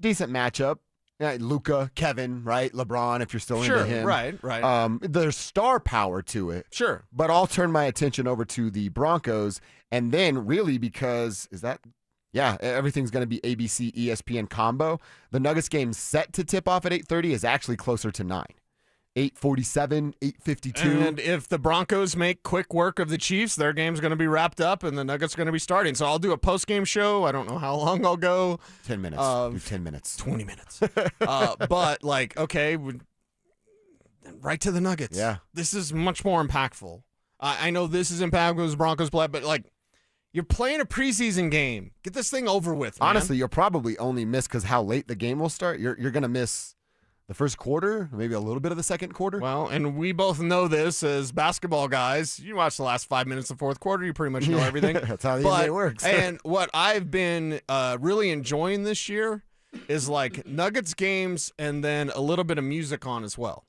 Decent matchup. Luka, Kevin, right? LeBron, if you're still into him. Right. There's star power to it. Sure. But I'll turn my attention over to the Broncos, and then really because everything's going to be ABC, ESPN combo. The Nuggets game set to tip off at 8:30 is actually closer to 9. 8:47, 8:52. And if the Broncos make quick work of the Chiefs, their game's going to be wrapped up, and the Nuggets are going to be starting. So I'll do a post-game show. I don't know how long I'll go. 10 minutes. Do 10 minutes. 20 minutes. But, like, okay, right to the Nuggets. Yeah. This is much more impactful. I know this is impactful because Broncos play, but, like, you're playing a preseason game. Get this thing over with, man. Honestly, you'll probably only miss because how late the game will start. You're going to miss the first quarter, maybe a little bit of the second quarter. Well, and we both know this as basketball guys. You watch the last 5 minutes of the fourth quarter, you pretty much know everything. That's how the NBA works. And what I've been really enjoying this year is like Nuggets games and then a little bit of music on as well.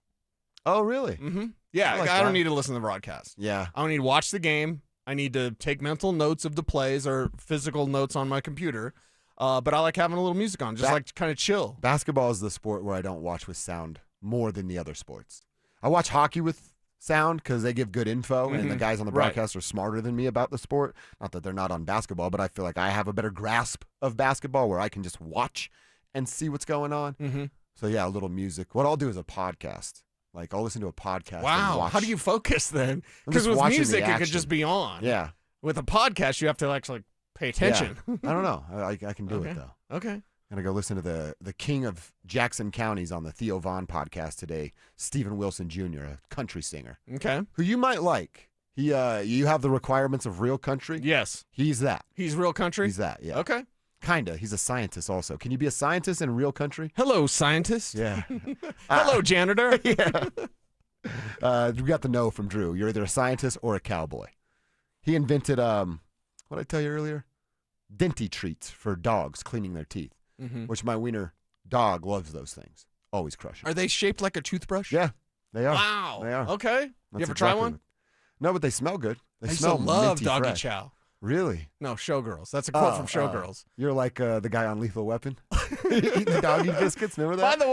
Oh, really? Mm-hmm. Yeah, I like I don't that. need to listen to the broadcast. Yeah. I don't need to watch the game. I need to take mental notes of the plays or physical notes on my computer. But I like having a little music on, just like kind of chill. Basketball is the sport where I don't watch with sound more than the other sports. I watch hockey with sound because they give good info, and the guys on the broadcast are smarter than me about the sport. Not that they're not on basketball, but I feel like I have a better grasp of basketball where I can just watch and see what's going on. Mm-hmm. So, yeah, a little music. What I'll do is a podcast. Like, I'll listen to a podcast. Wow. And watch. How do you focus then? I'm Because just with watching music, the it could action. just be on. Yeah. With a podcast, you have to actually pay attention. Yeah. I don't know. I can do Okay. it, though. Okay. Gonna go listen to the king of Jackson Counties on the Theo Vaughn podcast today, Stephen Wilson Jr., a country singer. Okay. Who you might like. He you have the requirements of real country? Yes. He's that. He's real country? He's that, yeah. Okay. Kinda. He's a scientist also. Can you be a scientist in real country? Hello, scientist. Yeah. Hello, janitor. Yeah. We got the no from Drew. You're either a scientist or a cowboy. He invented what did I tell you earlier? Denty treats for dogs cleaning their teeth. Mhm. Which my wiener dog loves those things. Always crushing. Are they shaped like a toothbrush? Yeah, they are. Wow. They are. Okay. That's You ever try exactly one? what- No, but they smell good. They I used smell to love minty Doggy fresh. Chow. Really? No, Showgirls. That's a quote from Showgirls. You're like the guy on Lethal Weapon. Eating doggy biscuits. Remember By that? the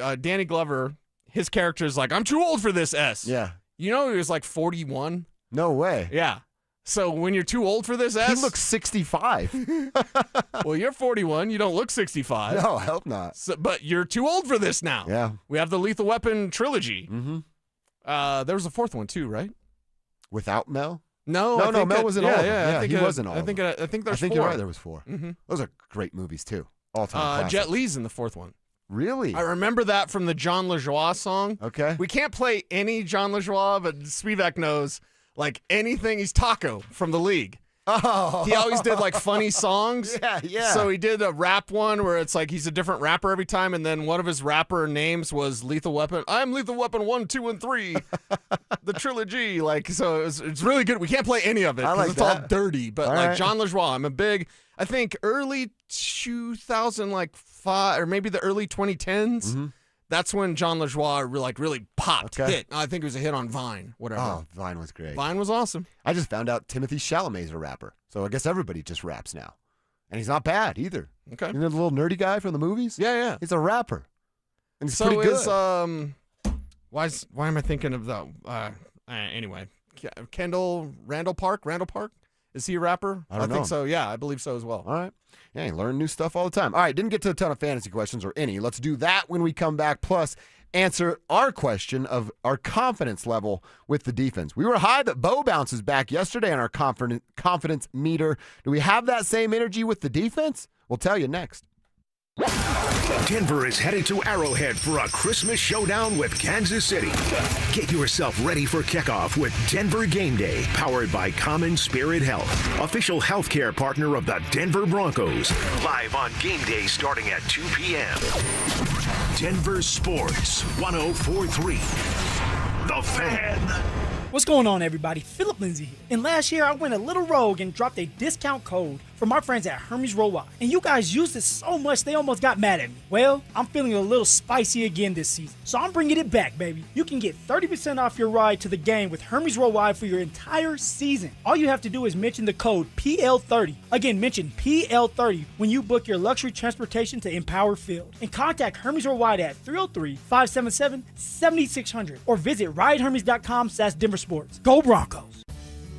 way, Danny Glover, his character is like, I'm too old for this S. Yeah. You know he was like 41? No way. Yeah. So when you're too old for this S. He looks 65. Well, you're 41. You don't look 65. No, I hope not. So, but you're too old for this now. Yeah. We have the Lethal Weapon trilogy. Mm-hmm. There was a fourth one too, right? Without Mel? No, No, I no, think Mel that- was in yeah, all of them. Yeah, Yeah, I think he it- was in all I of think them. I think there's I think 4. you're right. There was 4. Mhm. Those are great movies too. All-time Jet classics. Li's in the fourth one. Really? I remember that from the John LaJoie song. Okay. We can't play any John LaJoie, but Spivak knows like anything. He's Taco from the League. Oh. He always did like funny songs. Yeah. So he did a rap one where it's like he's a different rapper every time, and then one of his rapper names was Lethal Weapon. I'm Lethal Weapon 1, 2, and 3. The trilogy. Like, so it's really good. We can't play any of it because it's all dirty. But All like right. John LaJoie, I'm a big, I think early 2005 or maybe the early 2010s. Mm-hmm. That's when John LaJoie really popped. Hit. I think it was a hit on Vine. Whatever. Oh, Vine was great. Vine was awesome. I just found out Timothy Chalamet's a rapper. So I guess everybody just raps now. And he's not bad either. Okay. You know the little nerdy guy from the movies? Yeah. He's a rapper. And he's So pretty good. is why am I thinking of that? Anyway, Randall Park. Is he a rapper? I don't know. think so. Yeah, I believe so as well. All right. Yeah, you learn new stuff all the time. All right, didn't get to a ton of fantasy questions or any. Let's do that when we come back. Plus, answer our question of our confidence level with the defense. We were high that Bo bounces back yesterday on our confidence meter. Do we have that same energy with the defense? We'll tell you next. Denver is headed to Arrowhead for a Christmas showdown with Kansas City. Get yourself ready for kickoff with Denver Game Day, powered by Common Spirit Health, official healthcare partner of the Denver Broncos. Live on Game Day starting at 2 p.m. Denver Sports 104.3. The Fan. What's going on, everybody? Philip Lindsay here. And last year, I went a little rogue and dropped a discount code from our friends at Hermes Worldwide. And you guys used it so much, they almost got mad at me. Well, I'm feeling a little spicy again this season. So I'm bringing it back, baby. You can get 30% off your ride to the game with Hermes Worldwide for your entire season. All you have to do is mention the code PL30. Again, mention PL30 when you book your luxury transportation to Empower Field. And contact Hermes Worldwide at 303-577-7600 or visit ridehermes.com/DenverSports. Go Broncos!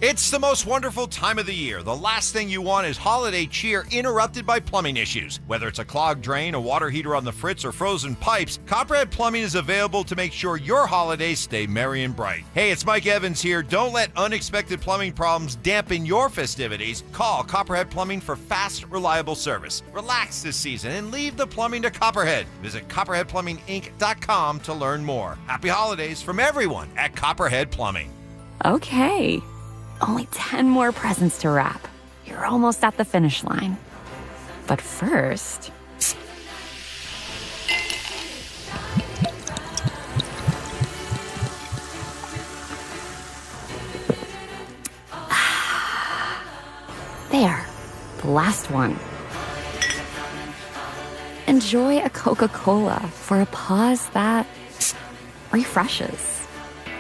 It's the most wonderful time of the year. The last thing you want is holiday cheer interrupted by plumbing issues. Whether it's a clogged drain, a water heater on the fritz, or frozen pipes, Copperhead Plumbing is available to make sure your holidays stay merry and bright. Hey, it's Mike Evans here. Don't let unexpected plumbing problems dampen your festivities. Call Copperhead Plumbing for fast, reliable service. Relax this season and leave the plumbing to Copperhead. Visit CopperheadPlumbingInc.com to learn more. Happy holidays from everyone at Copperhead Plumbing. Okay. Only 10 more presents to wrap. You're almost at the finish line. But first... There. The last one. Enjoy a Coca-Cola for a pause that refreshes.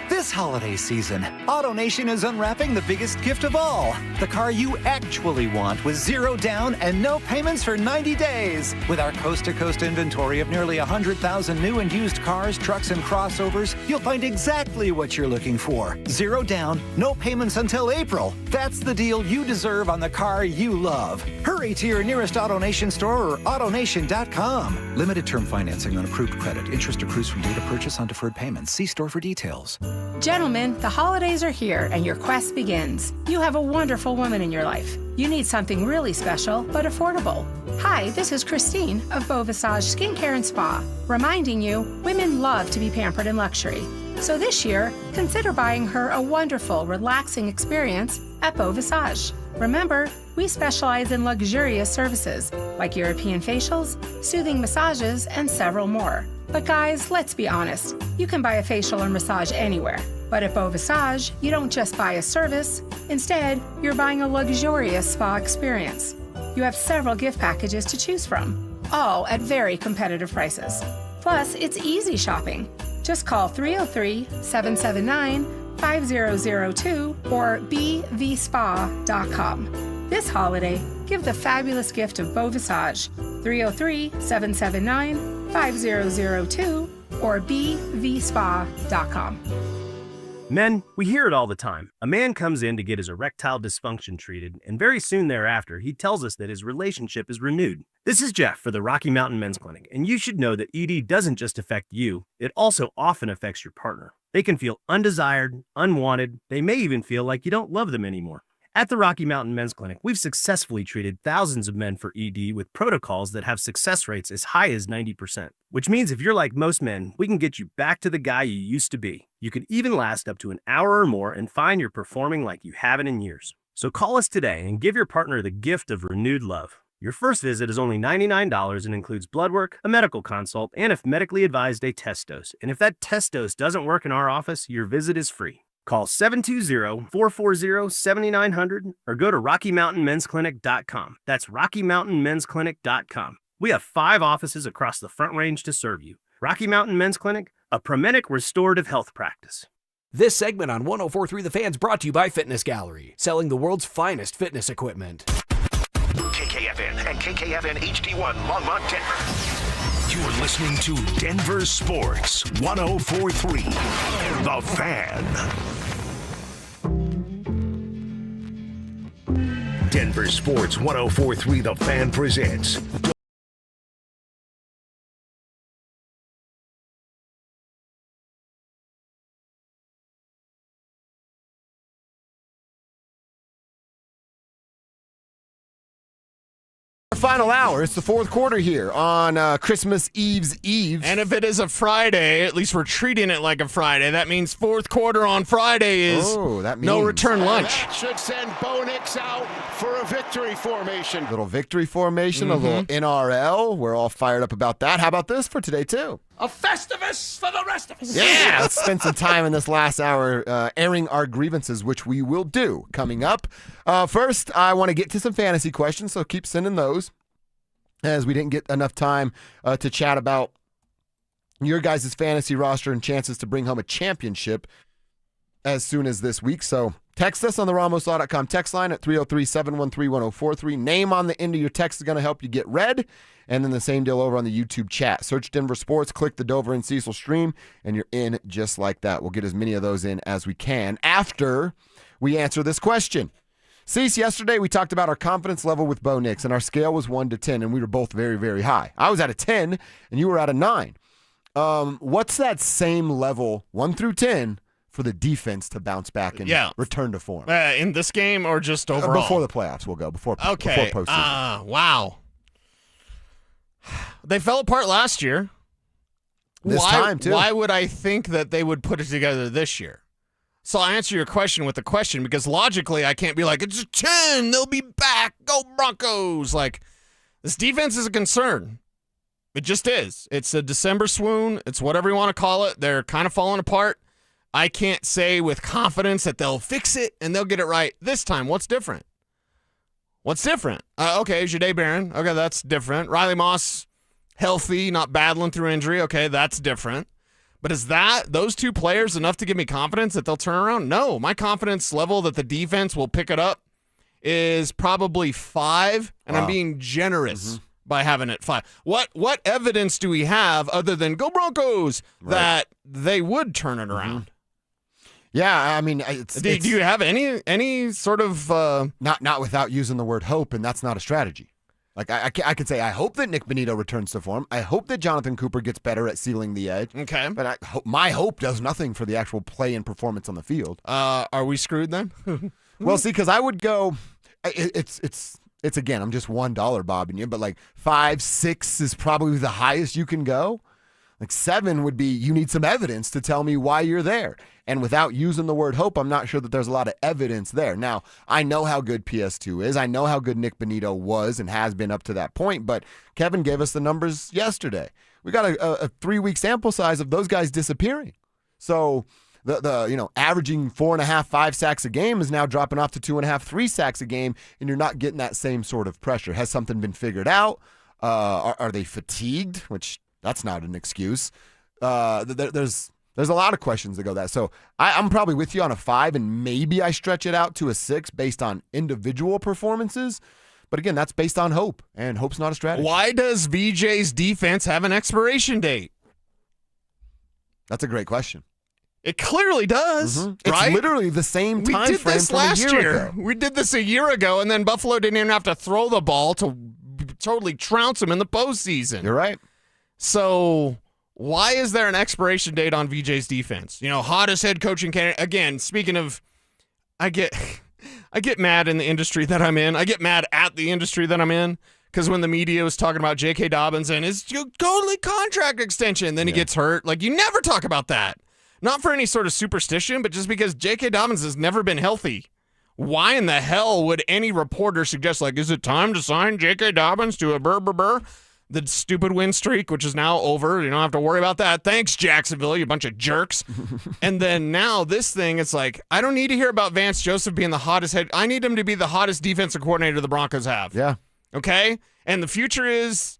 This holiday season, AutoNation is unwrapping the biggest gift of all, the car you actually want with zero down and no payments for 90 days. With our coast-to-coast inventory of nearly 100,000 new and used cars, trucks, and crossovers, you'll find exactly what you're looking for. Zero down, no payments until April. That's the deal you deserve on the car you love. Hurry to your nearest AutoNation store or AutoNation.com. Limited term financing on approved credit. Interest accrues from date of purchase on deferred payments. See store for details. Gentlemen, the holidays are here and your quest begins. You have a wonderful woman in your life. You need something really special but affordable. Hi, this is Christine of Beau Visage Skincare and Spa, reminding you women love to be pampered in luxury. So this year, consider buying her a wonderful, relaxing experience at Beau Visage. Remember, we specialize in luxurious services like European facials, soothing massages, and several more. But guys, let's be honest, you can buy a facial or massage anywhere. But at Beau Visage, you don't just buy a service. Instead, you're buying a luxurious spa experience. You have several gift packages to choose from, all at very competitive prices. Plus, it's easy shopping. Just call 303-779-5002 or bvspa.com. This holiday, give the fabulous gift of Beau Visage, 303-779-5002 or bvspa.com. Men, we hear it all the time. A man comes in to get his erectile dysfunction treated, and very soon thereafter, he tells us that his relationship is renewed. This is Jeff for the Rocky Mountain Men's Clinic, and you should know that ED doesn't just affect you, it also often affects your partner. They can feel undesired, unwanted, they may even feel like you don't love them anymore. At the Rocky Mountain Men's Clinic, we've successfully treated thousands of men for ED with protocols that have success rates as high as 90%. Which means if you're like most men, we can get you back to the guy you used to be. You could even last up to an hour or more and find you're performing like you haven't in years. So call us today and give your partner the gift of renewed love. Your first visit is only $99 and includes blood work, a medical consult, and if medically advised, a test dose. And if that test dose doesn't work in our office, your visit is free. Call 720-440-7900 or go to RockyMountainMen'sClinic.com. That's RockyMountainMen'sClinic.com. We have 5 offices across the Front Range to serve you. Rocky Mountain Men's Clinic, a Promenic restorative health practice. This segment on 104.3 The Fan's brought to you by Fitness Gallery, selling the world's finest fitness equipment. KKFN and KKFN HD1 Longmont, Denver. You're listening to Denver Sports 104.3 The Fan. Denver Sports 104.3 The Fan presents Final hour. It's the fourth quarter here on Christmas Eve's Eve. And if it is a Friday, at least we're treating it like a Friday. That means fourth quarter on Friday is no return lunch. That should send Bo Nix out for a victory formation. Little victory formation, a little NRL. We're all fired up about that. How about this for today, too? A Festivus for the rest of us. Yeah, let's spend some time in this last hour airing our grievances, which we will do coming up. First, I want to get to some fantasy questions, so keep sending those, as we didn't get enough time to chat about your guys' fantasy roster and chances to bring home a championship as soon as this week. So text us on the RamosLaw.com text line at 303-713-1043. Name on the end of your text is going to help you get read. And then the same deal over on the YouTube chat. Search Denver Sports, click the Dover and Cecil stream, and you're in just like that. We'll get as many of those in as we can after we answer this question. Cease, yesterday we talked about our confidence level with Bo Nix, and our scale was 1 to 10, and we were both very, very high. I was at a 10, and you were at a 9. What's that same level, 1 through 10, for the defense to bounce back and return to form? In this game or just overall? Before the playoffs, we'll go. Before postseason. Wow. They fell apart last year. This time, too. Why would I think that they would put it together this year? So I'll answer your question with a question, because logically I can't be like, it's a 10, they'll be back, go Broncos. Like, this defense is a concern. It just is. It's a December swoon. It's whatever you want to call it. They're kind of falling apart. I can't say with confidence that they'll fix it and they'll get it right this time. What's different? Okay, Jahdae Barron. Okay, that's different. Riley Moss, healthy, not battling through injury. Okay, that's different. But is those two players enough to give me confidence that they'll turn around? No. My confidence level that the defense will pick it up is probably 5, and I'm being generous by having it 5. What evidence do we have other than go Broncos that they would turn it around? Yeah, I mean, do you have any sort of not without using the word hope, and that's not a strategy. Like I could say, I hope that Nick Bonito returns to form. I hope that Jonathan Cooper gets better at sealing the edge. Okay, but my hope does nothing for the actual play and performance on the field. Are we screwed then? Well, see, because I would go. It's again, I'm just $1 bobbing you, but like 5, 6 is probably the highest you can go. Like 7 would be, you need some evidence to tell me why you're there. And without using the word hope, I'm not sure that there's a lot of evidence there. Now, I know how good PS2 is. I know how good Nick Bonito was and has been up to that point. But Kevin gave us the numbers yesterday. We got a 3-week sample size of those guys disappearing. So the averaging 4.5, 5 sacks a game is now dropping off to 2.5, 3 sacks a game, and you're not getting that same sort of pressure. Has something been figured out? Are they fatigued? Which that's not an excuse. There's a lot of questions that go that. So I'm probably with you on a 5, and maybe I stretch it out to a 6 based on individual performances. But again, that's based on hope, and hope's not a strategy. Why does VJ's defense have an expiration date? That's a great question. It clearly does. Right? It's literally the same time frame from a year ago. We did this a year ago, and then Buffalo didn't even have to throw the ball to totally trounce them in the postseason. You're right. So why is there an expiration date on VJ's defense? Hottest head coaching candidate. Again, speaking of, I get mad in the industry that I'm in. I get mad at the industry that I'm in, because when the media was talking about J.K. Dobbins and his totally contract extension, then he gets hurt. Like, you never talk about that. Not for any sort of superstition, but just because J.K. Dobbins has never been healthy. Why in the hell would any reporter suggest, like, is it time to sign J.K. Dobbins to a the stupid win streak, which is now over. You don't have to worry about that. Thanks, Jacksonville, you bunch of jerks. And then now this thing, it's like, I don't need to hear about Vance Joseph being the hottest head. I need him to be the hottest defensive coordinator the Broncos have. Yeah. Okay? And the future is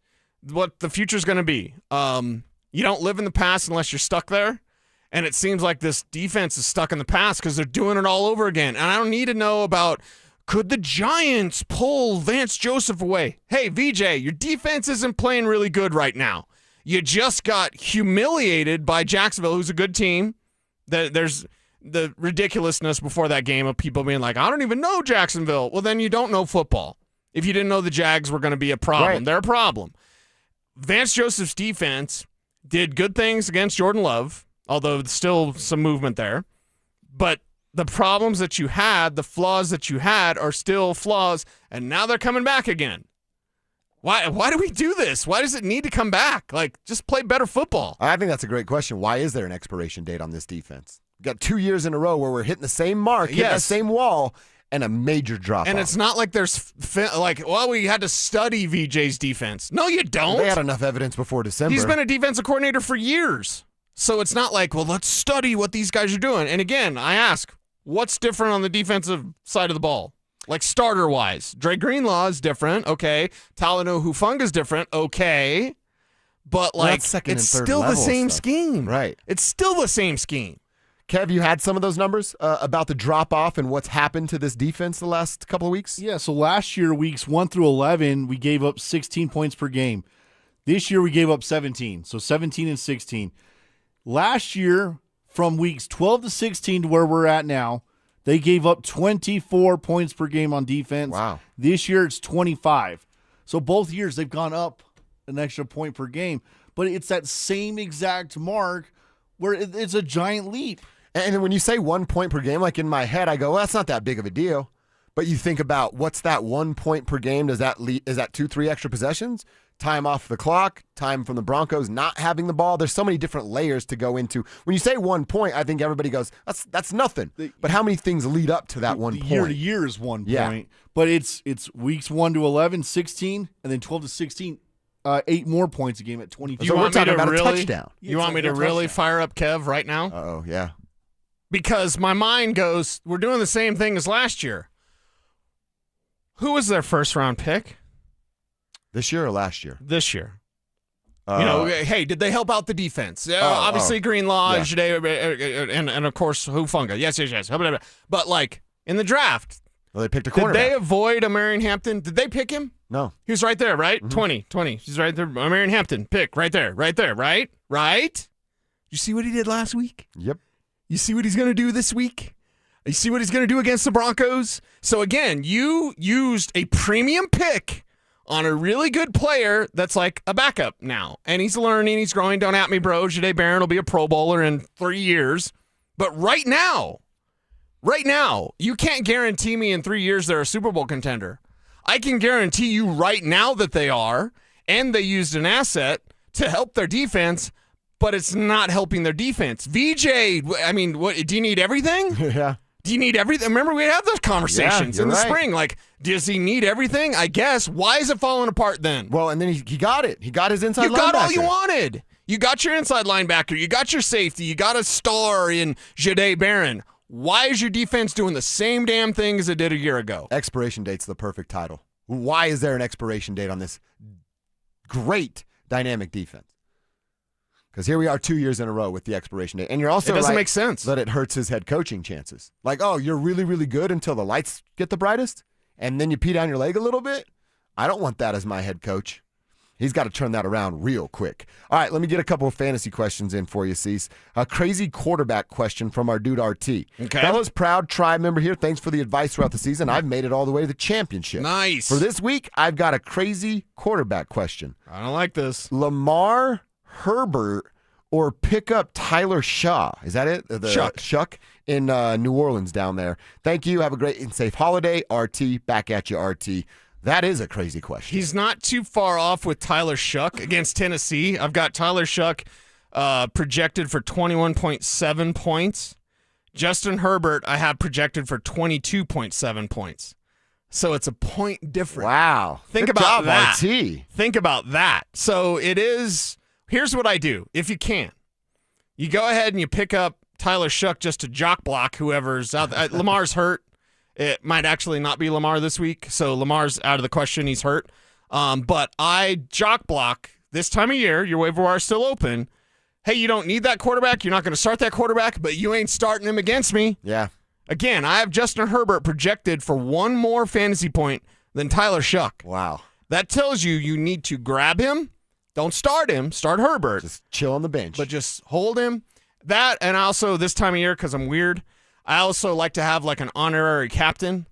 what the future is going to be. You don't live in the past unless you're stuck there. And it seems like this defense is stuck in the past because they're doing it all over again. And I don't need to know about, could the Giants pull Vance Joseph away? Hey, VJ, your defense isn't playing really good right now. You just got humiliated by Jacksonville, who's a good team. There's the ridiculousness before that game of people being like, I don't even know Jacksonville. Well, then you don't know football. If you didn't know the Jags were going to be a problem, Right. They're a problem. Vance Joseph's defense did good things against Jordan Love, although still some movement there. But the problems that you had, the flaws that you had are still flaws, and now they're coming back again. Why do we do this? Why does it need to come back? Like, just play better football. I think that's a great question. Why is there an expiration date on this defense? We've got 2 years in a row where we're hitting the same mark, hitting the same wall, and a major drop And off. it's not like there's, we had to study VJ's defense. No, you don't. They had enough evidence before December. He's been a defensive coordinator for years. So it's not like, well, let's study what these guys are doing. And again, I ask, what's different on the defensive side of the ball? Like starter-wise. Dre Greenlaw is different, okay. Talanoa Hufunga's different, okay. But, Well, like, that's second it's and third still the level same stuff. scheme. Right. It's still the same scheme. Kev, you had some of those numbers about the drop-off and what's happened to this defense the last couple of weeks? Yeah, so last year, weeks 1 through 11, we gave up 16 points per game. This year, we gave up 17, so 17 and 16. Last year, from weeks 12 to 16 to where we're at now, they gave up 24 points per game on defense. Wow. This year, it's 25. So both years, they've gone up an extra point per game. But it's that same exact mark where it's a giant leap. And when you say 1 point per game, like in my head, I go, well, that's not that big of a deal. But you think about what's that 1 point per game? Is that 2-3 extra possessions? Time off the clock, time from the Broncos not having the ball. There's so many different layers to go into. When you say 1 point, I think everybody goes, that's nothing. But how many things lead up to that 1 point? Year to year is 1 Yeah. point. But it's weeks 1 to 11, 16, and then 12 to 16, 8 more points a game at 24. So we're talking about a touchdown. You want me to really fire up Kev right now? Uh-oh, yeah. Because my mind goes, we're doing the same thing as last year. Who was their first-round pick? This year or last year? This year. Hey, did they help out the defense? Obviously, Greenlaw, Yeah. Jade, and of course, Hufunga. Yes. But, like, in the draft, Well, they picked a did cornerback. they avoid a Marion Hampton? Did they pick him? No. He was right there, right? 20. He's right there. Marion Hampton, pick, right there, right? Right? You see what he did last week? Yep. You see what he's going to do this week? You see what he's going to do against the Broncos? So, again, you used a premium pick on a really good player that's like a backup now. And he's learning, he's growing. Don't at me, bro. Jade Barron will be a Pro Bowler in 3 years. But right now, you can't guarantee me in 3 years they're a Super Bowl contender. I can guarantee you right now that they are, and they used an asset to help their defense, but it's not helping their defense. VJ, I mean, what? Do you need everything? Yeah. Do you need everything? Remember, we had those conversations Yeah, in the you're right. spring. Like, does he need everything? I guess. Why is it falling apart then? Well, and then he got it. He got his inside linebacker. You got all you wanted. You got your inside linebacker. You got your safety. You got a star in Jade Barron. Why is your defense doing the same damn thing as it did a year ago? Expiration date's the perfect title. Why is there an expiration date on this great dynamic defense? Because here we are 2 years in a row with the expiration date. And you're also It doesn't right make sense. that it hurts his head coaching chances. Like, oh, you're really, really good until the lights get the brightest, and then you pee down your leg a little bit? I don't want that as my head coach. He's got to turn that around real quick. All right, let me get a couple of fantasy questions in for you, Cease. A crazy quarterback question from our dude RT. Okay. Fellas, proud tribe member here. Thanks for the advice throughout the season. I've made it all the way to the championship. Nice. For this week, I've got a crazy quarterback question. I don't like this. Lamar, Herbert, or pick up Tyler Shaw. Is that it? Shuck in New Orleans down there. Thank you. Have a great and safe holiday. RT, back at you, RT. That is a crazy question. He's not too far off with Tyler Shuck against Tennessee. I've got Tyler Shuck projected for 21.7 points. Justin Herbert, I have projected for 22.7 points. So it's a point difference. Wow. Think Good about job, that. RT. Think about that. So it is, here's what I do, if you can. You go ahead and you pick up Tyler Shuck just to jock block whoever's out there. Lamar's hurt. It might actually not be Lamar this week, so Lamar's out of the question. He's hurt. But I jock block this time of year. Your waiver wire is still open. Hey, you don't need that quarterback. You're not going to start that quarterback, but you ain't starting him against me. Yeah. Again, I have Justin Herbert projected for one more fantasy point than Tyler Shuck. Wow. That tells you need to grab him. Don't start him. Start Herbert. Just chill on the bench. But just hold him. That, and also this time of year, because I'm weird, I also like to have like an honorary captain.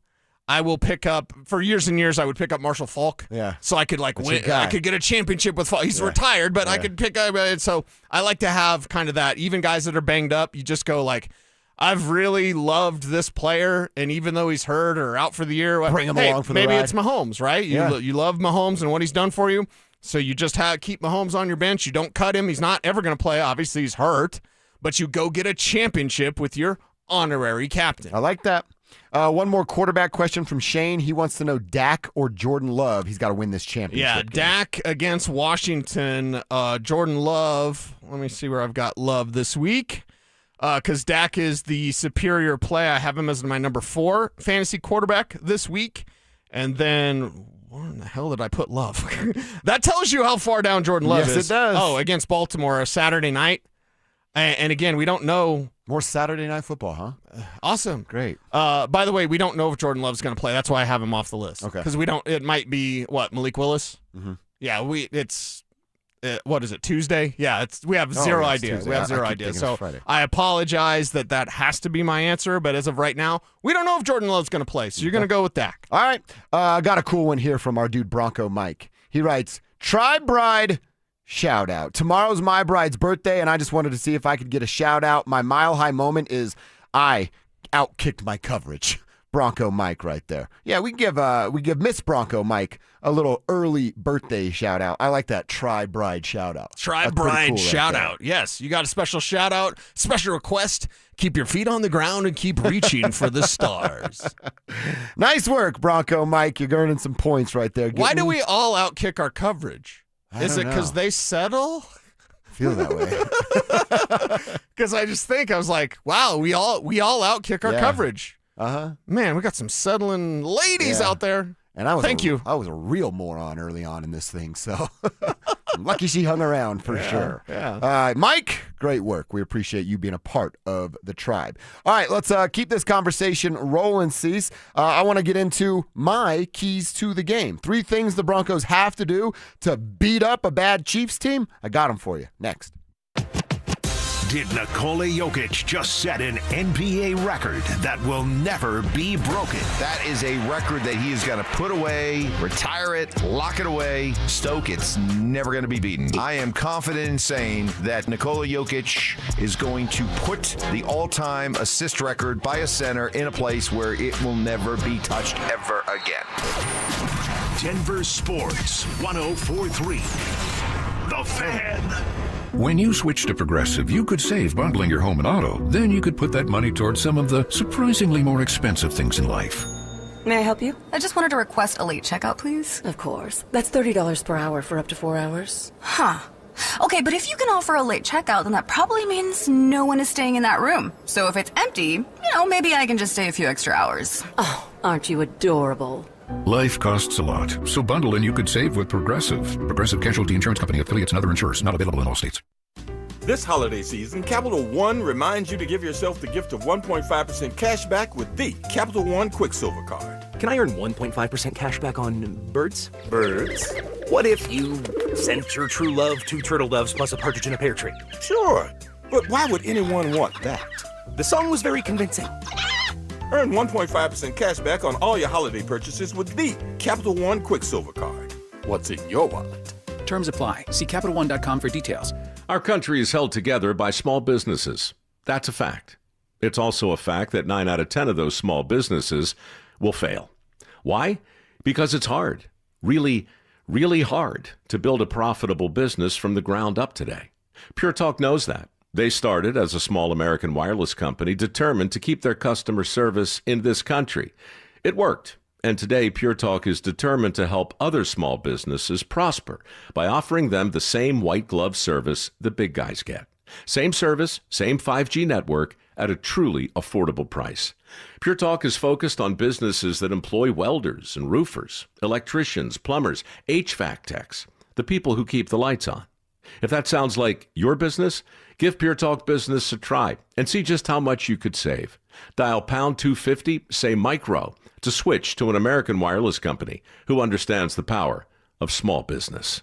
I will pick up, for years and years, I would pick up Marshall Faulk. Yeah. So I could like win. I could get a championship with Faulk. He's retired, but I could pick up. So I like to have kind of that. Even guys that are banged up, you just go like, I've really loved this player, and even though he's hurt or out for the year, bring him along for the maybe ride. it's Mahomes, right? You love Mahomes and what he's done for you, so you just keep Mahomes on your bench. You don't cut him. He's not ever going to play. Obviously, he's hurt, but you go get a championship with your honorary captain. I like that. One more quarterback question from Shane. He wants to know Dak or Jordan Love. He's got to win this championship. Yeah, game. Dak against Washington. Jordan Love. Let me see where I've got Love this week. Because Dak is the superior play. I have him as my number 4 fantasy quarterback this week. And then, where in the hell did I put Love? That tells you how far down Jordan Love is. Yes, it does. Oh, against Baltimore, Saturday night. And again, we don't know. More Saturday Night Football, huh? Awesome. Great. By the way, we don't know if Jordan Love's going to play. That's why I have him off the list. Okay. Because we don't. It might be Malik Willis. Mm-hmm. Yeah. It's what is it? Tuesday? Yeah. We have zero idea. Tuesday. We have zero I keep idea. thinking So it's Friday. I apologize that has to be my answer. But as of right now, we don't know if Jordan Love's going to play. So you're going to go with Dak. All right. I got a cool one here from our dude Bronco Mike. He writes, Tribe Bride shout out. Tomorrow's my bride's birthday, and I just wanted to see if I could get a shout out. My mile high moment is I outkicked my coverage. Bronco Mike right there. Yeah, we give Miss Bronco Mike a little early birthday shout out. I like that Tribe Bride shout out. Tribe Bride shout out. Yes, you got a special shout out, special request. Keep your feet on the ground and keep reaching for the stars. Nice work, Bronco Mike. You're earning some points right there. Why do we all outkick our coverage? Is it because they settle? Feel that way. Because I was like, wow, we all outkick our coverage. Uh-huh. Man, we got some settling ladies out there. And I was Thank you. I was a real moron early on in this thing, so I'm lucky she hung around for sure. Yeah. Mike, great work. We appreciate you being a part of the tribe. All right, let's keep this conversation rolling, Cease. I want to get into my keys to the game. 3 things the Broncos have to do to beat up a bad Chiefs team. I got them for you. Next. Did Nikola Jokic just set an NBA record that will never be broken? That is a record that he is going to put away, retire it, lock it away. Stoke, it's never going to be beaten. I am confident in saying that Nikola Jokic is going to put the all-time assist record by a center in a place where it will never be touched ever again. Denver Sports 104.3. The Fan. When you switch to Progressive, you could save bundling your home and auto. Then you could put that money towards some of the surprisingly more expensive things in life. May I help you? I just wanted to request a late checkout, please. Of course. That's $30 per hour for up to 4 hours. Huh. Okay, but if you can offer a late checkout, then that probably means no one is staying in that room. So if it's empty, maybe I can just stay a few extra hours. Oh, aren't you adorable? Life costs a lot, so bundle and you could save with Progressive. Progressive Casualty Insurance Company, affiliates, and other insurers. Not available in all states. This holiday season, Capital One reminds you to give yourself the gift of 1.5% cash back with the Capital One Quicksilver Card. Can I earn 1.5% cash back on birds? Birds? What if you sent your true love 2 turtle doves plus a partridge in a pear tree? Sure, but why would anyone want that? The song was very convincing. Earn 1.5% cash back on all your holiday purchases with the Capital One Quicksilver Card. What's in your wallet? Terms apply. See CapitalOne.com for details. Our country is held together by small businesses. That's a fact. It's also a fact that 9 out of 10 of those small businesses will fail. Why? Because it's hard. Really, really hard to build a profitable business from the ground up today. Pure Talk knows that. They started as a small American wireless company determined to keep their customer service in this country. It worked, and today Pure Talk is determined to help other small businesses prosper by offering them the same white glove service the big guys get. Same service, same 5G network at a truly affordable price. Pure Talk is focused on businesses that employ welders and roofers, electricians, plumbers, HVAC techs, the people who keep the lights on. If that sounds like your business, give Pure Talk Business a try and see just how much you could save. Dial pound 250, say micro, to switch to an American wireless company who understands the power of small business.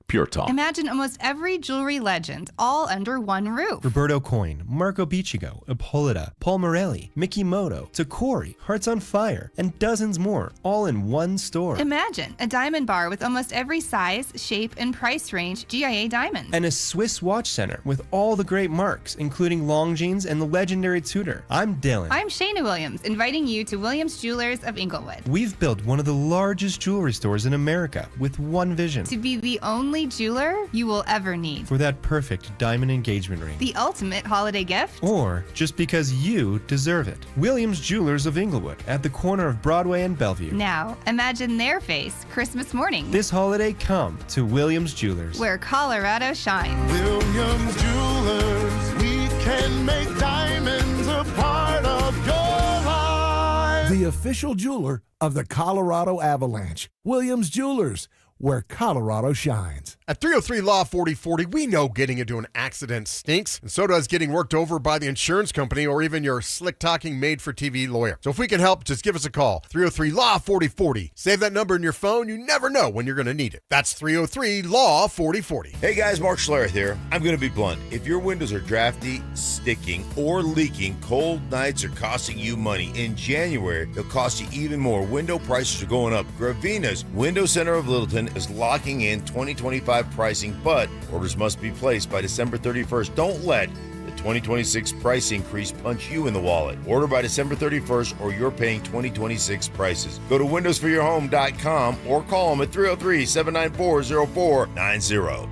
Pure Talk. Imagine almost every jewelry legend all under one roof. Roberto Coin, Marco Biccigo, Ippolita, Paul Morelli, Mickey Moto, Tacori, Hearts on Fire, and dozens more, all in one store. Imagine a diamond bar with almost every size, shape, and price range GIA diamonds. And a Swiss watch center with all the great marks, including Longines and the legendary Tudor. I'm Dylan. I'm Shayna Williams, inviting you to Williams Jewelers of Inglewood. We've built one of the largest jewelry stores in America with one vision. To be the only jeweler you will ever need. For that perfect diamond engagement ring. The ultimate holiday gift. Or just because you deserve it. Williams Jewelers of Inglewood at the corner of Broadway and Bellevue. Now, imagine their face Christmas morning. This holiday, come to Williams Jewelers. Where Colorado shines. Williams Jewelers, we can make diamonds a part of your life. The official jeweler of the Colorado Avalanche. Williams Jewelers, where Colorado shines. At 303 Law 4040, we know getting into an accident stinks, and so does getting worked over by the insurance company or even your slick-talking made-for-TV lawyer. So if we can help, just give us a call. 303 Law 4040. Save that number in your phone. You never know when you're going to need it. That's 303 Law 4040. Hey guys, Mark Schlereth here. I'm going to be blunt. If your windows are drafty, sticking, or leaking, cold nights are costing you money. In January, they'll cost you even more. Window prices are going up. Gravina's Window Center of Littleton is locking in 2025 pricing, but orders must be placed by December 31st. Don't let the 2026 price increase punch you in the wallet. Order by December 31st or you're paying 2026 prices. Go to windowsforyourhome.com or call them at 303-794-0490.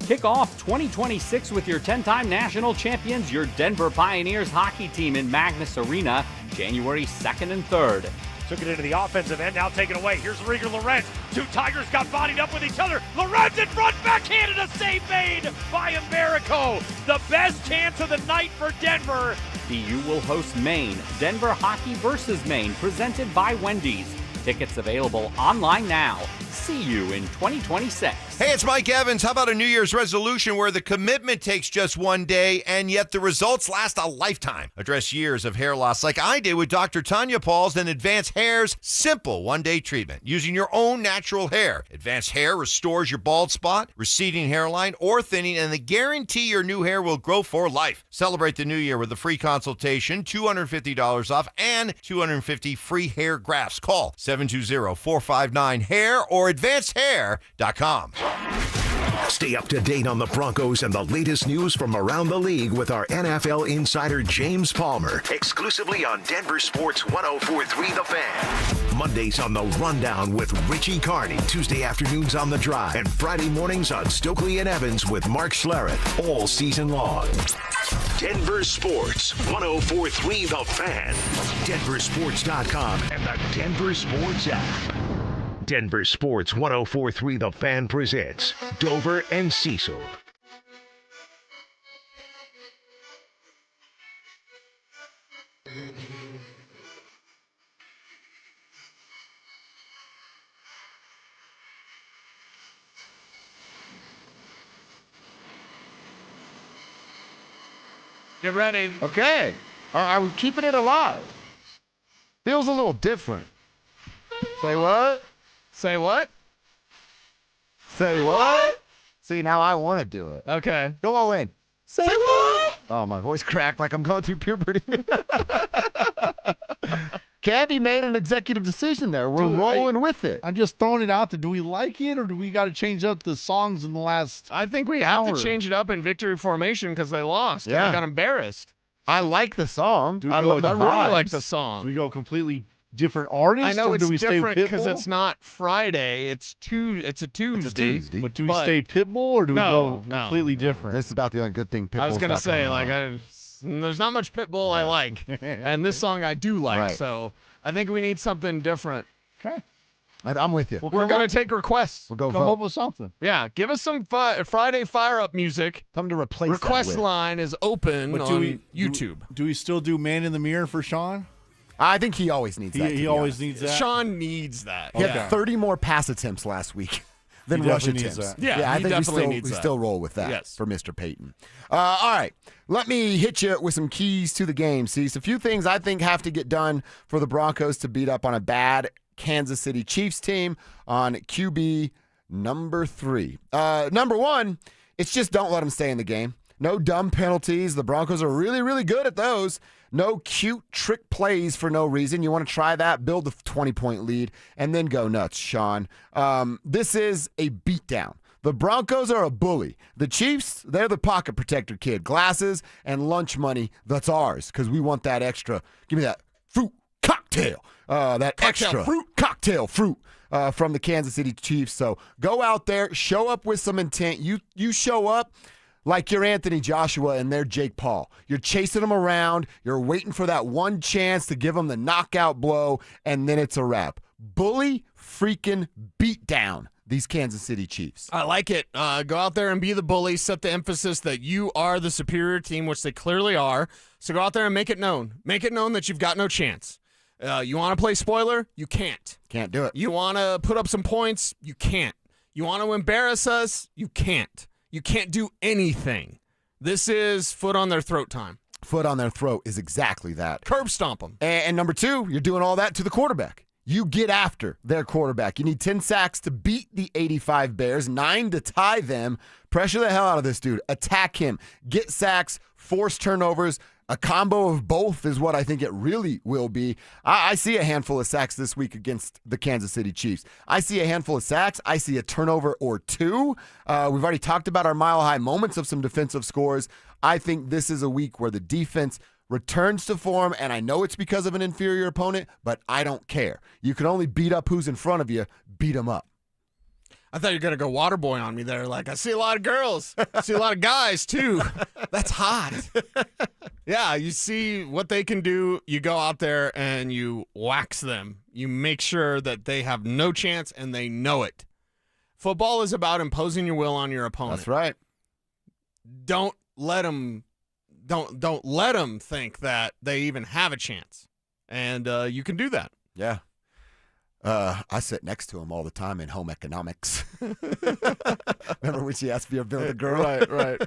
Kick off 2026 with your 10-time national champions, your Denver Pioneers hockey team in Magnus Arena, January 2nd and 3rd. Took it into the offensive end, now taken away. Here's Rieger Lorenz. Two Tigers got bodied up with each other. Lorenz in front, backhanded, a save made by Americo. The best chance of the night for Denver. BU will host Maine. Denver Hockey versus Maine, presented by Wendy's. Tickets available online now. See you in 2026. Hey, it's Mike Evans. How about a New Year's resolution where the commitment takes just one day and yet the results last a lifetime? Address years of hair loss like I did with Dr. Tanya Paul's and Advanced Hair's simple one-day treatment using your own natural hair. Advanced Hair restores your bald spot, receding hairline, or thinning, and they guarantee your new hair will grow for life. Celebrate the new year with a free consultation, $250 off, and 250 free hair grafts. Call 720-459-HAIR or advancedhair.com. Stay up to date on the Broncos and the latest news from around the league with our NFL insider James Palmer, exclusively on Denver Sports 104.3 The Fan. Mondays on The Rundown with Richie Carney, Tuesday afternoons on The Drive, and Friday mornings on Stokely and Evans with Mark Schlereth, all season long. Denver Sports 104.3 The Fan, DenverSports.com, and the Denver Sports app. Denver Sports 104.3 The Fan presents Dover and Cecil. Get ready. Okay. I'm keeping it alive. Feels a little different. Say what? Say what? Say what? See, now I want to do it. Okay. Go all in. Say what? Oh, my voice cracked like I'm going through puberty. Candy made an executive decision there. We're rolling with it. I'm just throwing it out there. Do we like it, or do we got to change up the songs in the last I think we have to change it up in victory formation because they lost. Yeah. They got embarrassed. I like the song. I really like the song. Do we go completely different artist? I know or it's do we different stay because Pitbull? it's not Friday. It's a Tuesday. But do we stay Pitbull or do we go completely different? This is about the only good thing Pitbull's I was gonna got say going on. there's not much Pitbull I like, and this song I do like. Right. So I think we need something different. Okay. I'm with you. We're gonna take requests. We'll go Come vote. up with something. Yeah, give us some Friday fire up music. Something to replace that Request with. line is open But on YouTube. Do we still do Man in the Mirror for Sean? I think he always needs that. to He be always honest. needs that. Sean needs that. He had 30 more pass attempts last week than He rush definitely needs attempts. that. Yeah, I he think definitely we needs that. still roll with that Yes. for Mr. Payton. All right, let me hit you with some keys to the game. See, a few things I think have to get done for the Broncos to beat up on a bad Kansas City Chiefs team on QB number 3. Number 1, it's just don't let them stay in the game. No dumb penalties. The Broncos are really, really good at those. No cute trick plays for no reason. You want to try that, build a 20-point lead, and then go nuts, Sean. This is a beatdown. The Broncos are a bully. The Chiefs, they're the pocket protector kid. Glasses and lunch money, that's ours because we want that extra. Give me that fruit cocktail. That extra cocktail fruit from the Kansas City Chiefs. So go out there, show up with some intent. You show up like you're Anthony Joshua and they're Jake Paul. You're chasing them around. You're waiting for that one chance to give them the knockout blow, and then it's a wrap. Bully freaking beat down these Kansas City Chiefs. I like it. Go out there and be the bully. Set the emphasis that you are the superior team, which they clearly are. So go out there and make it known. Make it known that you've got no chance. You want to play spoiler? You can't. Can't do it. You want to put up some points? You can't. You want to embarrass us? You can't. You can't do anything. This is foot on their throat time. Foot on their throat is exactly that. Curb stomp them. And number 2, you're doing all that to the quarterback. You get after their quarterback. You need 10 sacks to beat the 85 Bears, 9 to tie them. Pressure the hell out of this dude. Attack him. Get sacks, force turnovers. A combo of both is what I think it really will be. I see a handful of sacks this week against the Kansas City Chiefs. I see a handful of sacks. I see a turnover or 2. We've already talked about our mile-high moments of some defensive scores. I think this is a week where the defense returns to form, and I know it's because of an inferior opponent, but I don't care. You can only beat up who's in front of you. Beat them up. I thought you were going to go water boy on me there. Like, I see a lot of girls. I see a lot of guys, too. That's hot. Yeah, you see what they can do. You go out there and you wax them. You make sure that they have no chance and they know it. Football is about imposing your will on your opponent. That's right. Don't let them think that they even have a chance. And you can do that. Yeah. I sit next to him all the time in home economics. Remember when she asked me to build a girl? Right.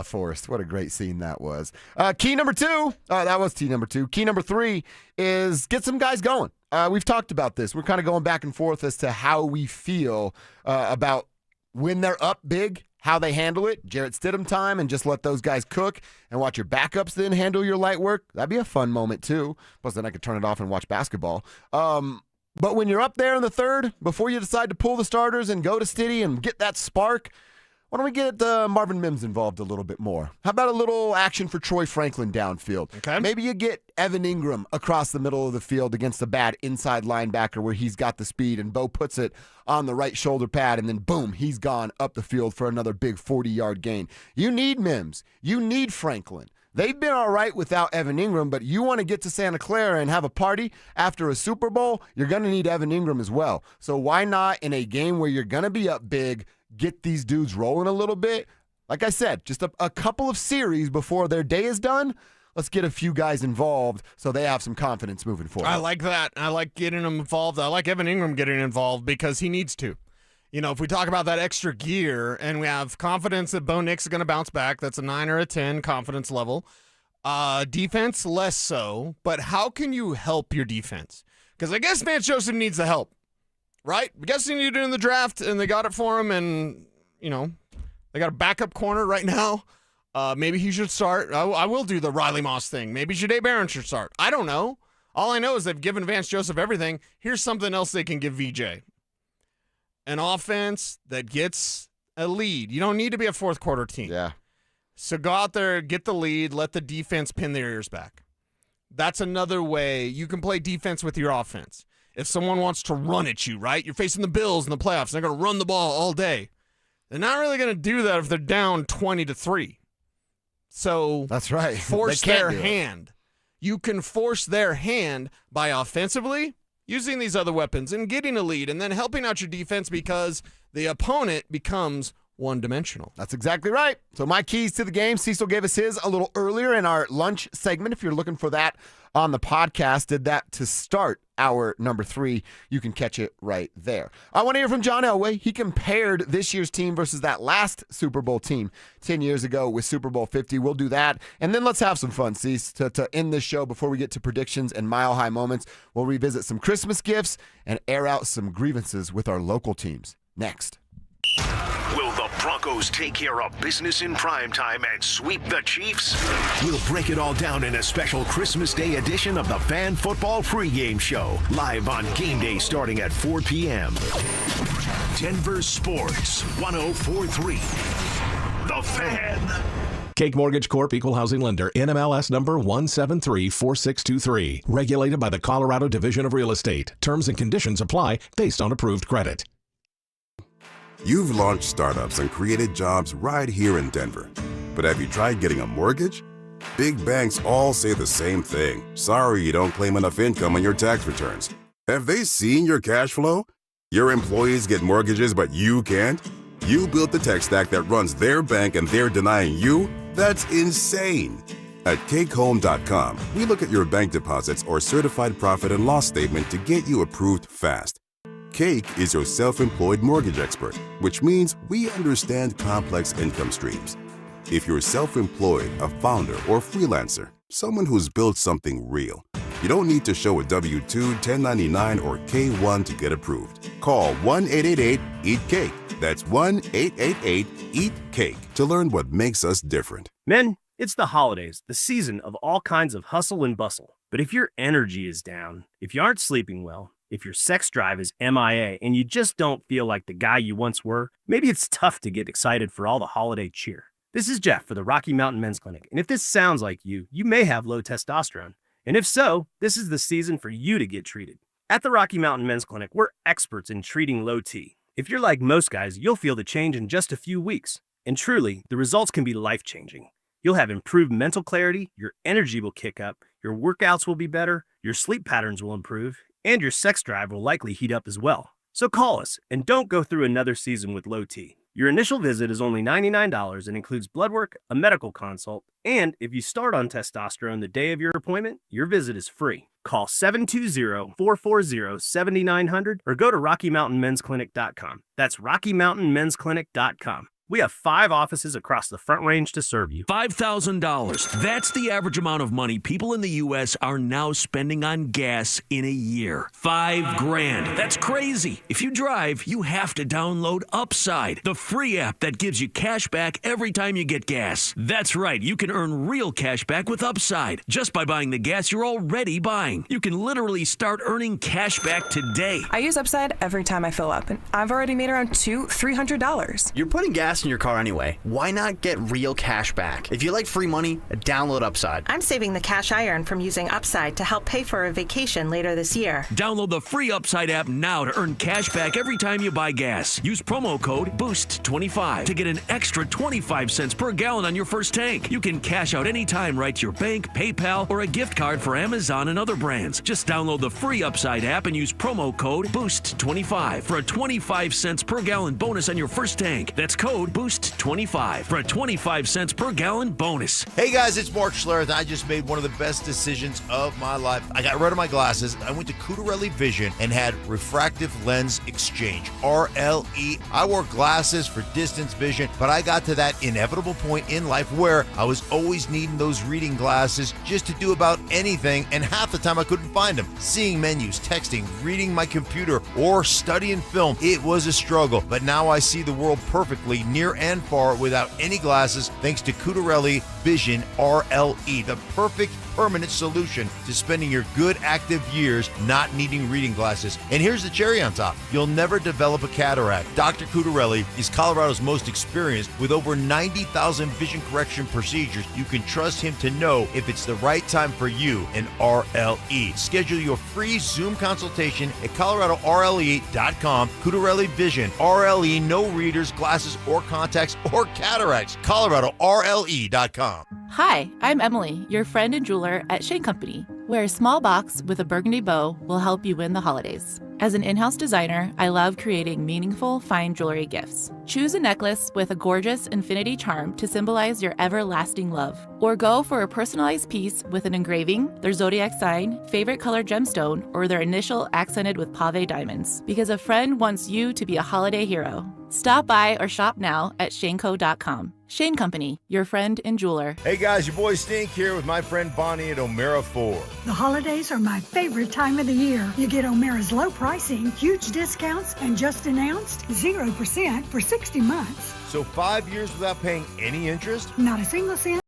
Forrest, what a great scene that was. Key number 2, that was key number 2. Key number 3 is get some guys going. We've talked about this. We're kind of going back and forth as to how we feel about when they're up big, how they handle it. Jarrett Stidham time, and just let those guys cook and watch your backups then handle your light work. That'd be a fun moment too. Plus then I could turn it off and watch basketball. But when you're up there in the third, before you decide to pull the starters and go to Stiddy and get that spark, why don't we get Marvin Mims involved a little bit more? How about a little action for Troy Franklin downfield? Okay. Maybe you get Evan Ingram across the middle of the field against a bad inside linebacker where he's got the speed and Bo puts it on the right shoulder pad and then boom, he's gone up the field for another big 40-yard gain. You need Mims. You need Franklin. They've been all right without Evan Ingram, but you want to get to Santa Clara and have a party after a Super Bowl, you're going to need Evan Ingram as well. So why not in a game where you're going to be up big, get these dudes rolling a little bit? Like I said, just a couple of series before their day is done. Let's get a few guys involved so they have some confidence moving forward. I like that. I like getting them involved. I like Evan Ingram getting involved because he needs to. You know, if we talk about that extra gear and we have confidence that Bo Nix is going to bounce back, that's a 9 or a 10 confidence level. Defense, less so. But how can you help your defense? Because I guess Vance Joseph needs the help, right? I guess he needed it in the draft, and they got it for him, and, you know, they got a backup corner right now. Maybe he should start. I will do the Riley Moss thing. Maybe Jahdae Barron should start. I don't know. All I know is they've given Vance Joseph everything. Here's something else they can give VJ. An offense that gets a lead. You don't need to be a fourth quarter team. Yeah. So go out there, get the lead, let the defense pin their ears back. That's another way you can play defense with your offense. If someone wants to run at you, right? You're facing the Bills in the playoffs. They're going to run the ball all day. They're not really going to do that if they're down 20-3. So that's right. Force their hand. You can force their hand by offensively using these other weapons and getting a lead and then helping out your defense because the opponent becomes one-dimensional. That's exactly right. So my keys to the game, Cecil gave us his a little earlier in our lunch segment. If you're looking for that on the podcast, did that to start hour number 3. You can catch it right there. I want to hear from John Elway. He compared this year's team versus that last Super Bowl team 10 years ago with Super Bowl 50. We'll do that. And then let's have some fun, Cease, to end this show before we get to predictions and mile-high moments. We'll revisit some Christmas gifts and air out some grievances with our local teams. Next. Will the Broncos take care of business in primetime and sweep the Chiefs? We'll break it all down in a special Christmas Day edition of the Fan Football Pregame Show, live on game day starting at 4 p.m. Denver Sports 104.3. The Fan. Cake Mortgage Corp. Equal Housing Lender. NMLS number 1734623. Regulated by the Colorado Division of Real Estate. Terms and conditions apply based on approved credit. You've launched startups and created jobs right here in Denver. But have you tried getting a mortgage? Big banks all say the same thing. Sorry you don't claim enough income on your tax returns. Have they seen your cash flow? Your employees get mortgages, but you can't? You built the tech stack that runs their bank and they're denying you? That's insane. At CakeHome.com, we look at your bank deposits or certified profit and loss statement to get you approved fast. Cake is your self-employed mortgage expert, which means we understand complex income streams. If you're self-employed, a founder, or freelancer, someone who's built something real, you don't need to show a W-2, 1099, or K-1 to get approved. Call 1-888-EAT-CAKE. That's 1-888-EAT-CAKE to learn what makes us different. Men, it's the holidays, the season of all kinds of hustle and bustle. But if your energy is down, if you aren't sleeping well, if your sex drive is MIA and you just don't feel like the guy you once were, maybe it's tough to get excited for all the holiday cheer. This is Jeff for the Rocky Mountain Men's Clinic, and if this sounds like you may have low testosterone. And if so, this is the season for you to get treated. At the Rocky Mountain Men's Clinic, we're experts in treating low T. If you're like most guys, you'll feel the change in just a few weeks. And truly, the results can be life-changing. You'll have improved mental clarity, your energy will kick up, your workouts will be better, your sleep patterns will improve, and your sex drive will likely heat up as well. So call us and don't go through another season with low T. Your initial visit is only $99 and includes blood work, a medical consult, and if you start on testosterone the day of your appointment, your visit is free. Call 720-440-7900 or go to RockyMountainMen'sClinic.com. That's RockyMountainMen'sClinic.com. We have 5 offices across the Front Range to serve you. $5,000. That's the average amount of money people in the U.S. are now spending on gas in a year. $5,000. That's crazy. If you drive, you have to download Upside, the free app that gives you cash back every time you get gas. That's right. You can earn real cash back with Upside just by buying the gas you're already buying. You can literally start earning cash back today. I use Upside every time I fill up, and I've already made around $300. You're putting gas in your car anyway. Why not get real cash back? If you like free money, download Upside. I'm saving the cash I earn from using Upside to help pay for a vacation later this year. Download the free Upside app now to earn cash back every time you buy gas. Use promo code BOOST25 to get an extra 25 cents per gallon on your first tank. You can cash out anytime right to your bank, PayPal, or a gift card for Amazon and other brands. Just download the free Upside app and use promo code BOOST25 for a 25 cents per gallon bonus on your first tank. That's code BOOST25 for a 25 cents per gallon bonus. Hey guys, it's Mark Schlereth. I just made one of the best decisions of my life. I got rid of my glasses. I went to Cutarelli Vision and had refractive lens exchange, RLE. I wore glasses for distance vision, but I got to that inevitable point in life where I was always needing those reading glasses just to do about anything, and half the time I couldn't find them. Seeing menus, texting, reading my computer, or studying film, it was a struggle, but now I see the world perfectly near and far without any glasses thanks to Cutarelli Vision RLE, the perfect permanent solution to spending your good active years not needing reading glasses. And here's the cherry on top. You'll never develop a cataract. Dr. Cutarelli is Colorado's most experienced with over 90,000 vision correction procedures. You can trust him to know if it's the right time for you and RLE. Schedule your free Zoom consultation at coloradorle.com. Cutarelli Vision, RLE, no readers, glasses, or contacts, or cataracts. coloradorle.com. Hi, I'm Emily, your friend and jeweler at Shane Company, where a small box with a burgundy bow will help you win the holidays. As an in-house designer, I love creating meaningful, fine jewelry gifts. Choose a necklace with a gorgeous infinity charm to symbolize your everlasting love. Or go for a personalized piece with an engraving, their zodiac sign, favorite color gemstone, or their initial accented with pave diamonds. Because a friend wants you to be a holiday hero. Stop by or shop now at shaneco.com. Shane Company, your friend and jeweler. Hey guys, your boy Stink here with my friend Bonnie at O'Mara Ford. The holidays are my favorite time of the year. You get O'Mara's low pricing, huge discounts, and just announced 0% for 60 months. So 5 years without paying any interest? Not a single cent.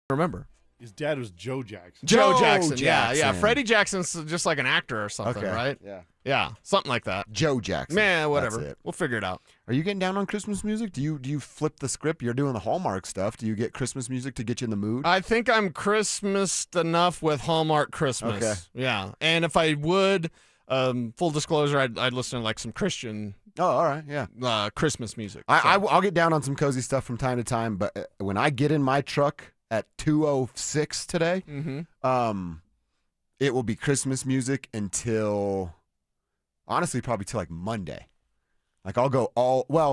Remember. His dad was Joe Jackson. Joe Jackson, yeah. Freddie Jackson's just like an actor or something, Okay, right? yeah. Yeah, something like that. Joe Jackson. Man, whatever. That's it. We'll figure it out. Are you getting down on Christmas music? Do you flip the script? You're doing the Hallmark stuff. Do you get Christmas music to get you in the mood? I think I'm Christmased enough with Hallmark Christmas. Okay. Yeah, and if I would, full disclosure, I'd listen to like some Christian. Oh, all right, yeah. Christmas music. I'll get down on some cozy stuff from time to time, but when I get in my truck at 2:06 today, it will be Christmas music until, honestly, probably till like Monday. Like I'll go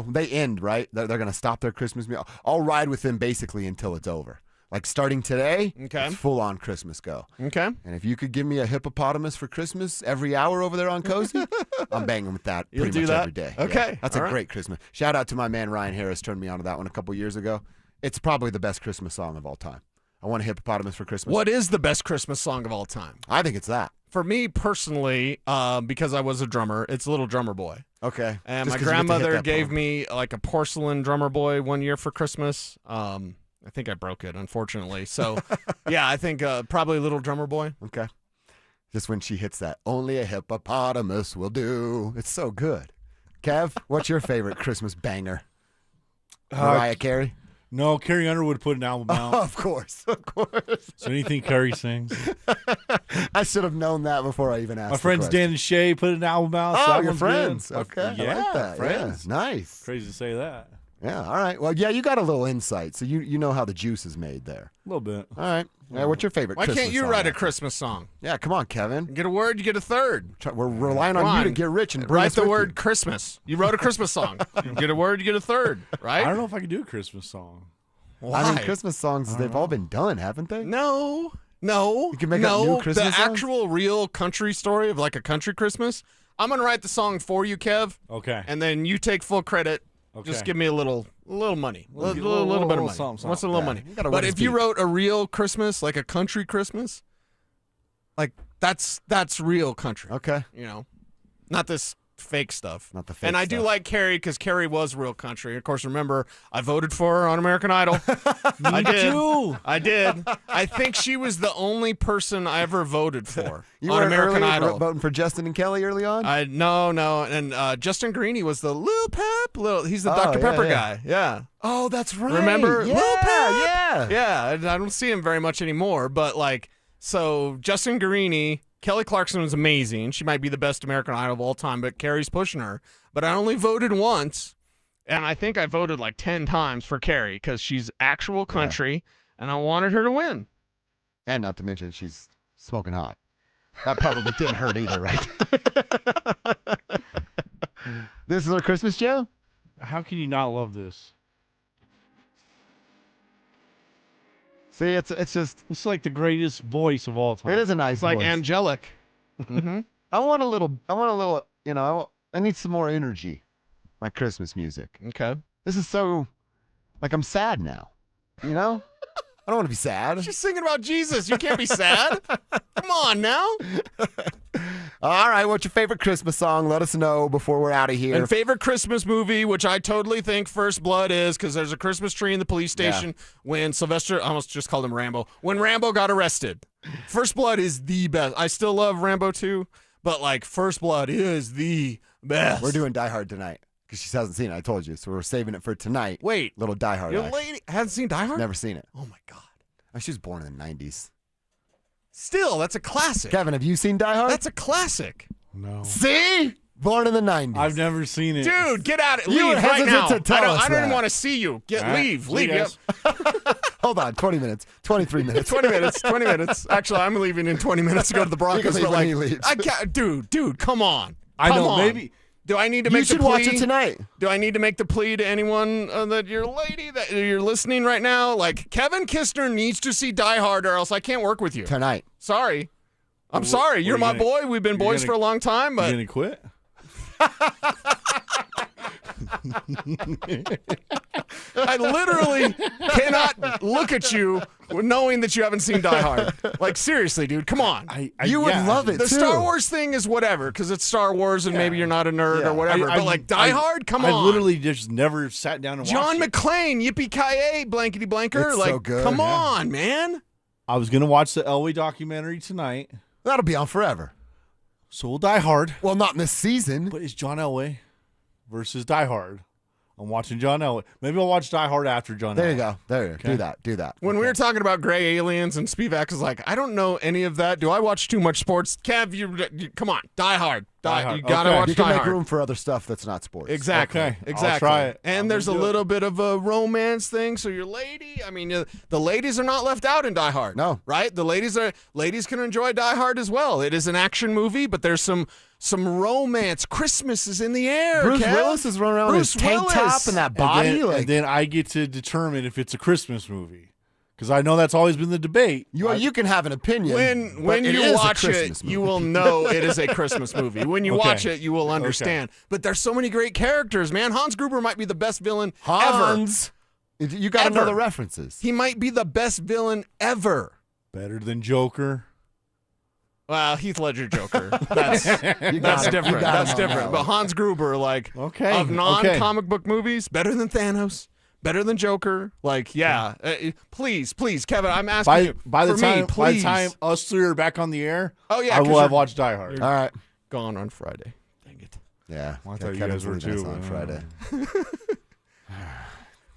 they end, right? They're going to stop their Christmas music. I'll ride with them basically until it's over. Like starting today, it's full on Christmas go. Okay. And if you could give me a hippopotamus for Christmas every hour over there on Cozy, I'm banging with that You'll pretty do much that? every day. Okay. Yeah. That's All a right. great Christmas. Shout out to my man Ryan Harris, turned me on to that one a couple years ago. It's probably the best Christmas song of all time. I want a hippopotamus for Christmas. What is the best Christmas song of all time? I think it's that. For me personally, because I was a drummer, it's Little Drummer Boy. Okay. And Just my 'cause you get to hit grandmother that gave part. me like a porcelain drummer boy one year for Christmas. I think I broke it, unfortunately. So, yeah, I think probably Little Drummer Boy. Okay. Just when she hits that, only a hippopotamus will do. It's so good. Kev, what's your favorite Christmas banger? Mariah Carey? No, Carrie Underwood put an album out. Of course. So anything Carrie sings. I should have known that before I even asked. My friends the question. Dan and Shay put an album out. so Oh, that your one's friends. good. Okay. Yeah, I like that. friends. Yeah. Nice. Crazy to say that. Yeah, all right. Well, yeah, you got a little insight, so you know how the juice is made there. A little bit. All right. Yeah, what's your favorite Why Christmas can't you song? write a Christmas song? Yeah, come on, Kevin. Get a word, you get a third. We're relying on you to get rich and bring write us the with word you. Christmas. You wrote a Christmas song. You get a word, you get a third, right? I don't know if I can do a Christmas song. Why? I mean, Christmas songs, they've all been done, haven't they? No. You can make up new Christmas the songs? actual real country story of like a country Christmas. I'm gonna write the song for you, Kev. Okay. And then you take full credit. Okay. Just give me a little money, a little bit of money. Something. What's a little money? You gotta But win if his you beat. wrote a real Christmas, like a country Christmas, like that's real country. Okay. You know, not this fake stuff. Not the fake And I do stuff. like Carrie because Carrie was real country. Of course, remember I voted for her on American Idol. I did. too. I did. I think she was the only person I ever voted for You on were American early Idol. voting for Justin and Kelly early on? No, and Justin Greeny was the Lil Pep. He's the Oh, Dr. yeah, Pepper yeah. guy. Yeah. Oh, that's right. Remember Yeah, Lil Pep? yeah. Yeah, I don't see him very much anymore, but so Justin Greeny, Kelly Clarkson was amazing. She might be the best American Idol of all time, but Carrie's pushing her. But I only voted once, and I think I voted like 10 times for Carrie because she's actual country, and I wanted her to win. And not to mention, she's smoking hot. That probably didn't hurt either, right? This is our Christmas jam? How can you not love this? See, it's just... It's like the greatest voice of all time. It is a nice It's like voice. angelic. Mm-hmm. I want a little, I need some more energy. My Christmas music. Okay. This is so, I'm sad now. You know? I don't want to be sad. She's singing about Jesus. You can't be sad. Come on now. All right, what's your favorite Christmas song? Let us know before we're out of here. And favorite Christmas movie, which I totally think First Blood is, because there's a Christmas tree in the police station when Sylvester, I almost just called him Rambo, when Rambo got arrested. First Blood is the best. I still love Rambo 2, but First Blood is the best. We're doing Die Hard tonight because she hasn't seen it. I told you, so we're saving it for tonight. Wait, little Die Hard. your action. lady hasn't seen Die Hard? Never seen it. Oh my God. Oh, she was born in the 90s. Still, that's a classic. Kevin, have you seen Die Hard? That's a classic. No. See? Born in the 90s. I've never seen it. Dude, get out. You were Leave right hesitant now. to tell us I don't even that. want to see you. All right. Leave. See Leave. you guys. Yep. Hold on, 20 minutes. 23 minutes. 20 minutes. 20 minutes. Actually, I'm leaving in 20 minutes to go to the Broncos. leave But when he leaves. I can't, dude, come on. I Come know, on. maybe. Do I need to You make the should plea? watch it tonight. Do I need to make the plea to anyone that your lady that you're listening right now? Kevin Kistner needs to see Die Hard, or else I can't work with you. Tonight. Sorry. I'm sorry. You're you my gonna- boy. We've been boys for a long time, You but gonna quit? I literally cannot look at you knowing that you haven't seen Die Hard. Seriously, dude, come on. You would love it, The too. Star Wars thing is whatever, because it's Star Wars and maybe you're not a nerd or whatever. But Die Hard, come on. I literally just never sat down and watched John it. McClane, yippee-ki-yay, blankety blanker. It's so good, come yeah. on, man. I was gonna watch the Elway documentary tonight, That'll be on forever. so we'll Die Hard. Well, not in this season. But it's John Elway versus Die Hard. I'm watching John Elway. Maybe I'll watch Die Hard after John There Elway. you go. There. Okay. Do that. When we were talking about gray aliens and Spivak is like, I don't know any of that. Do I watch too much sports? Kev, you come on. Die Hard. Die Hard. You got to Okay. watch You can Die make Hard. room for other stuff that's not sports. Exactly. Okay. Exactly. I'll try it. And I'm there's a gonna do little bit of a romance thing. So your lady, the ladies are not left out in Die Hard. No. Right? The ladies can enjoy Die Hard as well. It is an action movie, but there's some romance. Christmas is in the air. Bruce Kev. Willis is running around Bruce in his tank Willis. top and that body. And then I get to determine if it's a Christmas movie. Because I know that's always been the debate. You can have an opinion. When but it you is a watch Christmas it, movie. you will know it is a Christmas movie. When you Okay. watch it, you will understand. But there's so many great characters, man. Hans Gruber might be the best villain Hans. You got to know Ever. the references. ever. He might be the best villain ever. Better than Joker. Well, Heath Ledger Joker. That's You got that's it. You different. got That's him on that different. But one. Hans Gruber, Okay. of non-comic book movies, better than Thanos. Better than Joker, please, Kevin. I'm asking you. By the for time me, please. us three are back on the air, Oh, yeah, I 'cause will have you're- watched Die Hard. All right. Gone on Friday. Dang it. Yeah. Well, I thought you Kevin's guys were leaving us too. on Friday.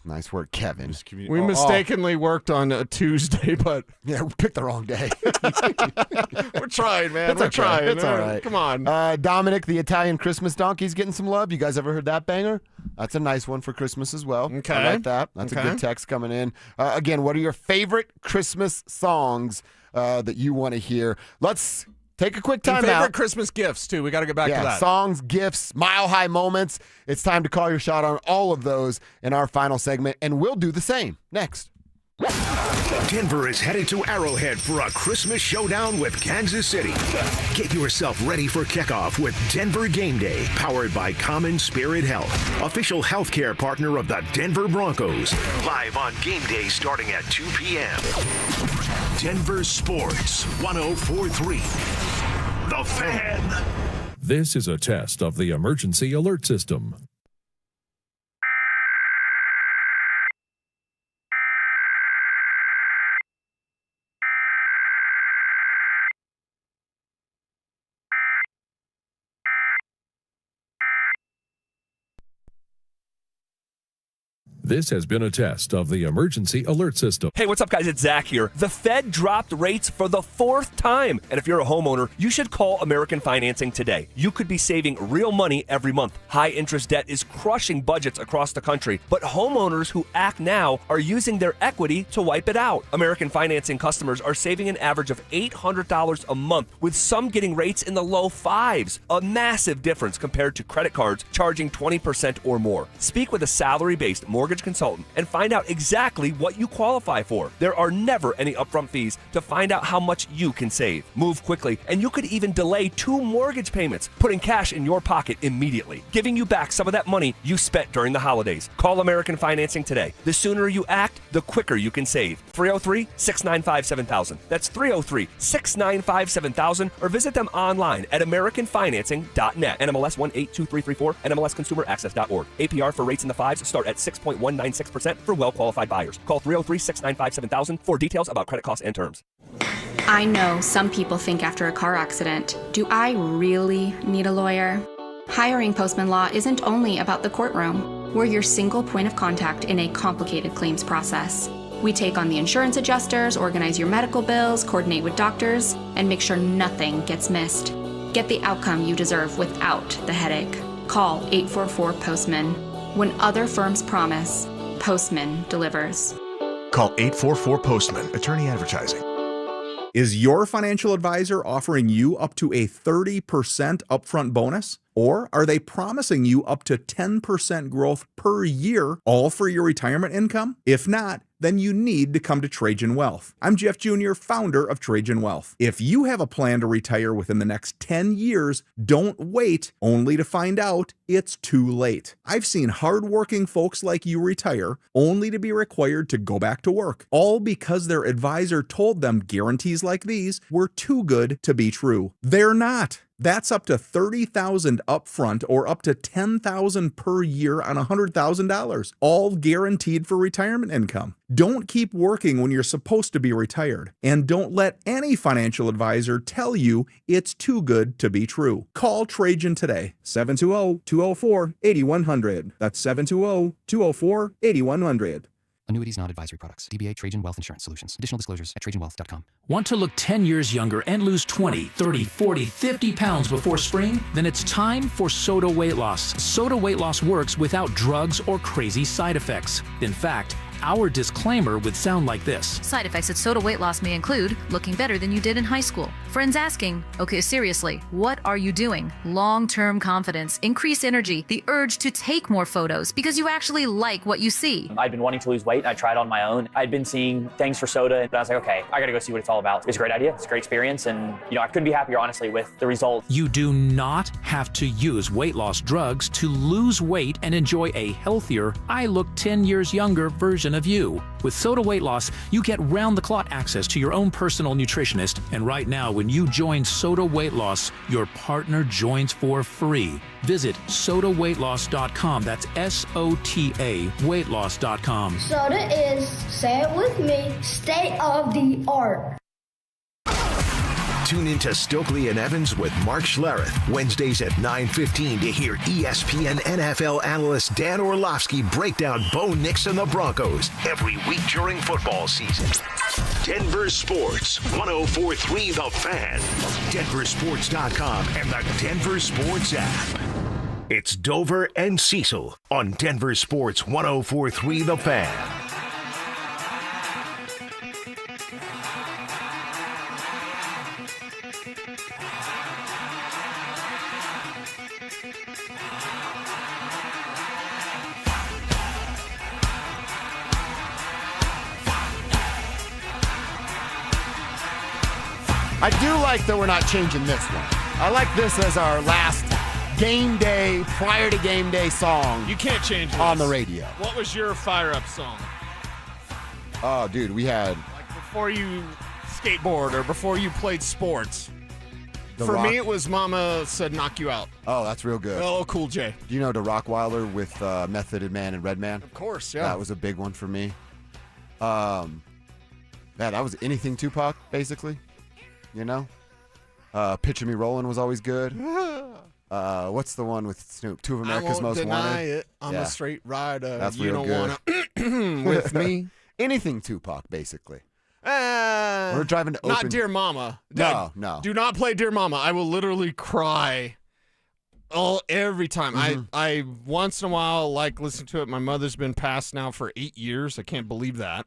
Nice work, Kevin. We mistakenly worked on a Tuesday, but yeah, we picked the wrong day. We're trying, man. It's We're okay. trying. It's all right. Come on. Dominic, the Italian Christmas donkey's getting some love. You guys ever heard that banger? That's a nice one for Christmas as well. Okay. I like that. That's a good text coming in. Again, what are your favorite Christmas songs that you want to hear? Let's take a quick time favorite out. Christmas gifts, too. We got to get back to that. Songs, gifts, mile-high moments. It's time to call your shot on all of those in our final segment, and we'll do the same next. Denver is headed to Arrowhead for a Christmas showdown with Kansas City. Get yourself ready for kickoff with Denver Game Day, powered by Common Spirit Health, official healthcare partner of the Denver Broncos. Live on Game Day starting at 2 p.m. Denver Sports 104.3. The Fan. This is a test of the emergency alert system. This has been a test of the emergency alert system. Hey, what's up, guys? It's Zach here. The Fed dropped rates for the 4th time. And if you're a homeowner, you should call American Financing today. You could be saving real money every month. High interest debt is crushing budgets across the country, but homeowners who act now are using their equity to wipe it out. American Financing customers are saving an average of $800 a month, with some getting rates in the low 5s. A massive difference compared to credit cards charging 20% or more. Speak with a salary-based mortgage consultant and find out exactly what you qualify for. There are never any upfront fees to find out how much you can save. Move quickly, and you could even delay 2 mortgage payments, putting cash in your pocket immediately, giving you back some of that money you spent during the holidays. Call American Financing today. The sooner you act, the quicker you can save. 303-695-7000. That's 303-695-7000, or visit them online at AmericanFinancing.net. NMLS 182334, NMLSConsumerAccess.org. APR for rates in the 5s start at 6.196% for well-qualified buyers. Call 303-695-7000 for details about credit costs and terms. I know some people think after a car accident, do I really need a lawyer? Hiring Postman Law isn't only about the courtroom. We're your single point of contact in a complicated claims process. We take on the insurance adjusters, organize your medical bills, coordinate with doctors, and make sure nothing gets missed. Get the outcome you deserve without the headache. Call 844-POSTMAN. When other firms promise, Postman delivers. Call 844-POSTMAN. Attorney Advertising. Is your financial advisor offering you up to a 30% upfront bonus? Or are they promising you up to 10% growth per year, all for your retirement income? If not, then you need to come to Trajan Wealth. I'm Jeff Jr., founder of Trajan Wealth. If you have a plan to retire within the next 10 years, don't wait only to find out it's too late. I've seen hardworking folks like you retire only to be required to go back to work, all because their advisor told them guarantees like these were too good to be true. They're not. That's up to $30,000 upfront or up to $10,000 per year on $100,000, all guaranteed for retirement income. Don't keep working when you're supposed to be retired, and don't let any financial advisor tell you it's too good to be true. Call Trajan today, 720-204-8100. That's 720-204-8100. Annuities not advisory products. DBA Trajan Wealth Insurance Solutions. Additional disclosures at TrajanWealth.com. Want to look 10 years younger and lose 20, 30, 40, 50 pounds before spring? Then it's time for Soda Weight Loss. Soda Weight Loss works without drugs or crazy side effects. In fact, our disclaimer would sound like this. Side effects of soda weight loss may include looking better than you did in high school. Friends asking, okay, seriously, what are you doing? Long-term confidence, increased energy, the urge to take more photos because you actually like what you see. I'd been wanting to lose weight and I tried on my own. I'd been seeing things for soda and I was like, okay, I gotta go see what it's all about. It's a great idea, it's a great experience, and I couldn't be happier, honestly, with the results. You do not have to use weight loss drugs to lose weight and enjoy a healthier, I look 10 years younger version of you. With Soda Weight Loss, you get round-the-clock access to your own personal nutritionist, and right now, when you join Soda Weight Loss, your partner joins for free. Visit sodaweightloss.com. That's SOTA weightloss.com. Soda is, say it with me, state of the art. Tune in to Stokely and Evans with Mark Schlereth, Wednesdays at 9:15 to hear ESPN NFL analyst Dan Orlovsky break down Bo Nix and the Broncos every week during football season. Denver Sports, 104.3 The Fan, DenverSports.com, and the Denver Sports app. It's Dover and Cecil on Denver Sports 104.3 The Fan. I do like that we're not changing this one. I like this as our last game day, prior to game day song. You can't change this. On the radio. What was your fire-up song? Oh, dude, we had... Like before you skateboard or before you played sports. The For Rock- me, it was Mama Said Knock You Out. Oh, that's real good. Oh, Cool J. Do you know the Rockweiler with Method Man and Redman? Of course, yeah. That was a big one for me. Yeah, that was anything Tupac, basically. You know? Picture Me Rolling was always good. What's the one with Snoop? Two of America's Most Wanted. I won't deny it. I'm Yeah. a straight rider. That's you real don't good. wanna with me. Anything Tupac, basically. We're driving to open. Not Dear Mama. No. Do not play Dear Mama. I will literally cry every time. Mm-hmm. I once in a while like listen to it. My mother's been passed now for 8 years. I can't believe that.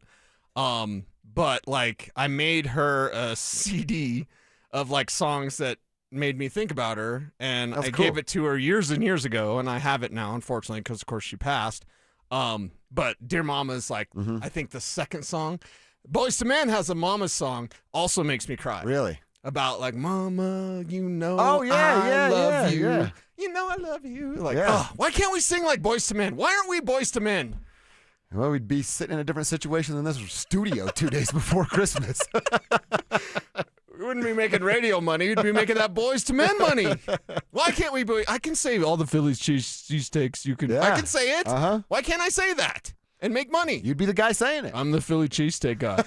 But like I made her a CD of like songs that made me think about her, and That's I cool. gave it to her years and years ago, and I have it now, unfortunately, because of course she passed. But Dear Mama is like I think the second song. Boyz II Men has a Mama song, also makes me cry. Really? About like Mama, you know, Oh, yeah, I love you. yeah. You know I love you. Like, Yeah. why can't we sing like Boyz II Men? Why aren't we Boyz II Men? Well, we'd be sitting in a different situation than this studio 2 days before Christmas. We wouldn't be making radio money. We'd be making that Boyz II Men money. Why can't we? I can say all the Phillies cheesesteaks. You can. I Yeah. can say it. Uh-huh. Why can't I say that and make money? You'd be the guy saying it. I'm the Philly cheesesteak guy.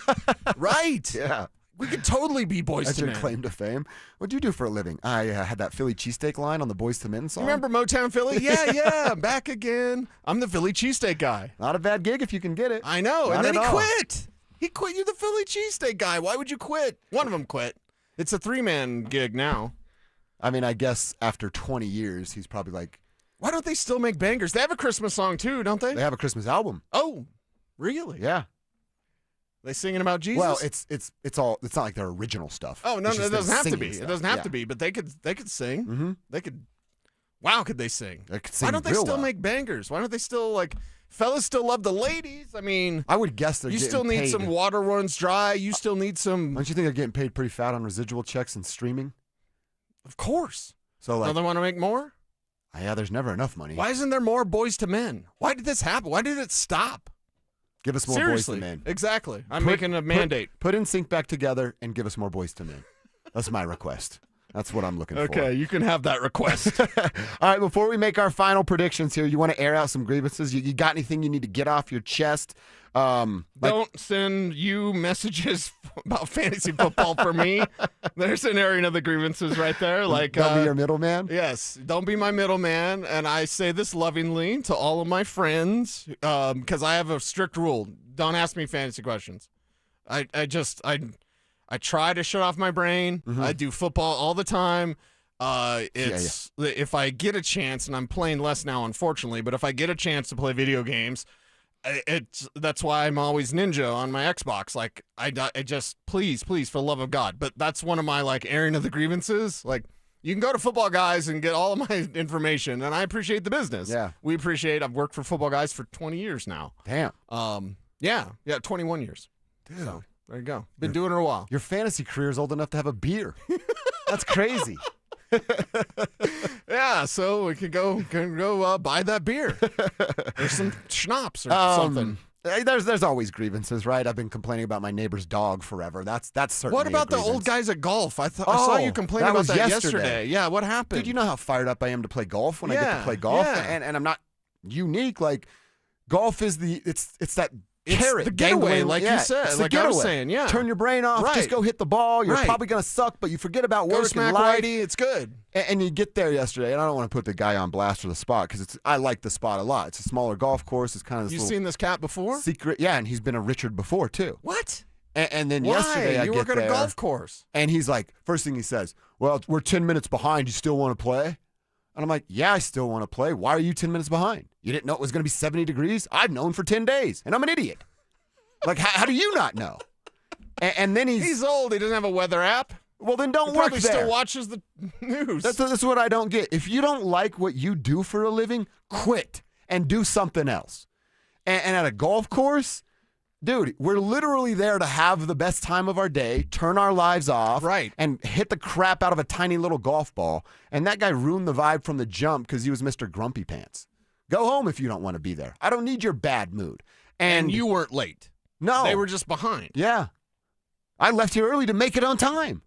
Right. Yeah. We could totally be Boyz That's II your Men. claim to fame. What'd you do for a living? I had that Philly cheesesteak line on the Boyz II Men song. You remember Motown Philly? Yeah, back again. I'm the Philly cheesesteak guy. Not a bad gig if you can get it. I know. Not And then at he all. quit. He quit. You're the Philly cheesesteak guy. Why would you quit? One of them quit. It's a 3-man gig now. I mean, I guess after 20 years, he's probably like, Why don't they still make bangers? They have a Christmas song too, don't they? they have a Christmas album. Oh, really? Yeah. They singing about Jesus? Well, it's all. It's not like their original stuff. Oh no, It's no, just it them doesn't have to singing be. stuff. It doesn't have Yeah. to be. But they could sing. Mm-hmm. They could. Wow, could they sing? They could Why sing don't they real still well. make bangers? Why don't they still like? Fellas still love the ladies. I mean, I would guess they're you getting still need paid. some water runs dry. You still need some. Don't you think they're getting paid pretty fat on residual checks and streaming? Of course. So like, Don't they want to make more? yeah, there's never enough money. Why isn't there more Boyz II Men? Why did this happen? Why did it stop? Give us more Seriously, Boyz II Men. exactly. I'm making a mandate. Put NSYNC back together and give us more Boyz II Men. That's my request. That's what I'm looking for. Okay, you can have that request. All right, before we make our final predictions here, you want to air out some grievances? You got anything you need to get off your chest? Don't send you messages about fantasy football for me. There's an area of the grievances right there. Like, Don't be your middleman? Yes, don't be my middleman. And I say this lovingly to all of my friends because I have a strict rule. Don't ask me fantasy questions. I try to shut off my brain. Mm-hmm. I do football all the time. If I get a chance, and I'm playing less now, unfortunately, but if I get a chance to play video games, that's why I'm always ninja on my Xbox. Like I just please for the love of God. But that's one of my like airing of the grievances. Like you can go to Football Guys and get all of my information, and I appreciate the business. Yeah, we appreciate. I've worked for Football Guys for 20 years now. Damn. Yeah, 21 years. Dude. So, there you go. Been doing it a while. Your fantasy career is old enough to have a beer. That's crazy. Yeah, so we can go buy that beer. There's some schnapps or something. There's always grievances, right? I've been complaining about my neighbor's dog forever. That's certainly What about a the grievance. old guys at golf? I saw you complain about was that yesterday. Yeah, what happened? Dude, you know how fired up I am to play golf when I get to play golf, yeah. and I'm not unique. Like golf is it's that It's carrot. the getaway, dangling. like Yeah, you said, it's the like I was getaway. saying, yeah. Turn your brain off. Right. Just go hit the ball. You're Right. probably going to suck, but you forget about Go work smack and life. Whitey. It's good. And you get there yesterday, and I don't want to put the guy on blast for the spot because I like the spot a lot. It's a smaller golf course. It's kind of this You little seen this cat before? secret. Yeah, and he's been a Richard before too. What? And then Why? yesterday I You get work at there, a golf course. and he's like, first thing he says, "Well, we're 10 minutes behind. You still want to play?" And I'm like, "Yeah, I still want to play. Why are you 10 minutes behind? You didn't know it was going to be 70 degrees? I've known for 10 days, and I'm an idiot. Like, how do you not know?" And then He's old. He doesn't have a weather app. well, then don't He work probably there. still watches the news. That's what I don't get. If you don't like what you do for a living, quit and do something else. And at a golf course, dude, we're literally there to have the best time of our day, turn our lives off, Right. and hit the crap out of a tiny little golf ball. And that guy ruined the vibe from the jump because he was Mr. Grumpy Pants. Go home if you don't want to be there. I don't need your bad mood. and you weren't late. No. They were just behind. Yeah. I left here early to make it on time.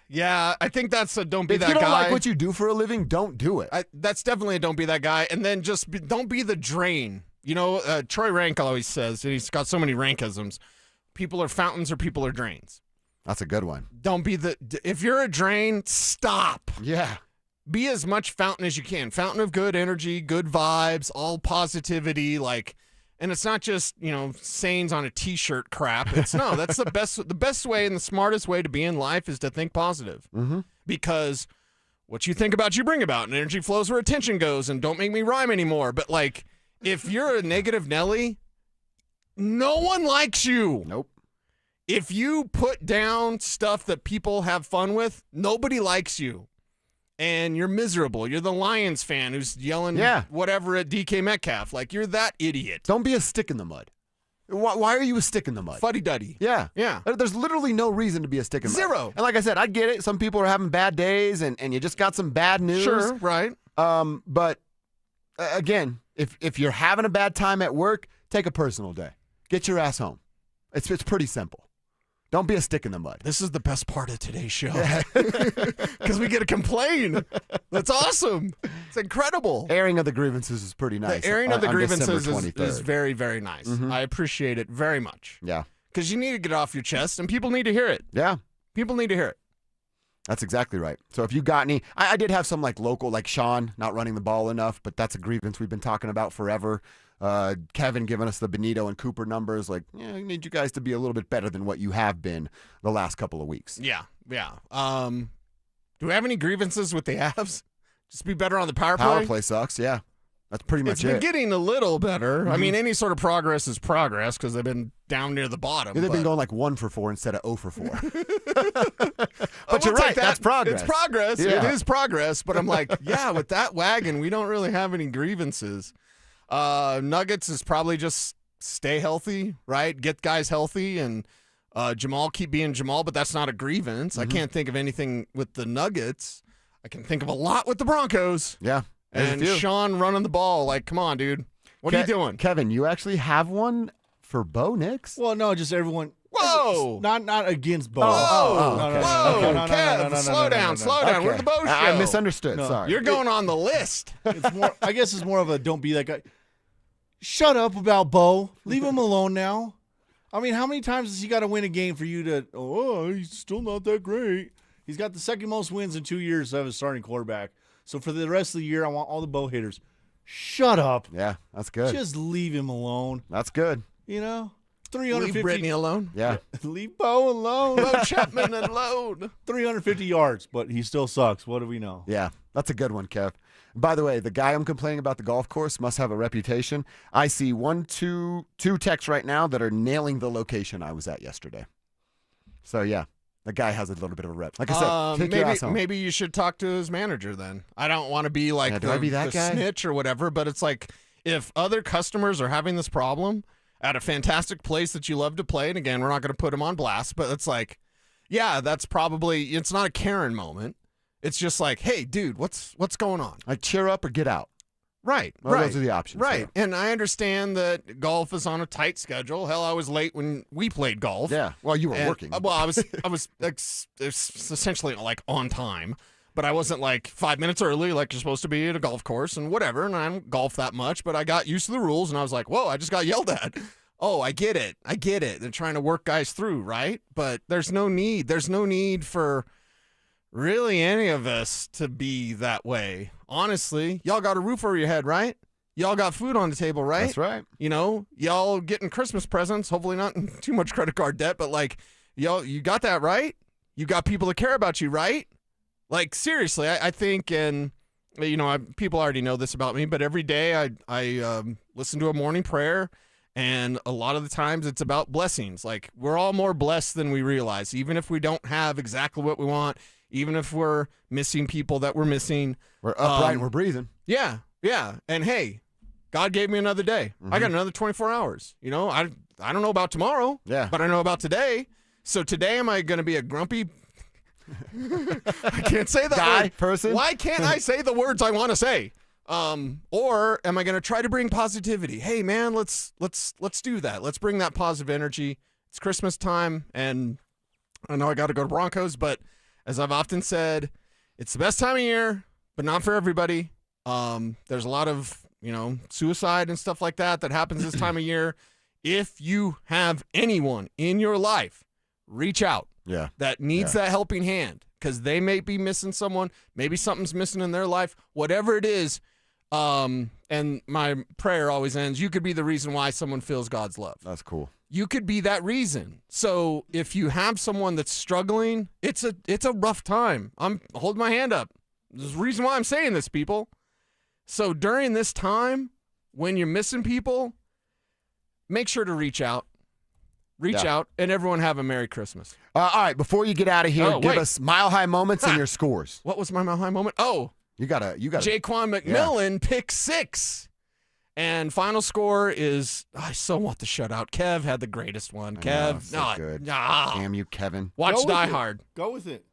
Yeah, I think that's a don't be If that you don't guy. like what you do for a living, don't do it. That's definitely a don't be that guy. And then just don't be the drain. You know, Troy Rank always says, and he's got so many rankisms, people are fountains or people are drains. That's a good one. Don't be if you're a drain, stop. Yeah. Be as much fountain as you can. Fountain of good energy, good vibes, all positivity, and it's not just, sayings on a t-shirt crap. It's that's the best way and the smartest way to be in life is to think positive. Mm-hmm. Because what you think about, you bring about, and energy flows where attention goes, and don't make me rhyme anymore. But if you're a negative Nelly, no one likes you. Nope. If you put down stuff that people have fun with, nobody likes you. And you're miserable. You're the Lions fan who's yelling whatever at DK Metcalf. You're that idiot. Don't be a stick in the mud. Why are you a stick in the mud? Fuddy-duddy. Yeah. Yeah. There's literally no reason to be a stick in the mud. Zero. And like I said, I get it. Some people are having bad days and you just got some bad news. Sure, right. But again, if you're having a bad time at work, take a personal day. Get your ass home. It's pretty simple. Don't be a stick in the mud. This is the best part of today's show. Because we get to complain. That's awesome. It's incredible. Airing of the grievances is pretty nice. The airing of the on grievances December 23rd. is very, very nice. Mhm. I appreciate it very much. Yeah. Because you need to get it off your chest, and people need to hear it. Yeah. People need to hear it. That's exactly right. So if you got any, I did have some local, like Sean not running the ball enough, but that's a grievance we've been talking about forever. Kevin giving us the Benito and Cooper numbers, I need you guys to be a little bit better than what you have been the last couple of weeks. Yeah, yeah. Do we have any grievances with the Avs? Just be better on the power play? Power play sucks, yeah. That's pretty much It's been getting a little better. I Mhm. mean, any sort of progress is progress because they've been down near the bottom. Yeah, they've been but- going 1 for 4 instead of 0 for 4. But you're right, that's progress. It's progress. Yeah. It is progress. But I'm yeah, with that wagon, we don't really have any grievances. Nuggets is probably just stay healthy, right? Get guys healthy, and Jamal keep being Jamal, but that's not a grievance. I can't think of anything with the Nuggets. I can think of a lot with the Broncos. Yeah. there's a And few. Sean running the ball. Come on, dude. What are you doing? Kevin, you actually have one for Bo Nix? Well, no, just everyone. Whoa! Not against Bo. Whoa! No, no, no, Whoa! no, no, no, Kev, no, no, no, slow no, down, no, no. slow down. We're the Bo Show. I misunderstood. No. Sorry. You're going on the list. It's more. I guess it's more of a don't be that guy. Shut up about Bo. Leave him alone now. I mean, how many times has he got to win a game for you to? Oh, he's still not that great. He's got the second most wins in 2 years to have a starting quarterback. So for the rest of the year, I want all the Bo haters. Shut up. Yeah, that's good. Just leave him alone. That's good. 350. Leave Brittany alone. Yeah. Leave Bo alone. Bo Chapman alone. 350 yards, but he still sucks. What do we know? Yeah, that's a good one, Kev. By the way, the guy I'm complaining about the golf course must have a reputation. I see two texts right now that are nailing the location I was at yesterday. So, yeah, the guy has a little bit of a rep. Like I said, take your ass home. Maybe you should talk to his manager then. I don't want to be do I be that the guy? snitch or whatever, but it's if other customers are having this problem at a fantastic place that you love to play, and again, we're not going to put them on blast, but it's yeah, that's probably, it's not a Karen moment. It's just hey, dude, what's going on? Cheer up or get out. Right, Well, right. those are the options. Right, and I understand that golf is on a tight schedule. Hell, I was late when we played golf. Yeah, well, you were working. Well, I was essentially on time, but I wasn't 5 minutes early like you're supposed to be at a golf course and whatever. And I don't golf that much, but I got used to the rules, and I was whoa, I just got yelled at. oh, I get it. They're trying to work guys through, right? But there's no need. There's no need for really any of us to be that way. Honestly, y'all got a roof over your head, right? Y'all got food on the table, right? That's right. You know, y'all getting Christmas presents, hopefully not too much credit card debt, but like, y'all, you got that, right? You got people that care about you, right? Like, seriously, I think, and, you know, people already know this about me, but every day I listen to a morning prayer, and a lot of the times it's about blessings. Like, we're all more blessed than we realize, even if we don't have exactly what we want, even if we're missing people that we're missing. We're upright and we're breathing. Yeah, yeah. And, hey, God gave me another day. I got another 24 hours. You know, I don't know about tomorrow, but I know about today. So today, am I going to be a grumpy I can't say that guy, word. person? Why can't I say the words I want to say? Or am I going to try to bring positivity? Hey, man, let's do that. Let's bring that positive energy. It's Christmas time, and I know I got to go to Broncos, but as I've often said, it's the best time of year, but not for everybody. There's a lot of, you know, suicide and stuff like that happens this time of year. If you have anyone in your life, reach out. Yeah. That needs that helping hand, because they may be missing someone. Maybe something's missing in their life. Whatever it is, and my prayer always ends, you could be the reason why someone feels God's love. That's cool. You could be that reason. So if you have someone that's struggling, it's a rough time. I'm holding my hand up. There's a reason why I'm saying this, people. So during this time, when you're missing people, make sure to reach out. Reach out, and everyone have a Merry Christmas. All right, before you get out of here, give us mile-high moments and your scores. What was my mile-high moment? Oh, you got Jaquan McMillan, pick 6. And final score is, I so want the shutout. Kev had the greatest one. Kev, so good. Damn you, Kevin. Watch Die Hard. Go with it.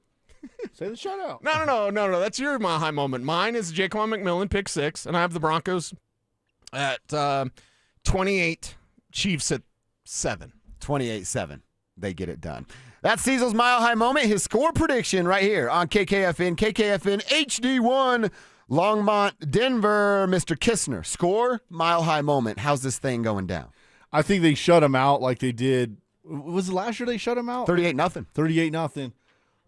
Say the shutout. No. That's your mile-high moment. Mine is Jaquan McMillan, pick 6, and I have the Broncos at 28, Chiefs at 7. 28-7. They get it done. That's Cecil's Mile High Moment, his score prediction right here on KKFN HD1, Longmont, Denver. Mr. Kistner, score, Mile High Moment. How's this thing going down? I think they shut him out like they did. Was it last year they shut him out? 38-0. 38-0.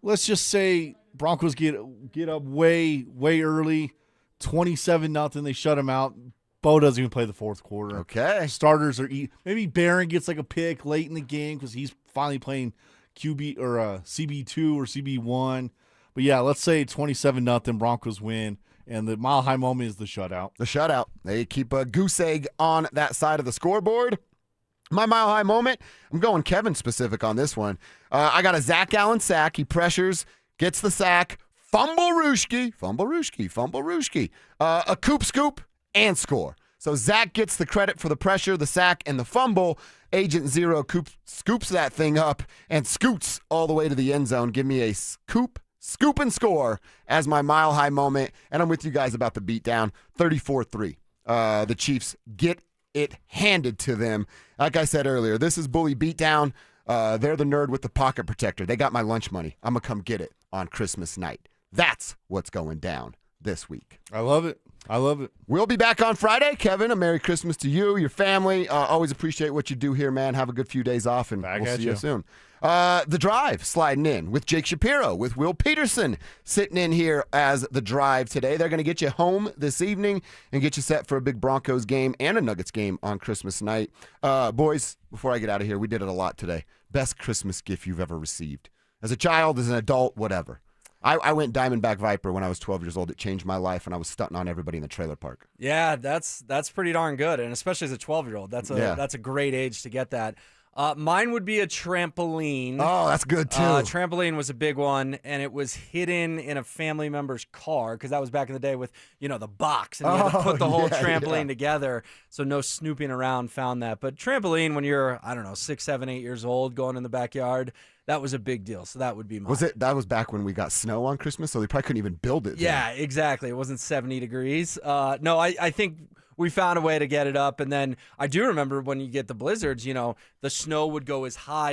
Let's just say Broncos get up way early, 27-0. They shut him out. Bo doesn't even play the fourth quarter. Okay. Starters are maybe Barron gets like a pick late in the game because he's finally playing QB or CB2 or CB1. But yeah, let's say 27-0 Broncos win, and the mile high moment is the shutout. The shutout. They keep a goose egg on that side of the scoreboard. My mile high moment, I'm going Kevin specific on this one. I got a Zach Allen sack. He pressures, gets the sack, fumble rooshki, a coop scoop, and score. So Zach gets the credit for the pressure, the sack, and the fumble. Agent Zero scoops that thing up and scoots all the way to the end zone. Give me a scoop, and score as my mile-high moment. And I'm with you guys about the beatdown, 34-3. The Chiefs get it handed to them. Like I said earlier, this is bully beatdown. They're the nerd with the pocket protector. They got my lunch money. I'm going to come get it on Christmas night. That's what's going down this week. I love it. We'll be back on Friday. Kevin, a Merry Christmas to you, your family. Always appreciate what you do here, man. Have a good few days off, and we'll see you soon. The Drive sliding in with Jake Shapiro, with Will Peterson sitting in here as The Drive today. They're going to get you home this evening and get you set for a big Broncos game and a Nuggets game on Christmas night. Boys, before I get out of here, we did it a lot today. Best Christmas gift you've ever received. As a child, as an adult, whatever. I went Diamondback Viper when I was 12 years old. It changed my life, and I was stunting on everybody in the trailer park. Yeah, that's pretty darn good, and especially as a 12-year-old, that's a great age to get that. Mine would be a trampoline. Oh, that's good too. Trampoline was a big one, and it was hidden in a family member's car because that was back in the day with the box, and you had to put the whole trampoline together, so no snooping around found that. But trampoline, when you're 6, 7, 8 years old, going in the backyard, that was a big deal. So that would be mine. That was back when we got snow on Christmas, so they probably couldn't even build it. Yeah, exactly. It wasn't 70 degrees. No, I think we found a way to get it up. And then I do remember when you get the blizzards, the snow would go as high